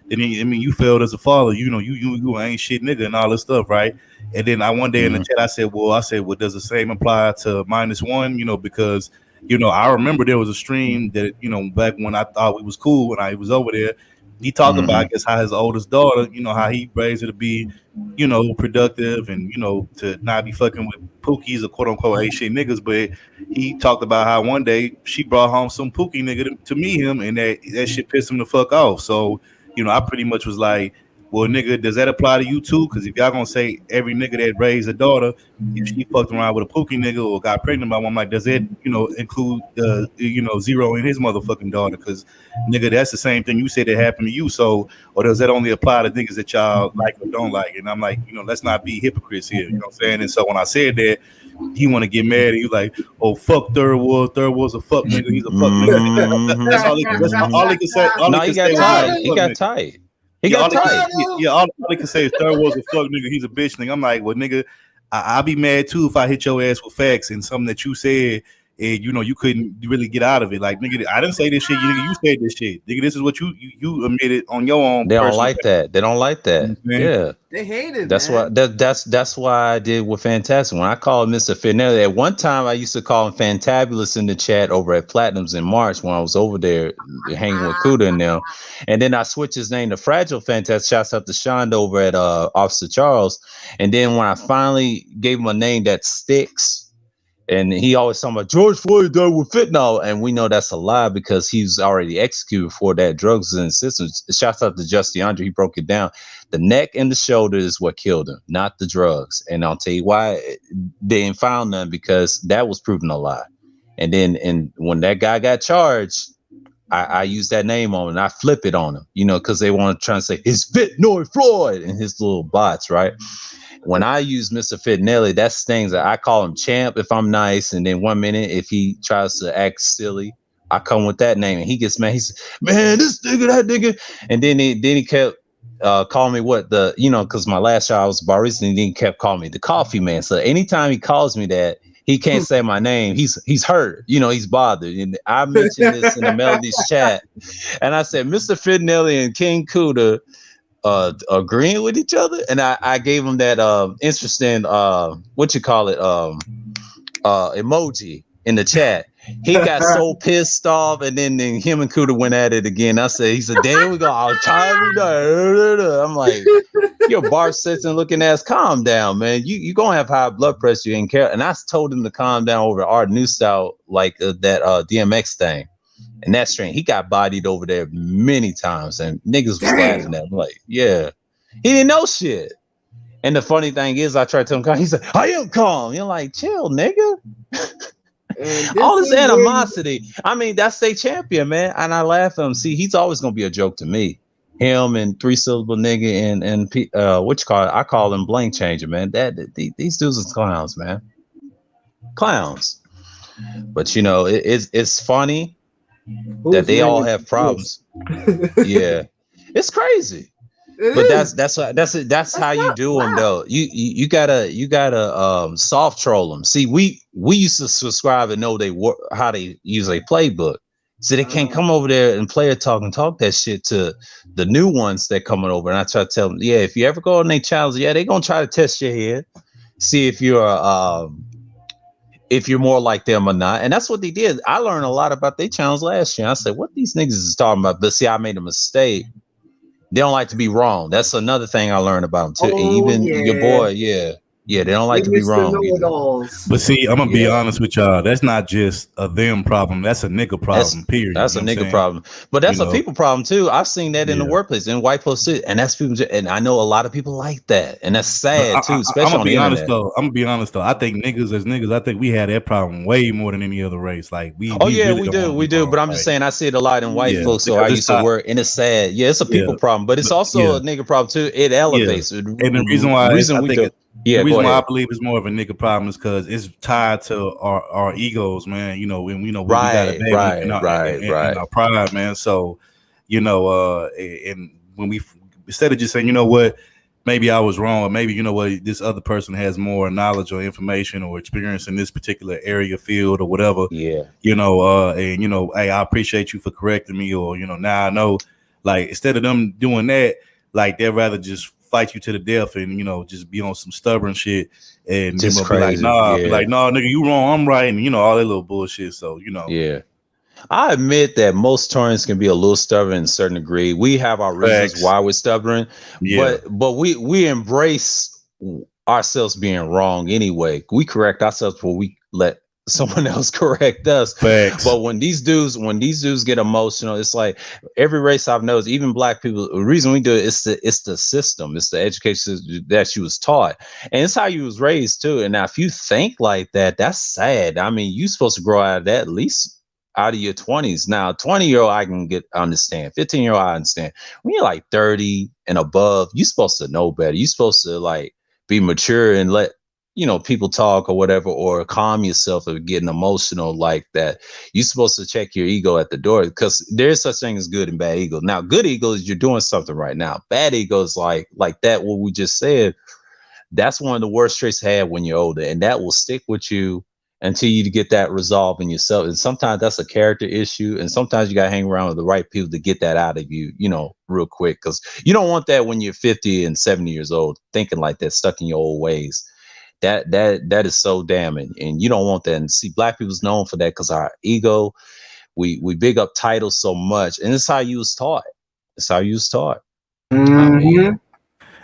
then you failed as a father, you ain't shit nigga and all this stuff, right? And then one day in the chat I said, well, does the same apply to -1? Because I remember there was a stream that, back when I thought we was cool when I was over there, he talked about, I guess, how his oldest daughter, how he raised her to be, productive and, to not be fucking with Pookies or quote unquote ain't shit niggas. But he talked about how one day she brought home some Pookie nigga to meet him and that shit pissed him the fuck off. So, I pretty much was like, well, nigga, does that apply to you too? Because if y'all gonna say every nigga that raised a daughter, if she fucked around with a Pookie nigga or got pregnant by one, I'm like, does it, include, Zero in his motherfucking daughter? Because, nigga, that's the same thing you said that happened to you. So, or does that only apply to niggas that y'all like or don't like? And I'm like, let's not be hypocrites here. You know what I'm saying? And so when I said that, he want to get mad and you like, oh, fuck Third Ward's a fuck nigga. He's a fuck nigga. That's all he can say. No, he got tight. He got tight. All he can say is Third Ward's a fuck nigga. He's a bitch nigga. I'm like, well, nigga, I'll be mad too if I hit your ass with facts and something that you said and you couldn't really get out of it. Like, nigga, I didn't say this shit. You said this shit. Nigga, this is what you admitted on your own. They don't like that. They don't like that. Yeah. They hate it. That's man. why that's why I did with Fantastic. When I called Mr. Finelli, at one time I used to call him Fantabulous in the chat over at Platinums in March when I was over there hanging with Kuda and them. And then I switched his name to Fragile Fantastic. Shouts out to Shonda over at Officer Charles. And then when I finally gave him a name that sticks, and he always talking about George Floyd died with fentanyl, and we know that's a lie because he's already executed for that. Drugs in the system. Shouts out to Justin Andre. He broke it down. The neck and the shoulder is what killed him, not the drugs. And I'll tell you why they ain't found none, because that was proven a lie. And then when that guy got charged, I used that name on him and I flip it on him, because they want to try and say it's Fitnoy Floyd and his little bots, right? When I use Mr. Fitnelli, that stings. I call him Champ if I'm nice, and then 1 minute if he tries to act silly, I come with that name and he gets mad. He says, "Man, this nigga, that nigga," and then he kept calling me because my last show I was barista, and then he kept calling me the Coffee Man. So anytime he calls me that, he can't say my name. He's hurt. He's bothered. And I mentioned this in the Melody's chat, and I said, Mr. Fitnelli and King Kuda agreeing with each other, and I gave him that interesting emoji in the chat. He got so pissed off, and then him and Kuda went at it again. He said, "Damn, we got all time." I'm like, "Your bar sits and looking ass, calm down, man. You gonna have high blood pressure. You ain't care." And I told him to calm down over our new style, like that DMX thing. And that strain, he got bodied over there many times, and niggas was laughing at him. Like, yeah, he didn't know shit. And the funny thing is, I tried to tell him calm. He said, "I am calm." You're like, chill, nigga. All this animosity. I mean, that's their champion, man. And I laugh at him. See, he's always gonna be a joke to me. Him and 3-syllable nigga and what you call it? I call him blank changer, man. These dudes are clowns, man. Clowns. But it's funny that they all have problems. Yeah, it's crazy. But that's how you do them, though. You gotta soft troll them. See, we used to subscribe and know how they use a playbook, so they can't come over there and play talk that shit to the new ones that coming over. And I try to tell them, yeah, if you ever go on their channels, yeah, they gonna try to test your head, see if you're more like them or not. And that's what they did. I learned a lot about their channels last year. I said, what these niggas is talking about? But see, I made a mistake. They don't like to be wrong. That's another thing I learned about them too. Your boy, yeah, they don't like to be wrong. But see, I'm gonna be honest with y'all. That's not just a them problem. That's a nigga problem. Period. That's a nigga problem. But that's a people problem too. I've seen that in the workplace, in white folks too, and that's people. And I know a lot of people like that, and that's sad too. Especially on the internet. I'm gonna be honest though. I think niggas as niggas, I think we had that problem way more than any other race. Like we. Oh yeah, we do. But I'm just saying, I see it a lot in white folks. So I used to work, and it's sad. Yeah, it's a people problem, but it's also a nigga problem too. It elevates. And the reason why The Yeah, go reason why I ahead. believe it's more of a nigga problem is because it's tied to our egos, man. You know, when we got a Right, bad right, right, in right. our pride, man. So, you know, and when we instead of just saying, you know what, maybe I was wrong, or maybe you know what, this other person has more knowledge or information or experience in this particular area, field, or whatever. Yeah, You know, and you know, hey, I appreciate you for correcting me, or you know, now I know. Like instead of them doing that, like they'd rather just fight you to the death and you know just be on some stubborn shit and you just know crazy. be Yeah, like nah nigga you wrong I'm right and you know all that little bullshit. So you know yeah. I admit that most Taurians can be a little stubborn in a certain degree. We have our reasons facts. why we're stubborn, Yeah, but we embrace ourselves being wrong anyway. We correct ourselves before we let someone else correct us. facts. But when these dudes get emotional, it's like every race I've noticed, even black people. The reason we do it is it's the system, it's the education that you was taught, and it's how you was raised too. And now, if you think like that, that's sad. I mean, you supposed to grow out of that at least out of your 20s. Now, 20-year-old I can get understand. 15-year-old I understand. When you're like 30 and above, you're supposed to know better. You're supposed to like be mature and let people talk or whatever, or calm yourself if getting emotional like that. You're supposed to check your ego at the door, because there's such thing as good and bad ego. Now, good ego is you're doing something right now. Bad ego is like that, what we just said. That's one of the worst traits to have when you're older, and that will stick with you until you get that resolved in yourself. And sometimes that's a character issue, and sometimes you got to hang around with the right people to get that out of you, real quick, because you don't want that when you're 50 and 70 years old, thinking like that, stuck in your old ways. That is so damning, and you don't want that. And see, black people's known for that because our ego, we big up titles so much, and it's how you was taught. It's how you was taught. I Hmm. mean,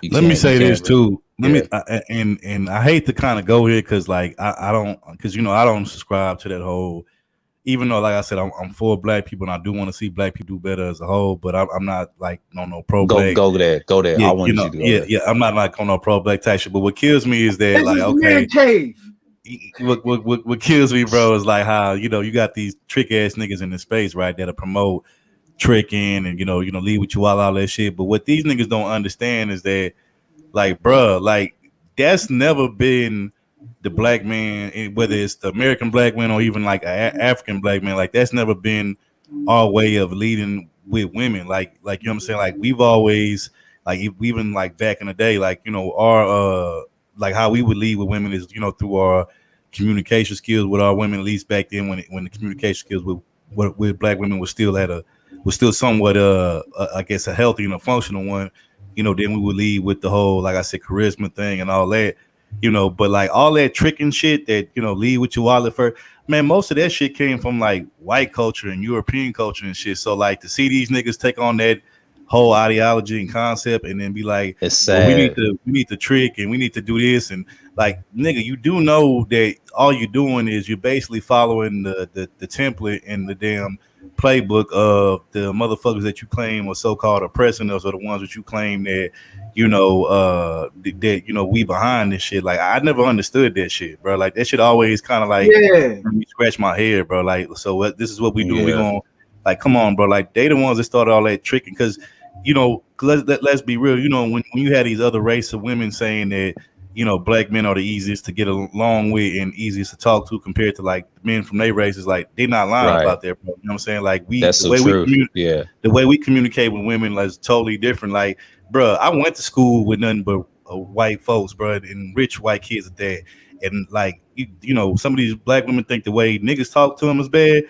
you Let me can't, say this really, too. Let yeah. me and I hate to kind of go here because like I don't because you know I don't subscribe to that whole. Even though, like I said, I'm for black people and I do want to see black people do better as a whole, but I'm not like no pro Go black. go there. Go there. Yeah, I you wanted know, you to go yeah, there. yeah. I'm not like on no pro black type shit. But what kills me is that, This like, is the man okay, cave. what kills me, bro, is like how you know you got these trick ass niggas in the space, right? That'll promote tricking and leave with you all that shit. But what these niggas don't understand is that like, bruh, like that's never been the black man, whether it's the American black man or even like an African black man. Like that's never been our way of leading with women. Like you know what I'm saying. Like we've always like even like back in the day, like our like how we would lead with women is through our communication skills with our women. At least back then, when the communication skills with black women was still somewhat I guess a healthy and a functional one. Then we would lead with the whole, like I said, charisma thing and all that, but like all that tricking shit that, lead with your wallet first, man, most of that shit came from like white culture and European culture and shit. So like to see these niggas take on that whole ideology and concept and then be like, It's well, sad. we need to trick and we need to do this. And like, nigga, you do know that all you're doing is you're basically following the template and the damn playbook of the motherfuckers that you claim are so-called oppressing us, or the ones that you claim that we behind this shit. Like I never understood that shit, bro. Like that shit always kind of like Yeah. made me scratch my head, bro. Like, so this is what we do. We Yeah. gonna like, come on, bro. Like they the ones that started all that tricking, because let's be real. When you had these other race of women saying that black men are the easiest to get along with and easiest to talk to compared to like men from their races, like they're not lying Right. about that, bro. You know what I'm saying? Like That's the truth. Yeah. the way we communicate with women is totally different. Like, bro, I went to school with nothing but white folks, bro, and rich white kids at that. And like, some of these black women think the way niggas talk to them is bad.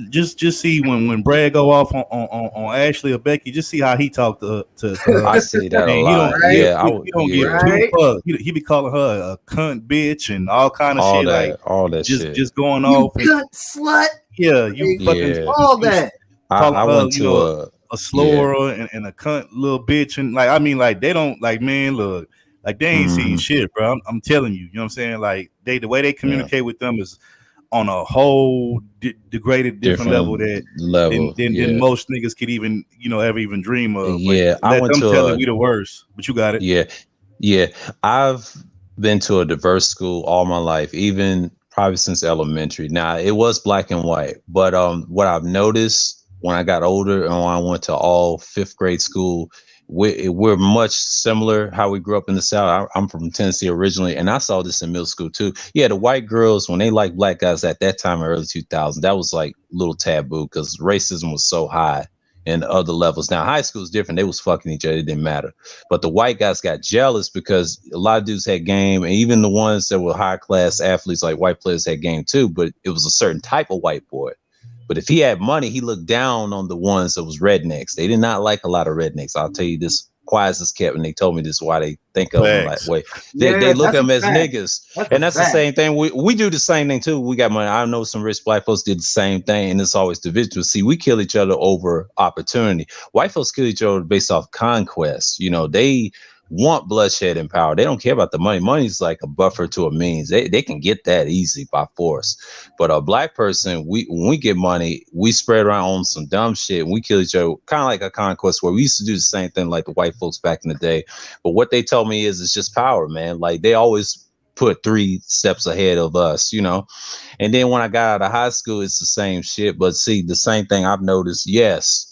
Just see when Brad go off on Ashley or Becky, just see how he talked to I her. see that a And lot. Right. Yeah. he don't give Yeah. two Right. fucks. He be calling her a cunt bitch and all kind of shit. Like All that just shit. just going You off and cunt slut. yeah, you Like, fucking Yeah. all you that. calling I her, went to a a yeah. slower and a cunt little bitch. And like, I mean, like they don't like, man, look, like they ain't seen Hmm. shit, bro. I'm telling you, you know what I'm saying? Like the way they Yeah. communicate with them is on a whole degraded different level Different that level. than Yeah. most niggas could even ever even dream of. But Yeah. I let went them to tell it a we the worst. But you got it. Yeah, yeah. I've been to a diverse school all my life, even probably since elementary. Now it was black and white, but what I've noticed when I got older and when I went to all fifth grade school, we're much similar how we grew up in the South. I'm from Tennessee originally, and I saw this in middle school too. Yeah, the white girls, when they liked black guys at that time in early 2000s, that was like a little taboo because racism was so high in other levels. Now high school is different. They was fucking each other. It didn't matter. But the white guys got jealous because a lot of dudes had game, and even the ones that were high class athletes like white players had game too, but it was a certain type of white boy. But if he had money, he looked down on the ones that was rednecks. They did not like a lot of rednecks. I'll tell you this quiet as kept, and they told me this why they think of them that way. They look at them as niggas. And that's the same thing. We do the same thing too. We got money. I know some rich black folks did the same thing, and it's always division. See, we kill each other over opportunity. White folks kill each other based off conquest. You know, they want bloodshed and power. They don't care about the money. Money's like a buffer to a means. They can get that easy by force. But a black person, when we get money, we spread around on some dumb shit and we kill each other, kind of like a conquest where we used to do the same thing like the white folks back in the day. But what they told me is it's just power, man. Like they always put 3 steps ahead of us, you know. And then when I got out of high school, it's the same shit. But see, the same thing I've noticed, yes,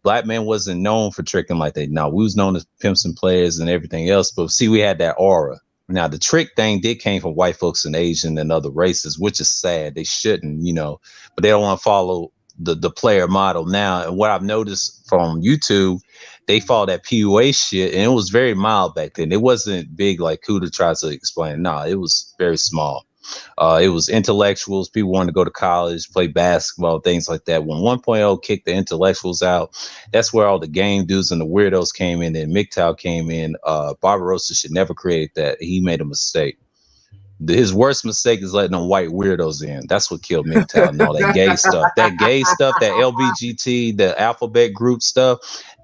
black man wasn't known for tricking like that. No, we was known as pimps and players and everything else. But see, we had that aura. Now, the trick thing did came from white folks and Asian and other races, which is sad. They shouldn't, you know, but they don't want to follow the player model now. And what I've noticed from YouTube, they follow that PUA shit, and it was very mild back then. It wasn't big like Kuda tries to explain. No, it was very small. It was intellectuals. People wanted to go to college, play basketball, things like that. When 1.0 kicked the intellectuals out, that's where all the game dudes and the weirdos came in. And MGTOW came in. Barbarossa should never create that. He made a mistake. His worst mistake is letting them white weirdos in. That's what killed MGTOW and all that gay stuff. That gay stuff, that LBGT, the alphabet group stuff,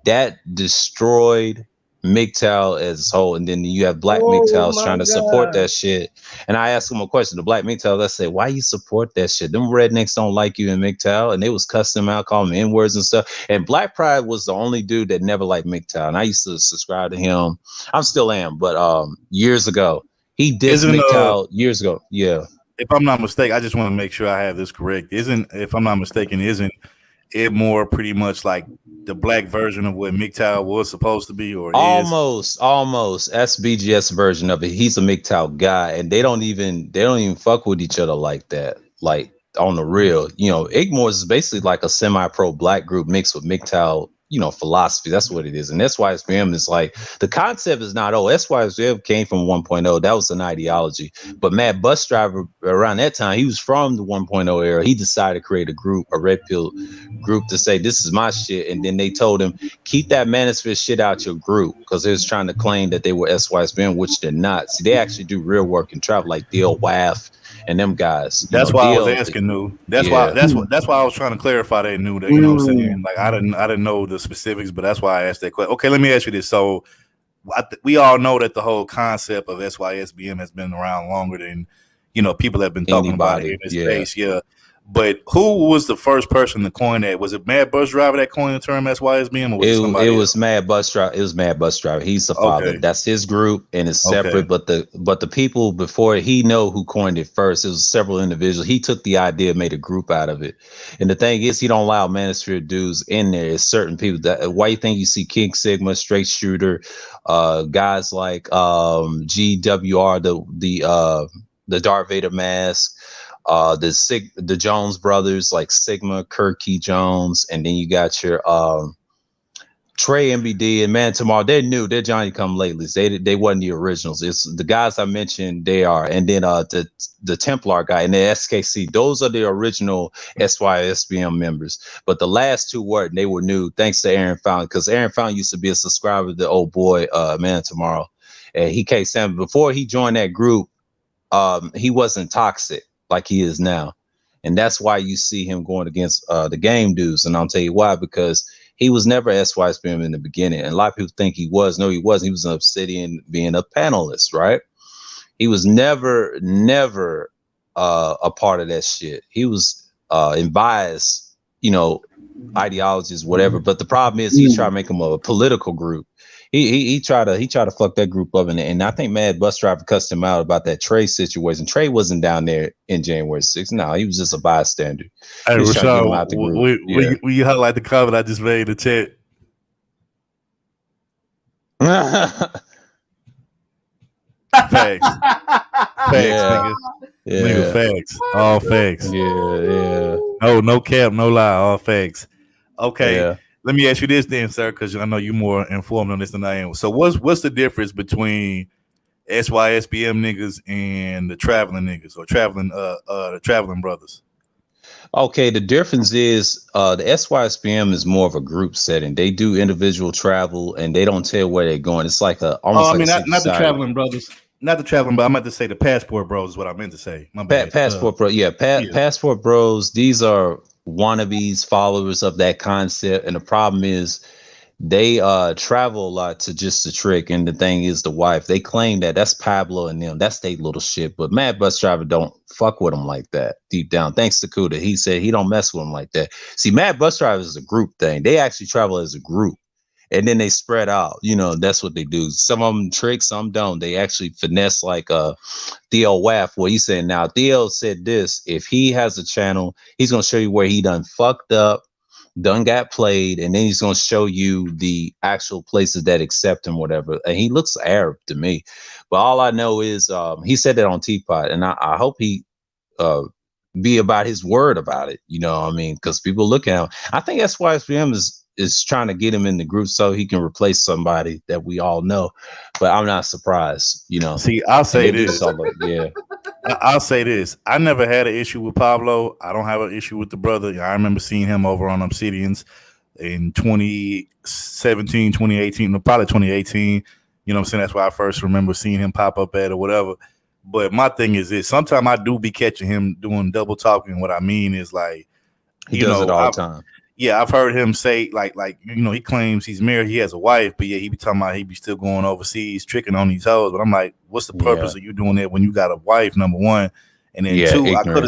that destroyed MGTOW as a whole. And then you have black MGTOWs trying to support that shit. And I asked them a question, the black MGTOWs, I said, why you support that shit? Them rednecks don't like you in MGTOW. And they was cussing them out, calling them N-words and stuff. And Black Pride was the only dude that never liked MGTOW. And I used to subscribe to him. I still am, but years ago. He dissed MGTOW years ago. Yeah. If I'm not mistaken, I just want to make sure I have this correct. If I'm not mistaken, isn't it more pretty much like the black version of what MGTOW was supposed to be, or almost that's BGS version of it. He's a MGTOW guy, and they don't even fuck with each other like that. Like on the real, you know, Igmores is basically like a semi-pro black group mixed with MGTOW, you know, philosophy. That's what it is. And SYSBM is like, the concept is not, SYSBM came from 1.0. That was an ideology. But Mad Bus Driver, around that time, he was from the 1.0 era. He decided to create a group, a red pill group, to say, this is my shit. And then they told him, keep that manosphere shit out your group, because they was trying to claim that they were SYSBM, which they're not. See, they actually do real work and travel, like Dil Waff and them guys. That's why I was asking. That's why I was trying to clarify that. Knew that, you know what I'm saying? Like I didn't know the specifics, but that's why I asked that question. Okay, let me ask you this. So we all know that the whole concept of SYSBM has been around longer than, you know, people have been talking about it in this space. Yeah. But who was the first person to coin that? Was it Mad Bus Driver that coined the term SYSBM, or was it somebody else? Was Mad Bus Driver. It was Mad Bus Driver. He's the father. Okay. That's his group, and it's separate. Okay. But the people before, he know who coined it first. It was several individuals. He took the idea, made a group out of it. And the thing is, he don't allow manosphere dudes in there. It's certain people. That why you think you see King Sigma, Straight Shooter, guys like GWR, the Darth Vader mask. The Jones brothers like Sigma, Kirky Jones, and then you got your Trey MBD and Man Tomorrow. They're new. They're Johnny Come Latelys. They wasn't the originals. It's the guys I mentioned. They are, and then the Templar guy and the SKC. Those are the original SYSBM members. But the last two weren't. They were new, thanks to Aaron Fountain, because Aaron Fountain used to be a subscriber to the old boy Man Tomorrow, and he came Sam before he joined that group. He wasn't toxic like he is now, and that's why you see him going against the game dudes. And I'll tell you why, because he was never SYSBM in the beginning, and a lot of people think he was. No, he wasn't. He was an Obsidian, being a panelist, right? He was never a part of that shit. He was in bias, you know, ideologies, whatever. But the problem is, he tried to make him a political group. He tried to fuck that group up, and I think Mad Bus Driver cussed him out about that Trey situation. Trey wasn't down there in January 6th. No, he was just a bystander. Hey, Rashad, will you highlight the comment I just made in the chat? Facts. Facts, Yeah. nigga. Yeah. Nigga, facts. All facts. Yeah. No cap, no lie. All facts. Okay. Yeah. Let me ask you this then, sir, because I know you're more informed on this than I am. So what's the difference between SYSBM niggas and the traveling niggas or the traveling brothers? Okay, the difference is the SYSPM is more of a group setting. They do individual travel and they don't tell where they're going. It's like a Oh, almost I like a mean secret not the society. traveling brothers. Not the traveling, but I meant to say the passport bros is what I meant to say. My bad. Passport bro, yeah, Yeah. passport bros. These are wannabes, followers of that concept, and the problem is they travel a lot to just the trick. And the thing is, the wife they claim that's Pablo and them. That's they little shit. But Mad Bus Driver don't fuck with them like that. Deep down, thanks to Kuda, he said he don't mess with them like that. See, Mad Bus Driver is a group thing. They actually travel as a group. And then they spread out, that's what they do. Some of them trick, some don't. They actually finesse like Theo Waff. What he's saying now, Theo said this: if he has a channel, he's gonna show you where he done fucked up, done got played, and then he's gonna show you the actual places that accept him, whatever. And he looks Arab to me, but all I know is he said that on Teapot, and I hope he be about his word about it. You know what I mean? Because people look at him. I think SYSBM is trying to get him in the group so he can replace somebody that we all know. But I'm not surprised. See, I'll say this. Yeah. I'll say this. I never had an issue with Pablo. I don't have an issue with the brother. I remember seeing him over on Obsidians in 2017, 2018, no, probably 2018. You know what I'm saying? That's why I first remember seeing him pop up at or whatever. But my thing is this. Sometimes I do be catching him doing double talking. What I mean is like, he does it all the time. Yeah, I've heard him say like he claims he's married, he has a wife, but yeah, he be talking about he be still going overseas tricking on these hoes. But I'm like, what's the purpose of you doing that when you got a wife? Number one, and then two, I could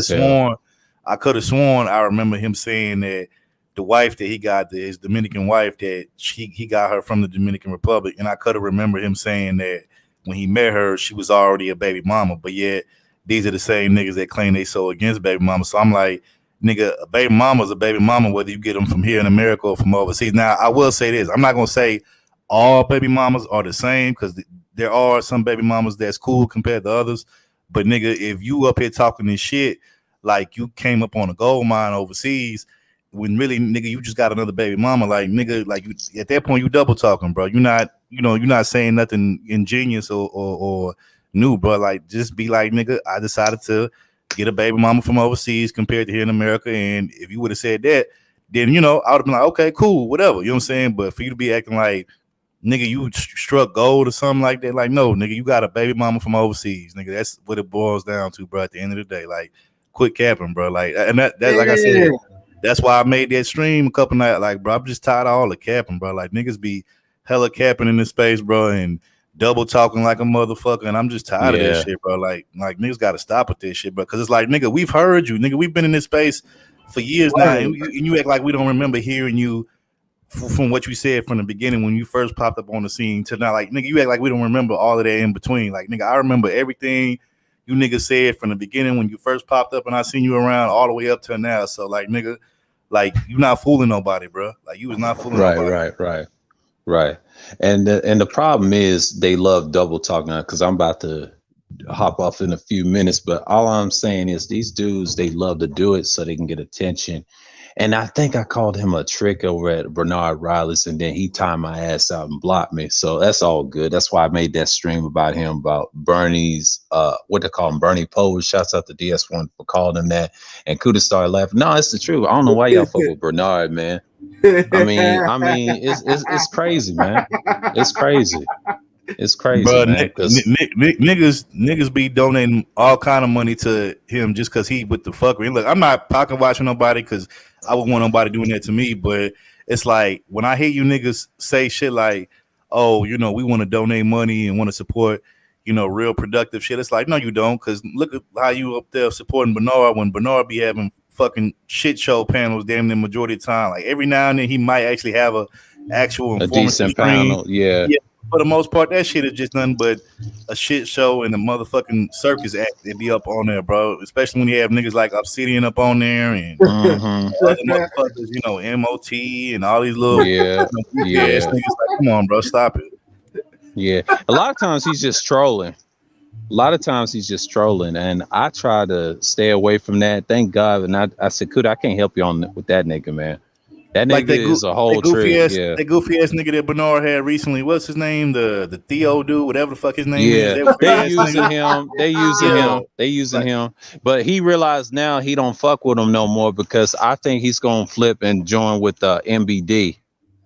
have sworn I remember him saying that the wife that he got, his Dominican wife, that he got her from the Dominican Republic, and I could have remembered him saying that when he met her, she was already a baby mama. But yet these are the same niggas that claim they so against baby mama. So I'm like, nigga, a baby mama's a baby mama, whether you get them from here in America or from overseas. Now, I will say this. I'm not going to say all baby mamas are the same because there are some baby mamas that's cool compared to others. But, nigga, if you up here talking this shit like you came up on a gold mine overseas, when really, nigga, you just got another baby mama, like, nigga, like, you at that point, you double talking, bro. You're not saying nothing ingenious or new, bro. Like, just be like, nigga, I decided to get a baby mama from overseas compared to here in America. And if you would have said that, then, I would have been like, okay, cool, whatever. You know what I'm saying? But for you to be acting like, nigga, you struck gold or something like that, like, no, nigga, you got a baby mama from overseas. Nigga, that's what it boils down to, bro, at the end of the day. Like, quit capping, bro. Like, and that like I said, that's why I made that stream a couple nights. Like, bro, I'm just tired of all the capping, bro. Like, niggas be hella capping in this space, bro, and double talking like a motherfucker, and I'm just tired of that shit, bro. Like niggas got to stop with this shit, bro. Because it's like, nigga, we've heard you, nigga. We've been in this space for years now, and you act like we don't remember hearing you from what you said from the beginning when you first popped up on the scene to now. Like, nigga, you act like we don't remember all of that in between. Like, nigga, I remember everything you niggas said from the beginning when you first popped up, and I seen you around all the way up till now. So, like, nigga, like, you not fooling nobody, bro. Like, you was not fooling nobody. Right. And the problem is they love double talking, because I'm about to hop off in a few minutes. But all I'm saying is these dudes, they love to do it so they can get attention. And I think I called him a trick over at Bernard Riley's, and then he timed my ass out and blocked me. So that's all good. That's why I made that stream about him, about Bernie's, what they call him, Bernie Pose. Shouts out to DS1 for calling him that. And Kuda started laughing. No, it's the truth. I don't know why y'all fuck with Bernard, man. I mean, it's crazy, man. It's crazy. It's crazy, bro, man. Niggas be donating all kind of money to him just because he with the fuckery. Look, I'm not pocket watching nobody because I wouldn't want nobody doing that to me. But it's like when I hear you niggas say shit like, "Oh, we want to donate money and want to support, real productive shit." It's like, no, you don't. Because look at how you up there supporting Bernard when Bernard be having fucking shit show panels damn near majority of the time. Like every now and then he might actually have a decent panel, yeah. For the most part, that shit is just nothing but a shit show and a motherfucking circus act that be up on there, bro. Especially when you have niggas like Obsidian up on there and other motherfuckers, MOT and all these little niggas. Like, come on, bro, stop it. Yeah, a lot of times he's just trolling. And I try to stay away from that. Thank God. And I said, "Kuda, I can't help you with that nigga, man. That Like nigga is a whole trick." Yeah, that goofy ass nigga that Bernard had recently. What's his name? The Theo dude, whatever the fuck his name is. yeah. That They weird ass using nigga. him. They using Yeah, him. They using like him. But he realized now he don't fuck with him no more because I think he's gonna flip and join with MBD.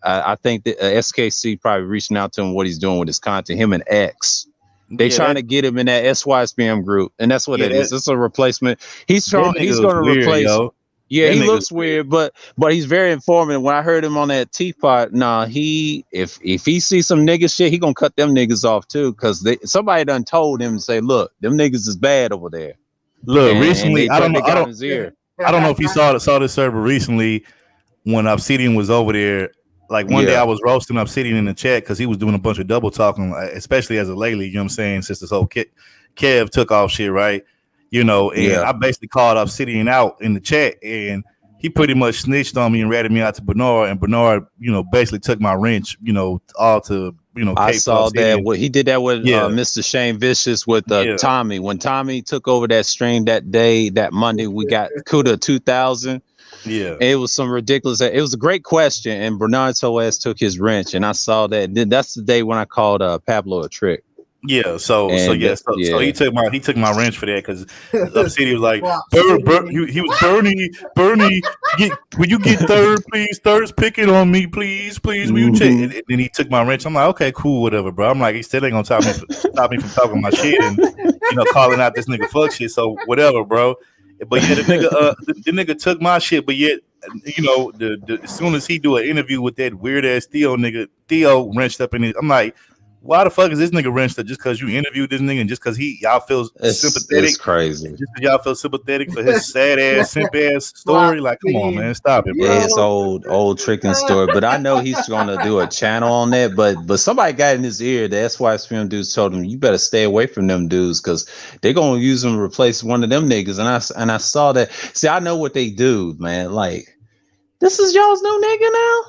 I think that SKC probably reaching out to him what he's doing with his content. Him and X. They yeah, trying to get him in that SYSPM group, and that's what it is. that It's a replacement. He's that trying. He's nigga is going to weird, replace. yo. Yeah, That he nigga's looks weird. weird, but he's very informative. When I heard him on that teapot, nah, if he sees some nigga shit, he gonna cut them niggas off too, because somebody done told him to say, look, them niggas is bad over there, Look, and recently, they got in his ear. I don't know if you saw this server recently when Obsidian was over there. Like one day I Yeah, was roasting Obsidian in the chat because he was doing a bunch of double talking, especially as a lately, you know what I'm saying, since this whole Kev took off shit, right? You know, and yeah. I basically called Obsidian out in the chat, and he pretty much snitched on me and ratted me out to Bernard, and Bernard, you know, basically took my wrench, you know, all to, you know, I cape for saw that. Obsidian. What he did that with Yeah, Mr. Shane Vicious with yeah, Tommy. When Tommy took over that stream that day, that Monday, we got Kuda 2000. yeah. It was some ridiculous. It was a great question, and Bernard Torres took his wrench, and I saw that. Then that's the day when I called Pablo a trick, Yeah, so and yeah, so yeah, he took my wrench for that because Obsidian was like, he was Bernie, will you get third, please? Third's picking on me, please, will you check? hmm And then he took my wrench. I'm like, okay, cool, whatever, bro. I'm like, he still ain't gonna stop me from talking my shit and calling out this nigga fuck shit. So whatever, bro. But yeah, the nigga took my shit, but yet as soon as he do an interview with that weird ass Theo wrenched up in it. I'm like, why the fuck is this nigga wrenched up just because you interviewed this nigga and just because y'all feel it's sympathetic? crazy. Just because y'all feel sympathetic for his sad ass, simp ass story? Like, come on, man, stop it, bro. It's old tricking story, but I know he's gonna do a channel on that. But somebody got in his ear. The SYSPM dudes told him, "You better stay away from them dudes because they're gonna use them to replace one of them niggas." And I saw that. See, I know what they do, man. Like, this is y'all's new nigga now.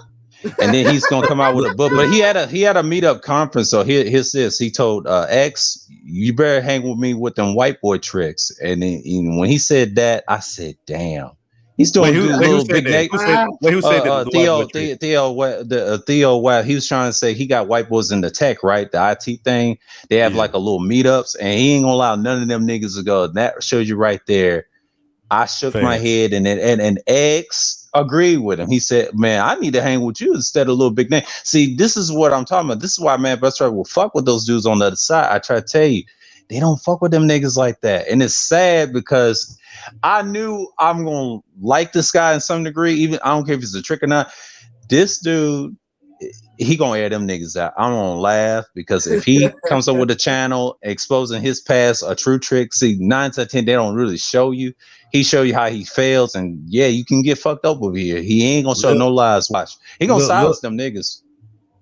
And then he's gonna come out with a book. But he had a meetup conference. So here's this. He told X, "You better hang with me with them white boy tricks." And then when he said that, I said, "Damn." He's doing good Who little said big that? name. Who said that? The white boy trick? Theo, wow, he was trying to say he got white boys in the tech, right? The IT thing. They have Yeah, like a little meetups, and he ain't gonna allow none of them niggas to go. That shows you right there. I shook my facts. head, and X agreed with him. He said, "Man, I need to hang with you instead of little big name." See, this is what I'm talking about. This is why man Best Friend will fuck with those dudes on the other side. I try to tell you, they don't fuck with them niggas like that, and it's sad because I knew I'm gonna like this guy in some degree. Even I don't care if it's a trick or not. This dude, he gonna air them niggas out. I'm gonna laugh because if he comes up with a channel exposing his past, a true trick. See, 9 to 10, they don't really show you. He show you how he fails, and yeah, you can get fucked up over here. He ain't gonna show Look, no lies. Watch, he gonna look, silence them niggas.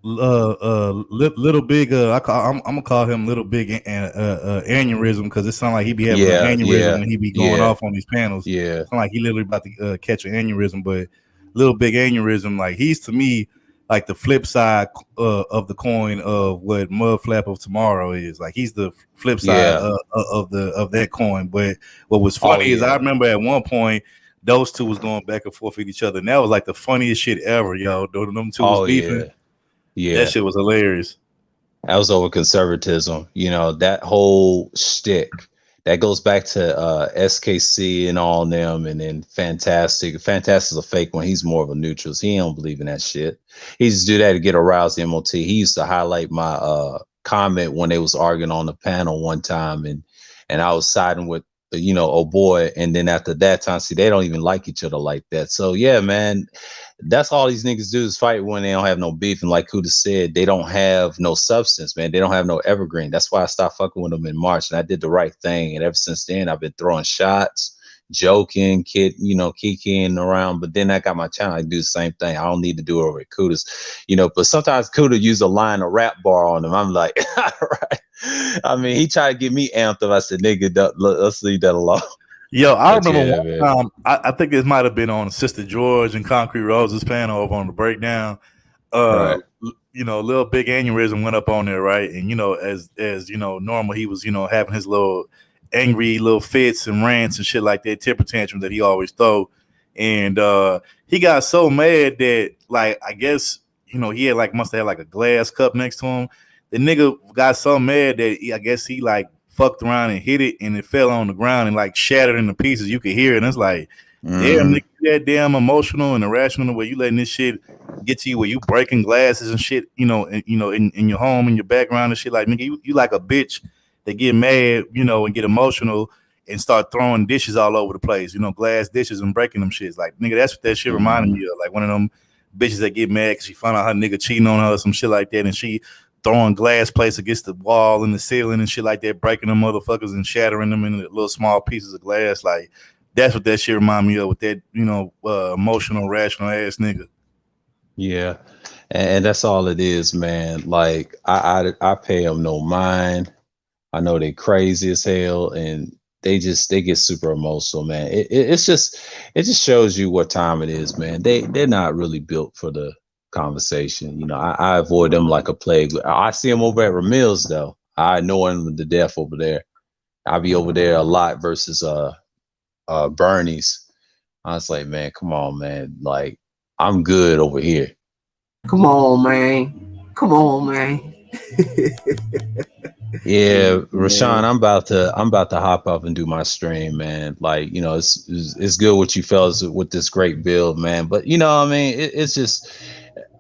little big. I'm gonna call him little big aneurysm because it sounds like he be having an Yeah, aneurysm yeah, when he be going yeah, off on these panels. yeah, Sound like he literally about to catch an aneurysm, but little big aneurysm, like he's to me like the flip side of the coin of what Mud Flap of Tomorrow is. Like he's the flip side yeah. of that coin. But what was Oh funny is I yeah. remember at one point those two was going back and forth with each other, and that was like the funniest shit ever, yo. Them two was Oh beefing. yeah. Yeah. That shit was hilarious. That was over conservatism. That whole shtick that goes back to SKC and all them, and then Fantastic. Fantastic's a fake one. He's more of a neutral. He don't believe in that shit. He just do that to get aroused the MOT. He used to highlight my comment when they was arguing on the panel one time, and I was siding with oh boy, and then after that time, see, they don't even like each other like that. So yeah, man, that's all these niggas do is fight when they don't have no beef. And like Kuda said, they don't have no substance, man. They don't have no evergreen. That's why I stopped fucking with them in March, and I did the right thing. And ever since then, I've been throwing shots, joking, kikiing around. But then I got my channel. I do the same thing. I don't need to do it over at Kuda's, But sometimes Kuda use a line of rap bar on them. I'm like, all right. I mean, he tried to get me amped up. I said, nigga, let's leave that alone. Yo, I But remember yeah, one man. time, I think this might have been on Sister George and Concrete Roses panel over on the breakdown. Right. little big aneurysm went up on there, right? And as normal, he was having his little angry little fits and rants and shit like that, temper tantrum that he always throw. And he got so mad that, like, I guess he had like must have had like a glass cup next to him. The nigga got so mad that I guess he like fucked around and hit it, and it fell on the ground and like shattered into pieces. You could hear it, and it's like, damn, nigga, you that damn emotional and irrational the way you letting this shit get to you, where you breaking glasses and shit, in your home, in your background and shit. Like, nigga, you like a bitch that get mad, and get emotional and start throwing dishes all over the place, glass dishes and breaking them shits. Like, nigga, that's what that shit reminded me of. Like one of them bitches that get mad because she found out her nigga cheating on her or some shit like that, and she throwing glass plates against the wall and the ceiling and shit like that, breaking them motherfuckers and shattering them into little small pieces of glass. Like, that's what that shit remind me of with that, emotional, rational ass nigga. Yeah, and that's all it is, man. Like I pay them no mind. I know they crazy as hell, and they get super emotional, man. It just shows you what time it is, man. They're not really built for the conversation. I avoid them like a plague. I see them over at Ramil's though. I know them to death over there. I be over there a lot versus Bernie's. I was like, man, come on, man. Like, I'm good over here. Come on, man. Come on, man. Yeah, Rashawn, I'm about to hop up and do my stream, man. Like, it's good with you fellas with this great build, man. But I mean, it's just,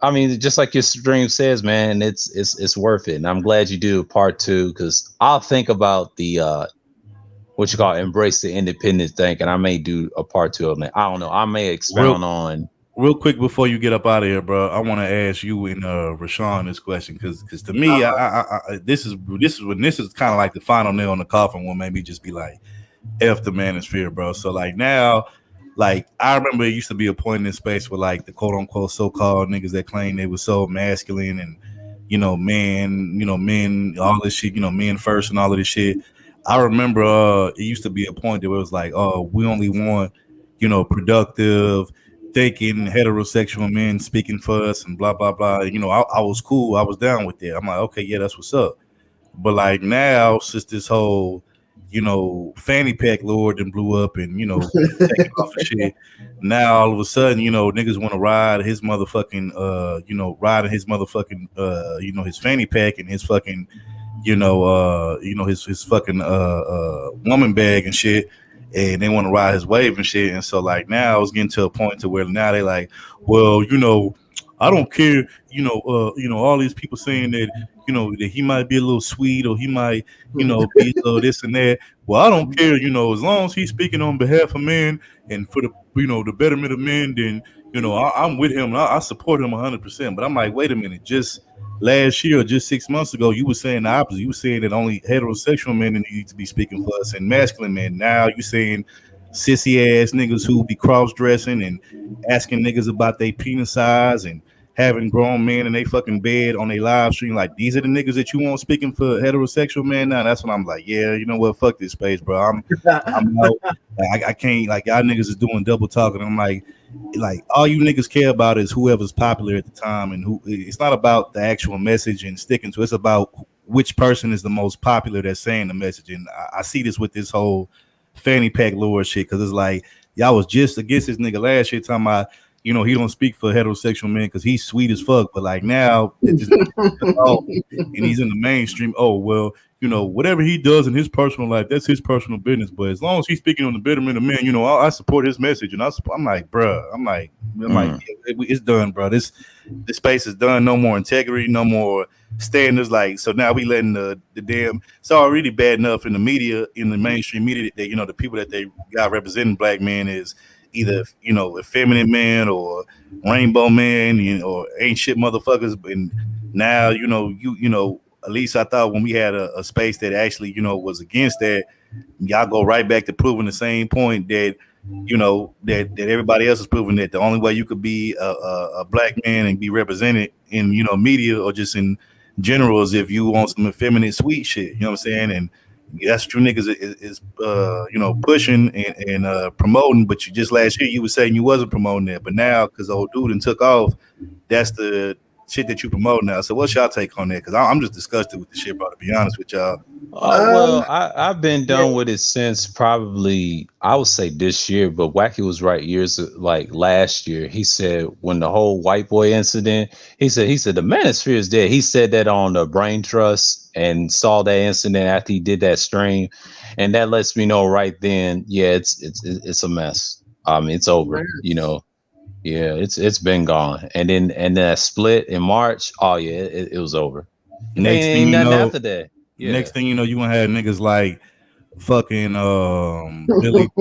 I mean, just like your stream says, man, it's worth it. And I'm glad you do part two, because I'll think about the what you call embrace the independent thing, and I may do a part two of it. I don't know. I may expound on. Real quick before you get up out of here, bro, I want to ask you and Rashawn this question, because to me, this is when this is kind of like the final nail in the coffin. Will maybe just be like, F the manosphere, bro. So like now, like I remember it used to be a point in this space where like the quote unquote so called niggas that claim they were so masculine and men, all this shit, men first and all of this shit. I remember it used to be a point that it was like, oh, we only want, productive, thinking heterosexual men speaking for us and blah blah blah. I was cool. I was down with that. I'm like, okay, yeah, that's what's up. But like now, since this whole, fanny pack lord and blew up and taking off and shit, now all of a sudden, niggas want to ride his motherfucking, riding his motherfucking, his fanny pack and his fucking, his fucking woman bag and shit, and they want to ride his wave and shit. And so like now I was getting to a point to where now they like, well, I don't care, all these people saying that, that he might be a little sweet or he might, be a little this and that. Well, I don't care, as long as he's speaking on behalf of men and for the, the betterment of men, then, I'm with him and I support him 100%. But I'm like, wait a minute, just last year or just 6 months ago, you were saying the opposite. You were saying that only heterosexual men need to be speaking for us and masculine men. Now you saying sissy ass niggas who be cross dressing and asking niggas about their penis size and having grown men in their fucking bed on their live stream. Like, these are the niggas that you want speaking for heterosexual men now. That's when I'm like, yeah, you know what? Fuck this space, bro. I'm out. I can't, like, y'all niggas is doing double talking. I'm like all you niggas care about is whoever's popular at the time, and who. It's not about the actual message and sticking to it. It's about which person is the most popular that's saying the message. And I see this with this whole fanny pack lure shit, because it's like y'all was just against this nigga last year talking about, he don't speak for heterosexual men because he's sweet as fuck. But like now that this nigga and he's in the mainstream, oh well, whatever he does in his personal life, that's his personal business. But as long as he's speaking on the betterment of men, I support his message. And I'm like, bruh, it's done, bro. This space is done. No more integrity, no more standards. Like, so now we letting the damn. It's already bad enough in the media, in the mainstream media, that the people that they got representing black men is either effeminate man or rainbow man, or ain't shit motherfuckers. And now at least I thought when we had a space that actually was against that, y'all go right back to proving the same point that that everybody else is proving, that the only way you could be a black man and be represented in media or just in general is if you want some effeminate sweet shit. You know what I'm saying? And that's true niggas is pushing and promoting. But you just last year you were saying you wasn't promoting that, but now because the old dude and took off, that's the shit that you promote now. So what's y'all take on that? Because I'm just disgusted with the shit, bro. To be honest with y'all. Well, Um, I've been yeah, done with it since probably I would say this year, but Wacky was right like last year. He said when the whole white boy incident, he said the manosphere is dead. He said that on the Brain Trust and saw that incident after he did that stream, and that lets me know right then, yeah, it's a mess. It's over. Yeah, it's been gone. And then that split in March. Oh yeah, it was over. Next thing Ain't you nothing know, after that. Yeah. next thing you know, you gonna have niggas like fucking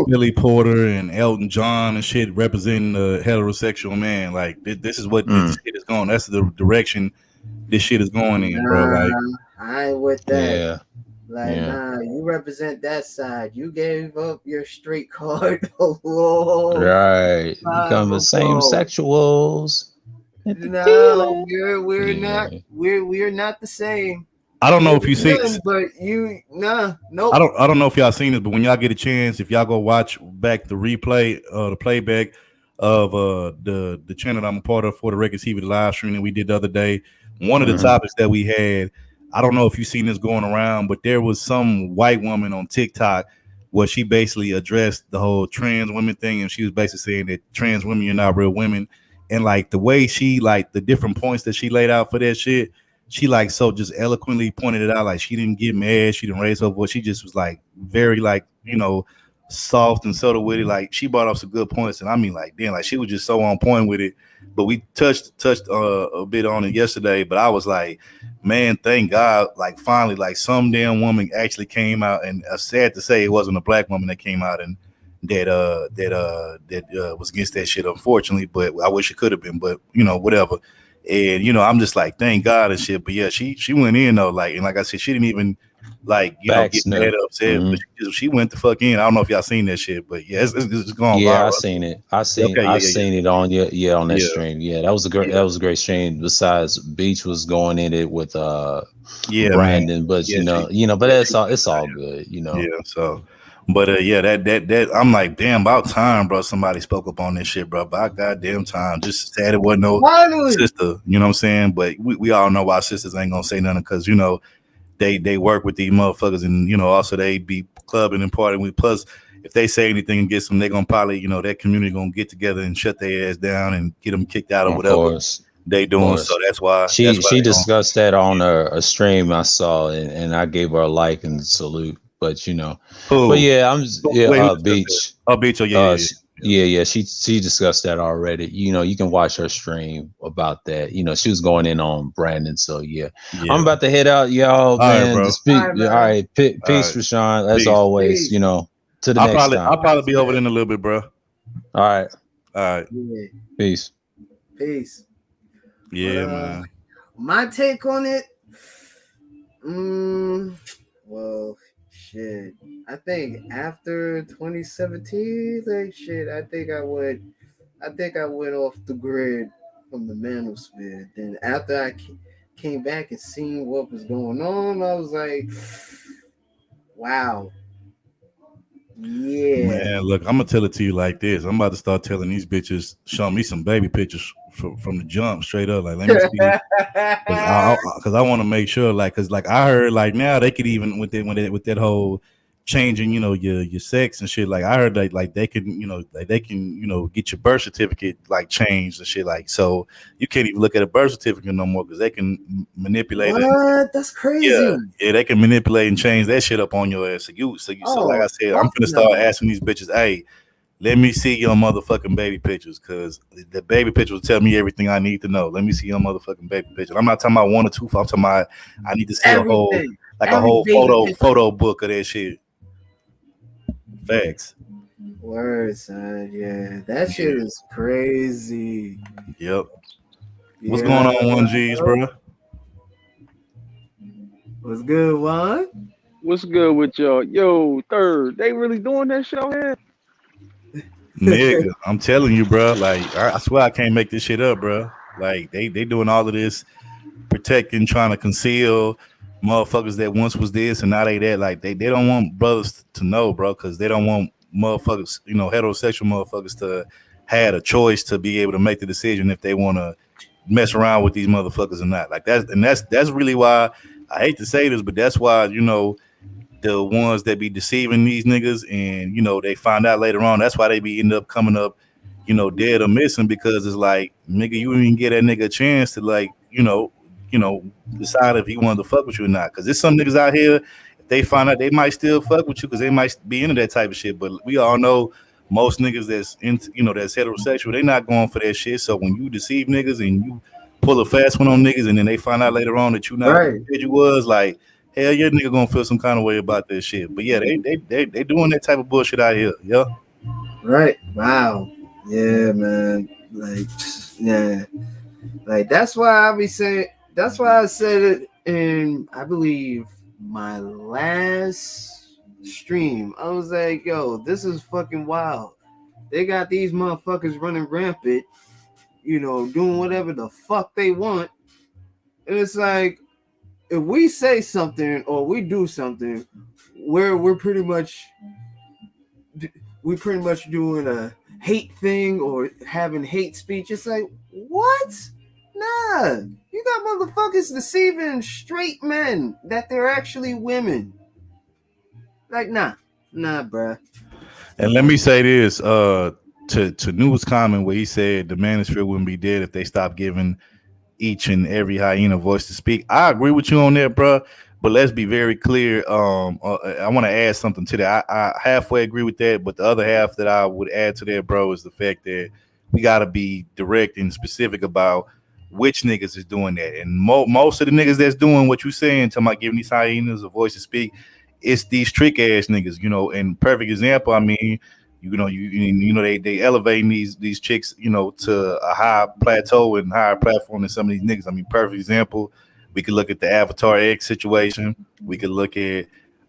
Billy Porter and Elton John and shit representing the heterosexual man. Like this is what this Mm, shit is going. That's the direction this shit is going in, bro. nah, Like I ain't with that. yeah. Like, Yeah. nah, you represent that side. You gave up your street card a long Right. time Become the same ago. sexuals. And the No, feeling. we're not Yeah. we're not the same. I don't know We're if you see. the same, but you nah, I nope. don't know if y'all seen this, but when y'all get a chance, if y'all go watch back the replay, the playback of the channel that I'm a part of for the Record TV, the live stream that we did the other day, one of the Hmm. topics that we had, I don't know if you've seen this going around, but there was some white woman on TikTok where she basically addressed the whole trans women thing, and she was basically saying that trans women are not real women, and like the way she like the different points that she laid out for that shit, she like so just eloquently pointed it out. Like she didn't get mad, she didn't raise her voice. She just was like very like soft and subtle with it. Like she brought up some good points, and I mean like damn, like she was just so on point with it. But we touched a bit on it yesterday. But I was like, man, thank God, like finally, like some damn woman actually came out, and sad to say, it wasn't a black woman that came out and that was against that shit, unfortunately. But I wish it could have been. But whatever. And I'm just like, thank God and shit. But yeah, she went in though, like, and like I said, she didn't even like get Facts mad new. or upset, Hmm. but she went the fuck in. I don't know if y'all seen that shit, but yeah, it's gone Yeah, I viral. seen it. Okay, I yeah, yeah, seen it on yeah on that yeah, stream. Yeah, that was a great yeah, stream. Besides, Beach was going in it with yeah, man. Brandon, but Yeah, but yeah, it's all good. yeah. So, but yeah, that I'm like, damn, about time, bro. Somebody spoke up on this shit, bro. About goddamn time. Just sad it wasn't no Finally. sister. You know what I'm saying? But we all know why sisters ain't gonna say nothing because they work with these motherfuckers, and also they be clubbing and partying with. Plus, if they say anything against them, they gonna probably that community gonna get together and shut their ass down and get them kicked out or Of whatever course, they of doing. So course. that's She why she they gonna. discussed that on a stream I saw, and I gave her a like and salute. But Who? yeah, yeah, Wait, who discussed that? Beach. Oh, bitch. Oh, yeah, yeah, yeah, Yeah, she discussed that already. You can watch her stream about that. She was going in on Brandon. So yeah, yeah. I'm Yeah. about to head out, y'all. All right, Man, to bro. All speak. right, All man. right, All peace, right. Rashawn. As Peace. always, Peace. to the next time. I'll probably be over Yeah. there in a little bit, bro. All right, All right. Yeah. peace. Peace. But Yeah, man. my take on it, well, shit. I think after 2017, like shit, I think I went off the grid from the manosphere. Then after I came back and seen what was going on, I was like, wow, yeah. Man, look, I'm gonna tell it to you like this. I'm about to start telling these bitches, show me some baby pictures from the jump, straight up. Like, let me see, because I want to make sure, like, because like I heard, like now they could even with that whole changing, your sex and shit. Like I heard like they can, like they can, get your birth certificate like changed and shit. Like so, you can't even look at a birth certificate no more because they can manipulate it. What? That's Yeah, crazy. yeah, they can manipulate and change that shit up on your ass. So like Oh, I said, I'm fuck gonna no. start asking these bitches, hey, let me see your motherfucking baby pictures, cause the baby pictures will tell me everything I need to know. Let me see your motherfucking baby pictures. I'm not talking about one or two. I'm talking about I need to see a whole Everything. like a Every whole baby picture. photo book of that shit. Facts. Word, son. Yeah, that shit Yeah. is crazy. Yep. What's going Yeah. on, 1Gs, bro? What's good, Juan? What's good with y'all? Yo, third, they really doing that shit out here? Nigga, I'm telling you, bro. Like I swear I can't make this shit up, bro. Like they doing all of this protecting, trying to conceal motherfuckers that once was this and now they that. Like they don't want brothers to know, bro, because they don't want motherfuckers, heterosexual motherfuckers to had a choice to be able to make the decision if they want to mess around with these motherfuckers or not. Like that's really why I hate to say this, but that's why the ones that be deceiving these niggas and they find out later on. That's why they be end up coming up, dead or missing because it's like nigga, you didn't even get that nigga a chance to like decide if he wanted to fuck with you or not. Because there's some niggas out here, if they find out they might still fuck with you because they might be into that type of shit. But we all know most niggas that's into that's heterosexual, they not going for that shit. So when you deceive niggas and you pull a fast one on niggas and then they find out later on that you not who Right. you said you was, like hell yeah, nigga gonna feel some kind of way about that shit. But yeah, they doing that type of bullshit out here. Yeah. Right. Wow. Yeah, man. Like, yeah. Like that's why I be saying. That's why I said it in, I believe, my last stream. I was like, yo, this is fucking wild. They got these motherfuckers running rampant, doing whatever the fuck they want. And it's like, if we say something or we do something, we're pretty much doing a hate thing or having hate speech. It's like, what? Nah, you got motherfuckers deceiving straight men that they're actually women. Like, nah, bruh. And let me say this, to New's comment where he said the manosphere wouldn't be dead if they stopped giving each and every hyena voice to speak. I agree with you on that, bro. But let's be very clear. I want to add something to that. I halfway agree with that, but the other half that I would add to that, bro, is the fact that we got to be direct and specific about which niggas is doing that. And most of the niggas that's doing what you saying, talking about giving these hyenas a voice to speak, it's these trick ass niggas, And perfect example, I mean, they elevating these chicks, to a high plateau and higher platform than some of these niggas. I mean, perfect example. We could look at the Avatar X situation. We could look at,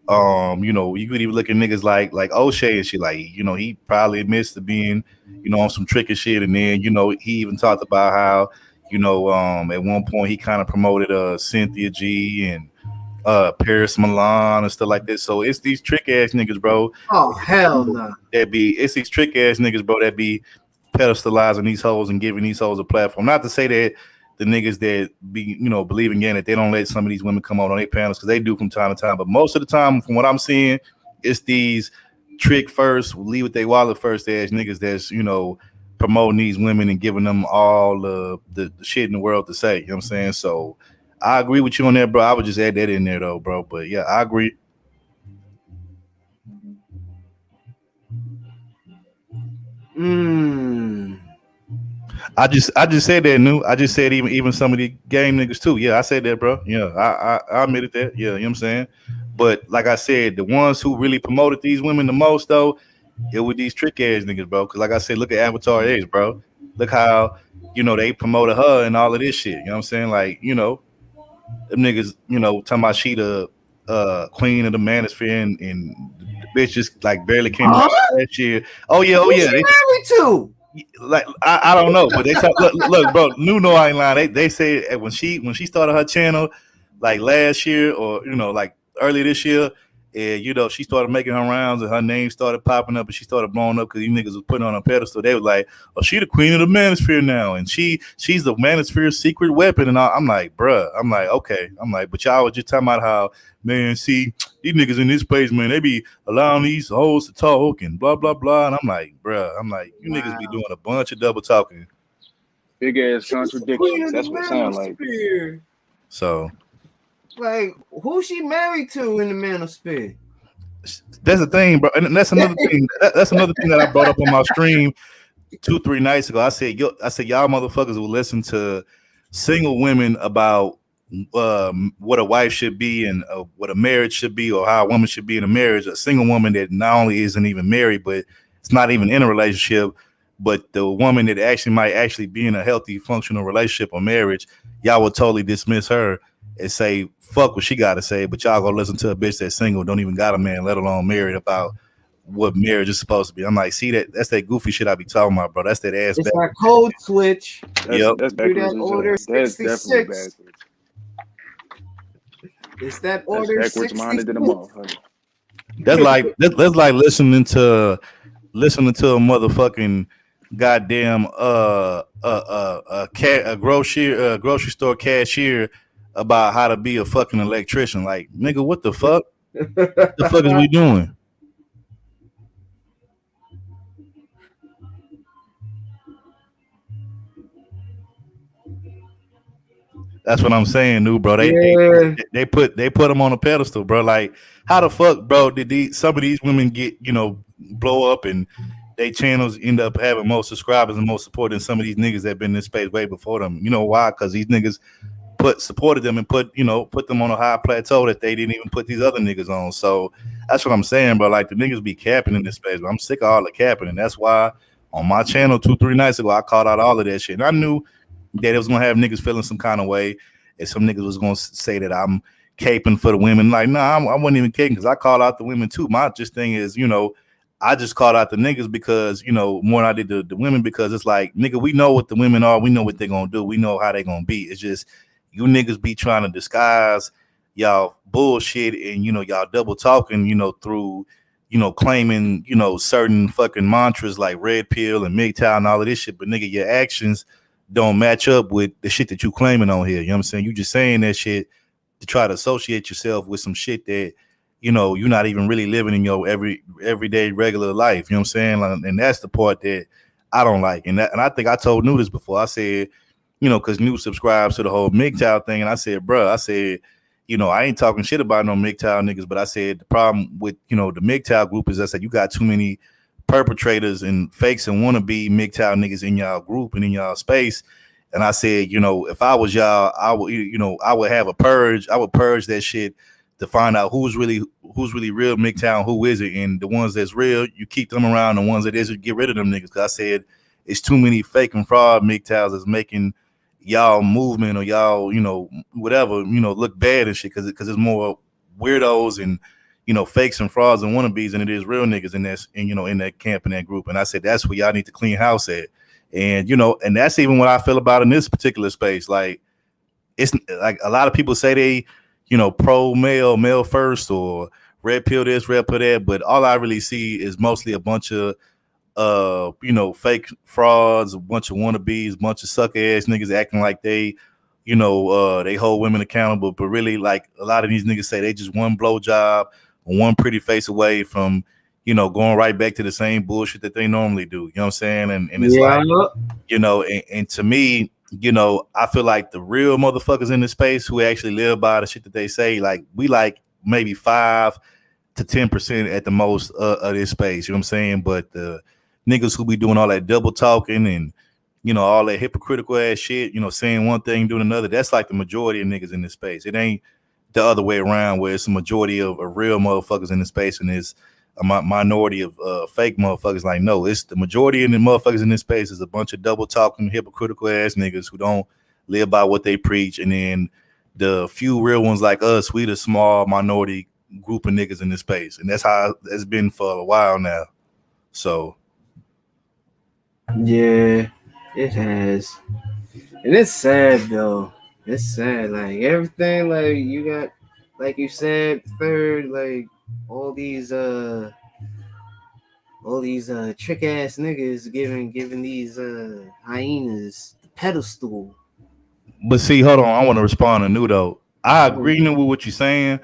you could even look at niggas like O'Shea and shit. Like, he probably admits to being, on some tricky shit. And then, he even talked about how, at one point he kind of promoted Cynthia G and Paris Milan and stuff like that. So it's these trick ass niggas, bro. Oh hell no. It's these trick ass niggas, bro, that be pedestalizing these hoes and giving these hoes a platform. Not to say that the niggas that be, believing in it, they don't let some of these women come out on their panels because they do from time to time. But most of the time, from what I'm seeing, it's these trick first, leave with their wallet first ass niggas that's, promoting these women and giving them all the shit in the world to say. You know what I'm saying? So I agree with you on that, bro. I would just add that in there though, bro. But yeah, I agree. I just said that, new. I just said even some of the game niggas too. Yeah, I said that, bro. Yeah, I admitted that. Yeah, you know what I'm saying? But like I said, the ones who really promoted these women the most though, it was these trick ass niggas, bro. Cause like I said, look at Avatar X, bro. Look how, they promoted her and all of this shit. You know what I'm saying? Like, them niggas, talking about she the queen of the manosphere and the bitch just like barely came out that year. Oh yeah. Who's she married to? Like I don't know, but they look, bro. Know I ain't lying. They say when she started her channel, like last year or like early this year, and she started making her rounds and her name started popping up and she started blowing up because these niggas was putting on a pedestal. They were like, "Oh, she the queen of the manosphere now, and she's the manosphere's secret weapon." And I'm like, bruh, I'm like, okay, I'm like, but y'all was just talking about how, man, see these niggas in this place, man, they be allowing these hoes to talk and blah blah blah. And I'm like, bruh, I'm like, you niggas be doing a bunch of double talking. Big ass contradictions. That's what it sounds like. So, like, who she married to in the manosphere? That's the thing, bro, and that's another thing. That's another thing that I brought up on my stream 2-3 nights ago. I said, y'all motherfuckers will listen to single women about what a wife should be and what a marriage should be, or how a woman should be in a marriage. A single woman that not only isn't even married, but it's not even in a relationship, but the woman that might actually be in a healthy, functional relationship or marriage, y'all will totally dismiss her and say, fuck what she got to say, but y'all go listen to a bitch that's single, don't even got a man, let alone married, about what marriage is supposed to be. I'm like, see, that's that goofy shit I be talking about, bro. That's that ass. It's that code switch. That's backwards. Order That's 66. definitely backwards. It's that order that's backwards 66. minded than a motherfucker. That's like listening to a motherfucking goddamn a grocery store cashier about how to be a fucking electrician. Like, nigga, what the fuck? The fuck is we doing? That's what I'm saying, new bro. Yeah. They put them on a pedestal, bro. Like, how the fuck, bro, did these some of these women get blow up and they channels end up having more subscribers and more support than some of these niggas that been in this space way before them? You know why? Because these niggas supported them and put them on a high plateau that they didn't even put these other niggas on. So that's what I'm saying, bro. Like the niggas be capping in this space, but I'm sick of all the capping, and that's why on my channel 2 3 nights ago I called out all of that shit. And I knew that it was gonna have niggas feeling some kind of way, and some niggas was gonna say that I'm caping for the women. Like, nah, I wasn't even caping because I called out the women too. My just thing is, I just called out the niggas because, more than I did the women, because it's like, nigga, we know what the women are, we know what they're gonna do, we know how they're gonna be. It's just you niggas be trying to disguise y'all bullshit and y'all double talking, through claiming, certain fucking mantras like red pill and MGTOW and all of this shit, but nigga, your actions don't match up with the shit that you claiming on here. You know what I'm saying? You just saying that shit to try to associate yourself with some shit that you're not even really living in your everyday regular life. You know what I'm saying? Like, and that's the part that I don't like. And I think I told New this before. I said, because New subscribes to the whole MGTOW thing, and I said, bro, I said, I ain't talking shit about no MGTOW niggas, but I said the problem with the MGTOW group is I said you got too many perpetrators and fakes and wannabe MGTOW niggas in y'all group and in y'all space. And I said, if I was y'all, I would, I would have a purge. I would purge that shit to find out who's really real MGTOW and who isn't. And the ones that's real, you keep them around. The ones that isn't, get rid of them niggas. Cause I said it's too many fake and fraud MGTOWs that's making y'all movement or y'all, whatever, look bad and shit. Cause it's more weirdos and fakes and frauds and wannabes than it is real niggas in that, in that camp and that group. And I said that's where y'all need to clean house at. And and that's even what I feel about in this particular space. Like, it's like a lot of people say they, pro male first, or red pill this, red pill that, but all I really see is mostly a bunch of fake frauds, a bunch of wannabes, a bunch of sucker ass niggas acting like they they hold women accountable, but really, like, a lot of these niggas say they just one blowjob or one pretty face away from going right back to the same bullshit that they normally do. You know what I'm saying? And it's like, and to me, I feel like the real motherfuckers in this space who actually live by the shit that they say, like, we like maybe 5 to 10% at the most of this space. You know what I'm saying? But the niggas who be doing all that double talking and all that hypocritical ass shit, saying one thing, doing another, that's like the majority of niggas in this space. It ain't the other way around, where it's a majority of real motherfuckers in this space and it's a minority of fake motherfuckers. Like, no, it's the majority of the motherfuckers in this space is a bunch of double talking, hypocritical ass niggas who don't live by what they preach. And then the few real ones like us, we the small minority group of niggas in this space. And that's how it's been for a while now. So Yeah, it has. And it's sad though. It's sad. Like everything, like you got, like you said, third, like all these trick ass niggas giving these hyenas the pedestal. but see, hold on, I want to respond to New though. I agree with what you're saying,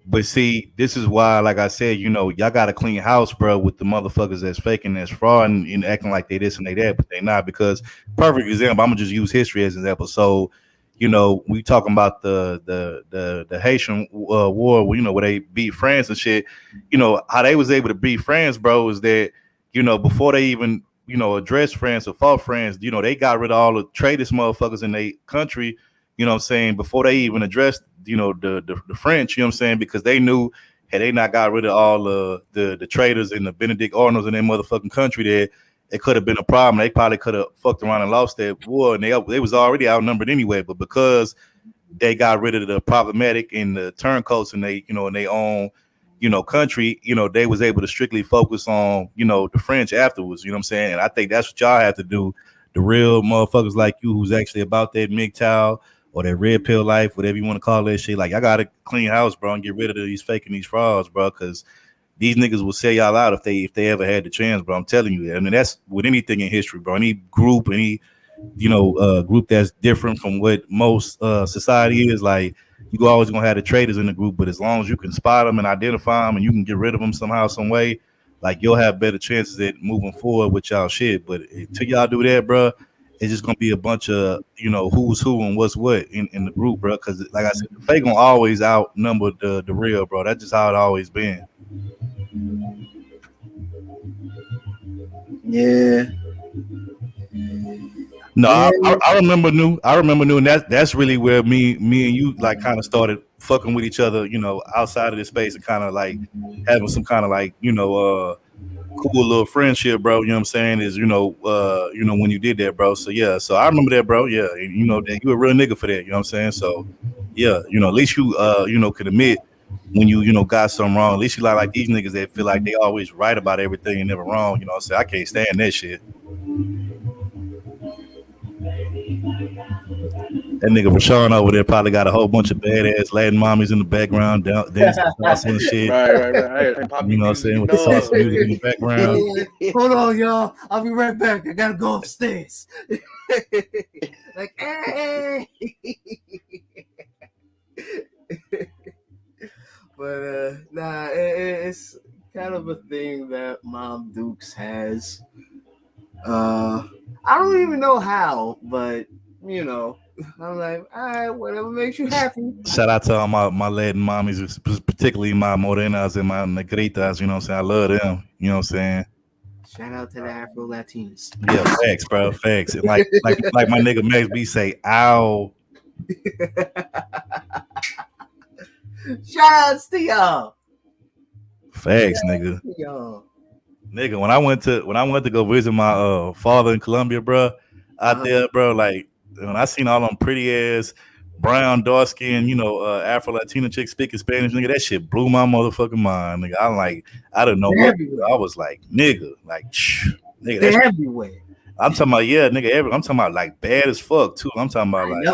but see, this is why, like I said, y'all got to clean house, bro, with the motherfuckers that's faking, that's fraud, and acting like they this and they that, but they not. Because perfect example, I'm gonna just use history as an example. So, we talking about the Haitian war, where they beat France and shit. How they was able to beat France, bro, is that before they even addressed France or fought France, they got rid of all the traitors motherfuckers in their country. You know what I'm saying? Before they even addressed, the French, you know what I'm saying? Because they knew had they not got rid of all the traitors and the Benedict Arnolds in their motherfucking country, that it could have been a problem. They probably could have fucked around and lost that war, and they was already outnumbered anyway. But because they got rid of the problematic and the turncoats and they, in their own, country, they was able to strictly focus on, the French afterwards. You know what I'm saying? And I think that's what y'all have to do. The real motherfuckers like you who's actually about that MGTOW or that red pill life, whatever you want to call that shit. Like, I gotta clean house, bro, and get rid of these fake and these frauds, bro, because these niggas will sell y'all out if they ever had the chance, bro. I'm telling you. I mean, that's with anything in history, bro. Any group, any group that's different from what most society is, like you always gonna have the traitors in the group, but as long as you can spot them and identify them and you can get rid of them somehow, some way, like you'll have better chances at moving forward with y'all shit. But until y'all do that, bro, it's just gonna be a bunch of who's who and what's what in the group, bro. Because like I said, the fake gonna always outnumber the real, bro. That's just how it always been. Yeah. No, Yeah. I remember new, and that's really where me and you like kind of started fucking with each other, outside of this space and kind of like having some kind of like cool little friendship, bro. You know what I'm saying? Is when you did that, bro. So yeah, so I remember that, bro. Yeah, and, that you a real nigga for that. You know what I'm saying? So yeah, at least you could admit when you got something wrong. At least you like these niggas that feel like they always right about everything and never wrong. You know what I'm saying? I can't stand that shit. That nigga Rashawn over there probably got a whole bunch of badass Latin mommies in the background, dancing salsa and shit. Right. And You know what I'm saying? With the salsa music in the background. Hold on, y'all. I'll be right back. I gotta go upstairs. Like, hey. But nah, it's kind of a thing that Mom Dukes has. I don't even know how, but I'm like, all right, whatever makes you happy. Shout out to all my Latin mommies, particularly my morenas and my negritas. You know what I'm saying? I love them. You know what I'm saying? Shout out to the Afro Latinas. Yeah, facts, bro, facts. And like my nigga Max B say, ow. Shout outs to y'all. Facts, nigga. Y'all. Nigga, when I went to go visit my father in Colombia, bro, out there, bro, like when I seen all them pretty ass brown, dark skin, Afro Latina chicks speaking Spanish, nigga, that shit blew my motherfucking mind, nigga. I don't know what I was like, nigga, nigga, they're everywhere. I'm talking about, yeah, nigga, I'm talking about like bad as fuck too. I'm talking about like,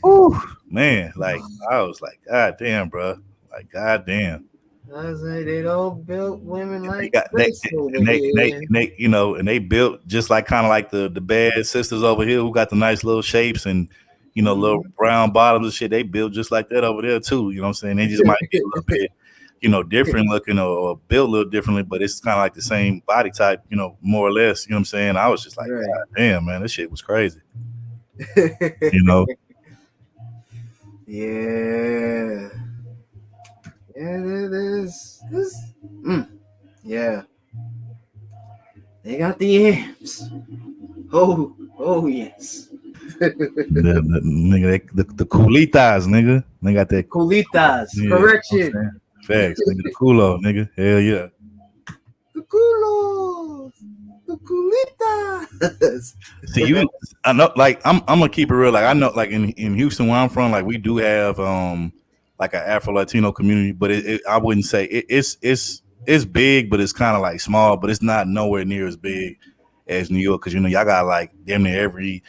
whew, man, like I was like, god damn, bro, like god damn. I was like, they don't build women like they built just like kind of like the bad sisters over here who got the nice little shapes and little brown bottoms and shit. They built just like that over there too. You know what I'm saying? They just might be a little bit, different looking or built a little differently, but it's kind of like the same body type, more or less. You know what I'm saying? I was just like, God damn, man, this shit was crazy. Yeah. Yeah, there's this. Yeah. They got the amps. Oh yes. the nigga, the coolitas, nigga. They got that coolitas. Yeah, correction. Facts, nigga. The culo, nigga. Hell yeah. The culos. The coolitas. See, I know, like I'm gonna keep it real. Like I know, like in Houston where I'm from, like we do have like an Afro Latino community, but I wouldn't say it's big, but it's kind of like small, but it's not nowhere near as big as New York, because y'all got like damn near every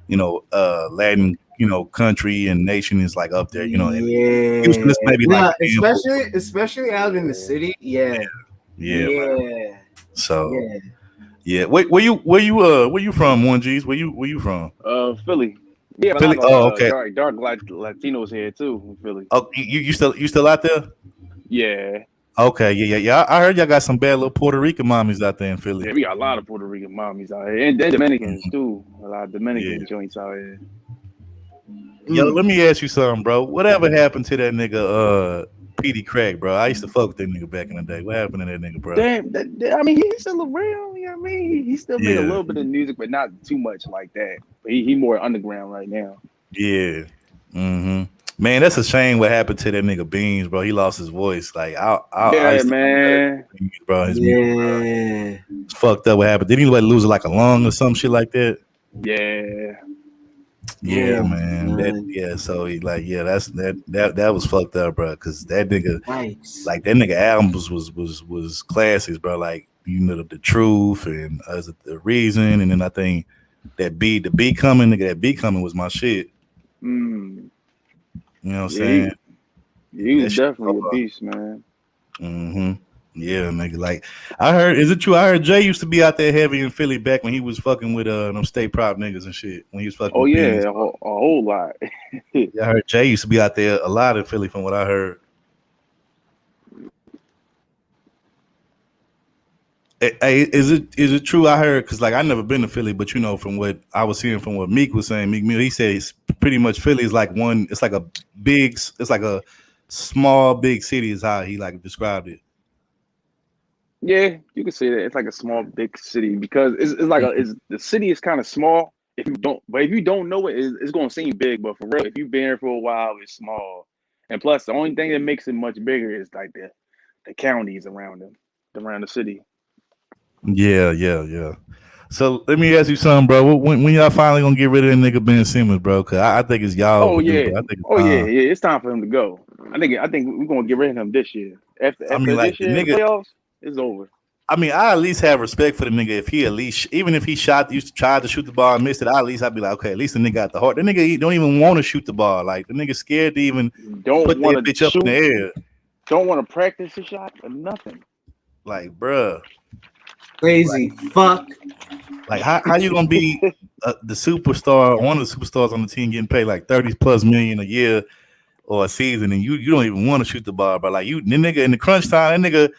Latin country and nation is like up there, Yeah. Houston is maybe like especially out in the city. Yeah. So yeah. Where you from, 1Gs? Where you from? Philly. Yeah, Philly. Okay. Dark Latinos here too in Philly. Oh, you still out there? Yeah. Okay, yeah. I heard y'all got some bad little Puerto Rican mommies out there in Philly. Yeah, we got a lot of Puerto Rican mommies out here, and Dominicans too. A lot of Dominican joints out here. Yo, let me ask you something, bro. Whatever happened to that nigga, P.D. Craig, bro? I used to fuck with that nigga back in the day. What happened to that nigga, bro? Damn, I mean, he's still around. You know what I mean? He still made a little bit of music, but not too much like that. But he more underground right now. Yeah. Mm-hmm. Man, that's a shame what happened to that nigga Beans, bro. He lost his voice. Like, I used to man. Beans, bro. His music, bro. It's fucked up what happened. Didn't he lose like a lung or some shit like that? Yeah, man. So he that was fucked up, bro. Because that nigga, like that nigga albums was classics, bro. Like the truth and the reason, and then I think the beat coming, nigga. That beat coming was my shit. You know what I'm saying? He was definitely a beast, man. Mm-hmm. Yeah, nigga. Like I heard, is it true? I heard Jay used to be out there heavy in Philly back when he was fucking with them state prop niggas and shit. When he was fucking Oh with P. yeah, a whole lot. Yeah, I heard Jay used to be out there a lot in Philly from what I heard. Hey, is it true? I heard because like I never been to Philly, but you know from what I was hearing from what Meek was saying, Meek Mill, he said it's pretty much Philly is like one. It's like a it's like a small big city is how he like described it. Yeah, you can say that it's like a small, big city because it's like the city is kind of small. If you don't know it, it's gonna seem big. But for real, if you've been here for a while, it's small. And plus, the only thing that makes it much bigger is like the counties around them, around the city. Yeah. So let me ask you something, bro. When y'all finally gonna get rid of that nigga Ben Simmons, bro? Cause I think it's y'all Oh overdue, yeah, bro. I think it's oh yeah, time. yeah. It's time for him to go. I think we're gonna get rid of him this year. I mean, After like this the year, the nigga. playoffs, it's over. I mean, I at least have respect for the nigga if he at least, even if he used to try to shoot the ball and missed it, at least I'd be like, okay, at least the nigga got the heart. The nigga he don't even want to shoot the ball. Like the nigga scared to even Don't put that want to bitch up in the shoot. air. Don't want to practice the shot or nothing. Like, bruh, Crazy fuck. like how you gonna be the superstar, one of the superstars on the team, getting paid like 30 plus million a year or a season, and you don't even want to shoot the ball, but like you, the nigga in the crunch time, that nigga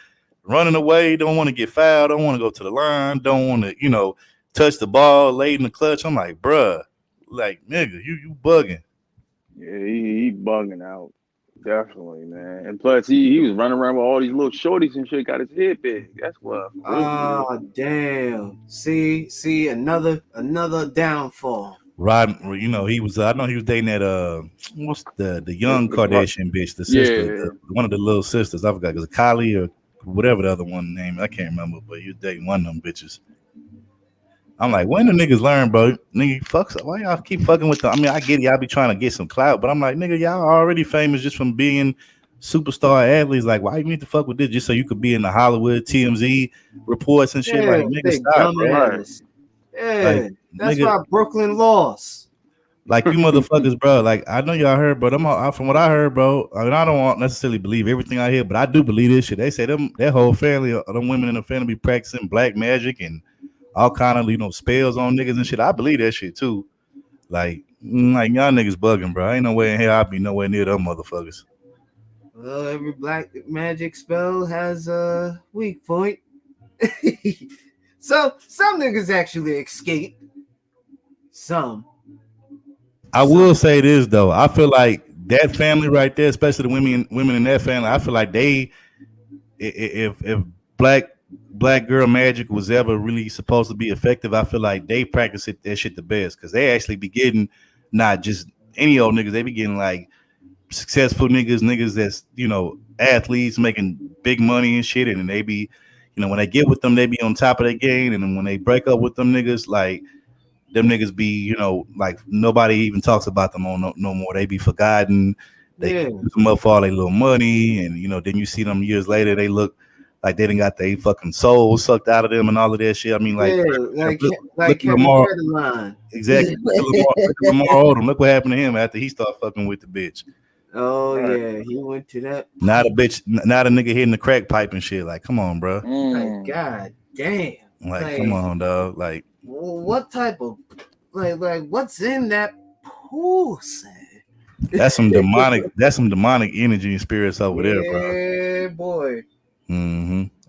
running away, don't want to get fouled, don't want to go to the line, don't want to, touch the ball late in the clutch. I'm like, bruh, like nigga, you bugging. Yeah, he bugging out. Definitely, man. And plus, he was running around with all these little shorties and shit. Got his head big. That's what, for real, for real. Ah, damn. See, another downfall. Rod, he was. I know he was dating that. What's the young Right. Kardashian bitch, the sister, Yeah, one of the little sisters. I forgot, it was Kylie or whatever the other one name. I can't remember, but he was dating one of them bitches. I'm like, when the niggas learn, bro? Nigga, fucks. Why y'all keep fucking with them? I mean, I get it, y'all be trying to get some clout, but I'm like, nigga, y'all already famous just from being superstar athletes. Like, why you need to fuck with this just so you could be in the Hollywood TMZ reports and shit? Yeah, Like, nigga, big stop, bro. right. dumbass. Like, Yeah, that's nigga, why Brooklyn lost. like you motherfuckers, bro. Like, I know y'all heard, but from what I heard, bro. I mean, I don't want necessarily believe everything I hear, but I do believe this shit. They say that whole family, them women in the family, be practicing black magic and all kind of spells on niggas and shit. I believe that shit too. Like y'all niggas bugging, bro. Ain't no way in hell I'd be nowhere near them motherfuckers. Well, every black magic spell has a weak point. So some niggas actually escape. Some. I will say this though. I feel like that family right there, especially the women in that family, I feel like they, if black black girl magic was ever really supposed to be effective, I feel like they practice that shit the best because they actually be getting not just any old niggas, they be getting like successful niggas that's athletes making big money and shit, and then they be, when they get with them, they be on top of their game, and then when they break up with them niggas, like them niggas be, like nobody even talks about them on no more. They be forgotten. They Yeah, use them up for all their little money, and then you see them years later, they look like they didn't got their fucking soul sucked out of them and all of that shit. I mean, like yeah, like look like at Kevin Lamar. Federline. Exactly. Look at Lamar Odom. Look what happened to him after he started fucking with the bitch. Oh Right. yeah, he went to that Not a pipe. bitch, not a nigga hitting the crack pipe and shit. Like, come on, bro. Like Mm. God damn. Like, come Like on, dog. Like, what type of like what's in that pussy? that's some demonic energy and spirits over there, bro. Yeah, boy.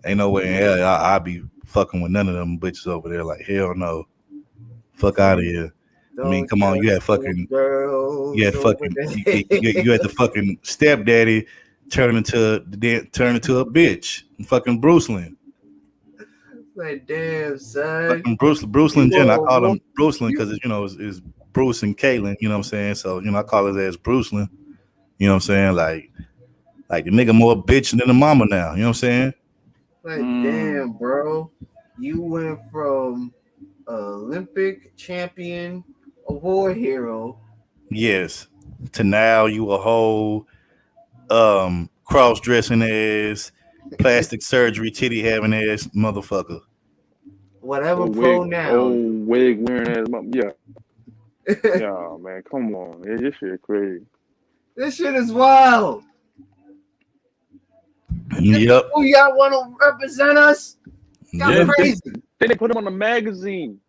Ain't no way in hell I'll be fucking with none of them bitches over there. Like, hell no. Fuck out of Don't here. I mean, don't come on. trust them You girls had over fucking, you there. had the fucking stepdaddy turn into a bitch. Fucking Bruce Lynn. Like damn son. Fucking Bruce You Lynn Jenner. I want call more him Bruce Lynn you because is Bruce and Caitlyn. You know what I'm saying? So I call his ass Bruce Lynn. You know what I'm saying? Like the nigga more bitch than the mama now. You know what I'm saying? like Mm. damn bro. You went from Olympic champion, a war hero. Yes. To now you a whole cross dressing ass, plastic surgery titty having ass motherfucker. Whatever pronoun. Old wig wearing ass. Yeah, yeah, man. Come on, man. This shit crazy. This shit is wild. Yep. Who y'all want to represent us? Y'all Yeah. crazy. Then they put him on the magazine.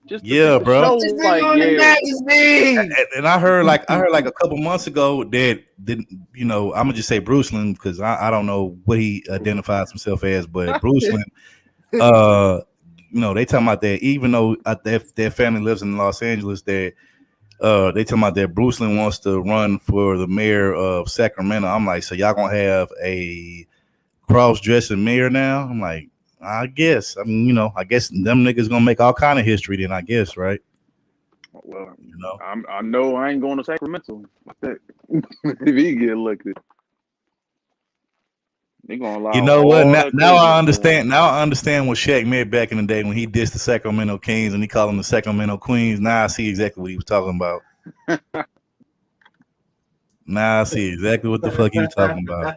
Just Yeah, to bro. show, This like, nigga on the yeah. magazine. And I heard like a couple months ago that I'm gonna just say Bruce Lynn because I don't know what he identifies himself as, but Bruce Lynn, they talking about that even though their family lives in Los Angeles, that they talking about that Bruce Lynn wants to run for the mayor of Sacramento. I'm like, so y'all gonna have a cross-dressing mayor now? I'm like, I guess. I mean, I guess them niggas gonna make all kind of history then, I guess, right? Well, You know. I know I ain't going to Sacramento like that. If he get elected, they gonna allow You know what? all Now, that now I craziness to go understand. on. Now I understand what Shaq meant back in the day when he dissed the Sacramento Kings and he called them the Sacramento Queens. Now I see exactly what he was talking about. Now I see exactly what the fuck he was talking about.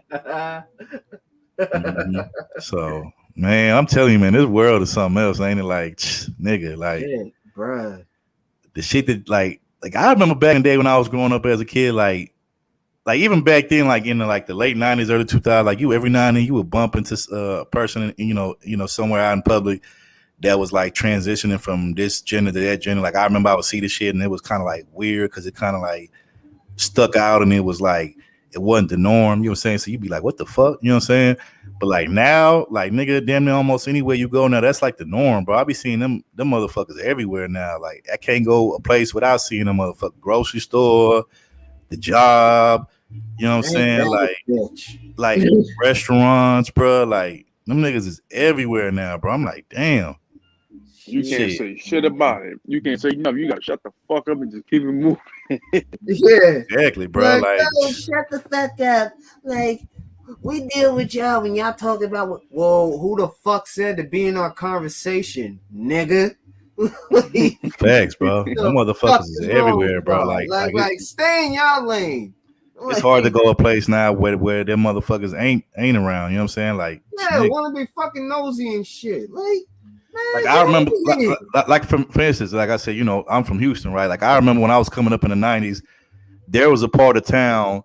Mhm. So, man, I'm telling you, man, this world is something else, ain't it? Like, nigga, like Shit, bruh. the shit that, like I remember back in the day when I was growing up as a kid, like even back then, like in the late '90s, early 2000s, like you every now and then you would bump into a person, somewhere out in public that was like transitioning from this gender to that gender. Like I remember I would see the shit and it was kind of like weird because it kind of like stuck out and it was like it wasn't the norm. You know what I'm saying? So you'd be like, what the fuck? You know what I'm saying? But like now, like nigga, damn near almost anywhere you go now, that's like the norm, bro. I be seeing them motherfuckers everywhere now. Like I can't go a place without seeing them motherfucker. Grocery store, the job. You know what I'm Ain't saying? that a bitch? Like restaurants, bro. Like them niggas is everywhere now, bro. I'm like, damn. You can't Shit. say shit about it. You can't say nothing. You gotta shut the fuck up and just keep it moving. Yeah. Exactly, bro. Like, Like, no, shut the fuck up. Like, we deal with y'all when y'all talk about what. Whoa, who the fuck said to be in our conversation, nigga? Like, facts, bro. Them the fuck motherfuckers is is wrong with everywhere, bro. y'all? Like Like, stay in y'all lane. it's Like, hard to go a place now where them motherfuckers ain't around. You know what I'm saying? Like, yeah, want to be fucking nosy and shit. Like, man, I get remember, over here. like for instance, like I said, I'm from Houston, right? Like I remember when I was coming up in the '90s, there was a part of town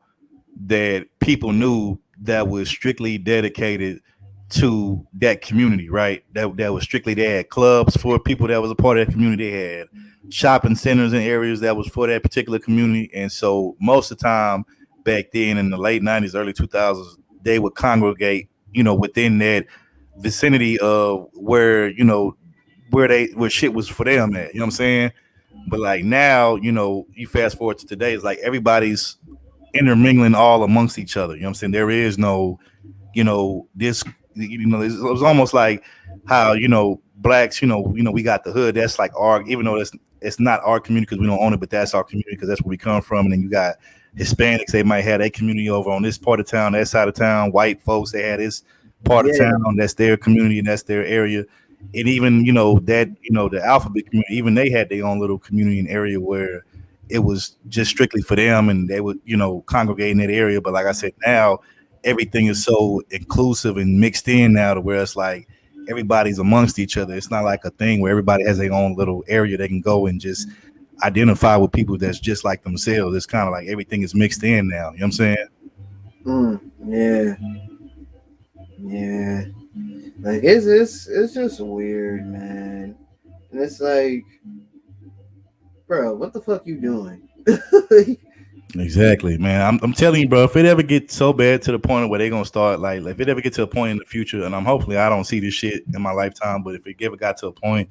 that people knew that was strictly dedicated to that community, right? That was strictly, they had clubs for people that was a part of that community. They had shopping centers and areas that was for that particular community. And so most of the time back then in the late '90s, early 2000s, they would congregate, within that vicinity of where shit was for them at. You know what I'm saying? But like now, you fast forward to today, it's like everybody's intermingling all amongst each other. You know what I'm saying? There is no, this, it was almost like how, blacks, we got the hood. That's like our, even though it's not our community because we don't own it, but that's our community because that's where we come from. And then you got Hispanics, they might have their community over on this part of town, that side of town. White folks, they had this part of town, that's their community and that's their area. And even, the alphabet community, even they had their own little community and area where it was just strictly for them and they would, congregate in that area. But like I said, now everything is so inclusive and mixed in now to where it's like everybody's amongst each other. It's not like a thing where everybody has their own little area they can go and just identify with people that's just like themselves. It's kind of like everything is mixed in now. You know what I'm saying? Yeah. Yeah. Like it's just weird, man. And it's like, bro, what the fuck you doing? Exactly, man. I'm telling you, bro. If it ever gets so bad to the point where they're gonna start, like if it ever get to a point in the future, and hopefully I don't see this shit in my lifetime, but if it ever got to a point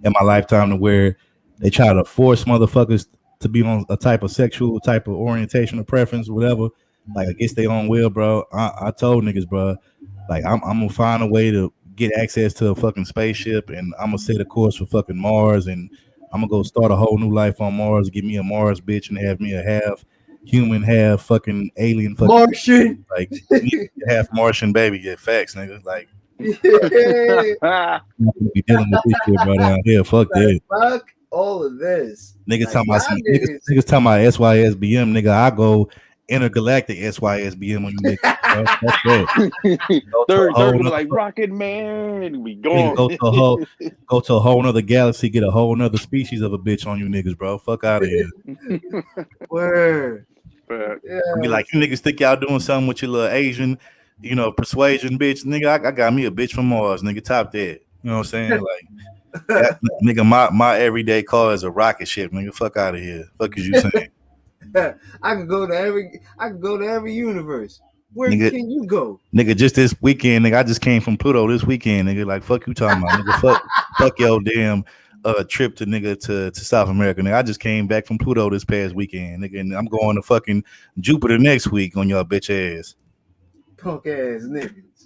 in my lifetime to where they try to force motherfuckers to be on a type of sexual type of orientation or preference or whatever, like against their own will, bro. I told niggas, bro, like I'm gonna find a way to get access to a fucking spaceship, and I'm gonna set a course for fucking Mars, and I'm gonna go start a whole new life on Mars, get me a Mars bitch, and have me a half human, half fucking alien, fucking Martian, like half Martian baby. Yeah, facts, nigga. Like yeah. I'm gonna be dealing with this shit right down here. Fuck that. Fuck all of this. Niggas Like, talking about y'all niggas talking about SYSBM, nigga. I go intergalactic SYSBM on you niggas, bro. Fuck that. Go to a Third whole gonna be nother like Rocket Man. We nigga, gone. go to a whole nother galaxy, get a whole nother species of a bitch on you niggas, bro. Fuck out of here. Word. But Yeah. I'll be like, you niggas think y'all doing something with your little Asian persuasion, bitch, nigga. I got me a bitch from Mars, nigga. Top that. You know what I'm saying? Like, nigga, my everyday car is a rocket ship, nigga. Fuck out of here. Fuck is you saying? I could go to every universe. Where Nigga, can you go? nigga, just this weekend, nigga. I just came from Pluto this weekend, nigga. Like, fuck you talking about, nigga. Fuck your damn trip to South America, nigga. I just came back from Pluto this past weekend, nigga, and I'm going to fucking Jupiter next week on your bitch ass. Punk ass niggas.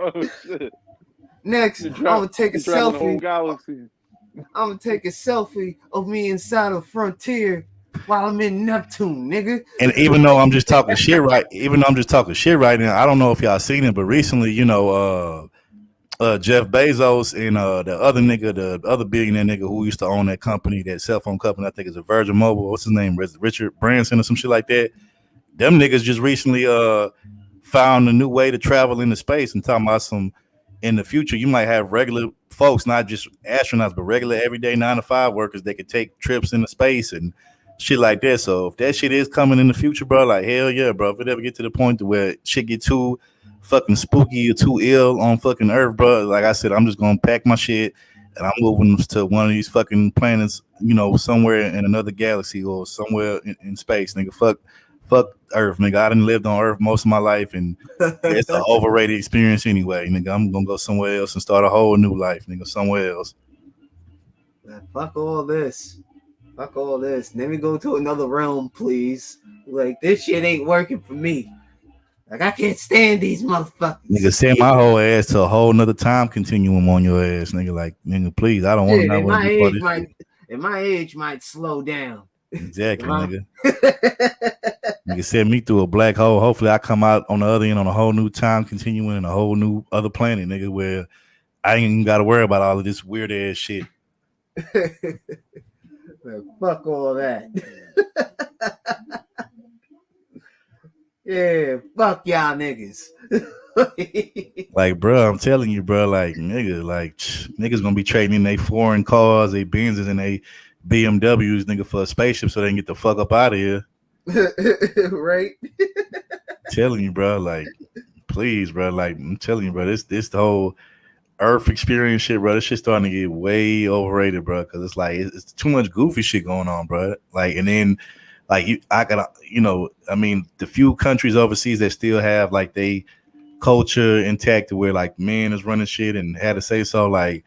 Oh shit! Next, I'm gonna take a traveling the whole selfie. galaxy. I'm gonna take a selfie of me inside a frontier while I'm in Neptune, nigga. And even though I'm just talking shit right now, I don't know if y'all seen it, but recently, Jeff Bezos and the other nigga, the other billionaire nigga who used to own that company, that cell phone company, I think it's a Virgin Mobile. What's his name? Richard Branson or some shit like that. Them niggas just recently found a new way to travel into space and talking about some in the future you might have regular folks, not just astronauts, but regular everyday 9 to 5 workers that could take trips into space and shit like that. So if that shit is coming in the future, bro, like hell yeah, bro. If it ever get to the point to where shit get too fucking spooky or too ill on fucking Earth, bro, like I said, I'm just gonna pack my shit and I'm moving to one of these fucking planets, somewhere in another galaxy or somewhere in space, nigga. Fuck Earth, nigga. I done lived on Earth most of my life, and it's an overrated experience anyway, nigga. I'm gonna go somewhere else and start a whole new life, nigga. Somewhere else. Man, fuck all this. Fuck all this. Let me go to another realm, please. Like, this shit ain't working for me. Like, I can't stand these motherfuckers. Nigga, send my whole ass to a whole nother time continuum on your ass, nigga. Like, nigga, please. I don't want to be part of this shit. And my age might slow down. Exactly, nigga. Nigga, send me through a black hole. Hopefully I come out on the other end on a whole new time continuum and a whole new other planet, nigga, where I ain't even got to worry about all of this weird ass shit. Man, fuck all that. Yeah, fuck y'all niggas. Like, bro, I'm telling you, bro, like, niggas gonna be trading in their foreign cars, they Benzes, and they BMWs, nigga, for a spaceship so they can get the fuck up out of here. Right? Telling you, bro, like, please, bro, like, I'm telling you, bro, this the whole Earth experience shit, bro. This shit starting to get way overrated, bro, because it's like it's too much goofy shit going on, bro. Like, and then like I mean, the few countries overseas that still have like they culture intact to where like man is running shit and had to say so, like,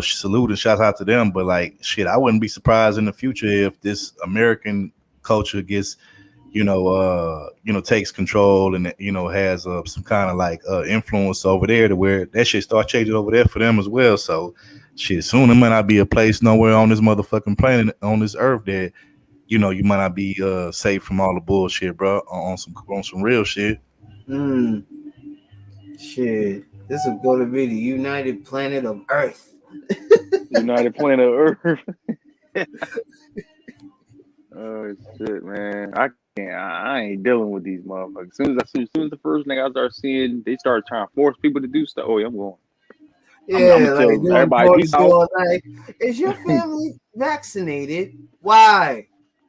salute and shout out to them. But like shit, I wouldn't be surprised in the future if this American culture gets takes control and has some kind of like influence over there to where that shit start changing over there for them as well. So shit, soon there might not be a place nowhere on this motherfucking planet on this earth that you might not be safe from all the bullshit, bro, on some real shit. Shit, this is going to be the United Planet of Earth. United Planet of Earth. Oh shit, man! I can't. I ain't dealing with these motherfuckers. As soon as the first thing I start seeing, they start trying to force people to do stuff. Oh, yeah, I'm going. Yeah, I'm like tell everybody, peace out. Like, is your family vaccinated? Why?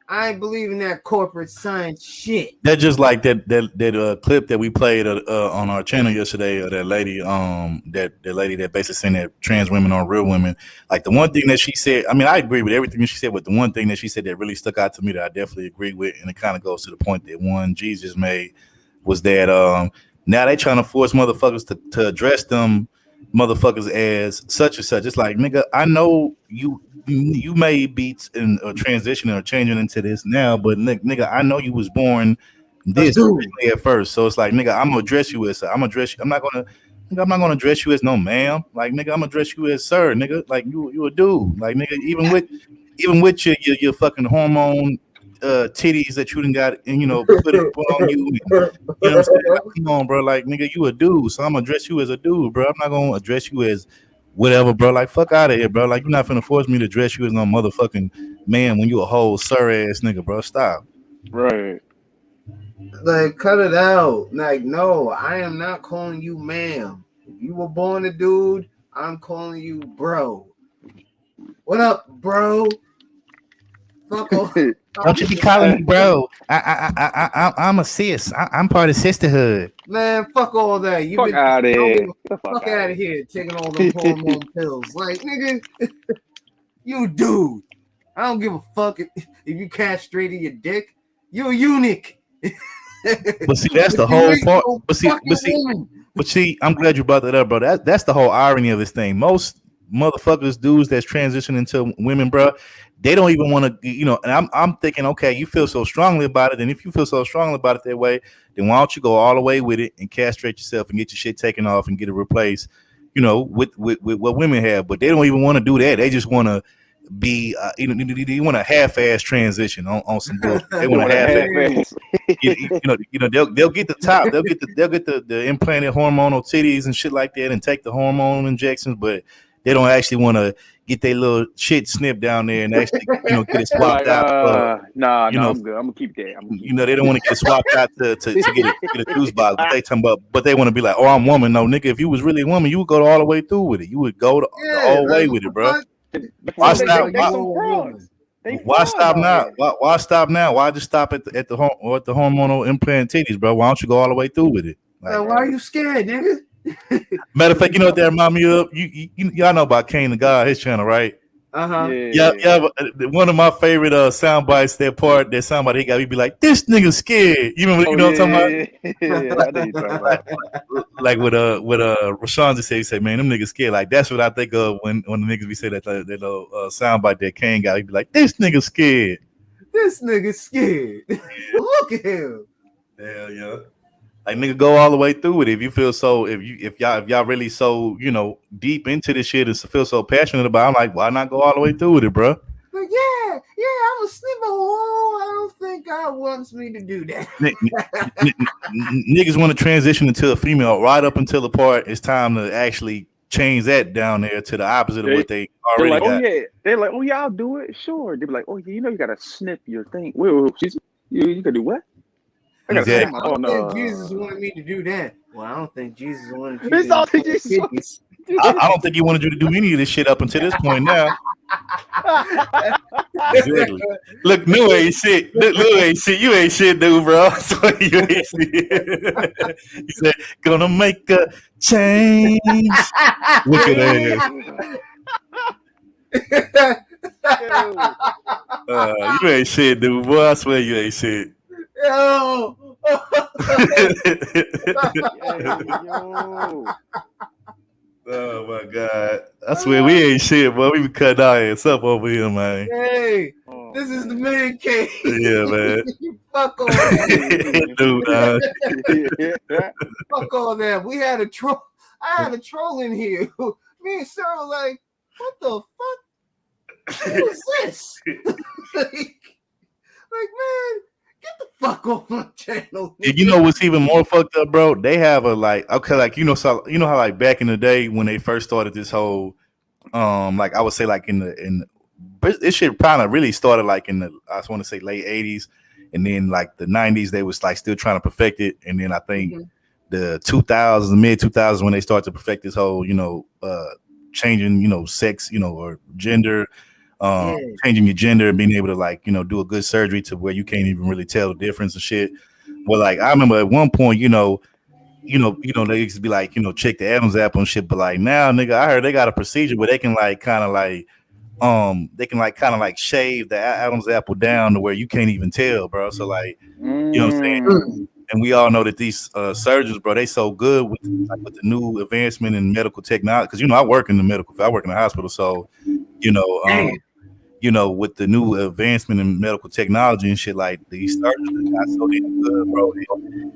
I ain't believing that corporate science shit. That's just like that clip that we played on our channel yesterday. That lady, that lady that basically saying that trans women are real women. Like the one thing that she said, I mean, I agree with everything that she said, but the one thing that she said that really stuck out to me that I definitely agree with, and it kind of goes to the point that one Jesus made, was that now they trying to force motherfuckers to address them motherfuckers as such and such. It's like, nigga, I know you may be in a transitioning or changing into this now, but nigga, I know you was born this at first. So it's like, nigga, I'm gonna address you as I'm not gonna address you as no ma'am. Like, nigga, I'm gonna address you as sir, nigga. Like you a dude. Like, nigga, even with your fucking hormone titties that you done got and put on you. And, you know what I'm saying? Like, come on, bro. Like, nigga, you a dude, so I'm gonna address you as a dude, bro. I'm not gonna address you as whatever, bro. Like, fuck out of here, bro. Like, you're not finna force me to address you as no motherfucking man when you a whole sir ass nigga, bro. Stop. Right. Like, cut it out. Like, no, I am not calling you ma'am. If you were born a dude, I'm calling you bro. What up, bro? Fuck off. Don't you be calling me bro? I'm a sis. I'm part of sisterhood. Man, fuck all that. You Fuck been out of don't here. give a fuck out of here taking all them hormone pills. Like, nigga, you dude. I don't give a fuck if you castrated your dick. You a eunuch. But see, that's the whole part. But see, I'm glad you brought that up, bro. That's the whole irony of this thing. Most motherfuckers, dudes that's transitioning into women, bro, they don't even want to, And I'm thinking, okay, you feel so strongly about it, and if you feel so strongly about it that way, then why don't you go all the way with it and castrate yourself and get your shit taken off and get it replaced, with what women have. But they don't even want to do that. They just want to be, they want a half-ass transition on some bullshit. They want a half-ass. They'll get the top. They'll get the implanted hormonal titties and shit like that, and take the hormone injections, but they don't actually want to get their little shit snipped down there and actually, get it swapped out. Nah, I'm good. I'm gonna keep that. They don't want to get it swapped out to get a juice box, but they talking about, but they want to be like, oh, I'm woman. No, nigga, if you was really a woman, you would go all the way through with it. You would go the whole way with it, bro. Why stop? Why stop now? Why stop now? Why just stop at the hormonal implant titties, bro? Why don't you go all the way through with it? Like, why are you scared, nigga? Matter of fact, you know what that remind me of? Y'all know about Kane the God, his channel, right? Yeah. One of my favorite sound bites, that soundbite he got, he'd be like, "This nigga scared." You remember? What I'm talking about? Like with Rashawn just said, "Man, them niggas scared." Like that's what I think of when the niggas be say that little soundbite that Kane got. He'd be like, "This nigga scared." This nigga scared. Look at him. Hell yeah. Like, nigga, go all the way through it. If you feel so, if y'all really so, deep into this shit and feel so passionate about it, I'm like, why not go all the way through with it, bro? Like, I'm a snipper. Oh, I don't think God wants me to do that. Niggas want to transition into a female right up until the part it's time to actually change that down there to the opposite of what they already got. They're like, oh yeah, I'll do it. Sure. They're like, oh yeah, you gotta snip your thing. Wait, you gotta do what? Exactly. I don't think Jesus wanted me to do that. Well, I don't think Jesus wanted you to I don't think he wanted you to do any of this shit up until this point now. Exactly. Look, New ain't shit. Lil ain't shit. You ain't shit, dude, bro. So you ain't shit. He said, gonna make a change. Look at that. You ain't shit, dude. Boy, I swear you ain't shit. Yo. Oh my God. I swear we ain't shit, boy. We be cutting our ass up over here, man. Hey, this is the man cave. Yeah, man. Fuck all that. Dude, fuck all that. We had a troll. I had a troll in here. Me and Sarah were like, what the fuck? Who is this? like, man, get the fuck off my channel. You know what's even more fucked up, bro? They have a so how like back in the day when they first started this whole like I would say like this shit kind of really started like in the, I just want to say late 80s, and then like the 90s they was like still trying to perfect it, and then I think the 2000s, the mid 2000s when they started to perfect this whole changing sex or gender. Changing your gender and being able to like do a good surgery to where you can't even really tell the difference and shit. Well, like I remember at one point, they used to be like, check the Adam's apple and shit. But like now, nigga, I heard they got a procedure where they can like kind of like shave the Adam's apple down to where you can't even tell, bro. So like, you know what I'm saying? And we all know that these surgeons, bro, they so good with the new advancement in medical technology. Because I work in the hospital, so with the new advancement in medical technology and shit, like these surgeons got so damn good, bro. They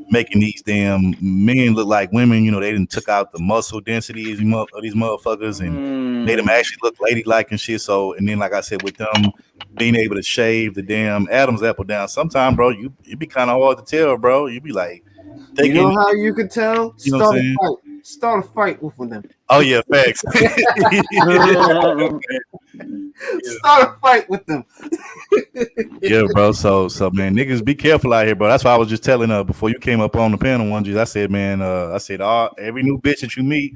making these damn men look like women. They didn't took out the muscle density of these motherfuckers and made them actually look ladylike and shit. So, and then like I said, with them being able to shave the damn Adam's apple down, sometimes, bro, it'd be kind of hard to tell, bro. You'd be like, you know how you could tell? Start a fight with them. Oh yeah, facts. Start a fight with them. Yeah, bro. So man, niggas be careful out here, bro. That's why I was just telling before you came up on the panel one, I said, man, every new bitch that you meet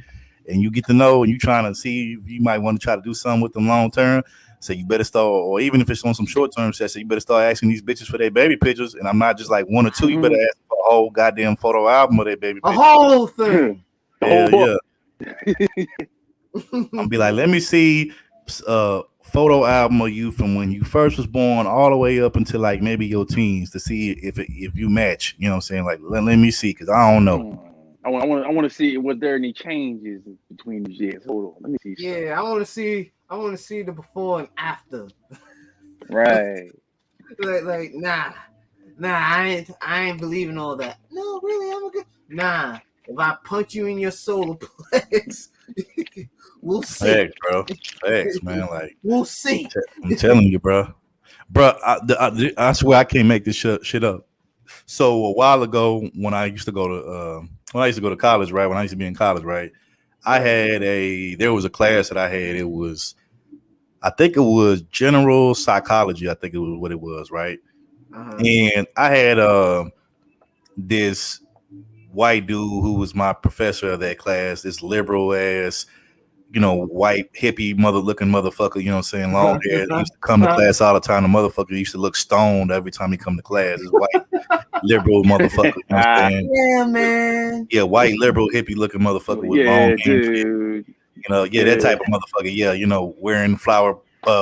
and you get to know and you trying to see if you might want to try to do something with them long term, So you better start, or even if it's on some short term sets, you better start asking these bitches for their baby pictures. And I'm not just like one or two. You better ask for a whole goddamn photo album of their baby A pictures. whole thing. The whole Hell book. I'm be like, let me see photo album of you from when you first was born all the way up until like maybe your teens to see if you match. You know what I'm saying? Like, let me see, because I don't know. I want to see was there any changes between these years. Hold on, let me see. Yeah, I want to see the before and after. Right. like nah, I ain't believing all that. No, really, I'm a good. Nah, if I punch you in your solar plex, we'll see. Thanks, bro. Thanks, man. Like, we'll see. I'm telling you, bro. I swear I can't make this shit up. So a while ago, when I used to go to college, right? When I used to be in college, right? There was a class that I had. I think it was general psychology. I think it was what it was, right? And I had this white dude who was my professor of that class, this liberal ass, white hippie looking motherfucker, you know what I'm saying? Long hair. He used to come to class all the time. The motherfucker used to look stoned every time he come to class. This white liberal motherfucker, you know what I'm saying? Yeah, man. Yeah, white liberal hippie looking motherfucker with long hair. Dude. That type of motherfucker. Yeah, wearing flower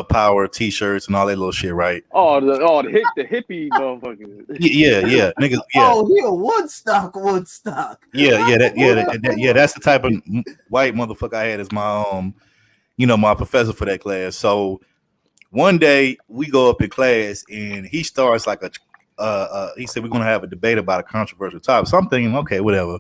power t-shirts and all that little shit, right? The hippie motherfuckers. Yeah, niggas. Yeah. Oh, he a Woodstock. Yeah, that's the type of white motherfucker I had as my my professor for that class. So one day we go up in class and he starts like he said we're gonna have a debate about a controversial topic. So I'm thinking, okay, whatever.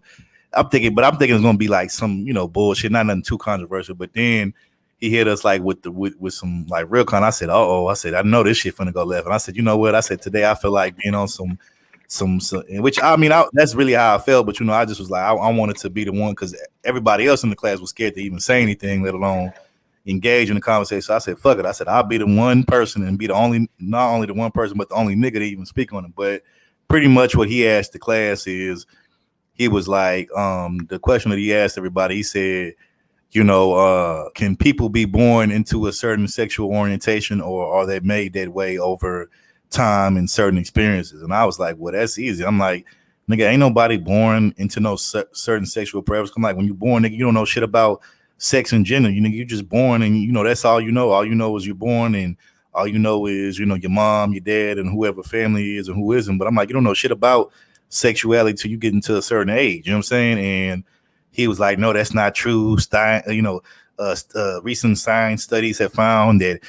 I'm thinking it's gonna be like some bullshit, not nothing too controversial. But then he hit us like with some like real con. I said, I said, I know this shit finna go left. And I said, you know what? I said, today I feel like being on some which I mean, that's really how I felt. But I just was like, I wanted to be the one, because everybody else in the class was scared to even say anything, let alone engage in the conversation. So I said, fuck it. I said, I'll be the one person and be not only the one person, but the only nigga to even speak on it. But pretty much what he asked the class is, he was like, the question that he asked everybody, he said, can people be born into a certain sexual orientation, or are they made that way over time and certain experiences? And I was like, well, that's easy. I'm like, nigga, ain't nobody born into no certain sexual preference. I'm like, when you're born, nigga, you don't know shit about sex and gender. You just born, and that's all you know. All you know is you're born, and all you know is your mom, your dad, and whoever family is and who isn't. But I'm like, you don't know shit about sexuality till you get into a certain age. You know what I'm saying? And he was like, no, that's not true. Recent science studies have found that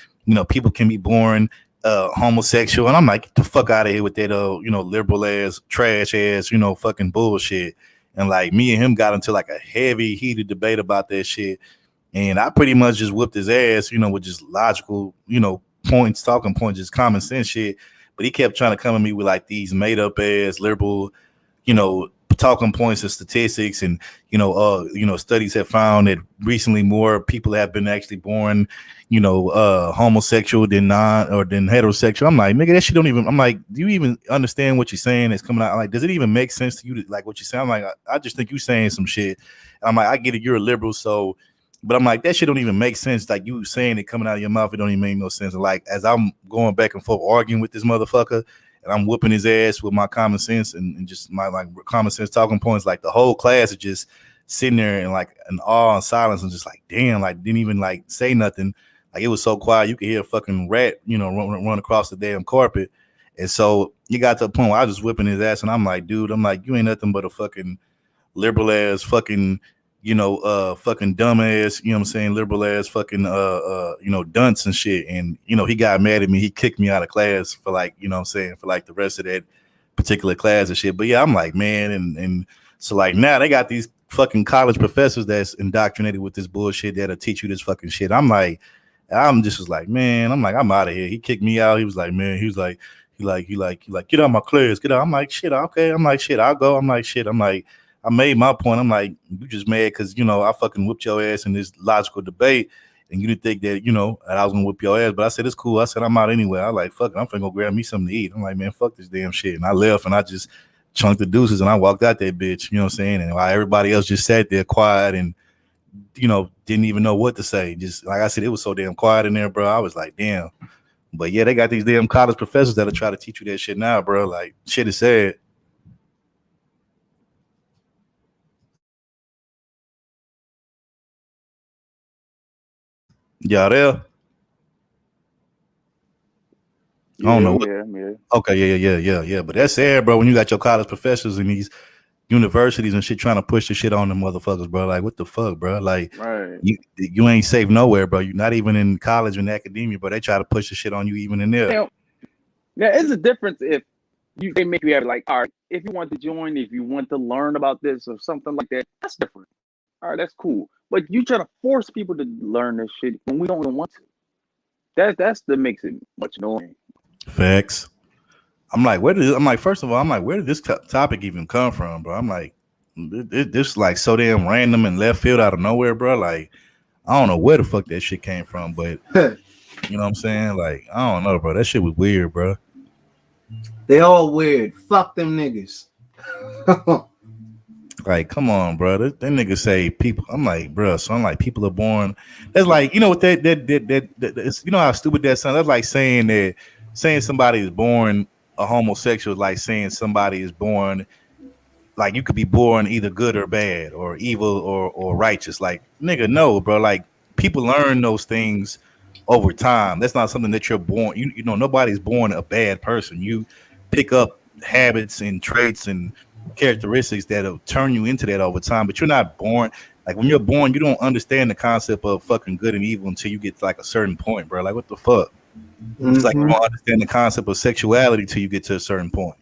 people can be born homosexual. And I'm like, get the fuck out of here with that liberal ass, trash ass, fucking bullshit. And like, me and him got into like a heavy heated debate about that shit. And I pretty much just whipped his ass, with just logical, talking points, just common sense shit. But he kept trying to come at me with like these made up ass liberal, talking points and statistics, and studies have found that recently more people have been actually born homosexual than heterosexual. I'm like, nigga, that shit don't even. I'm like, do you even understand what you're saying? It's coming out. Like, does it even make sense to you to, like, what you say? I'm like, I just think you saying some shit. I'm like, I get it, you're a liberal, so, but I'm like, that shit don't even make sense. Like, you saying it coming out of your mouth, it don't even make no sense. And like, as I'm going back and forth arguing with this motherfucker, and I'm whooping his ass with my common sense and just my like common sense talking points, like the whole class is just sitting there in like an awe and silence, and just like, damn, like didn't even like say nothing. Like, it was so quiet you could hear a fucking rat, run across the damn carpet. And so you got to a point where I was just whipping his ass, and I'm like, dude, you ain't nothing but a fucking liberal ass fucking fucking dumbass, you know what I'm saying, liberal ass fucking dunce and shit. And he got mad at me. He kicked me out of class for like, what I'm saying, for like the rest of that particular class and shit. But yeah, I'm like, man, and so like now they got these fucking college professors that's indoctrinated with this bullshit that'll teach you this fucking shit. I'm just was like, man, I'm out of here. He kicked me out. He was like, man, he get out of my class, get out. I'm like, shit, okay. I'm like, shit, I'll go. I'm like, shit, I'm like, I made my point. I'm like, you just mad because, I fucking whipped your ass in this logical debate, and you didn't think that, that I was going to whip your ass. But I said, it's cool. I said, I'm out anyway. I like, fuck it. I'm finna go grab me something to eat. I'm like, man, fuck this damn shit. And I left, and I just chunked the deuces, and I walked out that bitch, you know what I'm saying? And while everybody else just sat there quiet and didn't even know what to say. Just like I said, it was so damn quiet in there, bro. I was like, damn. But yeah, they got these damn college professors that'll try to teach you that shit now, bro. Like, shit is sad. Y'all there? I don't know. Yeah. Okay, yeah. But that's sad, bro. When you got your college professors and these universities and shit trying to push the shit on them motherfuckers, bro. Like, what the fuck, bro? Like, Right. you ain't safe nowhere, bro. You're not even in college and academia, but they try to push the shit on you even in there. Now, it's a difference if they make you have like, all right, if you want to join, if you want to learn about this or something like that, that's different. All right, that's cool. But you try to force people to learn this shit when we don't even want to. That's that makes it much annoying. Facts. I'm like, first of all, I'm like, where did this topic even come from, bro? I'm like, this like so damn random and left field out of nowhere, bro. Like, I don't know where the fuck that shit came from, but you know what I'm saying? Like, I don't know, bro. That shit was weird, bro. They all weird. Fuck them niggas. Like, come on, bro. That nigga say people. I'm like, bro. So I'm like, people are born. That's like, you know what that you know how stupid that sounds. That's like saying somebody is born a homosexual, like saying somebody is born, like you could be born either good or bad or evil or righteous. Like, nigga, no, bro. Like, people learn those things over time. That's not something that you're born. You know, nobody's born a bad person. You pick up habits and traits and characteristics that'll turn you into that over time. But you're not born. Like, when you're born, you don't understand the concept of fucking good and evil until you get to like a certain point, bro. Like, what the fuck? It's like you don't understand the concept of sexuality till you get to a certain point.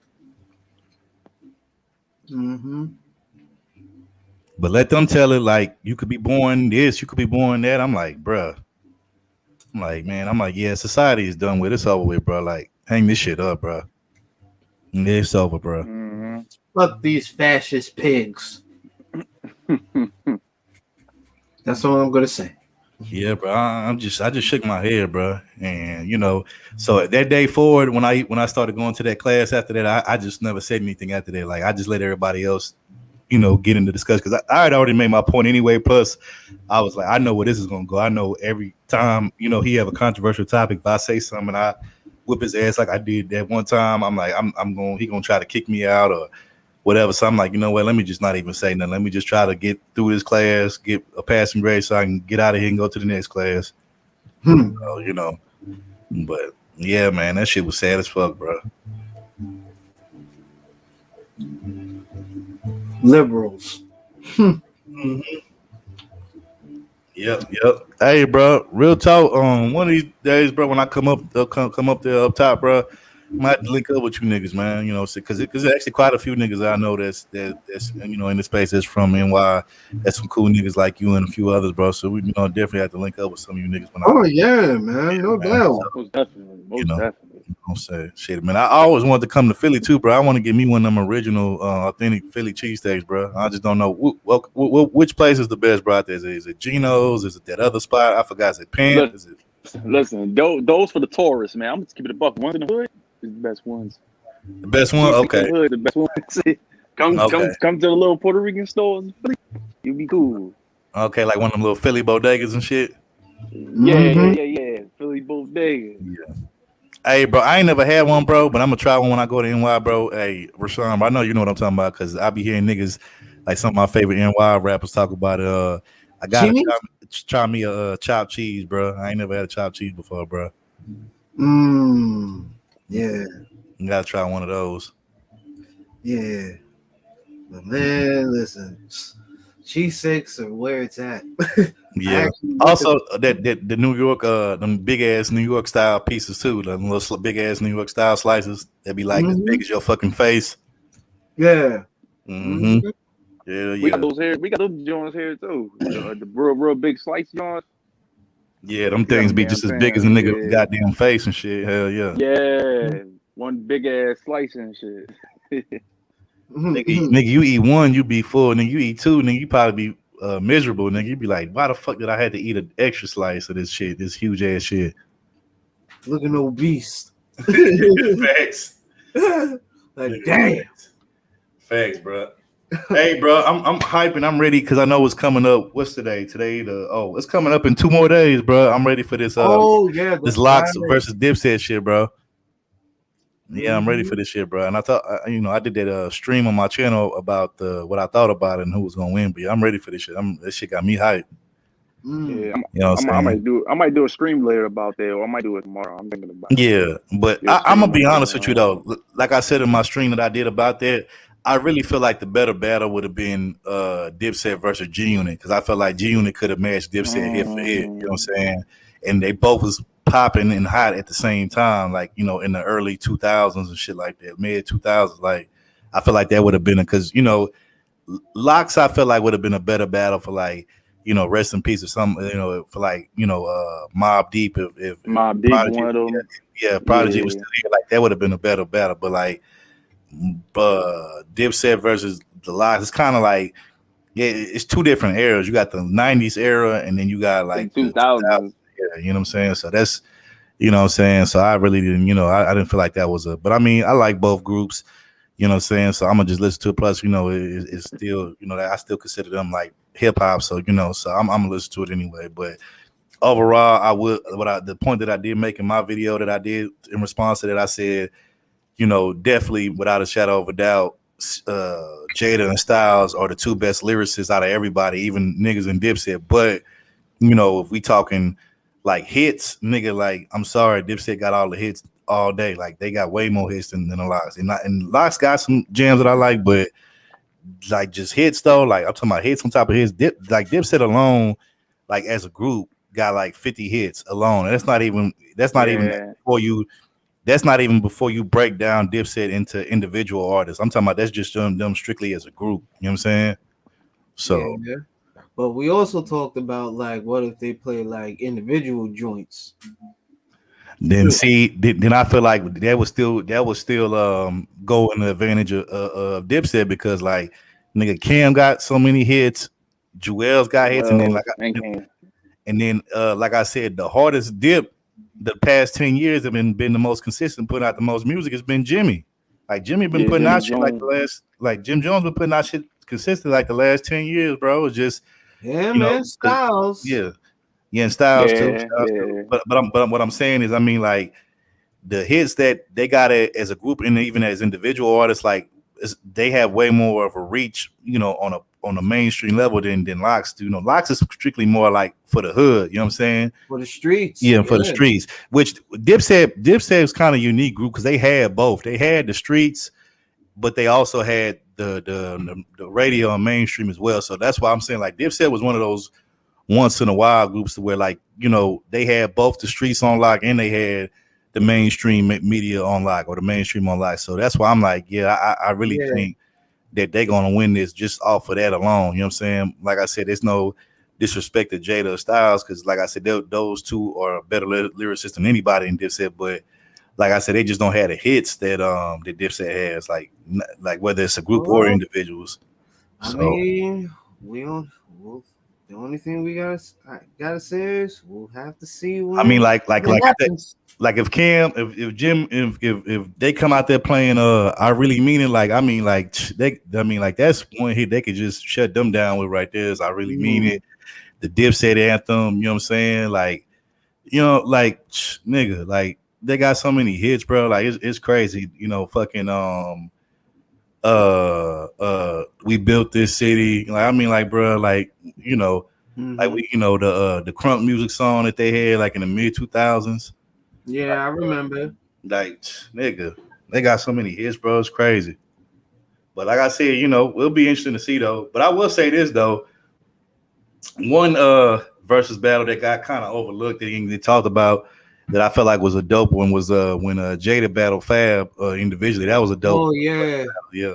But let them tell it like you could be born this, you could be born that. I'm like, bruh. I'm like, man, I'm like, yeah, society is done with. It's over with, bro. Like, hang this shit up, bro. It's over, bro. Mm-hmm. Fuck these fascist pigs. That's all I'm gonna say. Yeah, bro. I just shook my head, bro. And you know, so that day forward, when I started going to that class after that, I just never said anything after that. Like, I just let everybody else, you know, get into discussion because I had already made my point anyway. Plus, I was like, I know where this is gonna go. I know every time, you know, he have a controversial topic. If I say something and I whip his ass like I did that one time, I'm like, he gonna try to kick me out or whatever. So I'm like, you know what? Let me just not even say nothing. Let me just try to get through this class, get a passing grade, so I can get out of here and go to the next class. So, you know, but yeah, man, that shit was sad as fuck, bro. Liberals. Yep. Hey, bro, real talk. One of these days, bro, when I come up there up top, bro, I might have to link up with you niggas, man. You know, because there's actually quite a few niggas I know that's you know, in the space that's from NY. That's some cool niggas like you and a few others, bro. So we, you know, definitely have to link up with some of you niggas. Man, no doubt. Most definitely. You know I'm saying, shit, man. I always wanted to come to Philly too, bro. I want to get me one of them original, authentic Philly cheesesteaks, bro. I just don't know which place is the best, bro. Out there? Is it Geno's? Is it that other spot? I forgot. Is it Pant? Listen, those for the tourists, man. I'm just keeping it buck. Ones in the hood is the best ones. The best one, okay. The hood, the best ones. Come to the little Puerto Rican stores. You'll be cool. Okay, like one of them little Philly bodegas and shit. Yeah. Philly bodega. Yeah. Hey, bro, I ain't never had one, bro, but I'm gonna try one when I go to NY, bro. Hey, Rashawn, I know you know what I'm talking about because I be hearing niggas like some of my favorite NY rappers talk about it. I gotta try me a chopped cheese, bro. I ain't never had a chopped cheese before, bro. Yeah. You gotta try one of those. Yeah. But man, listen, cheesesteaks are where it's at. Yeah. Also, the New York, them big ass New York style pieces too. The little big ass New York style slices that be like as big as your fucking face. Yeah. Mm-hmm. Yeah. We got those here. We got those joints here too. The real big slice joints. Yeah, them things be just as big as a nigga goddamn face and shit. Hell yeah. Yeah, one big ass slice and shit. Nigga, you eat one, you be full. Nigga, you eat two, nigga, you probably be miserable. Nigga, you be like, why the fuck did I have to eat an extra slice of this shit, this huge ass shit? Looking obese. Facts. Like, damn. Facts, bro. Hey, bro, I'm hyping. I'm ready because I know it's coming up. What's today? It's coming up in 2 more days, bro. I'm ready for this. Oh yeah, This that's Locks right. versus Dipset shit, bro. Yeah, I'm ready for Hmm. this shit, bro. And I thought, I did that stream on my channel about what I thought about it and who was gonna win. But yeah, I'm ready for this shit. This shit got me hyped. Mm. Yeah, You know what I'm saying? I might do a stream later about that, or I might do it tomorrow. I'm thinking about Yeah, but your I'm gonna stream be on that. honest with you though. Like I said in my stream that I did about that, I really feel like the better battle would have been Dipset versus G Unit because I felt like G Unit could have matched Dipset hit for hit. You know what I'm Mm, saying? And they both was popping and hot at the same time, like in the early 2000s and shit like that, mid 2000s. Like I feel like that would have been because Locks, I feel like would have been a better battle for like, rest in peace or some, for like, Mob Deep if Mobb Deep, Prodigy, one of them. yeah, if Prodigy was Yeah, still here, like that would have been a better battle. But like, Dipset versus the Locks, it's kind of like, yeah, it's two different eras. You got the '90s era, and then you got in like the 2000s 2000s. era. You know what I'm saying? So that's, what I'm saying. So I really didn't, I didn't feel like that was a. But I mean, I like both groups. You know what I'm saying? So I'm gonna just listen to it. Plus, it's still, I still consider them like hip hop. So so I'm gonna listen to it anyway. But overall, I would the point that I did make in my video that I did in response to that, I said, definitely without a shadow of a doubt, Jada and Styles are the two best lyricists out of everybody, even niggas and Dipset. But if we talking like hits, nigga, like I'm sorry, Dipset got all the hits all day. Like they got way more hits than the Locks. And Locks got some jams that I like, but like just hits though, like I'm talking about hits on top of hits. Dipset alone, like as a group, got like 50 hits alone. And that's not even Yeah, before you break down Dipset into individual artists. I'm talking about that's just them strictly as a group. You know what I'm saying? Yeah. So But we also talked about like what if they play like individual joints? then see, then I feel like that was still go in the advantage of Dipset because like nigga Cam got so many hits, Jewel's got hits, and then Wells and Kane. like I said, the hardest dip the past 10 years have been the most consistent, putting out the most music has been Jimmy. Like Jimmy been Yeah, putting Jimmy out shit like Jones. Jim Jones been putting out shit consistent like the last 10 years, bro. It's just, Him and cause Styles. yeah, yeah, and Styles too. Yeah, Styles too. yeah, But what I'm saying is, I mean, like the hits that they got as a group and even as individual artists, like they have way more of a reach, on a mainstream level than Locks do. Locks is strictly more like for the hood. You know what I'm saying? For the streets. Yeah, for the Yeah. streets. Which Dipset is kind of unique group because they had both. They had the streets, but they also had the radio and mainstream as well. So that's why I'm saying like Dipset was one of those once in a while groups to where like they had both the streets on lock and they had the mainstream media on lock or the mainstream on lock. So that's why I'm like, yeah, I really Yeah. think that they're gonna win this just off of that alone. You know what I'm saying? Like I said, there's no disrespect to Jada or Styles because, like I said, those two are better lyricists than anybody in Dipset. But like I said, they just don't have the hits that Dipset has, like whether it's a group or Well, individuals. I So mean, we don't. Well, the only thing we gotta say is we'll have to see I mean, when it happens. like if Cam, if Jim, if they come out there playing, I really mean it. Like I mean, like like that's one hit they could just shut them down with right there. Is I really mean Mm. it. The Dipset anthem, you know what I'm saying? Like nigga, like they got so many hits, bro. Like it's crazy. Fucking we built this city. Like I mean, like bro, like like Hmm. we the crunk music song that they had like in the mid 2000s. Yeah, I remember. Like, nigga, they got so many hits, bro. It's crazy. But like I said, it'll be interesting to see though. But I will say this though, one versus battle that got kind of overlooked that they talked about that I felt like was a dope one was when Jada battled Fab individually. That was a dope Oh battle, yeah. yeah.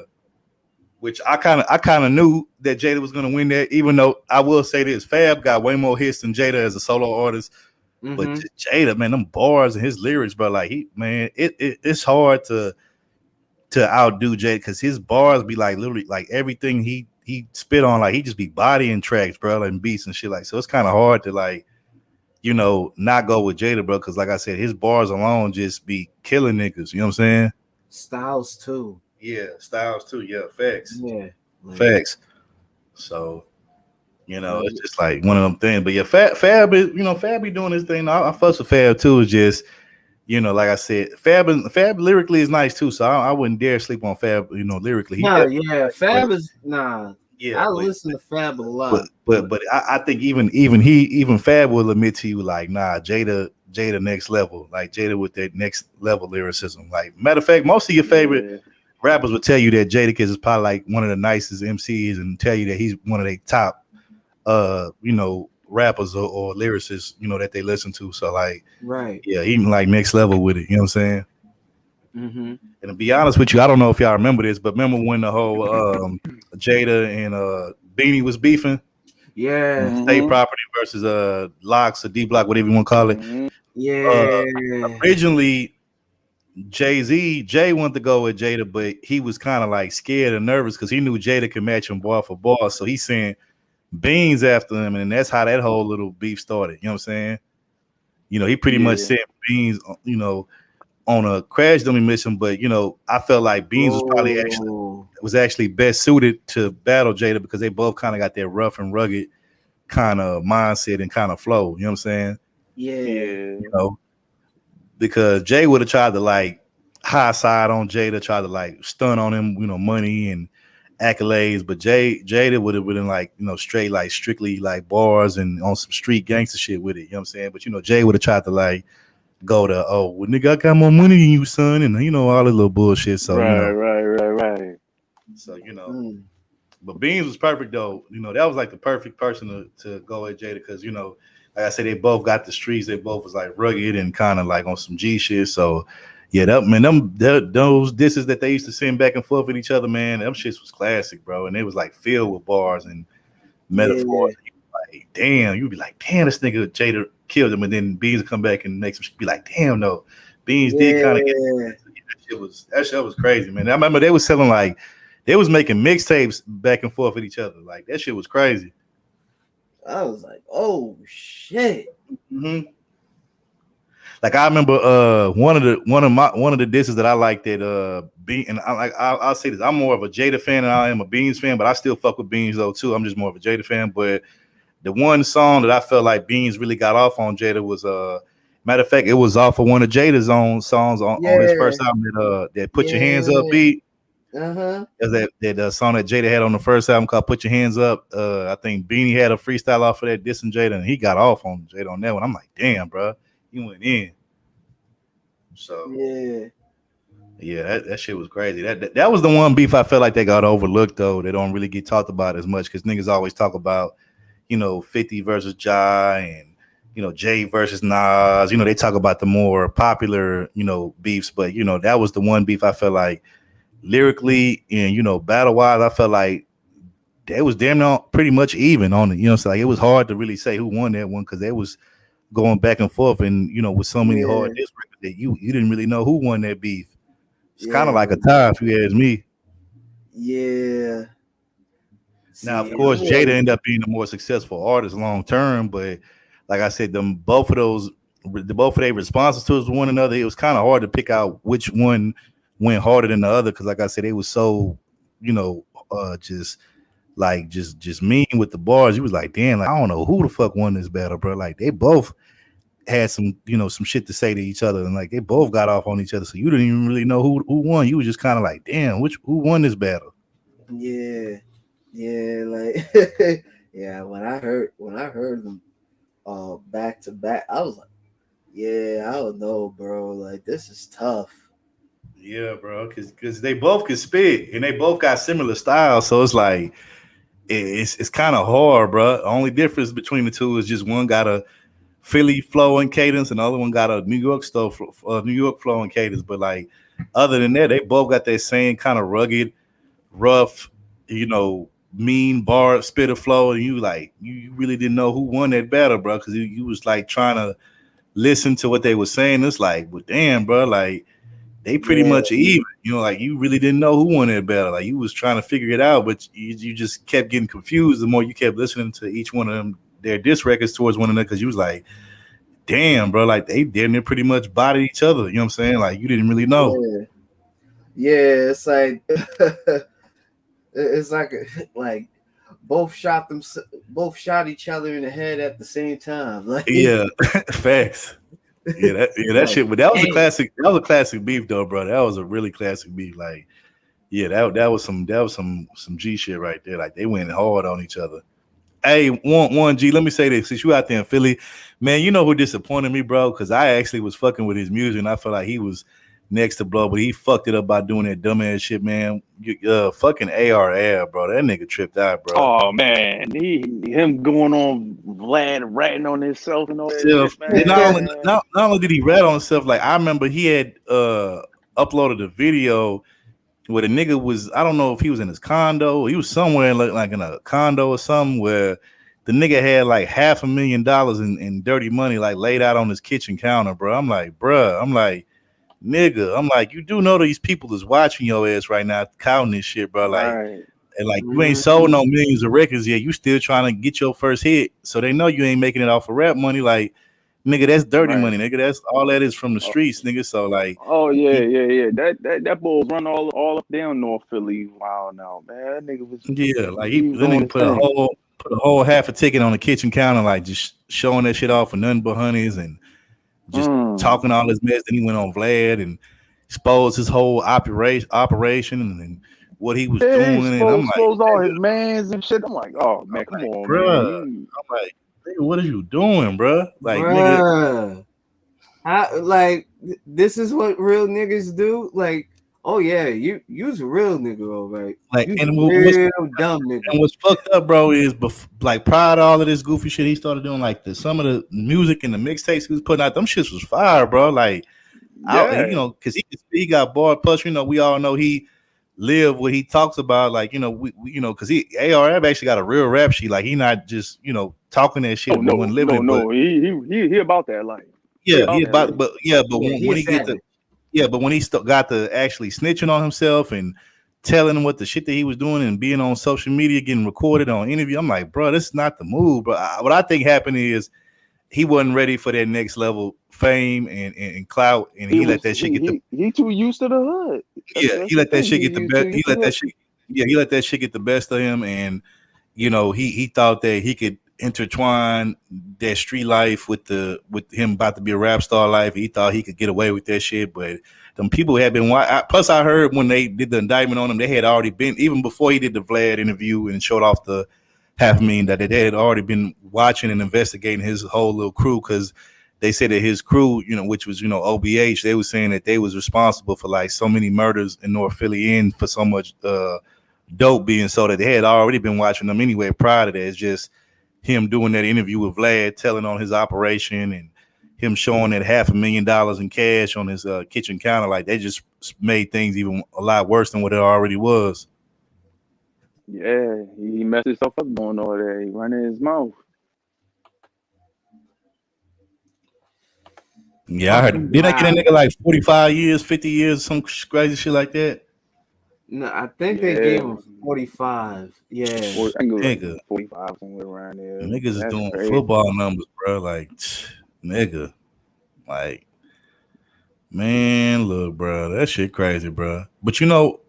Which I kind of knew that Jada was gonna win that, even though I will say this, Fab got way more hits than Jada as a solo artist. But Hmm. Jada, man, them bars and his lyrics, bro, like it's hard to outdo Jada because his bars be like literally like everything he spit on, like he just be bodying tracks, bro, and beats and shit like. So it's kind of hard to like not go with Jada, bro, because like I said, his bars alone just be killing niggas. You know what I'm saying? Styles too. Yeah, Styles too. Yeah, facts. Yeah. Like, Facts. So like it's just like one of them things. But yeah, Fab is Fab be doing his thing. I fuss with Fab too. It's just like I said, Fab lyrically is nice too. So I wouldn't dare sleep on Fab. Lyrically, he nah, definitely yeah, but Fab is nah. yeah, I listen to Fab a but lot, but but I think even Fab will admit to you like, nah, Jada next level, like Jada with that next level lyricism. Like matter of fact, most of your favorite Yeah. rappers would tell you that Jadakiss is probably like one of the nicest MCs and tell you that he's one of their top rappers or lyricists, that they listen to. So like, right? yeah, even like next level with it, you know what I'm saying? Mm-hmm. And to be honest with you, I don't know if y'all remember this, but remember when the whole Jada and Beanie was beefing? Yeah, State Mm-hmm. property versus locks or D block, whatever you want to call it. Mm-hmm. Uh yeah, Originally Jay wanted to go with Jada, but he was kind of like scared and nervous because he knew Jada could match him bar for bar. So he sent Beans after him, and that's how that whole little beef started. You know what I'm saying? He pretty much Yeah. sent Beans, on a crash dummy mission, but I felt like Beans oh, was actually best suited to battle Jada because they both kind of got that rough and rugged kind of mindset and kind of flow. You know what I'm saying? yeah, You Yeah. know, because Jay would have tried to like high side on Jada, try to like stun on him, money and accolades, but Jada would have been like, straight like strictly like bars and on some street gangster shit with it. You know what I'm saying? But Jay would have tried to like go to, oh, well, nigga, I got more money than you, son, and all this little bullshit. So Right. so mm, but Beans was perfect though. That was like the perfect person to go at Jada because like I said, they both got the streets. They both was like rugged and kind of like on some G shit. So yeah, that man, those disses that they used to send back and forth with each other, man, them shits was classic, bro. And it was like filled with bars and yeah, metaphors. Like, damn, you'd be like, damn, this nigga Jada killed him, and then Beans would come back and make some shit be like, damn, no, Beans did kind of get yeah. that shit was crazy, man. I remember they was selling like they was making mixtapes back and forth with each other. Like that shit was crazy. I was like, oh shit. Mm-hmm. Like I remember one of the disses that I liked that Bean and I'll say this, I'm more of a Jada fan than I am a Beans fan, but I still fuck with Beans though too. I'm just more of a Jada fan. But the one song that I felt like Beans really got off on Jada was matter of fact, it was off of one of Jada's own songs on his Yeah, first album that Put Your Hands Up yeah. beat. Uh-huh. Is that song that Jada had on the first album called "Put Your Hands Up"? I think Beanie had a freestyle off of that dissing Jada, and he got off on Jada on that one. I'm like, damn, bro, he went in. So Yeah. yeah, that shit was crazy. That was the one beef I felt like they got overlooked though. They don't really get talked about as much because niggas always talk about 50 versus Ja and Jay versus Nas. They talk about the more popular beefs, but that was the one beef I felt like lyrically and battle wise, I felt like they was damn near pretty much even on it. So like it was hard to really say who won that one because they was going back and forth and with so many hard Yeah. diss records that you didn't really know who won that beef. It's kind of Yeah. like a tie if you ask me. Yeah. Now, of See, course, I'm Jada like, ended up being a more successful artist long term, but like I said, both of their responses to one another, it was kind of hard to pick out which one went harder than the other because, like I said, they was so just like just mean with the bars. You was like, damn, like I don't know who the fuck won this battle, bro. Like they both had some some shit to say to each other, and like they both got off on each other, so you didn't even really know who won. You was just kind of like, damn, who won this battle? yeah. Yeah, like yeah, when I heard them back to back, I was like, yeah, I don't know, bro. Like this is tough. Yeah, bro, because they both could spit and they both got similar styles, so it's like it's kind of hard, bro. The only difference between the two is just one got a Philly flow and cadence, and the other one got a New York flow and cadence. But like other than that, they both got that same kind of rugged, rough, mean bar spitter flow, and you really didn't know who won that battle, bro, because you was like trying to listen to what they were saying. It's like, well, damn, bro, like they pretty Yeah, much even. Like you really didn't know who won that battle. Like you was trying to figure it out, but you just kept getting confused the more you kept listening to each one of them their diss records towards one another because you was like, damn, bro, like they damn near pretty much bodied each other. You know what I'm saying? Like you didn't really know. yeah, yeah. It's like It's like like both shot each other in the head at the same time. Like, Yeah, facts. That like shit. But that was a damn. classic. That was a classic beef, though, bro. That was a really classic beef. Like, yeah, that was some G shit right there. Like they went hard on each other. Hey, one G. Let me say this: since you out there in Philly, man, you know who disappointed me, bro? Because I actually was fucking with his music, and I felt like he was next to blow, but he fucked it up by doing that dumbass shit, man. Fucking ARL, bro. That nigga tripped out, bro. Oh man, him going on Vlad ratting on himself and all that Self, shit, and not only man. not only did he rat on himself, like I remember he had uploaded a video where the nigga was, I don't know if he was in his condo, he was somewhere like in a condo or something where the nigga had like $500,000 in dirty money like laid out on his kitchen counter, bro. I'm like, bruh, I'm like, nigga, I'm like, you do know these people is watching your ass right now counting this shit, bro. Like, Right. and like you ain't sold Mhm. no millions of records yet. You still trying to get your first hit. So they know you ain't making it off of rap money. Like, nigga, that's dirty Right. money, nigga. That's all that is from the Oh, streets, nigga. So like oh yeah, he yeah, yeah. That bull run all up down North Philly. Wow, now man, that nigga was yeah, like he was that doing nigga his thing. put a whole half a ticket on the kitchen counter, like just showing that shit off for nothing but honeys and just Mm. talking all this mess. Then he went on Vlad and exposed his whole operation and what he was Yeah, he doing. And I'm like, exposed all his mans and shit. I'm like, oh man, come on, man. bruh, You I'm like, nigga, what are you doing, bruh? Like, nigga, Bruh. This is what real niggas do? Like, oh yeah, you's a real nigga, all right. like, You's a and real dumb nigga. what's fucked up, bro, is like prior to all of this goofy shit, he started doing like some of the music and the mixtapes he was putting out. Them shits was fire, bro. Like, out, yeah. because he got bored. Plus, we all know he live what he talks about. Like, because he ARF actually got a real rap sheet. Like, he not just talking that Oh shit, but when no, living no, it. But no. He about that life. He yeah, he about that about, life. but yeah, but Yeah, he when a he get to savage. yeah, but when he got to actually snitching on himself and telling him what the shit that he was doing and being on social media, getting recorded on interview, I'm like, bro, this is not the move. But what I think happened is he wasn't ready for that next level fame and clout, and He he let was that shit get the he too used to the hood. yeah, That's he the let that thing. shit get the He too best. He used to let that that. shit. Yeah, he let that shit get the best of him, and he thought that he could intertwine that street life with him about to be a rap star life. He thought he could get away with that shit, but them people had been. Plus, I heard when they did the indictment on him, they had already been even before he did the Vlad interview and showed off the $500,000 that they had already been watching and investigating his whole little crew because they said that his crew, which was OBH, they was saying that they was responsible for like so many murders in North Philly and for so much dope being sold that they had already been watching them anyway prior to that. It's just him doing that interview with Vlad, telling on his operation and him showing that $500,000 in cash on his kitchen counter. Like they just made things even a lot worse than what it already was. Yeah, he messed himself up going over there. He running his mouth. Yeah, I Fucking heard. Did I get a wow. nigga like 45 years, 50 years, some crazy shit like that? No, I think they Yeah, gave him 45. Yeah. I can go like Nigga, 45 somewhere around there. niggas is That's doing crazy. football numbers, bro. Like, nigga, like, man, look, bro, that shit crazy, bro. But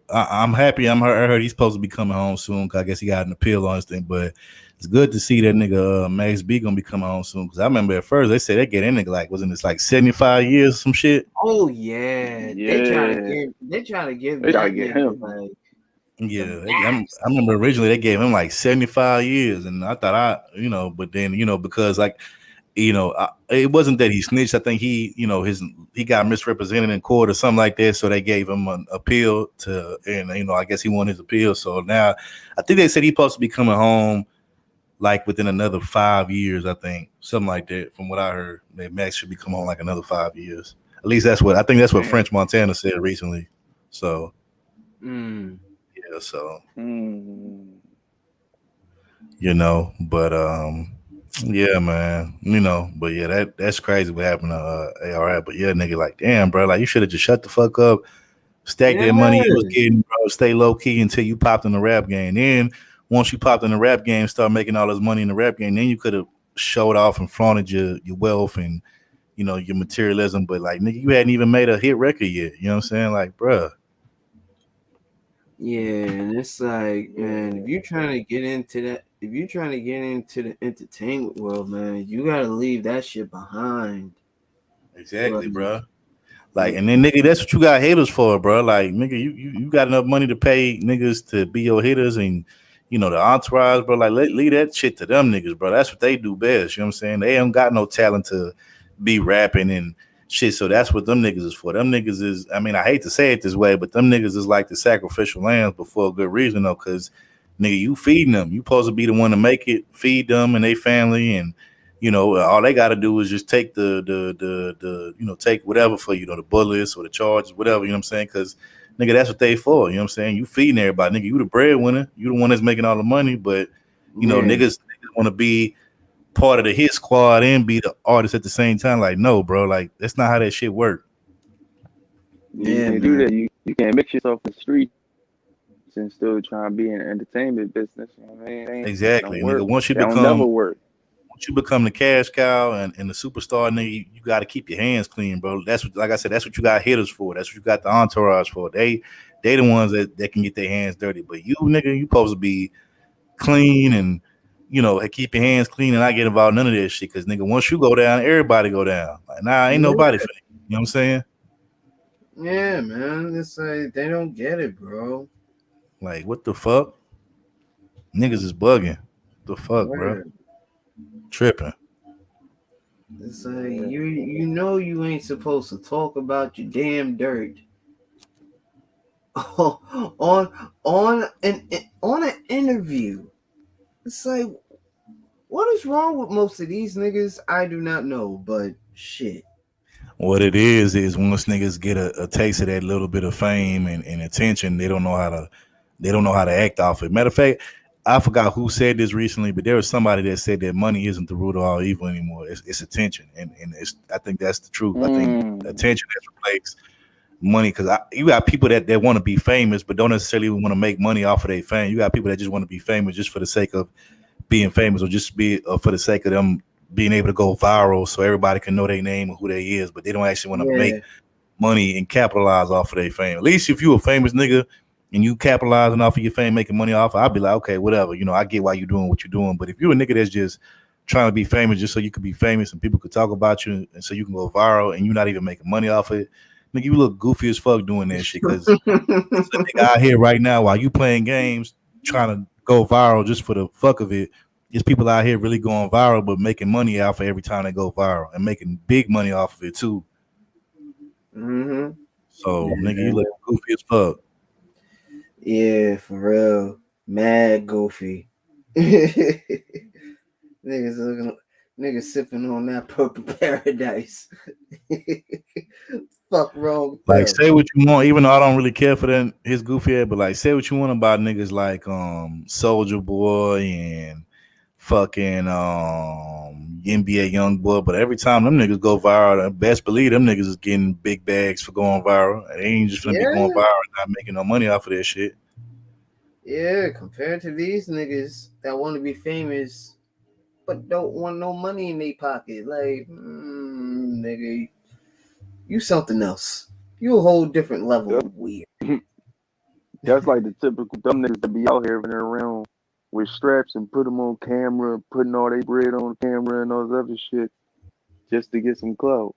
I'm happy. I heard he's supposed to be coming home soon. 'Cause I guess he got an appeal on his thing. But it's good to see that nigga Max B gonna be coming home soon. Because I remember at first they said they get that nigga like wasn't this like 75 years or some shit. Oh yeah. Yeah, They trying to give they gotta that get nigga him. like the Yeah, max. I remember originally they gave him like 75 years, and I thought but then because like it wasn't that he snitched. I think he got misrepresented in court or something like that. So they gave him an appeal and I guess he won his appeal. So now I think they said he's supposed to be coming home like within another 5 years. I think something like that. From what I heard, that Max should be coming home like another 5 years. At least that's what Damn. French Montana said recently. So Mm. yeah, so Mm. but yeah, man. But yeah, that's crazy what happened to ARI. But yeah, nigga, like, damn, bro, like you should have just shut the fuck up, stack Yeah. that money you was getting, bro, stay low key until you popped in the rap game. Then once you popped in the rap game, start making all this money in the rap game, then you could have showed off and flaunted your wealth and your materialism. But like, nigga, you hadn't even made a hit record yet. You know what I'm saying? Like, bruh. Yeah, and it's like, man, if you're trying to get into that, if you're trying to get into the entertainment world, man, you gotta leave that shit behind. Exactly, Like, bro. Like, like and then nigga, that's what you got haters for, bro. Like, nigga, you got enough money to pay niggas to be your hitters and the entourage, bro. Like, leave that shit to them niggas, bro. That's what they do best. You know what I'm saying? They ain't got no talent to be rapping and shit. So that's what them niggas is for. Them niggas is, I mean, I hate to say it this way, but them niggas is like the sacrificial lambs, but for a good reason though, because nigga, you feeding them. You supposed to be the one to make it, feed them and they family, and all they got to do is just take the take whatever for the bullets or the charges, whatever. You know what I'm saying? Because nigga, that's what they for. You know what I'm saying? You feeding everybody, nigga. You the breadwinner. You the one that's making all the money, but yeah, niggas want to be part of the hit squad and be the artist at the same time. Like, no, bro. Like, that's not how that shit work. Yeah, you yeah, can't do man. that. You can't mix yourself in the streets and still try and be in the entertainment business. You know what I mean? It don't Exactly, work. nigga. Once you That don't never become work. once you become the cash cow and the superstar, nigga, you got to keep your hands clean, bro. That's what, like I said, that's what you got hitters for. That's what you got the entourage for. They the ones that can get their hands dirty. But you, nigga, you supposed to be clean and keep your hands clean and not get involved in none of that shit. Cause nigga, once you go down, everybody go down. Like, nah, ain't nobody finna. You know what I'm saying? Yeah, man. It's like they don't get it, bro. Like, what the fuck? Niggas is bugging. What the fuck, bro? Word. Tripping. It's like you know you ain't supposed to talk about your damn dirt on on an interview. It's like, what is wrong with most of these niggas? I do not know, but shit. What it is once niggas get a taste of that little bit of fame and attention, they don't know how to act off it. Matter of fact, I forgot who said this recently, but there was somebody that said that money isn't the root of all evil anymore. It's attention, and I think that's the truth. I think Mm. attention has replaced money because you got people that want to be famous but don't necessarily want to make money off of their fame. You got people that just want to be famous just for the sake of being famous or just be for the sake of them being able to go viral so everybody can know their name and who they is, but they don't actually want to Yeah. make money and capitalize off of their fame. At least if you a famous nigga and you capitalizing off of your fame, making money off, I'd be like, okay, whatever. I get why you doing what you're doing. But if you're a nigga that's just trying to be famous just so you could be famous and people could talk about you and so you can go viral and you're not even making money off it, nigga, you look goofy as fuck doing that shit. Because it's a nigga out here right now while you playing games trying to go viral just for the fuck of it. There's people out here really going viral but making money off of every time they go viral and making big money off of it too. Mm-hmm. So nigga, you look goofy as fuck. Yeah, for real. Mad goofy. niggas looking, niggas sipping on that purple paradise. Fuck wrong with Like, them. say what you want, even though I don't really care for that his goofy ass, but like say what you want about niggas like Soldier Boy and fucking NBA Young Boy, but every time them niggas go viral, best believe them niggas is getting big bags for going viral. They ain't just gonna be going Yeah, viral and not making no money off of that shit. yeah. Compared to these niggas that want to be famous but don't want no money in their pocket, like, nigga, you something else. You a whole different level That's, of weird. that's like the typical dumb niggas that be out here running around with straps and put them on camera, putting all their bread on camera and all this other shit just to get some clout.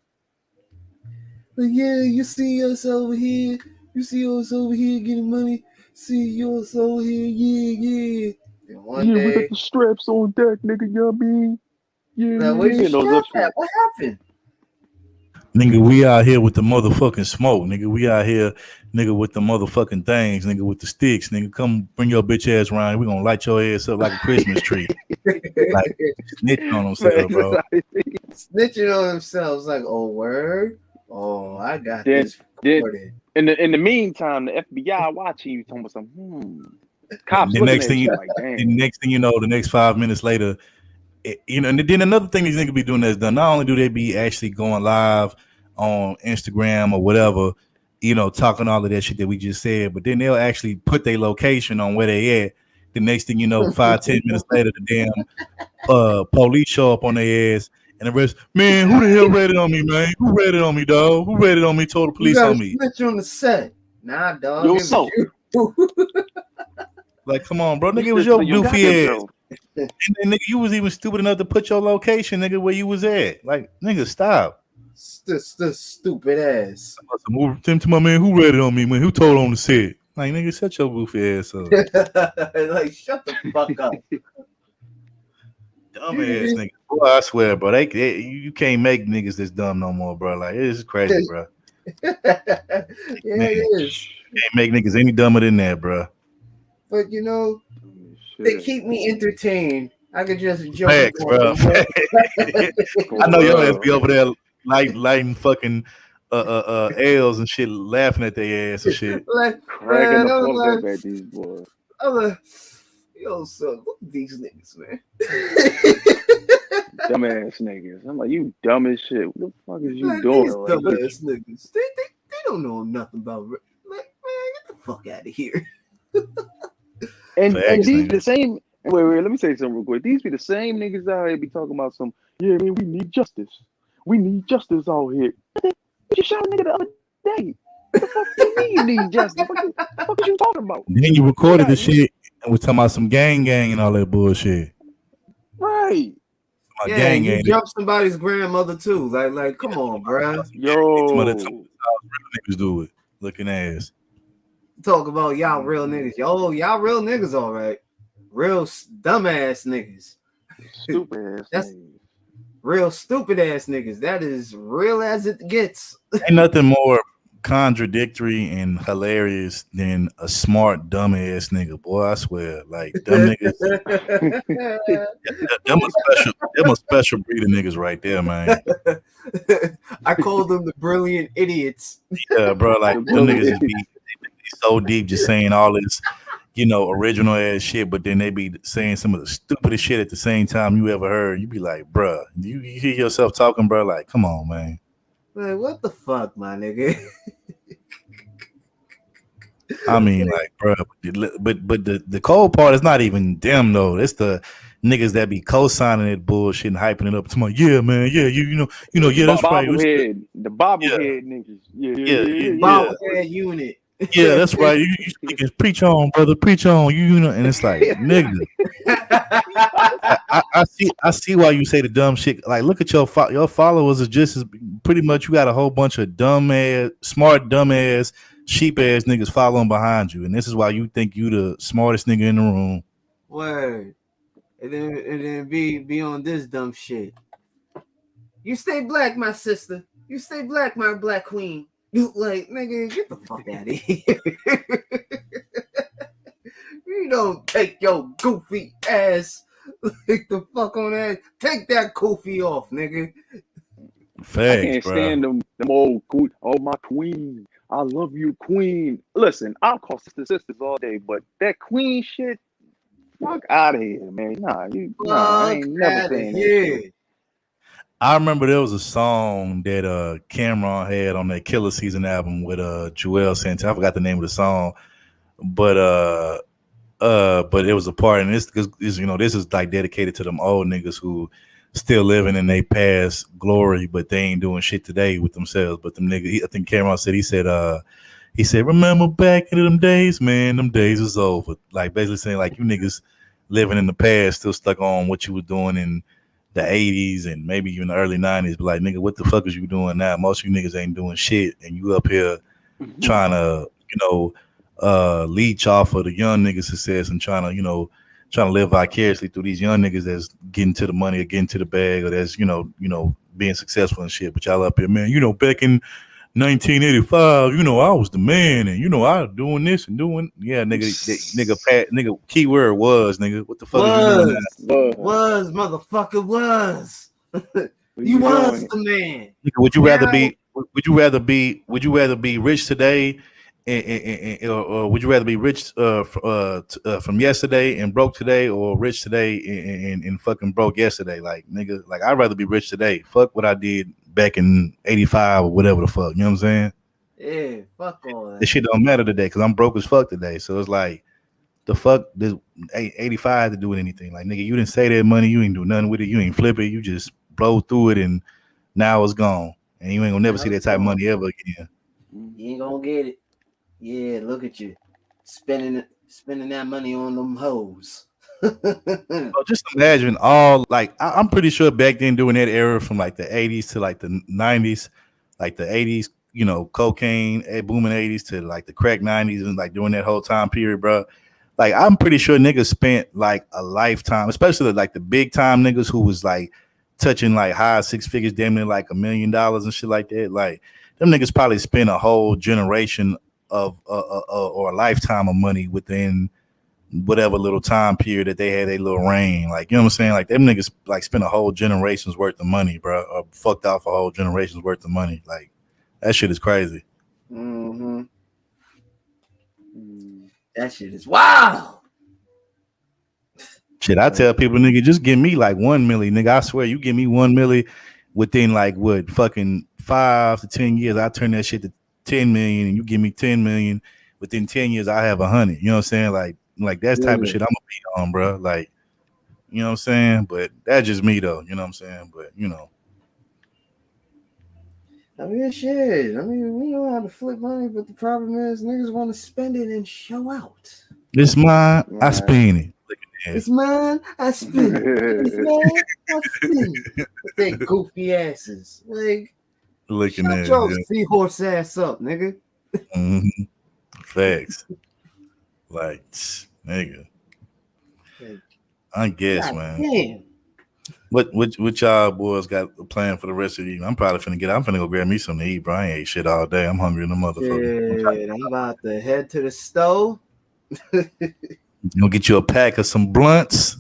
Like, yeah, you see us over here. You see us over here getting money. See us over here, yeah. And one Yeah, we got day, the straps on deck, nigga. You know what I mean? like, where's Yeah, your and those strap other at? shit. What happened? Nigga, we out here with the motherfucking smoke, nigga. We out here, nigga, with the motherfucking things, nigga, with the sticks, nigga. Come bring your bitch ass around. We gonna light your ass up like a Christmas tree. Like snitching on Man, themselves, bro. Snitching on themselves, like, oh, word? Oh, I got then, this then, recorded. in the meantime, the FBI watching you, talking about some, cops The looking next at thing you you, like, the damn. next thing you know, the next 5 minutes later, and then another thing these niggas be doing that's done. Not only do they be actually going live on Instagram or whatever, talking all of that shit that we just said, but then they'll actually put their location on where they at. The next thing you know, 5-10 minutes later, the damn police show up on their ass and the rest. Man, who the hell read it on me, man? Who read it on me, dog? Who read it on me? Told the You police got a on me. snitch on the set. Nah, dog, Yo, it was so, you. Like, come on, bro. Nigga, You it was still your feeling you got goofy ass. yourself. And then, nigga, you was even stupid enough to put your location, nigga, where you was at. Like, nigga, stop. Stupid ass. Tim to my man, who read it on me, man? Who told on the set? Like, nigga, shut your goofy ass up. Like, shut the fuck up. Dumbass nigga. Boy, I swear, bro. You can't make niggas this dumb no more, bro. Like, it's crazy, bro. Yeah, Man, it is. can't make niggas any dumber than that, bro. But you know, they keep me entertained. I could just joke. Facts, bro. I know your ass be over there lighting fucking L's and shit, laughing at their ass and shit. Like, Cracking man, the I was fuck like, up at these boys. I'm like, yo, son, look at these niggas, man. Dumbass niggas. I'm like, you dumb as shit. What the fuck is you Like, doing? these Like, dumbass niggas. They don't know nothing about. Like, man, get the fuck out of here. and Facts, these nigga. the same. Wait, let me say something real quick. These be the same niggas out here be talking about some. Yeah, man, we need justice. We need justice out here. You shot a nigga the other day. What the fuck you mean you need justice? What you talking about? Then you recorded the shit and was talking about some gang and all that bullshit. Right. My Yeah, gang you gang. jumped somebody's grandmother too. Like, come on, bruh. Yo. Niggas do it. Looking ass. Talk about y'all real niggas. Y'all real niggas, all right. Real dumbass niggas. Stupid ass That's niggas. real stupid ass niggas. That is real as it gets. Ain't nothing more contradictory and hilarious than a smart dumbass nigga. Boy, I swear. Like, dumb niggas. them a special breed of niggas right there, man. I call them the brilliant idiots. Yeah, bro. Like, them niggas just be so deep, just saying all this, original ass shit, but then they be saying some of the stupidest shit at the same time you ever heard. You be like, bruh, you hear yourself talking, bro? Like, come on, man. Like, what the fuck, my nigga? I mean, like, bro, but the cold part is not even them though. It's the niggas that be co-signing that bullshit and hyping it up to my, yeah, man, yeah, yeah, that's right. Bobblehead, the bobblehead niggas. Yeah. Bobblehead unit. Yeah, that's right. You preach on, brother, preach on. And it's like, nigga. I see why you say the dumb shit. Like, look at your followers is just as pretty much. You got a whole bunch of smart dumbass, sheep ass niggas following behind you, and this is why you think you the smartest nigga in the room. Word. And then be on this dumb shit. You stay black, my sister. You stay black, my black queen. You like, nigga, get the fuck out of here. You don't take your goofy ass. Like the fuck on that. Take that goofy off, nigga. Facts, I can't stand them old queen. Oh, my queen. I love you, queen. Listen, I'll call sisters all day, but that queen shit, fuck out of here, man. Nah, I ain't never saying that shit. I remember there was a song that Cameron had on that Killer Season album with Joel Santana. I forgot the name of the song, but it was a part, and this is like dedicated to them old niggas who still living in their past glory, but they ain't doing shit today with themselves. But them niggas, I think Cameron said, he said, remember back in them days, man, them days is over. Like, basically saying, like, you niggas living in the past, still stuck on what you were doing in the 80s and maybe even the early 90s, but like, nigga, what the fuck is you doing now? Most of you niggas ain't doing shit, and you up here trying to, leech off of the young niggas' success and trying to live vicariously through these young niggas that's getting to the money or getting to the bag or that's, being successful and shit. But y'all up here, man, back in 1985, I was the man, and I was doing this and doing, nigga, keyword was, nigga, what the fuck is you doing now? Was motherfucker was. You was the man. Would you rather be rich today, or would you rather be rich from yesterday and broke today, or rich today and fucking broke yesterday? Like, nigga, like, I'd rather be rich today. Fuck what I did back in 85 or whatever the fuck. You know what I'm saying? Yeah, fuck all that. This shit don't matter today because I'm broke as fuck today. So it's like, the fuck does 85 to do with anything? Like, nigga, you didn't say that money, you ain't do nothing with it, you ain't flip it, you just blow through it, and now it's gone, and you ain't gonna never see that type of money ever again. You ain't gonna get it. Yeah, look at you, spending that money on them hoes. So just imagine all like I'm pretty sure back then during that era from like the 80s to like the 90s, like the 80s, you know, cocaine booming 80s to like the crack 90s and like during that whole time period, bro. Like I'm pretty sure niggas spent like a lifetime, especially like the big time niggas who was like touching like high six figures, damn near like $1 million and shit like that. Like them niggas probably spent a whole generation of or a lifetime of money within whatever little time period that they had a little reign. Like, you know what I'm saying? Like them niggas like spent a whole generation's worth of money, bro, or fucked off a whole generation's worth of money. Like that shit is crazy. Mm-hmm. That shit is wow. Shit, I tell people, nigga, just give me like 1 milli, nigga. I swear, you give me 1 milli within like what fucking 5 to 10 years, I turn that shit to 10 million, and you give me 10 million within 10 years, I have 100. You know what I'm saying? Like that's type of shit I'm gonna be on, bro. Like, you know what I'm saying? But that's just me though. You know what I'm saying? But you know. I mean, shit. I mean, we know how to flip money, but the problem is niggas want to spend it and show out. It's mine. I spend it. Look at that. It's mine. I spend it. It's mine. I spend it. With their goofy asses. Like, looking shut at your it. seahorse ass up, nigga. Mm-hmm. Facts. Like, nigga. I guess, God man. damn. What y'all boys got a plan for the rest of the evening? I'm probably I'm finna go grab me something to eat, bro. I ain't ate shit all day. I'm hungry in the motherfucker. Shit, I'm about to head to the stove. You gonna get you a pack of some blunts?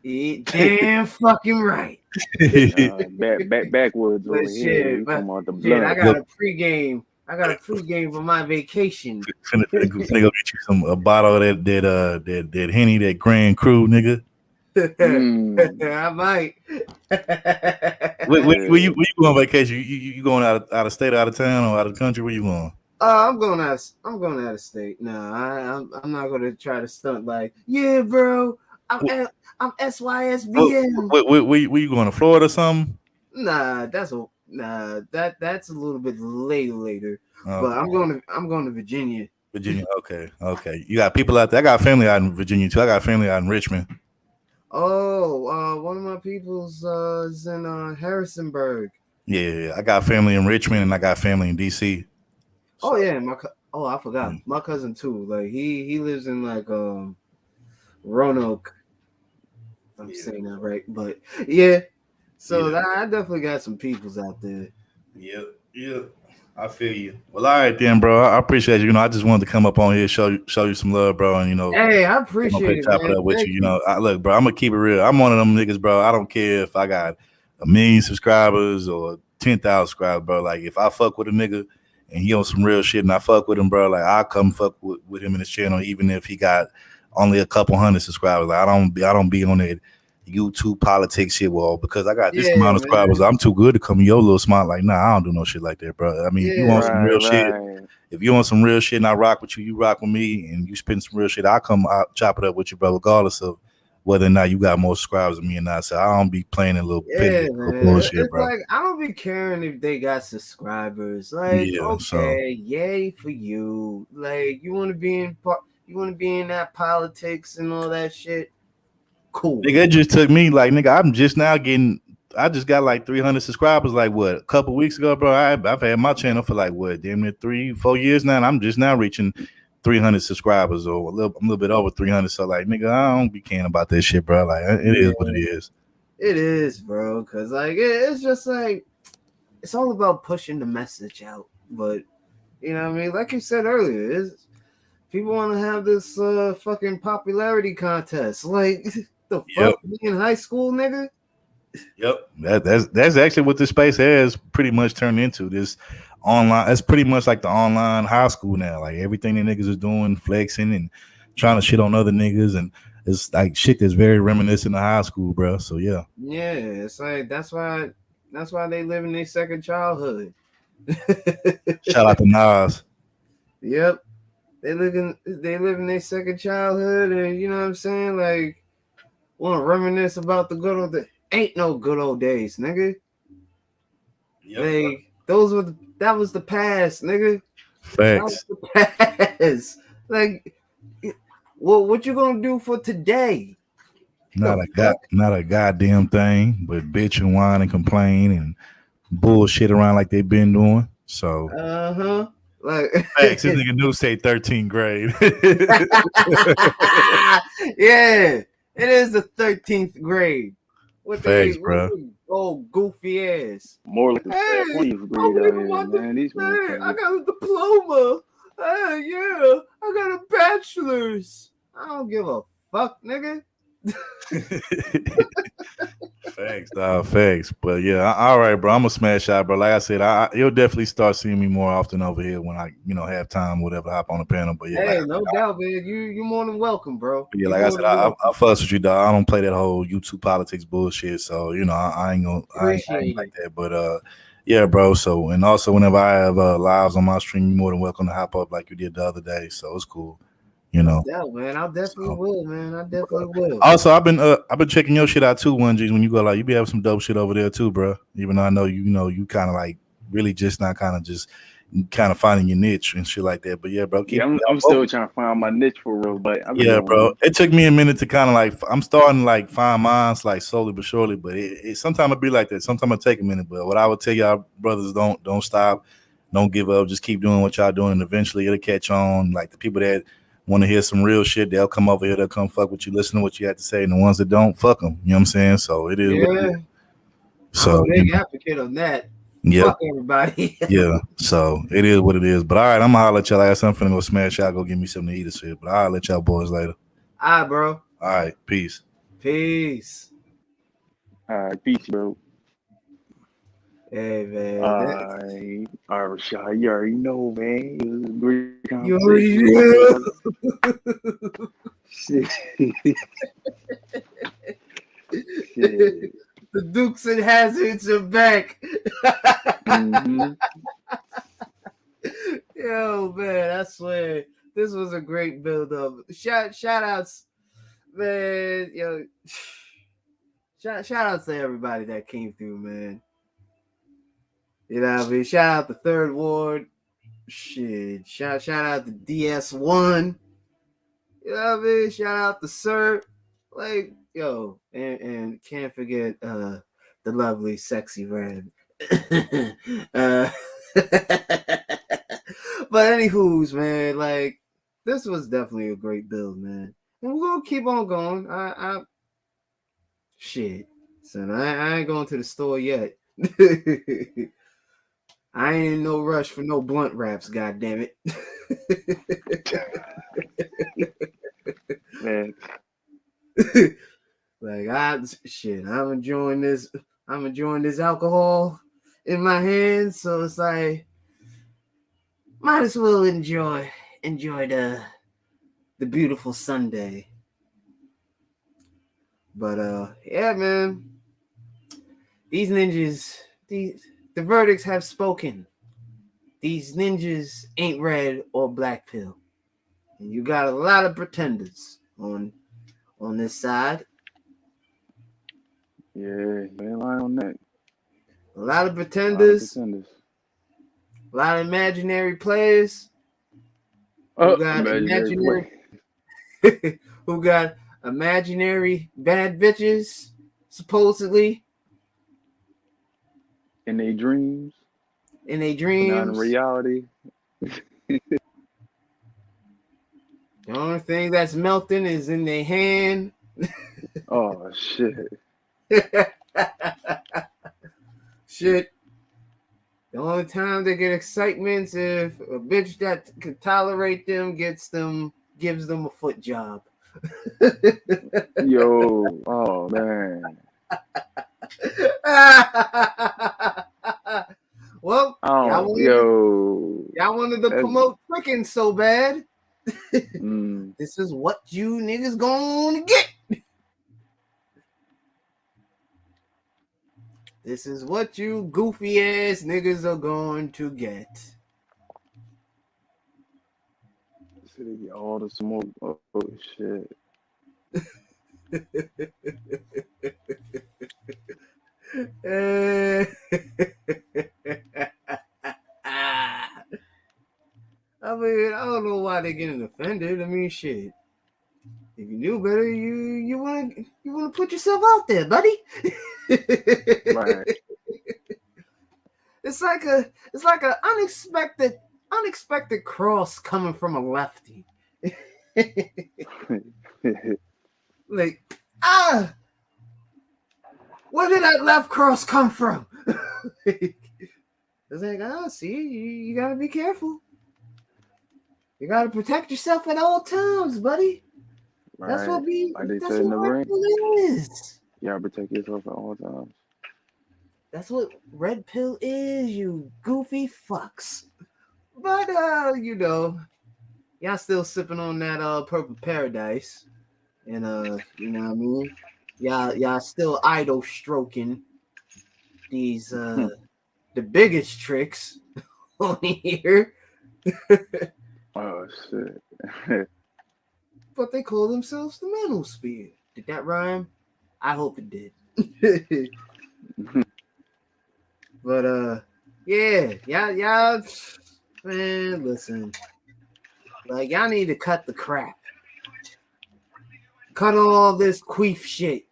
Damn fucking right. Backwoods But over here. You talking about the shit, I blood? got a pregame. I got a pregame for my vacation. Finna go get you a bottle of that Henny, that Grand Cru, nigga. I might. Where you going on vacation? You going out of state, out of town, or out of the country? Where you going? I'm going out of state. No, I'm not gonna try to stunt like, yeah, bro. I'm SYSBM. Where you going to Florida or something? Nah, that's a little bit later. Okay. But I'm going to Virginia. Virginia, okay. You got people out there. I got family out in Virginia too. I got family out in Richmond. Oh, one of my people's is in Harrisonburg. Yeah, I got family in Richmond and I got family in DC. So. Oh yeah, I forgot. My cousin too. Like he lives in like Roanoke. I'm saying that right, but yeah. So I definitely got some peoples out there. Yep. I feel you. Well, all right then, bro. I appreciate you. You know, I just wanted to come up on here, show you some love, bro, and you know. Hey, I appreciate it, chop man. it up with you. You know, look, bro. I'm gonna keep it real. I'm one of them niggas, bro. I don't care if I got 1 million subscribers or 10,000 subscribers, bro. Like if I fuck with a nigga and he on some real shit and I fuck with him, bro, like I'll come fuck with him in his channel, even if he got only a couple hundred subscribers. Like I don't be on that YouTube politics shit, well, because I got this amount of subscribers, I'm too good to come in your little smart. Like, nah, I don't do no shit like that, bro. I mean, if you want some real shit, if you want some real shit and I rock with you, you rock with me, and you spend some real shit, I'll chop it up with you, bro, regardless of whether or not you got more subscribers than me or not. So I don't be playing a little petty bullshit, it's bro. like I don't be caring if they got subscribers. Like, yay for you. Like, you want to be in that politics and all that shit. Cool. Nigga, it just took me like, nigga, I just got like 300 subscribers like what, a couple weeks ago, bro. I've had my channel for like what, damn near 3-4 years now, and I'm just now reaching 300 subscribers or a little bit over 300. So like, nigga, I don't be caring about that shit, bro. Like it is what it is. It is, bro, because like it's just like it's all about pushing the message out. But you know what I mean, like you said earlier, people want to have this fucking popularity contest. Like the fuck, me in high school, nigga. Yep, that's actually what this space has pretty much turned into. This online, that's pretty much like the online high school now. Like everything the niggas is doing, flexing and trying to shit on other niggas, and it's like shit that's very reminiscent of high school, bro. So yeah, it's like that's why they live in their second childhood. Shout out to Nas. Yep, they live in their second childhood, and you know what I'm saying, like want to reminisce about the good old days. Ain't no good old days, nigga. Yep. Like that was the past, nigga. Facts. That was the past. Like what you gonna do for today? The fuck? Not a goddamn thing, but bitch and whine and complain and bullshit around like they've been doing. So Like facts, this nigga knew say 13th grade. yeah, it is the 13th grade. What Facts, what bro. they old goofy ass. More like the Hey, 20th I grade don't out even here, want the man. These hey, I motherfuckers. got a diploma. Hey, yeah, I got a bachelor's. I don't give a fuck, nigga. Facts, dog. Facts. But yeah, all right, bro. I'm gonna smash out, bro. Like I said, you'll definitely start seeing me more often over here when I, have time, whatever, hop on the panel. But yeah, Hey, no doubt, man. You more than welcome, bro. yeah, You like I more said, than welcome. I fuss with you, dog. I don't play that whole YouTube politics bullshit. So I ain't gonna, I ain't Appreciate like it. that. But yeah, bro. So and also whenever I have lives on my stream, you're more than welcome to hop up like you did the other day. So it's cool, you No know. doubt, man. I definitely So, will, man. I definitely will. also, I've been checking your shit out too. One G's when you go like you be having some dope shit over there too, bro. Even though I know you kind of like really just not kind of finding your niche and shit like that. But yeah, bro, Yeah, keep I'm both. still trying to find my niche for real, but I've been Yeah, doing bro. well. It took me a minute to kind of like I'm starting to like find mine like slowly but surely. But it sometimes it be like that. Sometimes it take a minute. But what I would tell y'all brothers, don't stop, don't give up. Just keep doing what y'all doing, and eventually it'll catch on. Like the people that want to hear some real shit, they'll come over here. They'll come fuck with you, listen to what you have to say, and the ones that don't, fuck them. You know what I'm saying? So it is what it is. Yeah, I'm a So big advocate of that. yep. Fuck everybody. Yeah, so it is what it is. But all right, I'm gonna holler at y'all. Like I said, I'm finna go smash out, go get me something to eat and shit. But I'll let y'all boys later. All right, bro. All right, peace. Peace. All right, peace, bro. Hey, man. All right, Rashad, you already know, man. It was a great You conversation with my already brother. Shit. Shit. The Dukes and Hazards are back. Mm-hmm. Yo, man, I swear this was a great build up. Shout outs, man. Yo, shout outs to everybody that came through, man. You know what I mean? Shout out the Third Ward. Shit. Shout out to DS1. You know what I mean? Shout out to Sir. Like, yo, and can't forget the lovely sexy Red. uh but anywho's, man, like this was definitely a great build, man. And we're gonna keep on going. I shit. Son, I ain't going to the store yet. I ain't in no rush for no blunt wraps, god damn it. Man, Like I'm enjoying this. I'm enjoying this alcohol in my hands, so it's like might as well enjoy the beautiful Sunday. But yeah, man. These ninjas, the verdicts have spoken. These ninjas ain't red or black pill. And you got a lot of pretenders on this side. yeah, you ain't lying on that. A lot of A lot of pretenders, pretenders. a lot of imaginary players who got Imaginary imaginary play. who got imaginary bad bitches, supposedly, In their dreams, in their but not in dreams. reality. The only thing that's melting is in their hand. Oh, shit. Shit. The only time they get excitement is if a bitch that can tolerate them gives them a foot job. Yo, oh, man. Well, Oh, yo. y'all wanted to That's, promote tricking so bad. mm, This is what you niggas gonna get. This is what you goofy ass niggas are going to get. city, all the smoke. Oh, shit. I mean, I don't know why they're getting offended. I mean, shit. knew better. You wanna put yourself out there, buddy. Right. It's like a unexpected cross coming from a lefty. Like, where did that left cross come from? It's like, see, you gotta be careful. You gotta protect yourself at all times, buddy. Right. That's what Like they that's said in the what Red ring. Pill is. You gotta protect yourself at all times. That's what Red Pill is, you goofy fucks. But y'all still sipping on that purple paradise. And you know what I mean? Y'all still idol stroking these the biggest tricks on here. Oh shit. But they call themselves the Manosphere. Did that rhyme? I hope it did. But yeah, y'all, man, listen. Like, y'all need to cut the crap. Cut all this queef shit.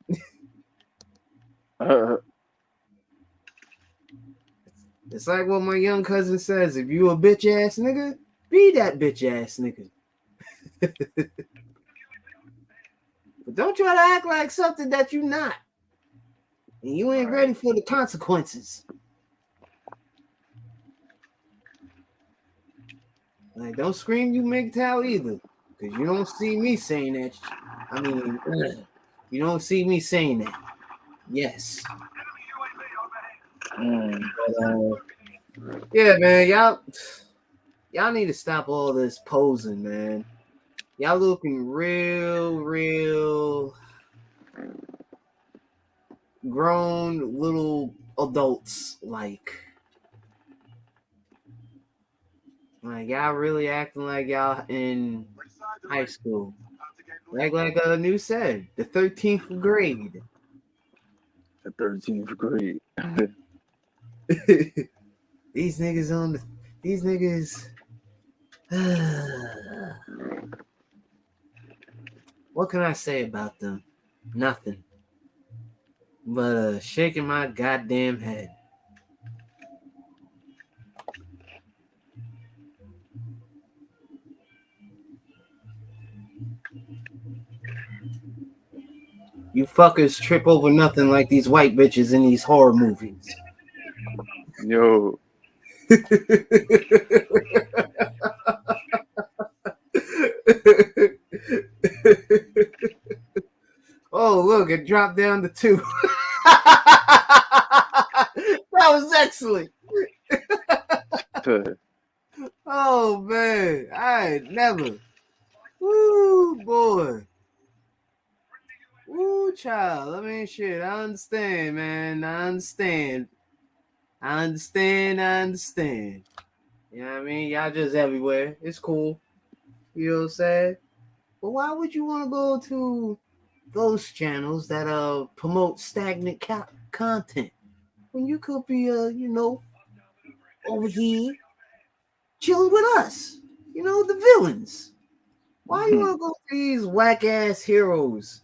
It's like what my young cousin says: if you a bitch ass nigga, be that bitch ass nigga. But don't try to act like something that you not. And you ain't ready for the consequences. Like, don't scream you MGTOW either. Because you don't see me saying that. I mean, you don't see me saying that. Yes. But, yeah, man, y'all need to stop all this posing, man. Y'all looking real grown little adults like y'all really acting like y'all in high school. Like New said, the 13th grade. The 13th grade. These niggas what can I say about them? Nothing. But shaking my goddamn head. You fuckers trip over nothing like these white bitches in these horror movies. Yo. Oh, look, it dropped down to 2. That was excellent. Oh, man. I never. Woo, boy. Woo, child. I mean, shit. I understand, man. I understand. You know what I mean? Y'all just everywhere. It's cool. You know what I'm saying? But why would you want to go to those channels that promote stagnant content when you could be over here chilling with us? You know, the villains. Why you want to go to these whack ass heroes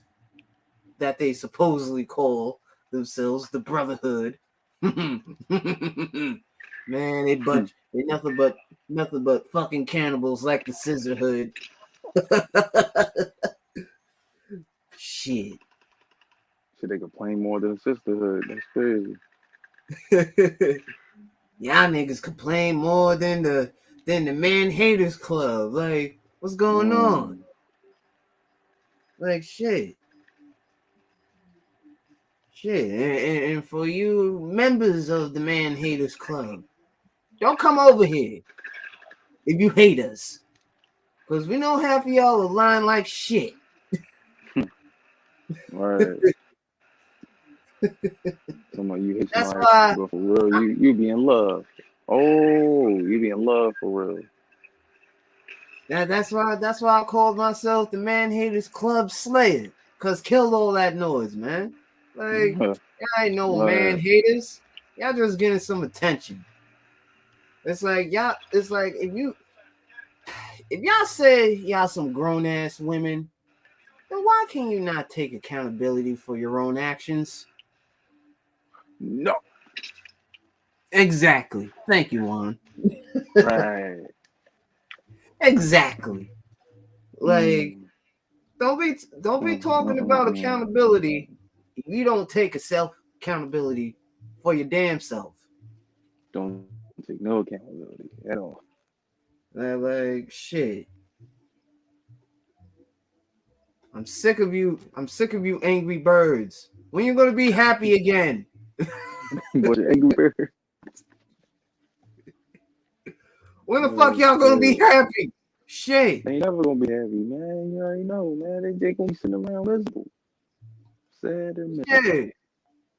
that they supposedly call themselves the Brotherhood? Man, they nothing but fucking cannibals like the Scissorhood. Shit. Shit, they complain more than sisterhood. That's crazy. Y'all niggas complain more than the Man Haters Club. Like, what's going on? Like, shit. And for you members of the Man Haters Club, don't come over here if you hate us. Because we know half of y'all are lying like shit. Right. Somebody you hate That's somebody, why, but for real, you be in love. Oh, you be in love for real. that's why I called myself the Man Haters Club Slayer. Because kill all that noise, man. Like, y'all ain't no man haters. Y'all just getting some attention. It's like if y'all say y'all some grown ass women then why can you not take accountability for your own actions? No. Exactly. Thank you, Juan. Right. Exactly. Like, Mm. don't be talking about accountability if you don't take a self accountability for your damn self. Don't take no accountability at all. Like shit. I'm sick of you. I'm sick of you angry birds. When you gonna be happy again? But the angry bird. When the fuck Oh y'all gonna be shit. happy? Shit. They never gonna be happy, man. You already know, man. They gonna be sitting around miserable. Sad and miserable. Shit.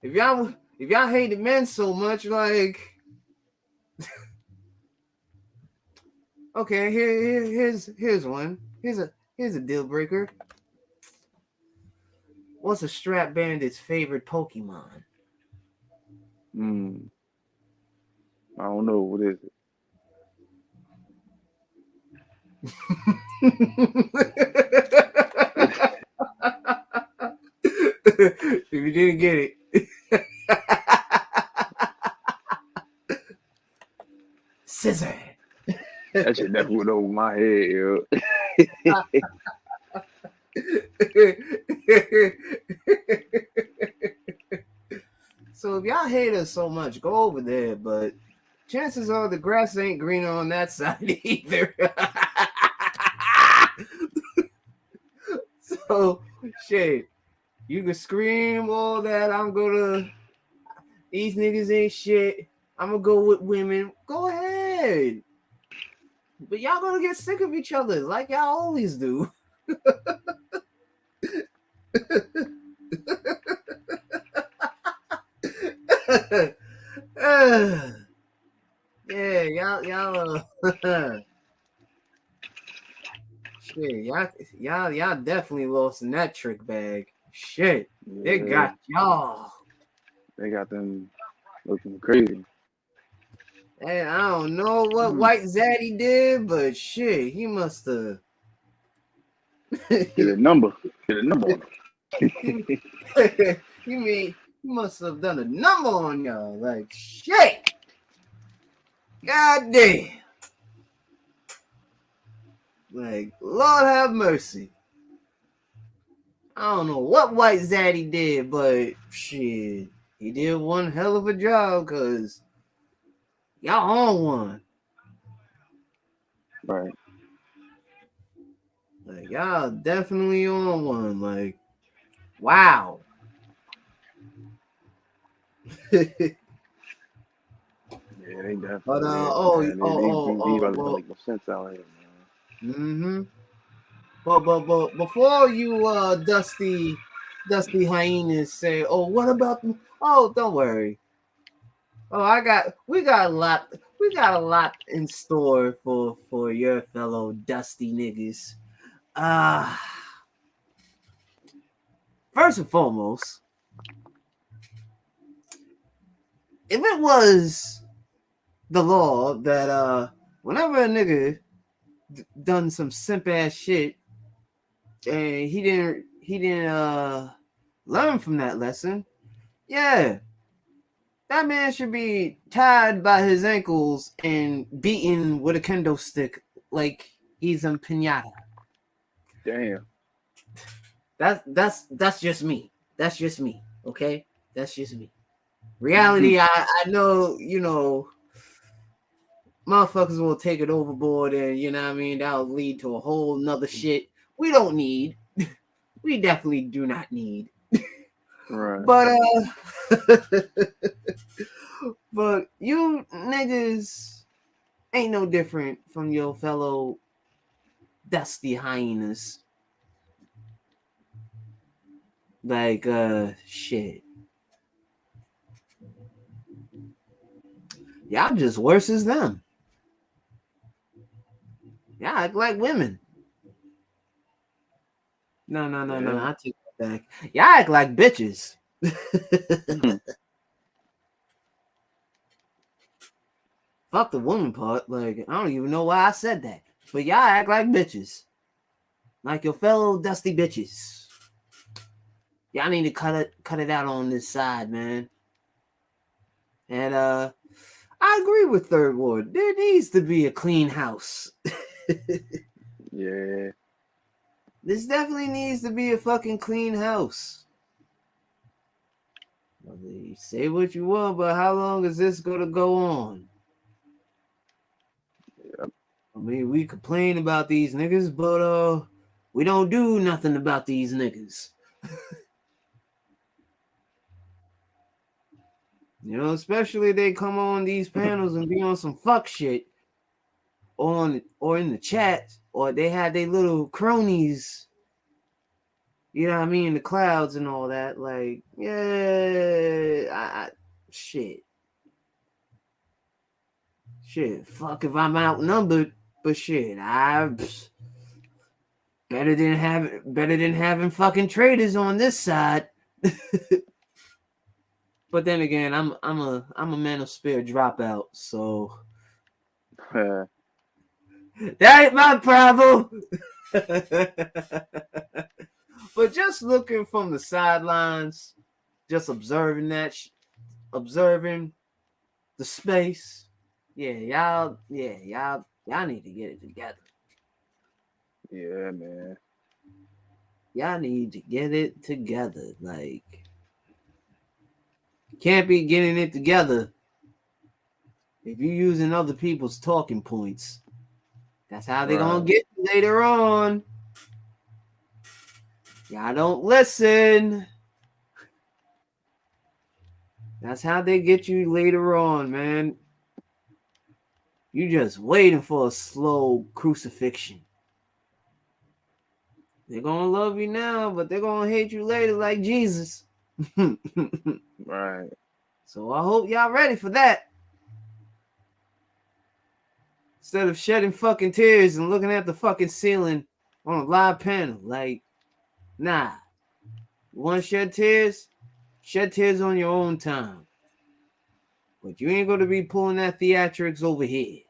If y'all hated men so much, like okay, here's one. Here's a deal breaker. What's a strap bandit's favorite Pokemon? I don't know. What is it? If you didn't get it. Scissor. That shit never went over my head, yo. So if y'all hate us so much, go over there, but chances are the grass ain't greener on that side either. So shit, you can scream all that. These niggas ain't shit. I'm gonna go with women. Go ahead. But y'all gonna get sick of each other like y'all always do. Yeah, y'all shit, y'all definitely lost in that trick bag. Shit. They Yeah, got y'all. they got them looking crazy. And I don't know what White Zaddy did, but shit, he must have Get a number. Get a number on them. you mean he must have done a number on y'all. Like shit. God damn. Like, Lord have mercy. I don't know what White Zaddy did, but shit, he did one hell of a job because y'all on one. Right. Like, y'all definitely on one. Like, wow. Yeah, they definitely But is, man. They about to make no sense out here, man. mm-hmm. But before you dusty hyenas say, oh, what about them? Oh, don't worry. Oh, we got a lot in store for your fellow dusty niggas. First and foremost, if it was the law that whenever a nigga done some simp ass shit and he didn't learn from that lesson, yeah, that man should be tied by his ankles and beaten with a kendo stick like he's a pinata. Damn. That's just me. That's just me. Okay, that's just me. Reality, I know, motherfuckers will take it overboard, and you know what I mean, that'll lead to a whole nother shit we don't need. We definitely do not need. Right. But but you niggas ain't no different from your fellow dusty hyenas. Like shit. Y'all just worse as them. Y'all act like women. No. I take that back. Y'all act like bitches. Fuck the woman part. Like, I don't even know why I said that. But y'all act like bitches. Like your fellow dusty bitches. Y'all need to cut it out on this side, man. And I agree with Third Ward. There needs to be a clean house. Yeah. This definitely needs to be a fucking clean house. You say what you want, but how long is this gonna go on? Yep. I mean, we complain about these niggas, but we don't do nothing about these niggas. You know, especially they come on these panels and be on some fuck shit or in the chat, or they had their little cronies, you know what I mean, in the clouds and all that. Like, yeah, shit. Shit, fuck if I'm outnumbered, but shit, better than having fucking traders on this side. But then again, I'm a man of spirit dropout, so that ain't my problem. But just looking from the sidelines, just observing observing the space. Y'all need to get it together. Yeah, man. Y'all need to get it together. Like, can't be getting it together if you're using other people's talking points. That's how they're gonna get you later on. Y'all don't listen. That's how they get you later on, man. You just waiting for a slow crucifixion. They're gonna love you now, but they're gonna hate you later like Jesus. Right. So I hope y'all ready for that. Instead of shedding fucking tears and looking at the fucking ceiling on a live panel. Like, nah. You want to shed tears? Shed tears on your own time. But you ain't going to be pulling that theatrics over here.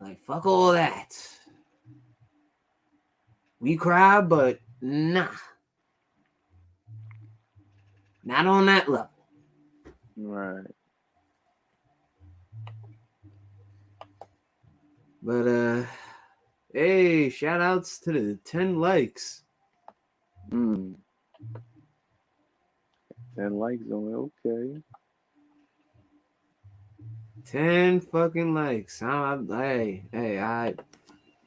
Like, fuck all that. We cry, but nah. Not on that level. Right. But, hey, shout outs to the 10 likes. 10 likes on it. Okay. 10 fucking likes. Hey, I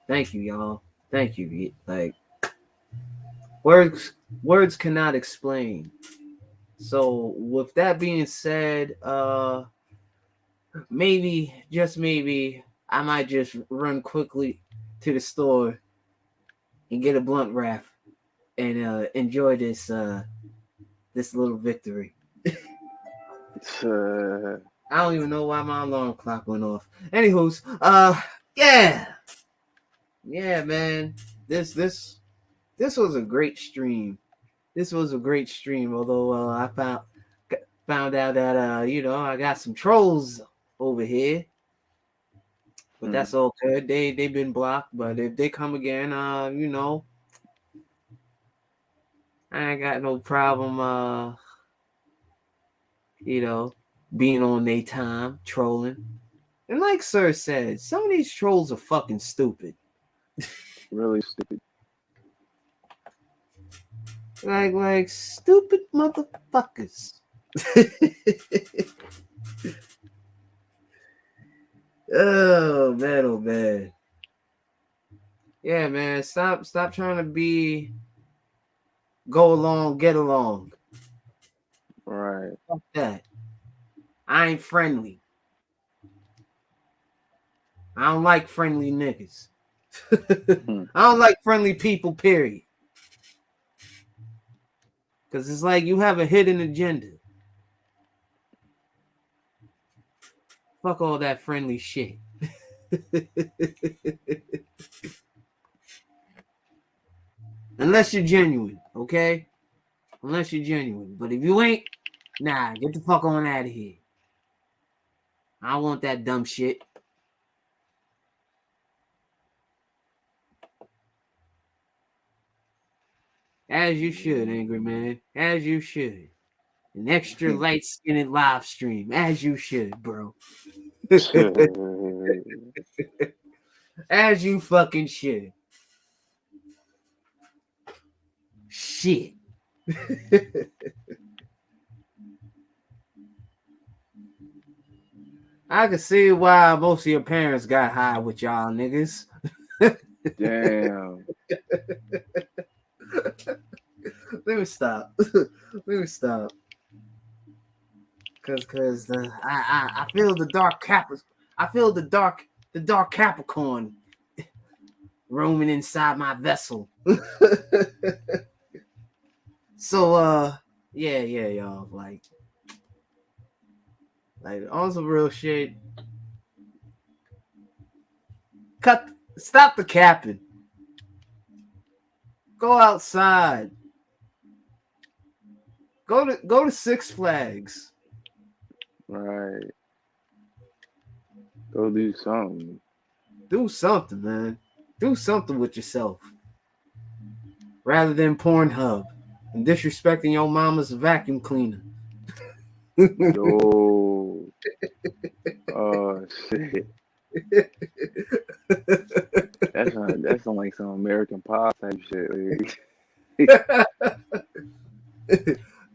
thank you, y'all. Thank you. Like, words cannot explain. So with that being said, maybe, just maybe, I might just run quickly to the store and get a blunt wrap and enjoy this little victory. I don't even know why my alarm clock went off. Anywho's, yeah, man. This was a great stream. This was a great stream. Although I found out that I got some trolls over here, but that's all good. They've been blocked, but if they come again, I ain't got no problem. Being on their time trolling. And like Sir said, some of these trolls are fucking stupid. Really stupid. Like stupid motherfuckers. Oh man. Yeah, man. Stop trying to go along, get along. Right. Fuck that. I ain't friendly. I don't like friendly niggas. I don't like friendly people, period. Because it's like you have a hidden agenda. Fuck all that friendly shit. Unless you're genuine, okay? Unless you're genuine. But if you ain't, nah, get the fuck on out of here. I don't want that dumb shit. As you should, Angry Man. As you should. An extra light skinned live stream. As you should, bro. As you fucking should. Shit. I can see why most of your parents got high with y'all niggas. Damn. Let me stop. Let me stop. Cause I feel the dark Capricorn roaming inside my vessel. So yeah, y'all. Like on some real shit. Stop the capping. Go outside. Go to Six Flags. Right. Go do something. Do something, man. Do something with yourself. Rather than Pornhub and disrespecting your mama's vacuum cleaner. Yo. Oh shit. That's like some American Pie type shit.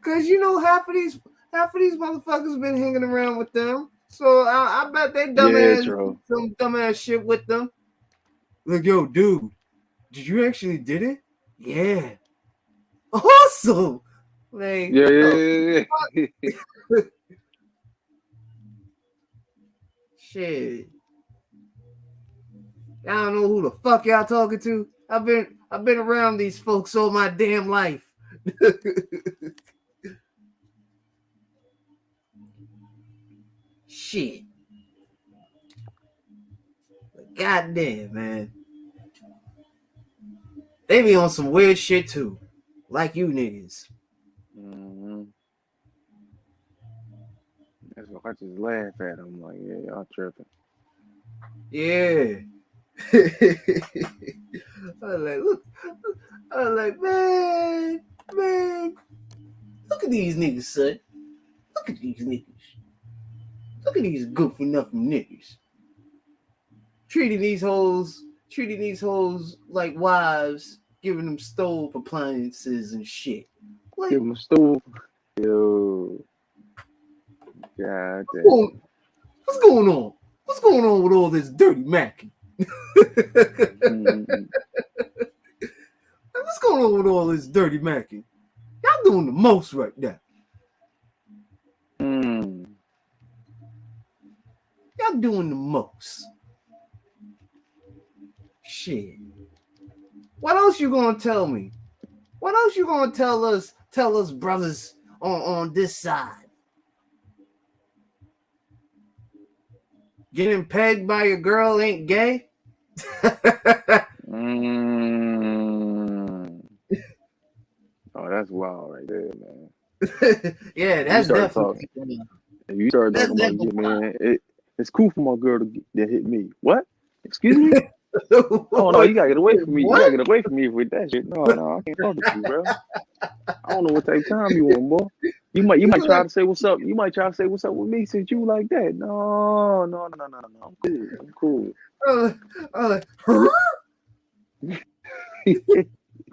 Cause you know half of these motherfuckers been hanging around with them. So I bet they dumbass some dumbass shit with them. Like, yo, dude, did you actually did it? Yeah. Awesome. Like, Yeah. Shit. I don't know who the fuck y'all talking to. I've been around these folks all my damn life. Shit. Goddamn, man. They be on some weird shit too. Like you niggas. Mm-hmm. That's what I just laugh at them. Like, yeah, y'all tripping. Yeah. I was like, man, look at these niggas, son. Look at these niggas. Look at these good for nothing niggas. Treating these hoes like wives, giving them stove appliances and shit. Like, Give them a stool. Yo. God damn. what's going on? What's going on with all this dirty macking? Mm-hmm. What's going on with all this dirty macking? Y'all doing the most right now. Y'all doing the most. Shit. What else you gonna tell me? What else you gonna tell us brothers on this side? Getting pegged by your girl ain't gay? Oh, that's wild right there, man. Yeah, that's definitely. If you start talking about, yeah, man, it's cool for my girl to hit me. What? Excuse me? Oh no, you gotta get away from me. What? You gotta get away from me with that shit. No, I can't fuck with you, bro. I don't know what type of time you want, boy. You might try to say what's up. You might try to say what's up with me since you like that. No. I'm cool.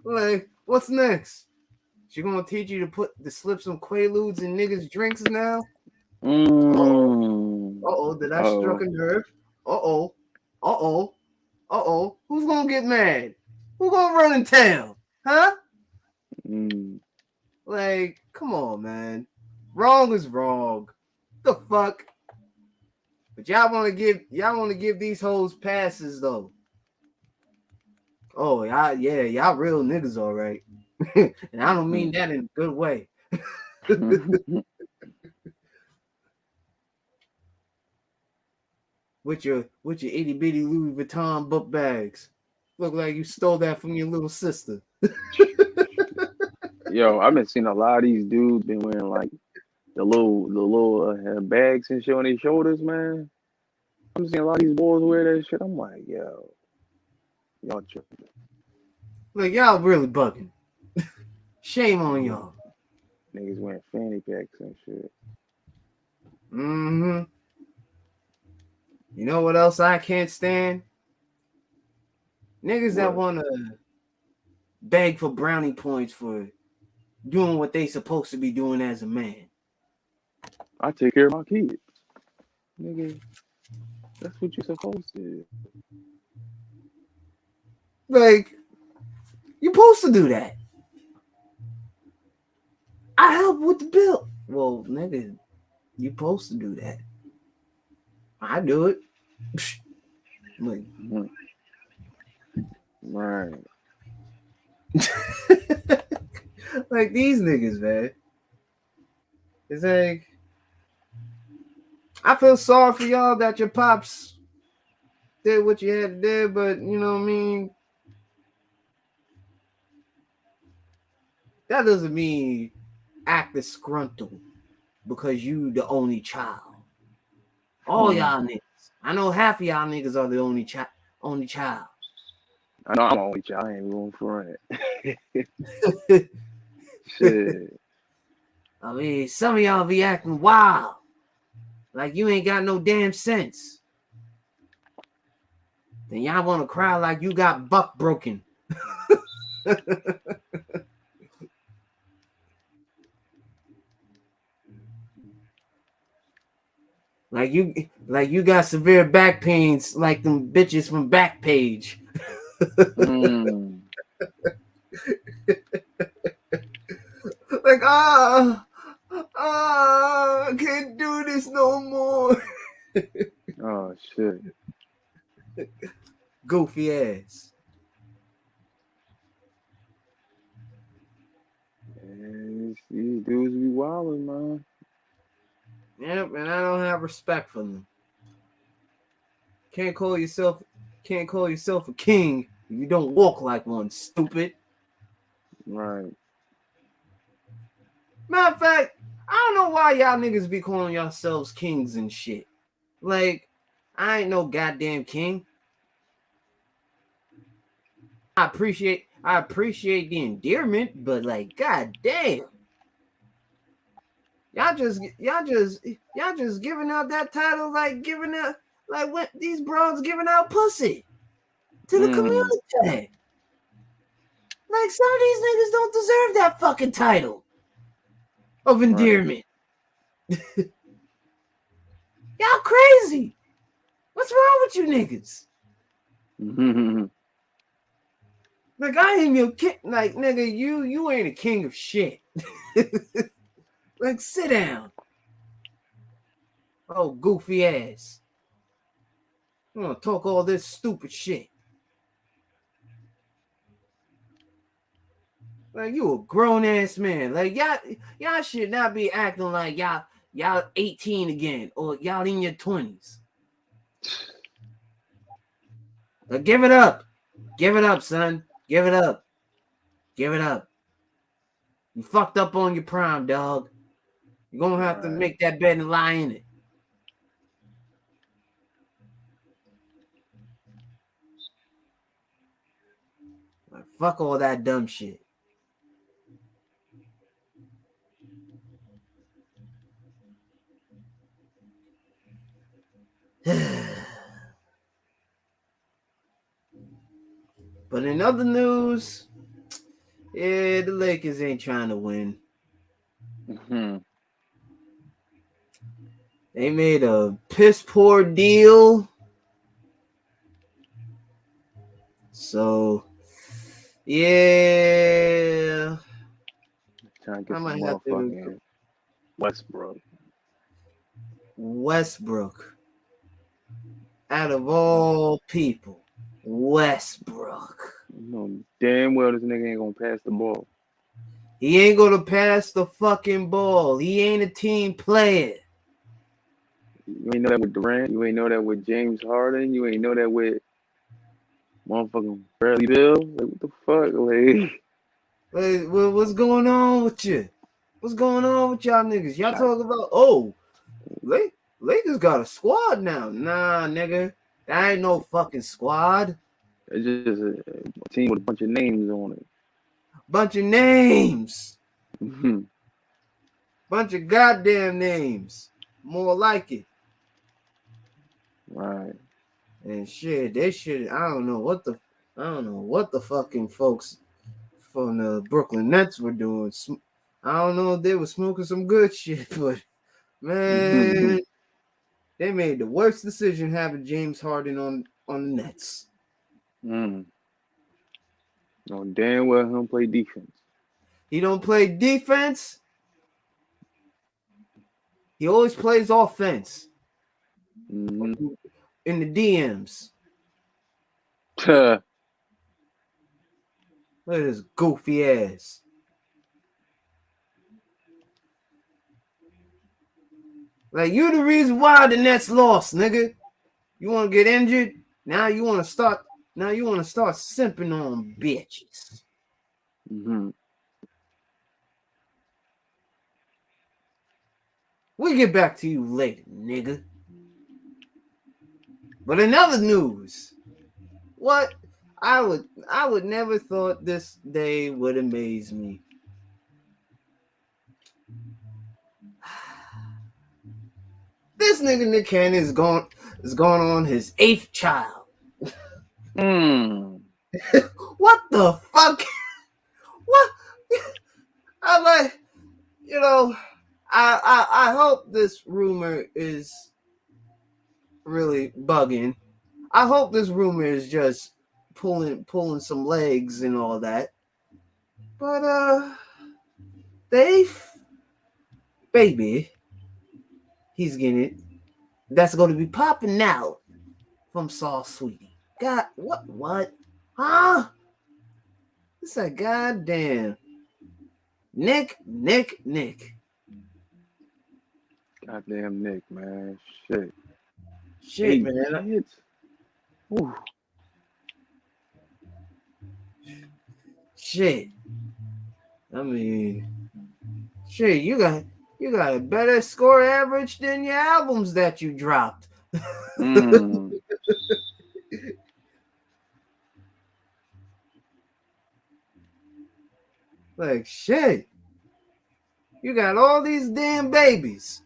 Like, what's next? She gonna teach you to slip some Quaaludes in niggas' drinks now? Did I struck a nerve? Who's gonna get mad? Who gonna run in town? Huh? Like, come on, man. Wrong is wrong. The fuck? But y'all wanna give these hoes passes though. Oh, y'all real niggas, all right. And I don't mean that in a good way. with your itty bitty Louis Vuitton book bags. Look like you stole that from your little sister. Yo, I've been seeing a lot of these dudes been wearing like the little bags and shit on their shoulders, man. I'm seeing a lot of these boys wear that shit. I'm like, yo, y'all tripping. Like, y'all really bugging. Shame on y'all. Niggas wearing fanny packs and shit. Mm-hmm. You know what else I can't stand? Niggas that What? want to beg for brownie points for doing what they supposed to be doing as a man. I take care of my kids. Nigga, that's what you're supposed to do. Like, you're supposed to do that. I help with the bill. Well, nigga, you supposed to do that. I do it. Like, Mhm. Right. like these niggas, man. It's like, I feel sorry for y'all that your pops did what you had to do, but you know what I mean? That doesn't mean act disgruntled because you the only child. All y'all niggas. I know half of y'all niggas are the only child. I know I'm only child. I ain't going for it. Shit. I mean, some of y'all be acting wild. Like you ain't got no damn sense. Then y'all want to cry like you got buck broken. like you got severe back pains like them bitches from Backpage. Mm. Like, I can't do this no more. Oh shit. Goofy ass. Man, these dudes be wildin', man. Yep, and I don't have respect for them. Can't call yourself a king if you don't walk like one, stupid. Right. Matter of fact, I don't know why y'all niggas be calling yourselves kings and shit. Like, I ain't no goddamn king. I appreciate the endearment, but like, goddamn. Y'all just giving out that title like when these bros giving out pussy to the community. Like some of these niggas don't deserve that fucking title of endearment. Right. Y'all crazy. What's wrong with you niggas? Like I ain't your king. Like nigga, you ain't a king of shit. Like sit down. Oh goofy ass. I'm gonna talk all this stupid shit. Like you a grown ass man. Like y'all should not be acting like y'all 18 again or y'all in your 20s. Like, give it up. Give it up, son. Give it up. Give it up. You fucked up on your prime, dog. You're gonna have to make that bed and lie in it. Like, fuck all that dumb shit. But in other news, yeah, the Lakers ain't trying to win. They made a piss poor deal. So, yeah. Trying to get I some might have motherfucking Westbrook. Out of all people, Westbrook. You know damn well this nigga ain't gonna pass the ball. He ain't gonna pass the fucking ball. He ain't a team player. You ain't know that with Durant. You ain't know that with James Harden. You ain't know that with motherfucking Bradley Bill. Like what the fuck? Like, what's going on with you? What's going on with y'all niggas? Y'all talk about Lakers got a squad now. Nah, nigga, that ain't no fucking squad. It's just a team with a bunch of names on it. Bunch of names. Mm-hmm. Bunch of goddamn names. More like it. Right. And shit, they should. I don't know what the fucking folks from the Brooklyn Nets were doing. I don't know if they were smoking some good shit, but man, they made the worst decision having James Harden on the Nets. Mm. No, damn well he don't play defense. He don't play defense. He always plays offense. Mm-hmm. In the DMs. Tuh. Look at this goofy ass. Like, you the reason why the Nets lost, nigga. You want to get injured? Now you want to start simping on bitches. Mm-hmm. We'll get back to you later, nigga. But in other news, what I would never thought this day would amaze me. This nigga Nick Cannon is going on his 8th child. Mm. What the fuck? What? I'm like, you know, I hope this rumor is really bugging. I hope this rumor is just pulling some legs and all that. But Dave, baby, he's getting it. That's going to be popping out from Saw Sweetie. God, what? Huh? It's a goddamn Nick. Goddamn Nick, man. Shit. Shit, 8 man. kids? Ooh. Shit. I mean, shit, you got a better score average than your albums that you dropped. Mm. Like, shit. You got all these damn babies.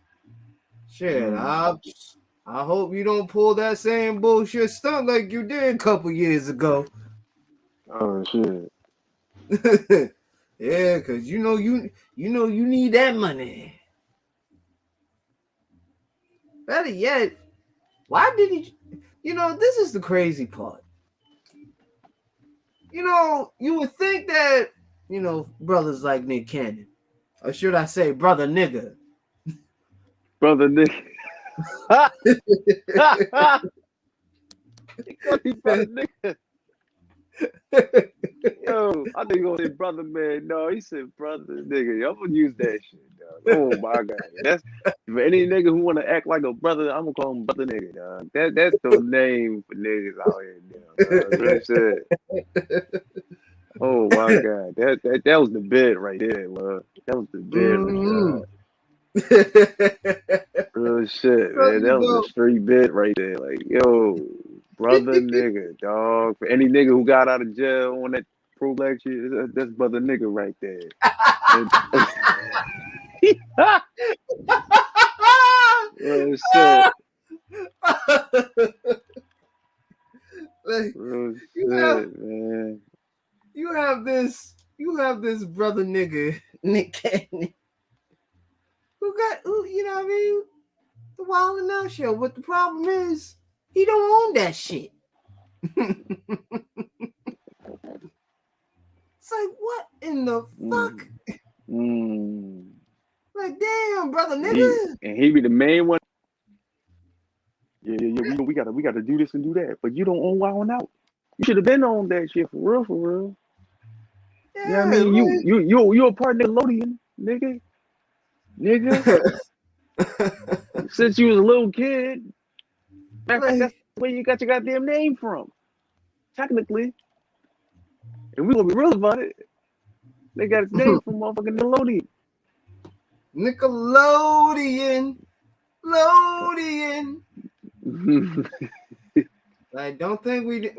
Shit, I hope you don't pull that same bullshit stunt like you did a couple years ago. Oh shit. Yeah, because you need that money. Better yet, why did he? This is the crazy part. You would think that brothers like Nick Cannon, or should I say, brother nigga. Brother Nick. He called me brother nigga. Yo, I think you gonna say brother man. No, he said brother nigga. I'm gonna use that shit, dog. Oh my god. That's for any nigga who wanna act like a brother, I'm gonna call him brother nigga, dog. That's the name for niggas out here now, dog. Real shit. Oh my god. That was the bid right there, love. That was the bid, Rashad. Real shit, man. That was a straight bid right there. Like, yo, brother nigga, dog. For any nigga who got out of jail on that pro lecture, that's brother nigga right there. Real shit. Like, Real shit, man. You have this brother nigga, Nick Cannon, who you know what I mean, the Wild and Out show. But the problem is, he don't own that shit. It's like, what in the fuck? Like, damn, brother nigga. And he be the main one. Yeah. We gotta do this and do that. But you don't own Wild and Out. You should have been on that shit for real. Yeah, you know what I mean? You a part of Nickelodeon, nigga. Since you was a little kid, that's where you got your goddamn name from, technically. And we gonna be real about it. They got its name from motherfucking Nickelodeon. Like, don't think we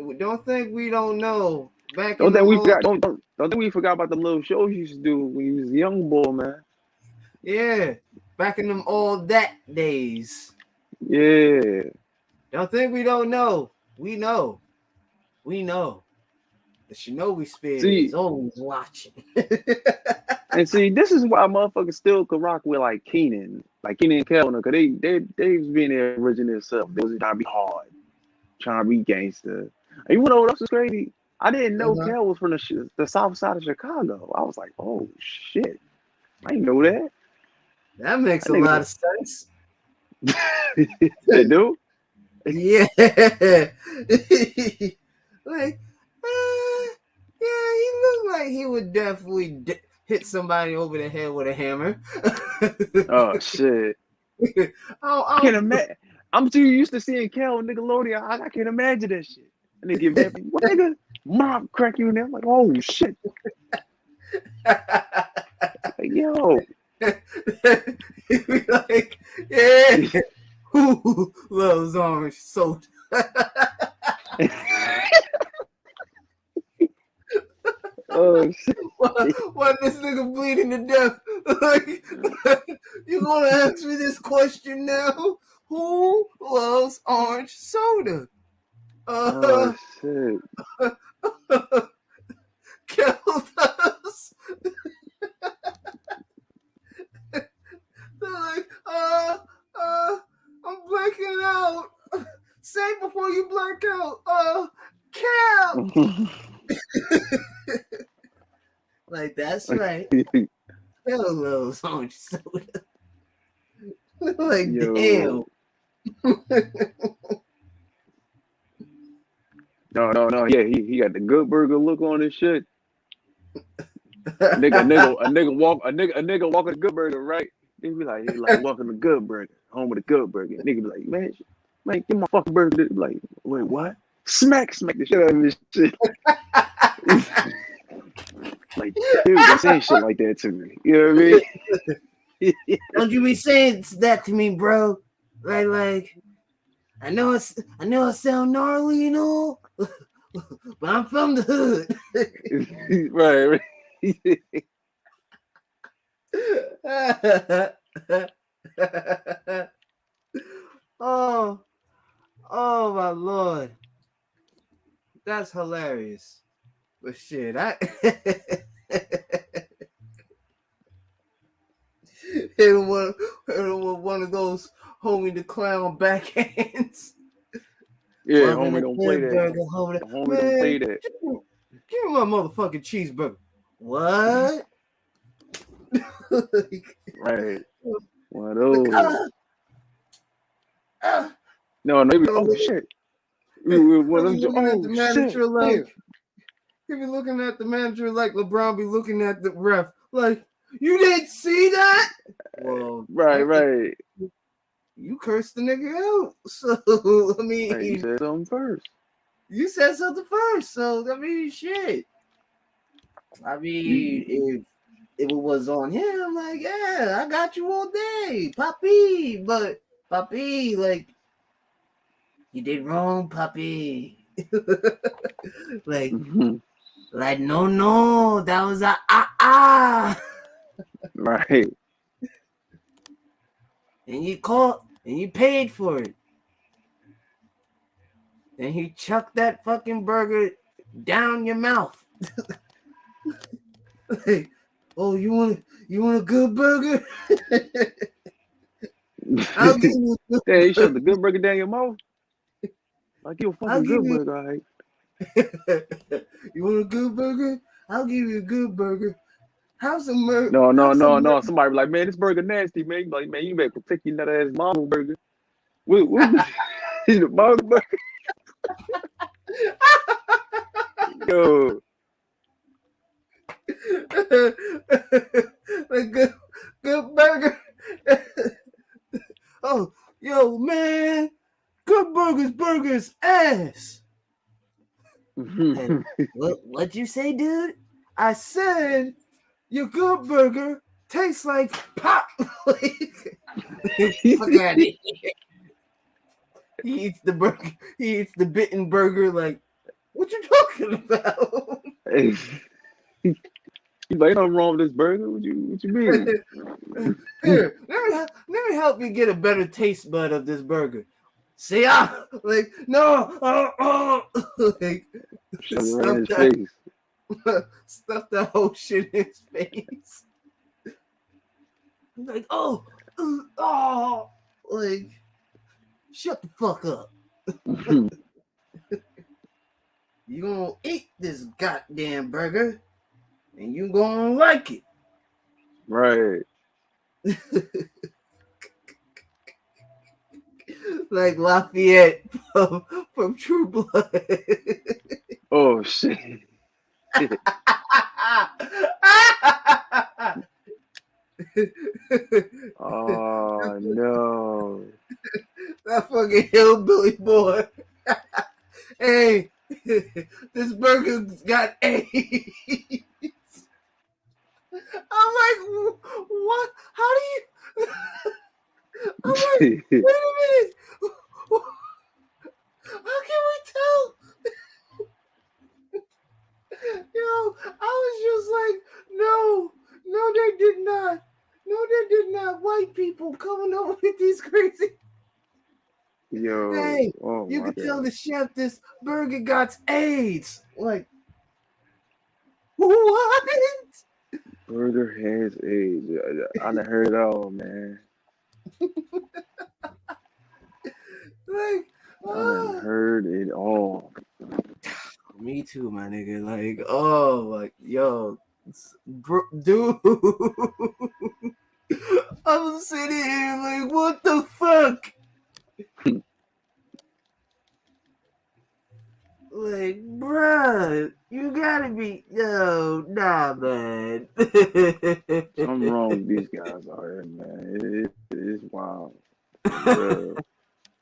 don't know Back Don't in think them we old, forgot. Don't think we forgot about the little shows you used to do when you was a young boy, man. yeah, back in them old that days. Yeah. Don't think we don't know. We know. We know. The Shinobi Spirit is See, always watching. and see, this is why motherfuckers still could rock with like Keenan and Kelvin, because they was being their original self. They was trying to be hard, trying to be gangster. And you know what else is crazy? I didn't know Uh-huh. Kel was from the south side of Chicago. I was like, oh shit, I didn't know that. That makes That a lot nigga, of sense. they do. Yeah. Like, yeah, he looked like he would definitely hit somebody over the head with a hammer. Oh shit, I can't imagine. I'm too used to seeing Kel on Nickelodeon. I can't imagine that shit. And they give that what nigga mom crack you in there? I'm like, oh shit, like, yo. He'd be like, yeah, who loves orange soda? Oh shit. Why this nigga bleeding to death? Like, you gonna ask me this question now? Who loves orange soda? Oh shit. Kel does. They're like, I'm blacking out. Say before you black out. Kel. Like, that's right. Kel loves orange soda. Like, Yo. damn. No. Yeah, he got the good burger look on his shit. A nigga walk a good burger, right? He be like welcome to good burger, home of the good burger. Nigga be like, man, give my fucking burger. Like, wait, what? Smack the shit out of this shit. Like, dude, they saying shit like that to me. You know what I mean? Don't you be saying that to me, bro. Like, I know I sound gnarly and all, but I'm from the hood. Right. Oh my lord, that's hilarious. But shit, I hit him with one of those homie the clown backhands. Yeah, Welcome homie, to don't play that. Burger, homie. Homie, don't play that. Give me my motherfucking cheeseburger. What? Right. One of those. No, oh shit. One of them, oh the shit. manager like, he be looking at the manager like LeBron be looking at the ref. Like, you didn't see that? Well, right. You cursed the nigga out. So, I mean, Hey, you said something first. You said something first. So, I mean, shit. I mean, if it was on him, like, yeah, I got you all day, Papi. But, Papi, like, you did wrong, Papi. Like, no, that was a Right. And you paid for it. And he chucked that fucking burger down your mouth. Like, oh, you want a good burger? I'll give you a good Hey, you shoved the good burger down your mouth? Like, you a fucking good burger, all right. You want a good burger? I'll give you a good burger. How's some burger? No. Somebody be like, man, this burger nasty, man. You like, man, you better take your nut ass mama burger. What the mama burger? Yo. A good burger. Oh, yo, man. Good burgers ass. What'd you say, dude? I said your good burger tastes like pop. Fuck out of here. He eats the burger. He eats the bitten burger. Like, what you talking about? He's like, nothing wrong with this burger. What you mean? Here, let me help you get a better taste bud of this burger. See, like no, like Shove it right in his face. stuff that whole shit in his face. Like, oh, like, shut the fuck up. You gonna eat this goddamn burger, and you gonna like it. Right. Like Lafayette from True Blood. Oh shit. Oh no. That fucking hillbilly boy. Hey, this burger's got AIDS. I'm like, what? How do you? I'm like, wait a minute. How can we tell? Yo, I was just like, no, they did not. No, they did not. White people coming up with these crazy. Yo. Hey, Oh you my can tell God. the chef this burger got AIDS. Like, what? Burger has AIDS. I done heard it all, man. Like, I done heard it all. me too, my nigga. Like, oh, like, yo, dude. I'm sitting here like, what the fuck? Like, bruh, you gotta be, yo, nah, man. Something wrong with these guys out here, man. It is wild. For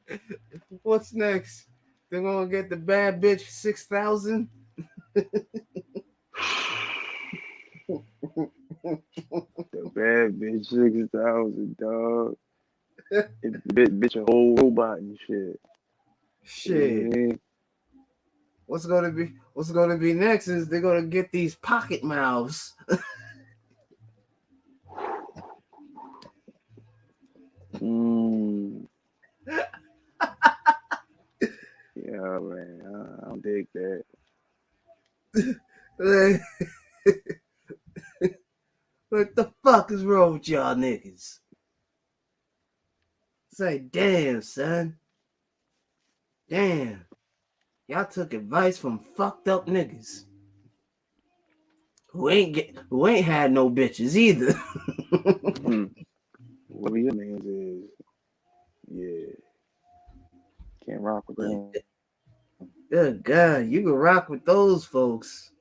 real. What's next? They're gonna get the bad bitch 6,000. The bad bitch 6,000, dog. It bitch a whole robot and shit. Shit. Yeah. What's gonna be next is they're gonna get these pocket mouths. Yeah, man. I don't dig that. What the fuck is wrong with y'all niggas? Say, damn, son. Damn. Y'all took advice from fucked up niggas. Who ain't had no bitches either. What your names is, yeah. Can't rock with them. Good God, you can rock with those folks.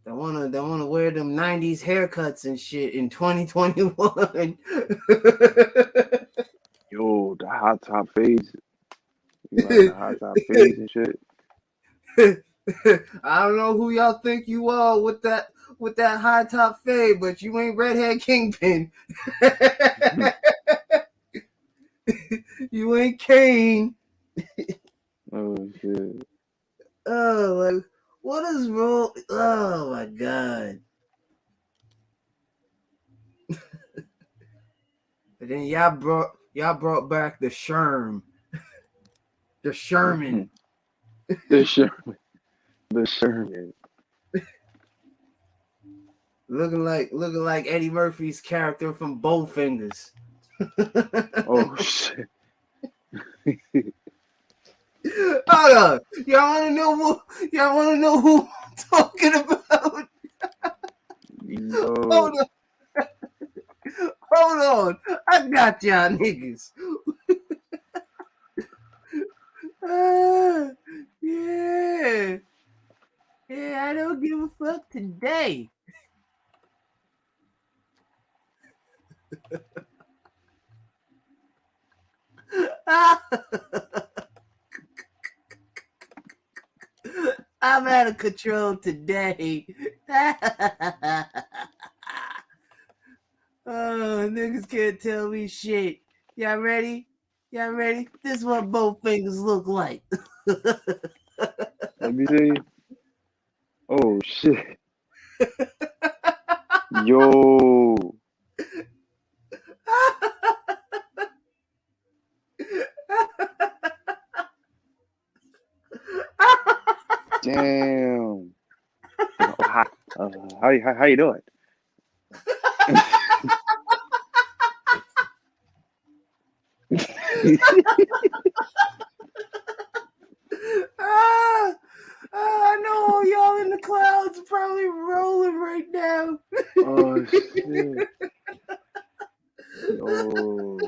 They wanna wear them 90s haircuts and shit in 2021. Yo, the hot top fades. You like the hot top fades and shit? I don't know who y'all think you are with that high top fade, but you ain't redhead kingpin. You ain't Kane. Oh shit. Oh, like, what is wrong? Oh my God. But then y'all brought back the Sherm. The Sherman. The Sherman. The Sherman. Looking like Eddie Murphy's character from Bowfingers. Oh shit. Hold on. Y'all wanna know who I'm talking about? Yo. Hold on. I got y'all niggas. Yeah. Yeah, I don't give a fuck today. I'm out of control today. Oh, niggas can't tell me shit. Y'all ready? This is what both fingers look like. Let me see. Oh shit. Yo. Damn. Oh, hi. How you doing? Ah, I know all y'all in the clouds are probably rolling right now. Oh shit. Yo.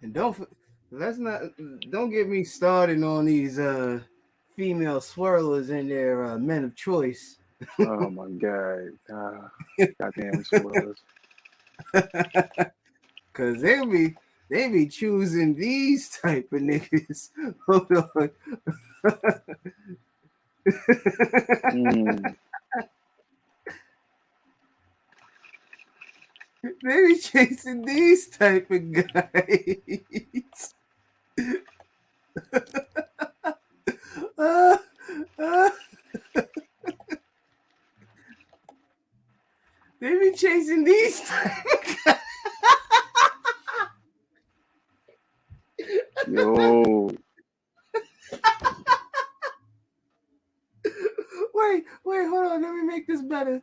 And don't get me started on these female swirlers and their men of choice. Oh my god. Goddamn swirlers. Cause they be choosing these type of niggas. Hold on. Mm. They be chasing these type of guys. Uh, uh, they be chasing these type of guys. Yo. Wait, hold on. Let me make this better.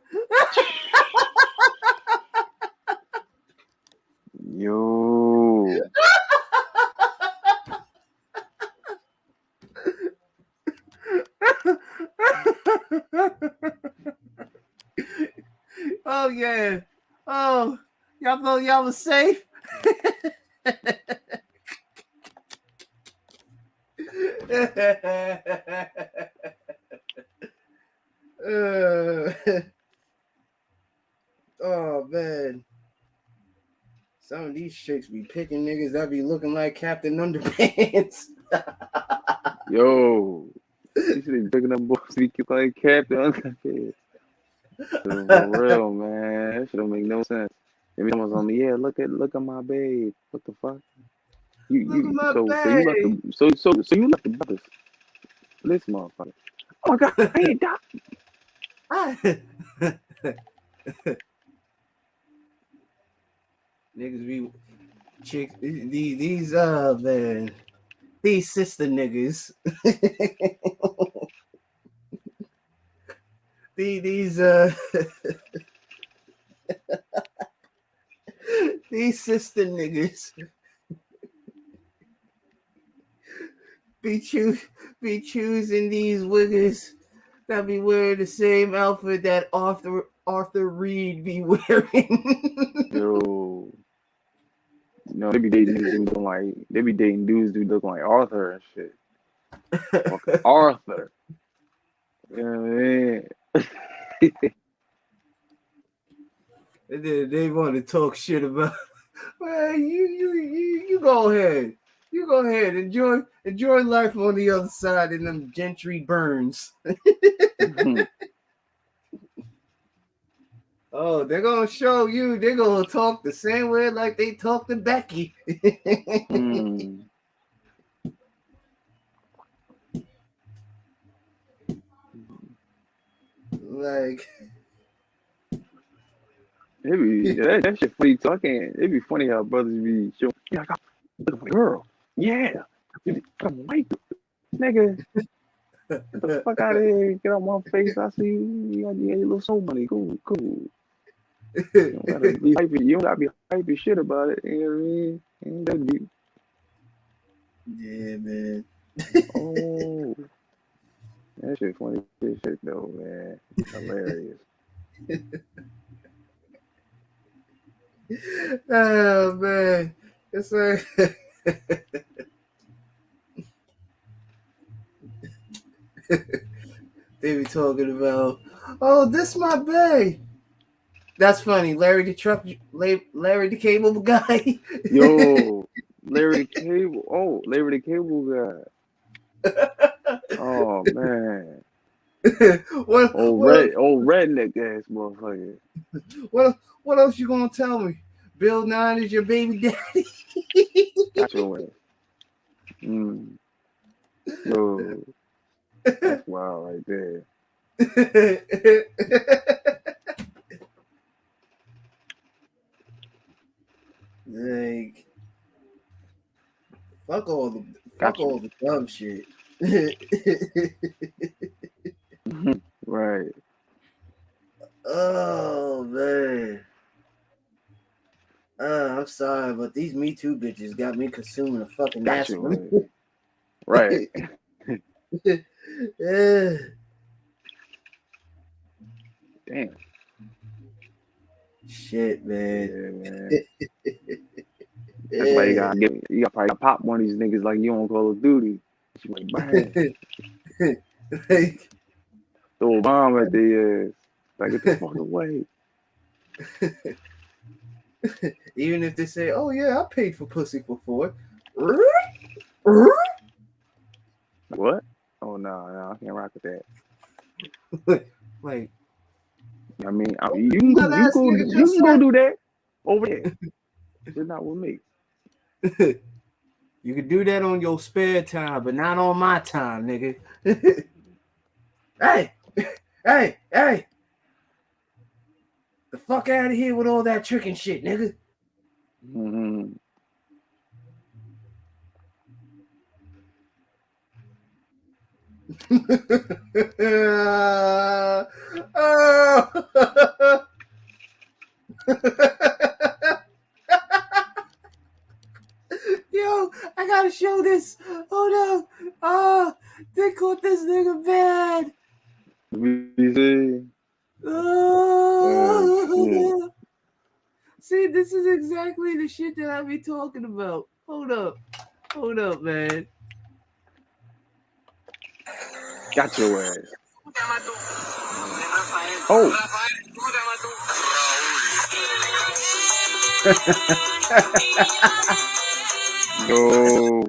Yo. Oh yeah. Oh, y'all thought y'all was safe. Oh man. Some of these chicks be picking niggas that be looking like Captain Underpants. Yo. You should be picking up boys to keep like Captain. For real, man. That shit don't make no sense. If someone's on me, yeah, look at my babe. What the fuck? Look at my So you left bag. so you left the brothers. This motherfucker. Oh my god, I ain't died. Niggas be chicks. These man. These sister niggas. these these sister niggas be choosing these wiggers that be wearing the same outfit that Arthur Reed be wearing. Yo. No, they be dating niggas who look like they be dating dudes who look like Arthur and shit. Fucking Arthur. You know what I mean? And then they want to talk shit about. Well, you go ahead. You go ahead. Enjoy life on the other side in them gentry burns. Oh, they're gonna show you. They're gonna talk the same way like they talk to Becky. Mm. Like, That shit funny talking. It'd be funny how brothers be showing, yeah, I got look for a girl. Yeah. I'm white. Nigga, get the fuck out of here. Get out my face. I see you got your little soul money. Cool. You don't gotta be hypey. You don't gotta be hypey shit about it. You know what I mean? Ain't that deep. yeah, man. Oh, that shit funny as shit though, man. Hilarious. Oh man, it's like they be talking about, oh, this my bae. That's funny, Larry the cable guy. Yo, Larry the Cable. Oh, Larry the Cable guy. Oh man. Old redneck ass motherfucker. What else you gonna tell me? Bill Nye is your baby daddy. Got your ass. Yo, that's wild right there. Like, fuck all the dumb shit. Right. Oh man. I'm sorry, but these Me Too bitches got me consuming a fucking Got your aspirin. ass. Right. Yeah. Damn. Shit, man. Yeah, man. That's why you gotta probably pop one of these niggas like you on Call of Duty. She's like, bang. Like, Throw a bomb at the ass. Like, get the fuck away. even if they say, "Oh yeah, I paid for pussy before," What? Oh no, I can't rock with that. like, I mean, you can go do that over there. It's not with me. you can do that on your spare time, but not on my time, nigga. Hey, the fuck out of here with all that tricking shit, nigga. Mm-hmm. Yo, I gotta show this. Oh no. Oh, they caught this nigga bad. Oh, see, this is exactly the shit that I be talking about. Hold up, man. Got your ass. Oh. Yo.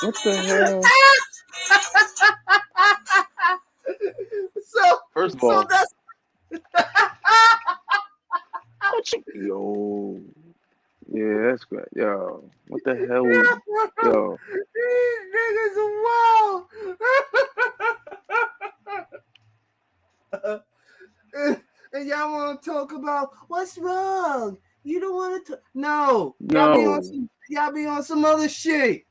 What the hell? First of all, that's yo. Yeah, that's good. Yo, what the hell? Yo. These niggas are wild. And y'all want to talk about what's wrong? You don't want to. No. Y'all be on some other shit.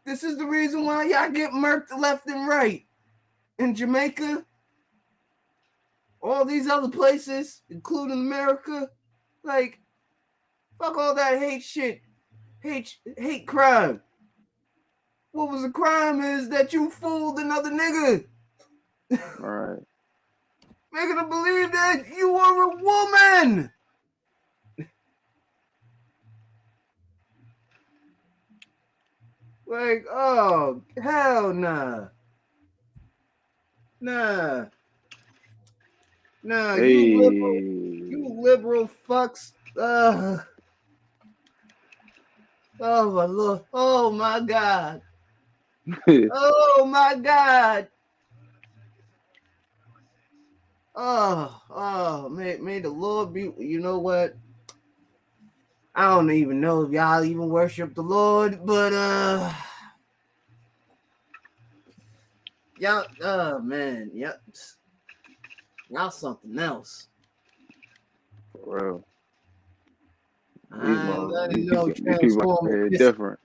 This is the reason why y'all get murked left and right. In Jamaica, all these other places, including America, like, fuck all that hate shit. Hate crime. What was the crime is that you fooled another nigga. All right. Making them believe that you are a woman. Like, oh, hell nah. Nah, Hey. you liberal fucks. Oh my Lord. Oh my God. Oh my God. Oh, may the Lord be. You know what? I don't even know if y'all even worship the Lord, but y'all, man, yep, y'all something else. For real. I ain't letting These no transformer different.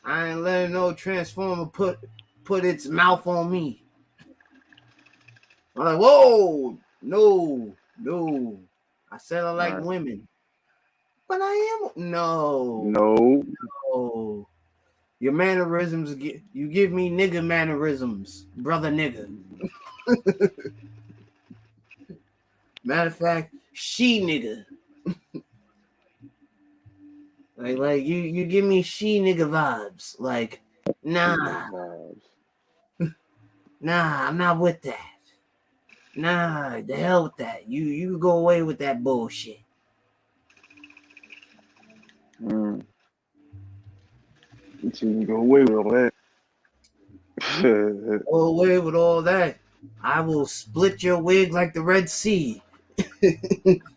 I ain't letting no transformer put its mouth on me. I'm like, whoa, no. I said I like women, but I am no. Your mannerisms, you give me nigga mannerisms, brother nigga. Matter of fact, she nigga. like you give me she nigga vibes. Like, nah, I'm not with that. Nah, the hell with that. You go away with that bullshit. You can go away with all that. away with all that. I will split your wig like the Red Sea.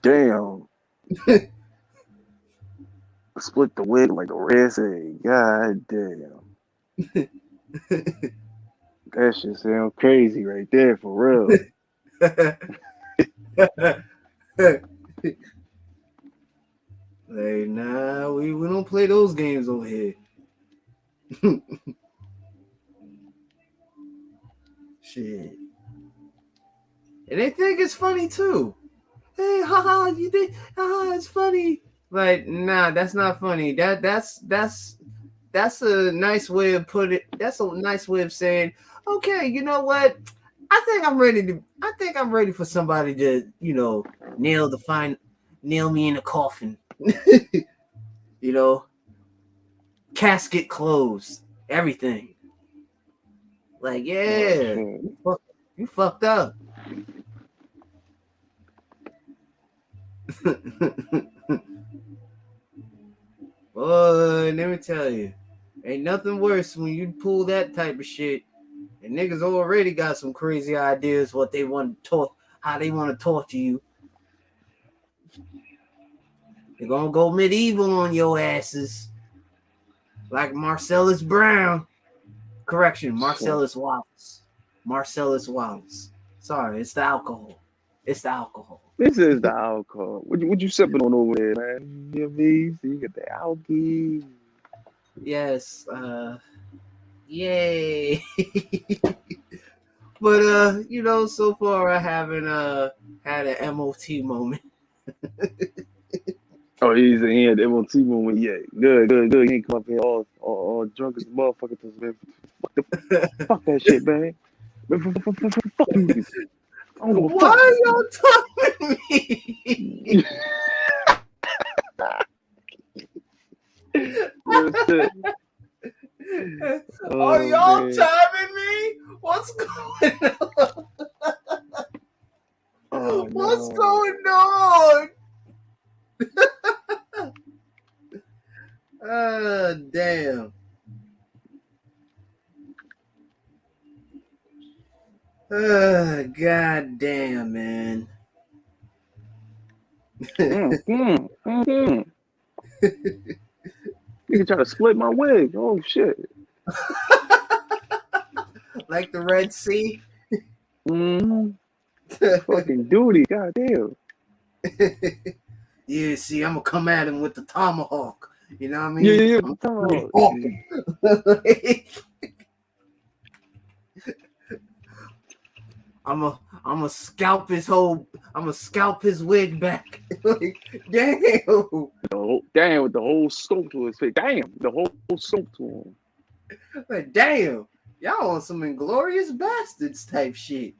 Damn. Split the wig like the Red Sea. God damn. That shit sound crazy right there, for real. Like, nah, we don't play those games over here. Shit. And they think it's funny too. Hey, haha, you did, haha, it's funny. Like, nah, that's not funny. That's a nice way of put it. That's a nice way of saying, okay, you know what? I think I'm ready for somebody to, nail me in a coffin. Casket closed, everything. Like, yeah, you fucked up. Boy, let me tell you, ain't nothing worse when you pull that type of shit. And niggas already got some crazy ideas what they want to talk, how they want to torture you. They're gonna go medieval on your asses, like Marcellus Brown. Correction, Marcellus Wallace. Marcellus Wallace. Sorry, it's the alcohol. It's the alcohol. This is the alcohol. What you sipping on over there, man? You know what I mean? So you get the alcohol. Yes. Yay. But so far I haven't had an MOT moment. Oh, he had the MOT moment. Yeah, good. He ain't come up here all drunk as a motherfucker. Man. Fuck that shit, man. Fuck you. I don't give a Why fuck. are y'all talking to me? Are y'all timing me? What's going on? What's going on? Damn. God damn, man. You can try to split my wig. Oh shit. Like the Red Sea. Fucking duty, goddamn. Yeah, see, I'm gonna come at him with the tomahawk. You know what I mean? Yeah. I'm gonna scalp his wig back. Like, damn. Damn, with the whole scope to his face. Damn, the whole scope to him. Like, damn. Y'all on some Inglorious Bastards type shit.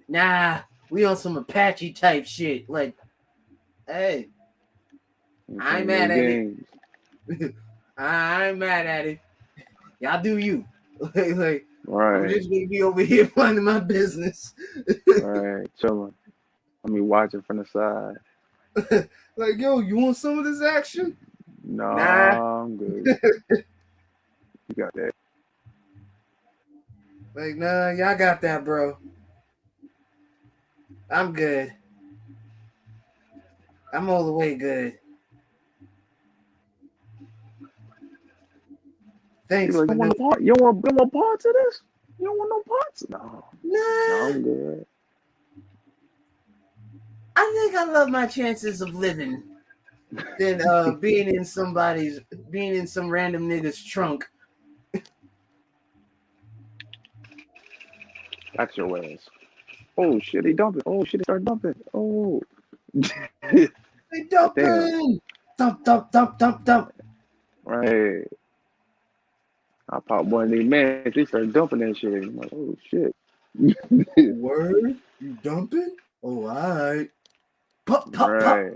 Nah, we on some Apache type shit. Like, hey, I ain't mad at it. I ain't mad at it. Y'all do you. Like, right. I'm just gonna be over here minding my business. Right, chilling. I mean, watching from the side. Like, yo, you want some of this action? Nah. I'm good. You got that. Like, nah, y'all got that, bro. I'm good. I'm all the way good. Thanks. You don't want parts of this? You don't want no parts? No. Nah. I'm good. I think I love my chances of living than being in some random nigga's trunk. That's your ass. Oh shit, he dumping. Oh shit, he started dumping. Oh. They dumping. Dump. Right. I popped one of these man. They started dumping that shit. I'm like, oh shit. Word? You dumping? Oh, all right. Pop. Right.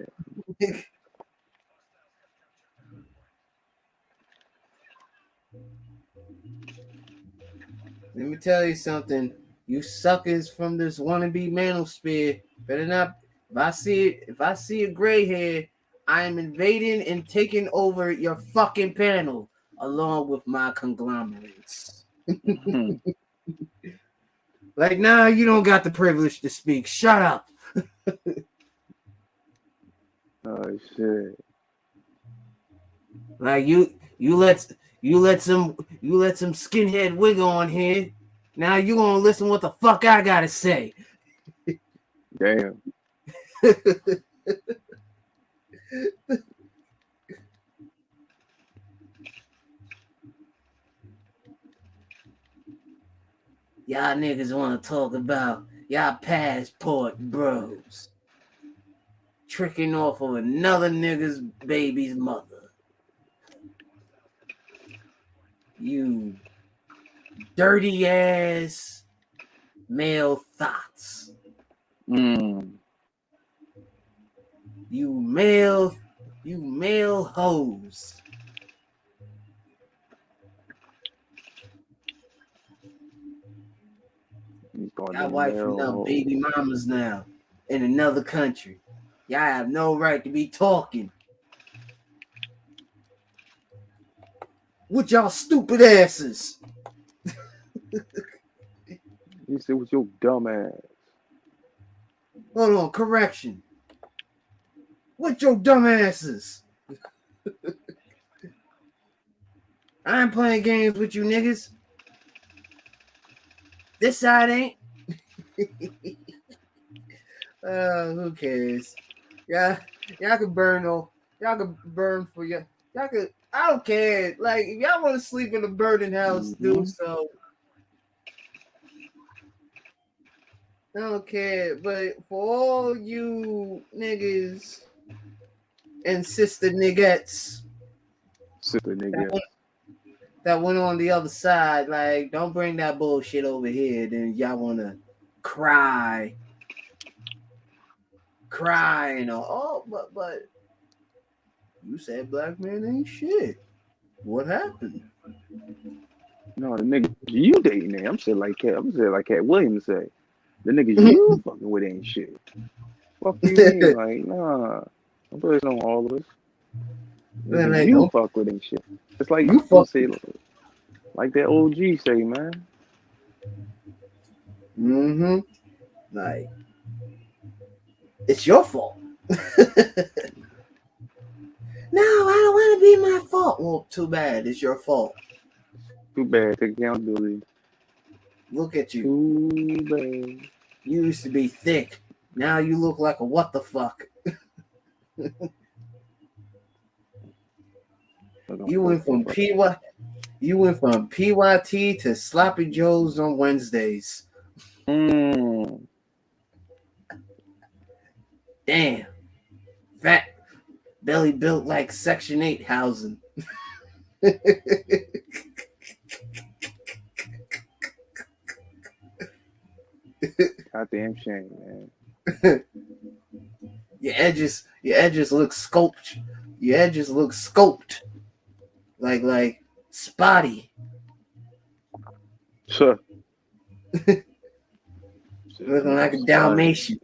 Let me tell you something. You suckers from this wannabe manosphere better not. If I see a gray hair, I am invading and taking over your fucking panel along with my conglomerates. Like, nah, you don't got the privilege to speak. Shut up. Oh shit. Like you let some skinhead wig on here. Now you gonna listen what the fuck I gotta say. Damn. Y'all niggas wanna talk about y'all passport bros tricking off of another nigga's baby's mother. You dirty ass male thoughts. Mm. You male hoes. He's going Y'all to wife mail now hole. baby mamas now in another country. Y'all have no right to be talking. With y'all stupid asses. You said with your dumb ass. Hold on, correction. With your dumb asses. I ain't playing games with you niggas. This side ain't. Who cares? Y'all can burn off. Y'all can burn for y'all. Y'all can. I don't care. Like if y'all want to sleep in a burning house, do so. I don't care. But for all you niggas and sister niggettes Sister nigga. that went on the other side, like don't bring that bullshit over here. Then y'all want to cry, and all. But you said black man ain't shit. What happened? No, the nigga you dating there. I'm saying like Cat Williams say. The niggas you fucking with ain't shit. Fuck you mean? Like, nah. I'm putting it on all of us. Niggas Like, you fuck with ain't shit. It's like you you fuck. say like that OG say, man. Mm-hmm. Like, it's your fault. No, I don't want to be my fault. Well, too bad. It's your fault. Too bad. Take accountability. Look at you. Too bad. You used to be thick. Now you look like a what the fuck. You went from PYT to Sloppy Joes on Wednesdays. Mm. Damn. Fat belly built like Section 8 housing. Goddamn shame, man. Your edges look sculpted. Your edges look scoped. Like spotty. Sure. Looking like a Dalmatian.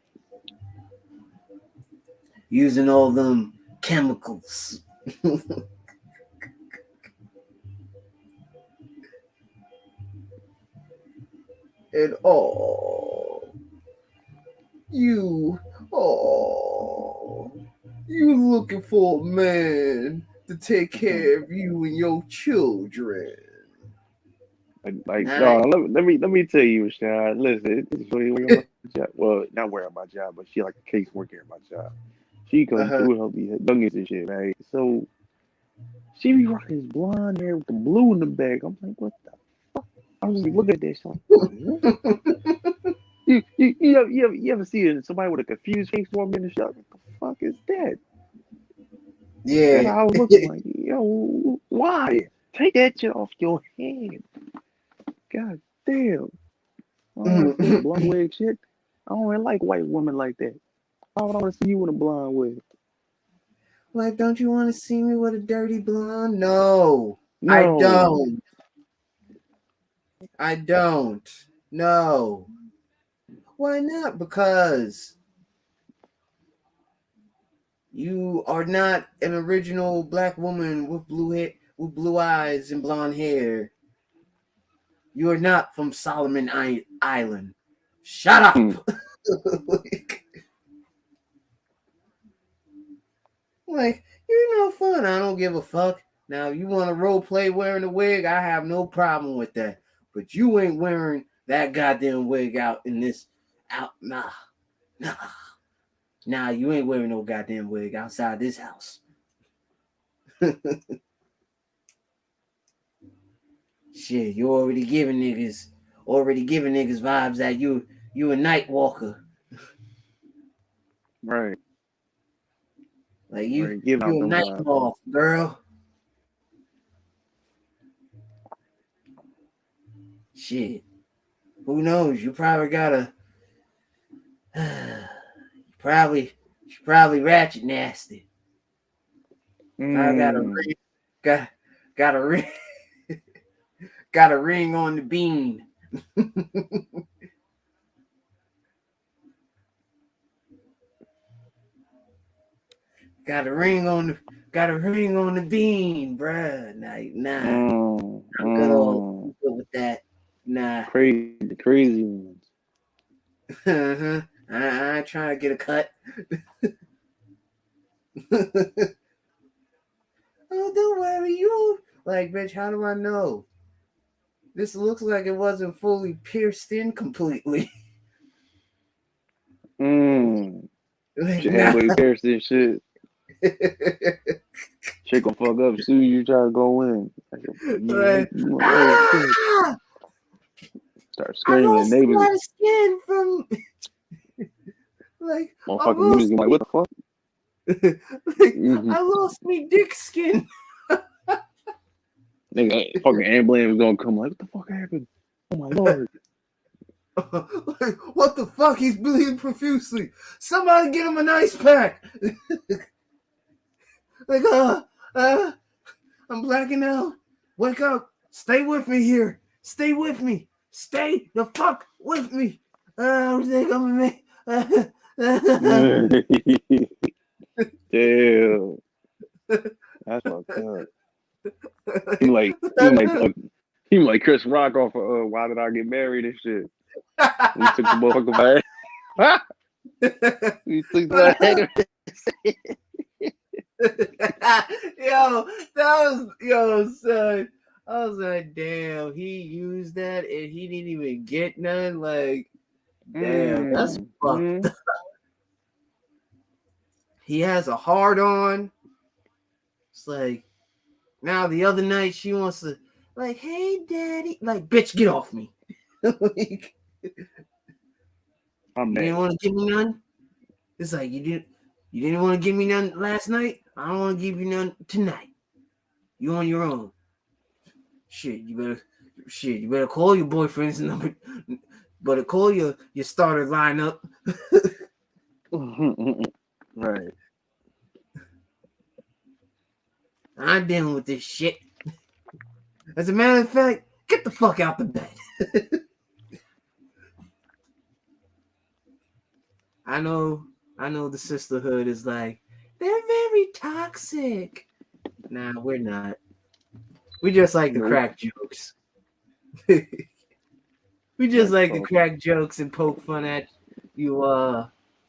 Using all them chemicals. And you looking for a man to take care of you and your children. Like Nah. no, let me tell you, Sean. Listen, it's really wearing my job. Well, not wearing my job, but she like a caseworker at my job. She comes through and help me youngest and shit, right? So she be rocking this blonde hair with the blue in the back. I'm like, what the fuck? I was like, look at this. I'm like, what? You ever see somebody with a confused face walk in the shop? What the fuck is that? Yeah. That's how I was looking like, yo, why? Take that shit off your head. God damn. I don't want to see blonde wig shit. I don't really like white women like that. I don't want to see you in a blonde wig. Like, don't you want to see me with a dirty blonde? No. I don't. No. Why not? Because you are not an original black woman with blue hair, with blue eyes and blonde hair. You are not from Solomon Island. Shut up. Like, you're no fun. I don't give a fuck. Now, if you want to role play wearing a wig, I have no problem with that. But you ain't wearing that goddamn wig out in this out. Nah. Nah, you ain't wearing no goddamn wig outside this house. Shit, you already giving niggas vibes that you a night walker. Right. Like you Right. Giving out a them night vibes. moth, girl. Shit. Who knows? You probably got probably ratchet nasty. Probably got a ring got a ring on the bean. Got a ring on the bean, bruh. Nah. I'm good with that. Nah. Crazy ones. I ain't trying to get a cut. Oh, don't worry, you like, bitch. How do I know? This looks like it wasn't fully pierced in completely. Like, Shit, halfway pierced this shit. Shit gonna fuck up soon. You try to go in. Like, Shit. Start I screaming. lost And a neighbors, lot of skin from like motherfucking neighbors, like, what the fuck? I lost me dick skin. Nigga, fucking ambulance gonna come. Like, what the fuck happened? Oh my lord! Like, what the fuck? He's bleeding profusely. Somebody get him an ice pack. Like, I'm blacking out. Wake up. Stay with me here. Stay with me. Stay the fuck with me. I don't think I'm gonna make. Damn, that's fucked up. He like Chris Rock off of Why Did I Get Married and shit. He took the motherfucker back. He took that. Son. I was like, damn, he used that and he didn't even get none. Like, damn, that's fucked up. He has a hard on. It's like, now the other night she wants to, like, hey, daddy. Like, bitch, get off me. Like, I'm you mad. didn't want to give me none? It's like, you didn't want to give me none last night? I don't want to give you none tonight. You on your own. Shit, you better call your boyfriend's number. Better call your starter lineup. Right. I'm dealing with this shit. As a matter of fact, get the fuck out the bed. I know the sisterhood is like, they're very toxic. Nah, we're not. We just like to crack jokes. We just like to crack jokes and poke fun at you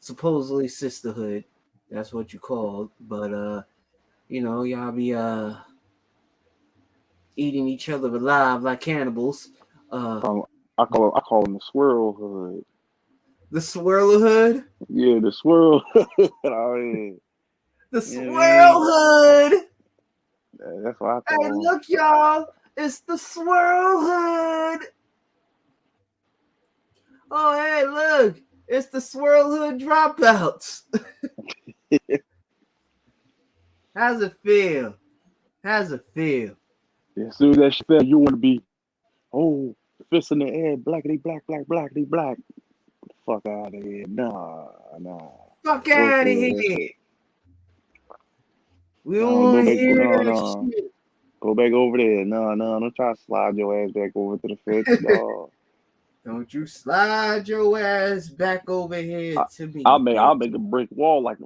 supposedly sisterhood. That's what you called. But y'all be eating each other alive like cannibals. I call them the Swirl Hood. The Swirl Hood? Yeah, the Swirl Hood. Oh, yeah. The Swirl Hood! That's what I call Hey, look, y'all! It's the Swirl Hood! Oh, hey, look! It's the Swirl Hood dropouts! How's it feel? How's it feel? As soon as that shit, you want to be, fist in the air, blackity black, blackity black. Fuck out of here. Nah. Fuck out of here. We don't want to hear that shit. Go back over there. No, don't try to slide your ass back over to the fence. No. Don't you slide your ass back over here to me. I'll make a brick wall like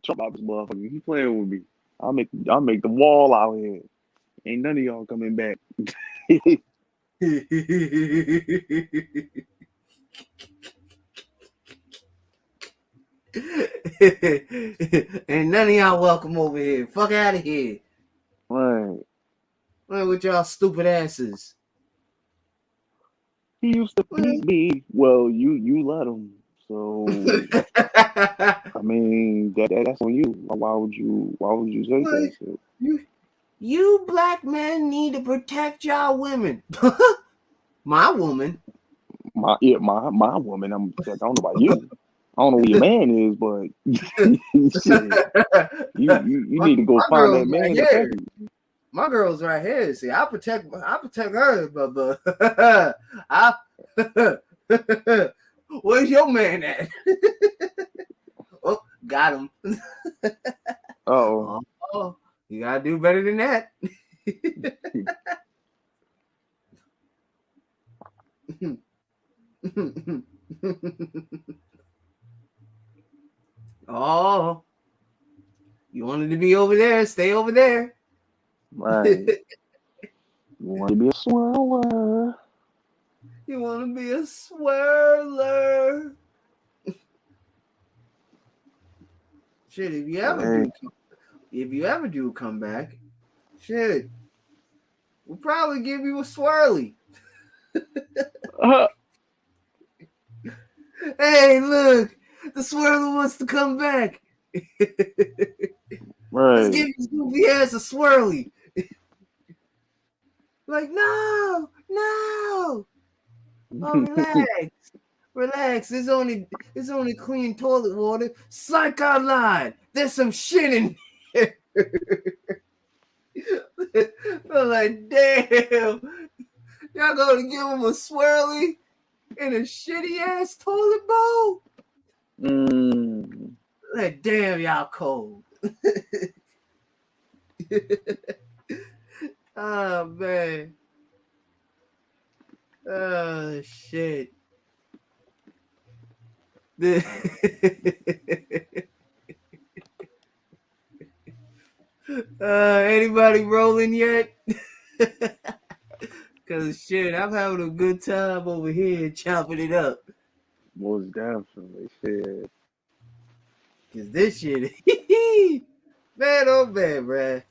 Trump out this motherfucker. He playing with me. I'll make the wall out here. Ain't none of y'all coming back. And none of y'all welcome over here. Fuck out of here. Right. Man, with y'all stupid asses. He used to beat me. Well, you let him. So I mean that's on you. Why would you say that shit? You black men need to protect y'all women. My woman. My woman. I don't know about you. I don't know who your man is, but shit, you need to go find that man to protect you. My girl's right here. See, I protect her, but I where's your man at? Oh, got him. Oh, you gotta do better than that. Oh, you wanted to be over there? Stay over there. right. You want to be a swirler? You want to be a swirler? Shit, if you ever do come back, shit, we'll probably give you a swirly. Hey, look, the swirler wants to come back. Right. Let's give his goofy ass a swirly. Like, no. Oh, relax. There's only clean toilet water. Psych out loud. There's some shit in here. I'm like, damn. Y'all gonna give him a swirly in a shitty ass toilet bowl? Like, damn, y'all cold. Oh man. Oh shit. Anybody rolling yet? Cause shit, I'm having a good time over here chopping it up. Most definitely, shit. Cause this shit, man, oh man, bruh.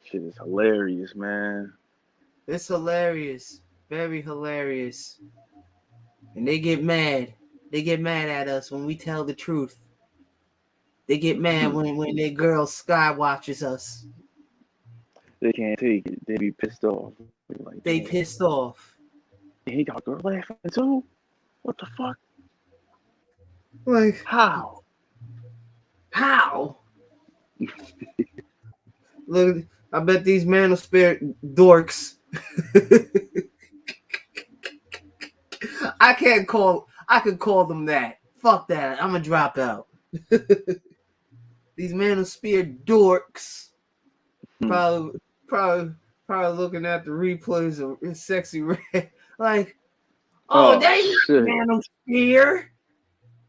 Shit is hilarious, man. It's hilarious, very hilarious. And they get mad. They get mad at us when we tell the truth. They get mad when their girl sky watches us. They can't take it. They be pissed off. Like, They damn. pissed off. He got a girl laughing too? What the fuck? Like, how? Look, I bet these manosphere dorks. I could call them that. Fuck that. I'm gonna drop out. These manosphere dorks probably looking at the replays of Sexy Red. Like, oh, they manosphere.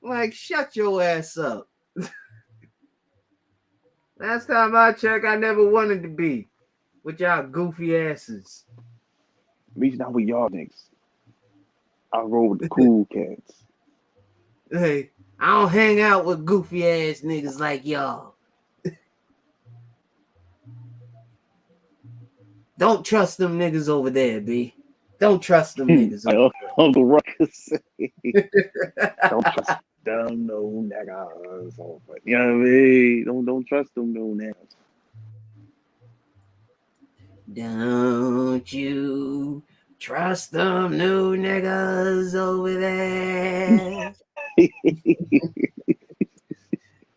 Like, shut your ass up. Last time I checked, I never wanted to be with y'all goofy asses. At least not with y'all niggas. I roll with the cool cats. Hey, I don't hang out with goofy ass niggas like y'all. Don't trust them niggas over there, B. Don't trust them niggas. Uncle Ruckus. Don't trust them no niggas. You know what I mean? Don't trust them no niggas. Don't you trust them new niggas over there?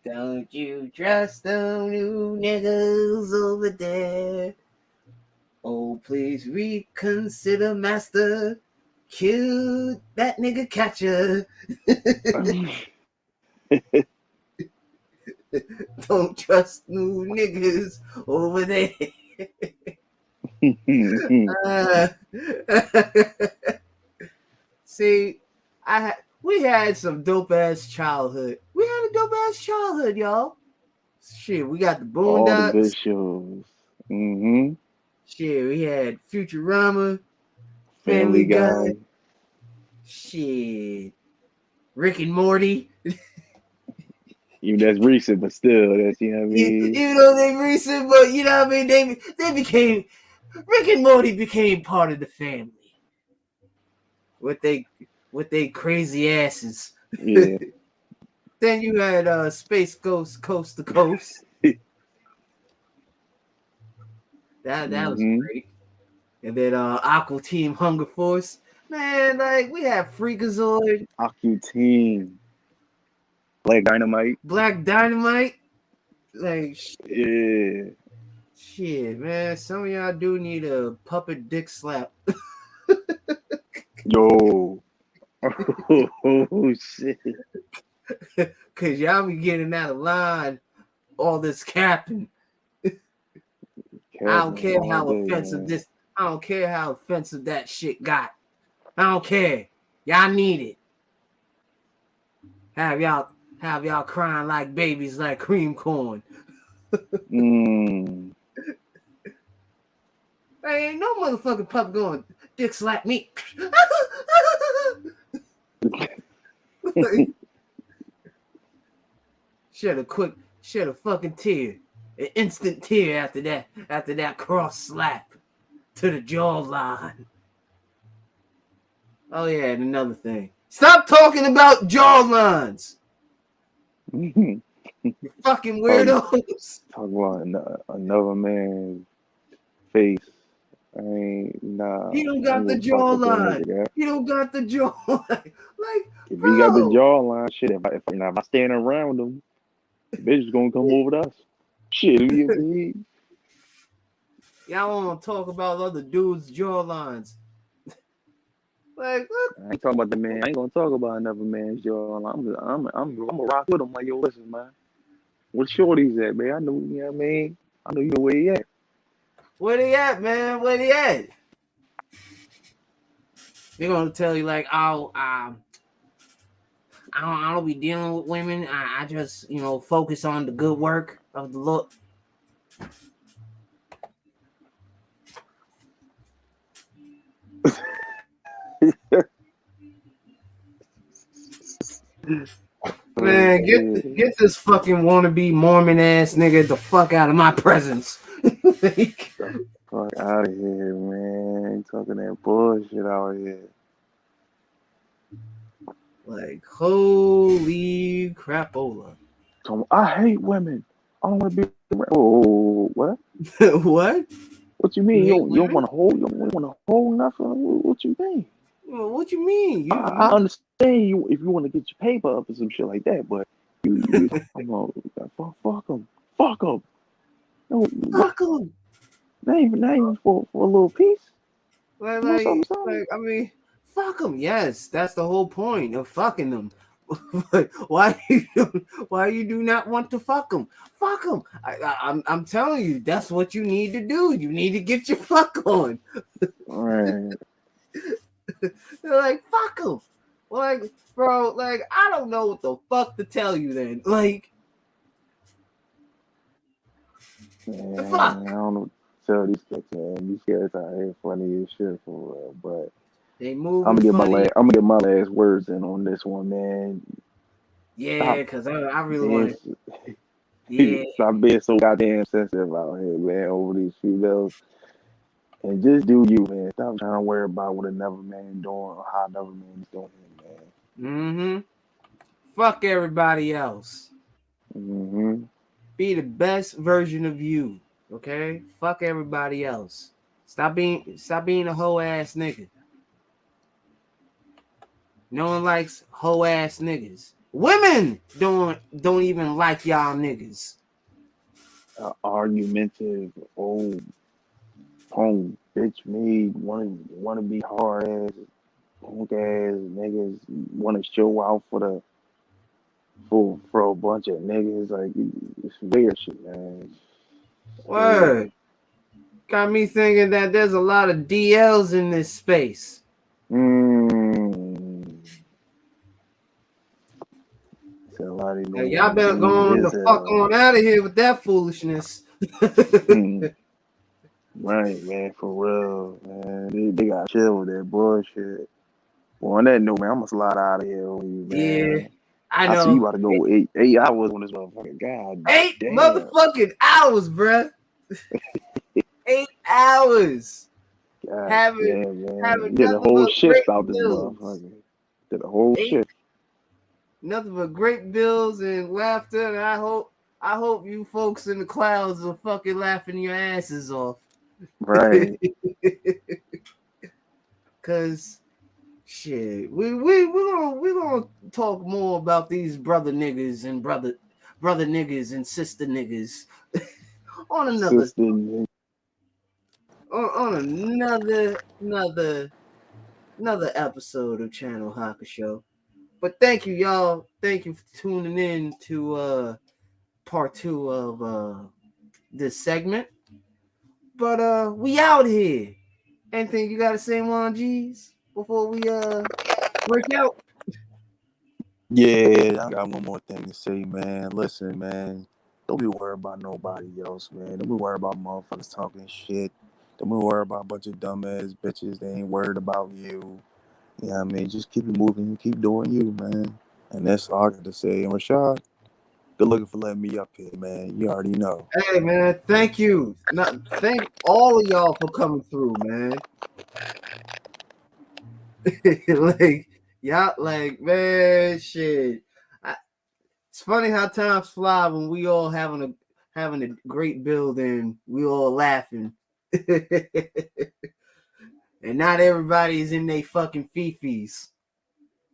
Don't you trust them new niggas over there? Oh, please reconsider, master. Kill that nigga catcher. Don't trust new niggas over there. See, we had some dope ass childhood. We had a dope ass childhood, y'all. Shit, we got the Boondocks. All the good shows. Shit, we had Futurama, Family Guy. Shit, Rick and Morty. Even that's recent, but still, that's, you know what I mean. Even though they recent, but you know what I mean. They became Rick and Morty became part of the family with they crazy asses. Yeah. Then you had Space Ghost Coast to Coast. That was great. And then Aqua Team Hunger Force. Man, like we have Freakazoid, Aqua Team, Black Dynamite. Black Dynamite. Like Yeah. shit, man. Some of y'all do need a puppet dick slap. Yo. Oh shit. Cause y'all be getting out of line all this capping. I don't care how offensive this. I don't care how offensive that shit got. I don't care. Y'all need it. Have y'all crying like babies like cream corn. Mm. Hey, ain't no motherfucking pup going dick slap me. Shed a fucking tear. An instant tear after that cross slap to the jawline. Oh yeah, and another thing. Stop talking about jawlines. You fucking weirdos. Talk about another man's face. I ain't nah. He don't got the jawline. He don't got the jawline. Like, if bro. he got the jawline, shit. If I stand around him, the bitch is gonna come over to us. Shit, y'all want to talk about other dudes' jawlines? Like, what? I ain't talking about the man. I ain't gonna talk about another man's jawline. I'm gonna rock with him. Like, yo, listen, man. What shorty's at, man? I know, you know what I mean. I know you know where he at. Where they at, man? Where they at? They're gonna tell you like, oh, I don't be dealing with women. I just, focus on the good work of the look. Man, get this fucking wannabe Mormon ass nigga the fuck out of my presence. Fuck out of here, man. Ain't talking that bullshit out here. Like, holy crapola. I hate women. I don't want to be around. Oh, what? What? What you mean? You don't want to hold? You don't want to hold nothing? What you mean? Well, what you mean? I understand you if you want to get your paper up or some shit like that, but you fuck them. Fuck them. No, fuck them. Not even for a little piece. Like, I mean, fuck them. Yes, that's the whole point of fucking them. why you do not want to fuck them? Fuck them. I'm telling you, that's what you need to do. You need to get your fuck on. Right. They're like, fuck them. Like, bro, like, I don't know what the fuck to tell you then. Like, man, the fuck? I don't know what to tell these kids, man. These guys out here funny as shit for real, but they move. I'm gonna get my last words in on this one, man. Yeah, because I really want to. Yeah. Stop being so goddamn sensitive out here, man, over these females. And just do you, man. Stop trying to worry about what another man doing or how another man is doing, man. Fuck everybody else. Be the best version of you. Okay? Fuck everybody else. Stop being a hoe ass nigga. No one likes hoe ass niggas. Women don't even like y'all niggas. Argumentative, old punk bitch made wanna be hard ass, punk ass niggas wanna show out for a bunch of niggas. Like, it's weird shit, man. Word. Got me thinking that there's a lot of DLs in this space. Y'all better go on the fuck on out of here with that foolishness. Right, man, for real, man. They got chill with that bullshit. Well, on that note, man, I'm gonna slide out of here on you, Yeah, man. I I see you know. about to go 8 hours on this motherfucker. God 8 damn. motherfucking hours, bruh. 8 hours. God Having damn, man. having You did a nothing whole but great shift out this bills. motherfucker. Did a whole Eight shift. Nothing but great bills and laughter, and I hope you folks in the clouds are fucking laughing your asses off. Right. Cause shit, we're gonna talk more about these brother niggas and brother niggas and sister niggas on another Sister. on another episode of Channel Haka Show. But thank you, y'all. Thank you for tuning in to part 2 of this segment. But we out here. Anything you gotta say, Juan G's, before we break out? Yeah, I got one more thing to say, man. Listen, man. Don't be worried about nobody else, man. Don't be worried about motherfuckers talking shit. Don't be worried about a bunch of dumbass bitches. They ain't worried about you. You know what I mean? Just keep it moving. Keep doing you, man. And that's all I got to say. And Rashad, good looking for letting me up here, man. You already know. Hey man, thank you. Thank all of y'all for coming through, man. Like y'all, like man, shit. It's funny how times fly when we all having a great build and we all laughing. And not everybody's in they fucking fifis.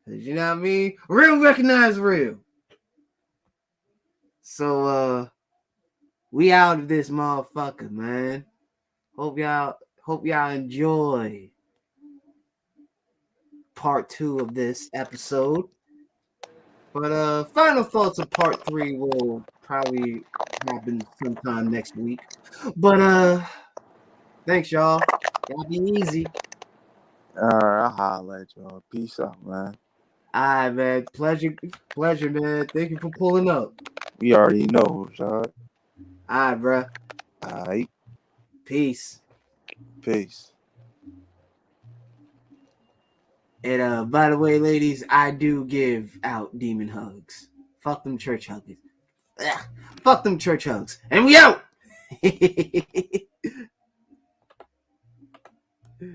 You know what I mean? Real recognize real. So we out of this motherfucker, man. Hope y'all enjoy part 2 of this episode. But final thoughts of part 3 will probably happen sometime next week. But thanks y'all. Y'all be easy. All right, I'll holler at y'all. Peace out, man. All right, man. Pleasure, man. Thank you for pulling up. You already know, Rashad. All right, bro. All right. Peace. Peace. And by the way, ladies, I do give out demon hugs. Fuck them church huggers. Ugh. Fuck them church hugs. And we out.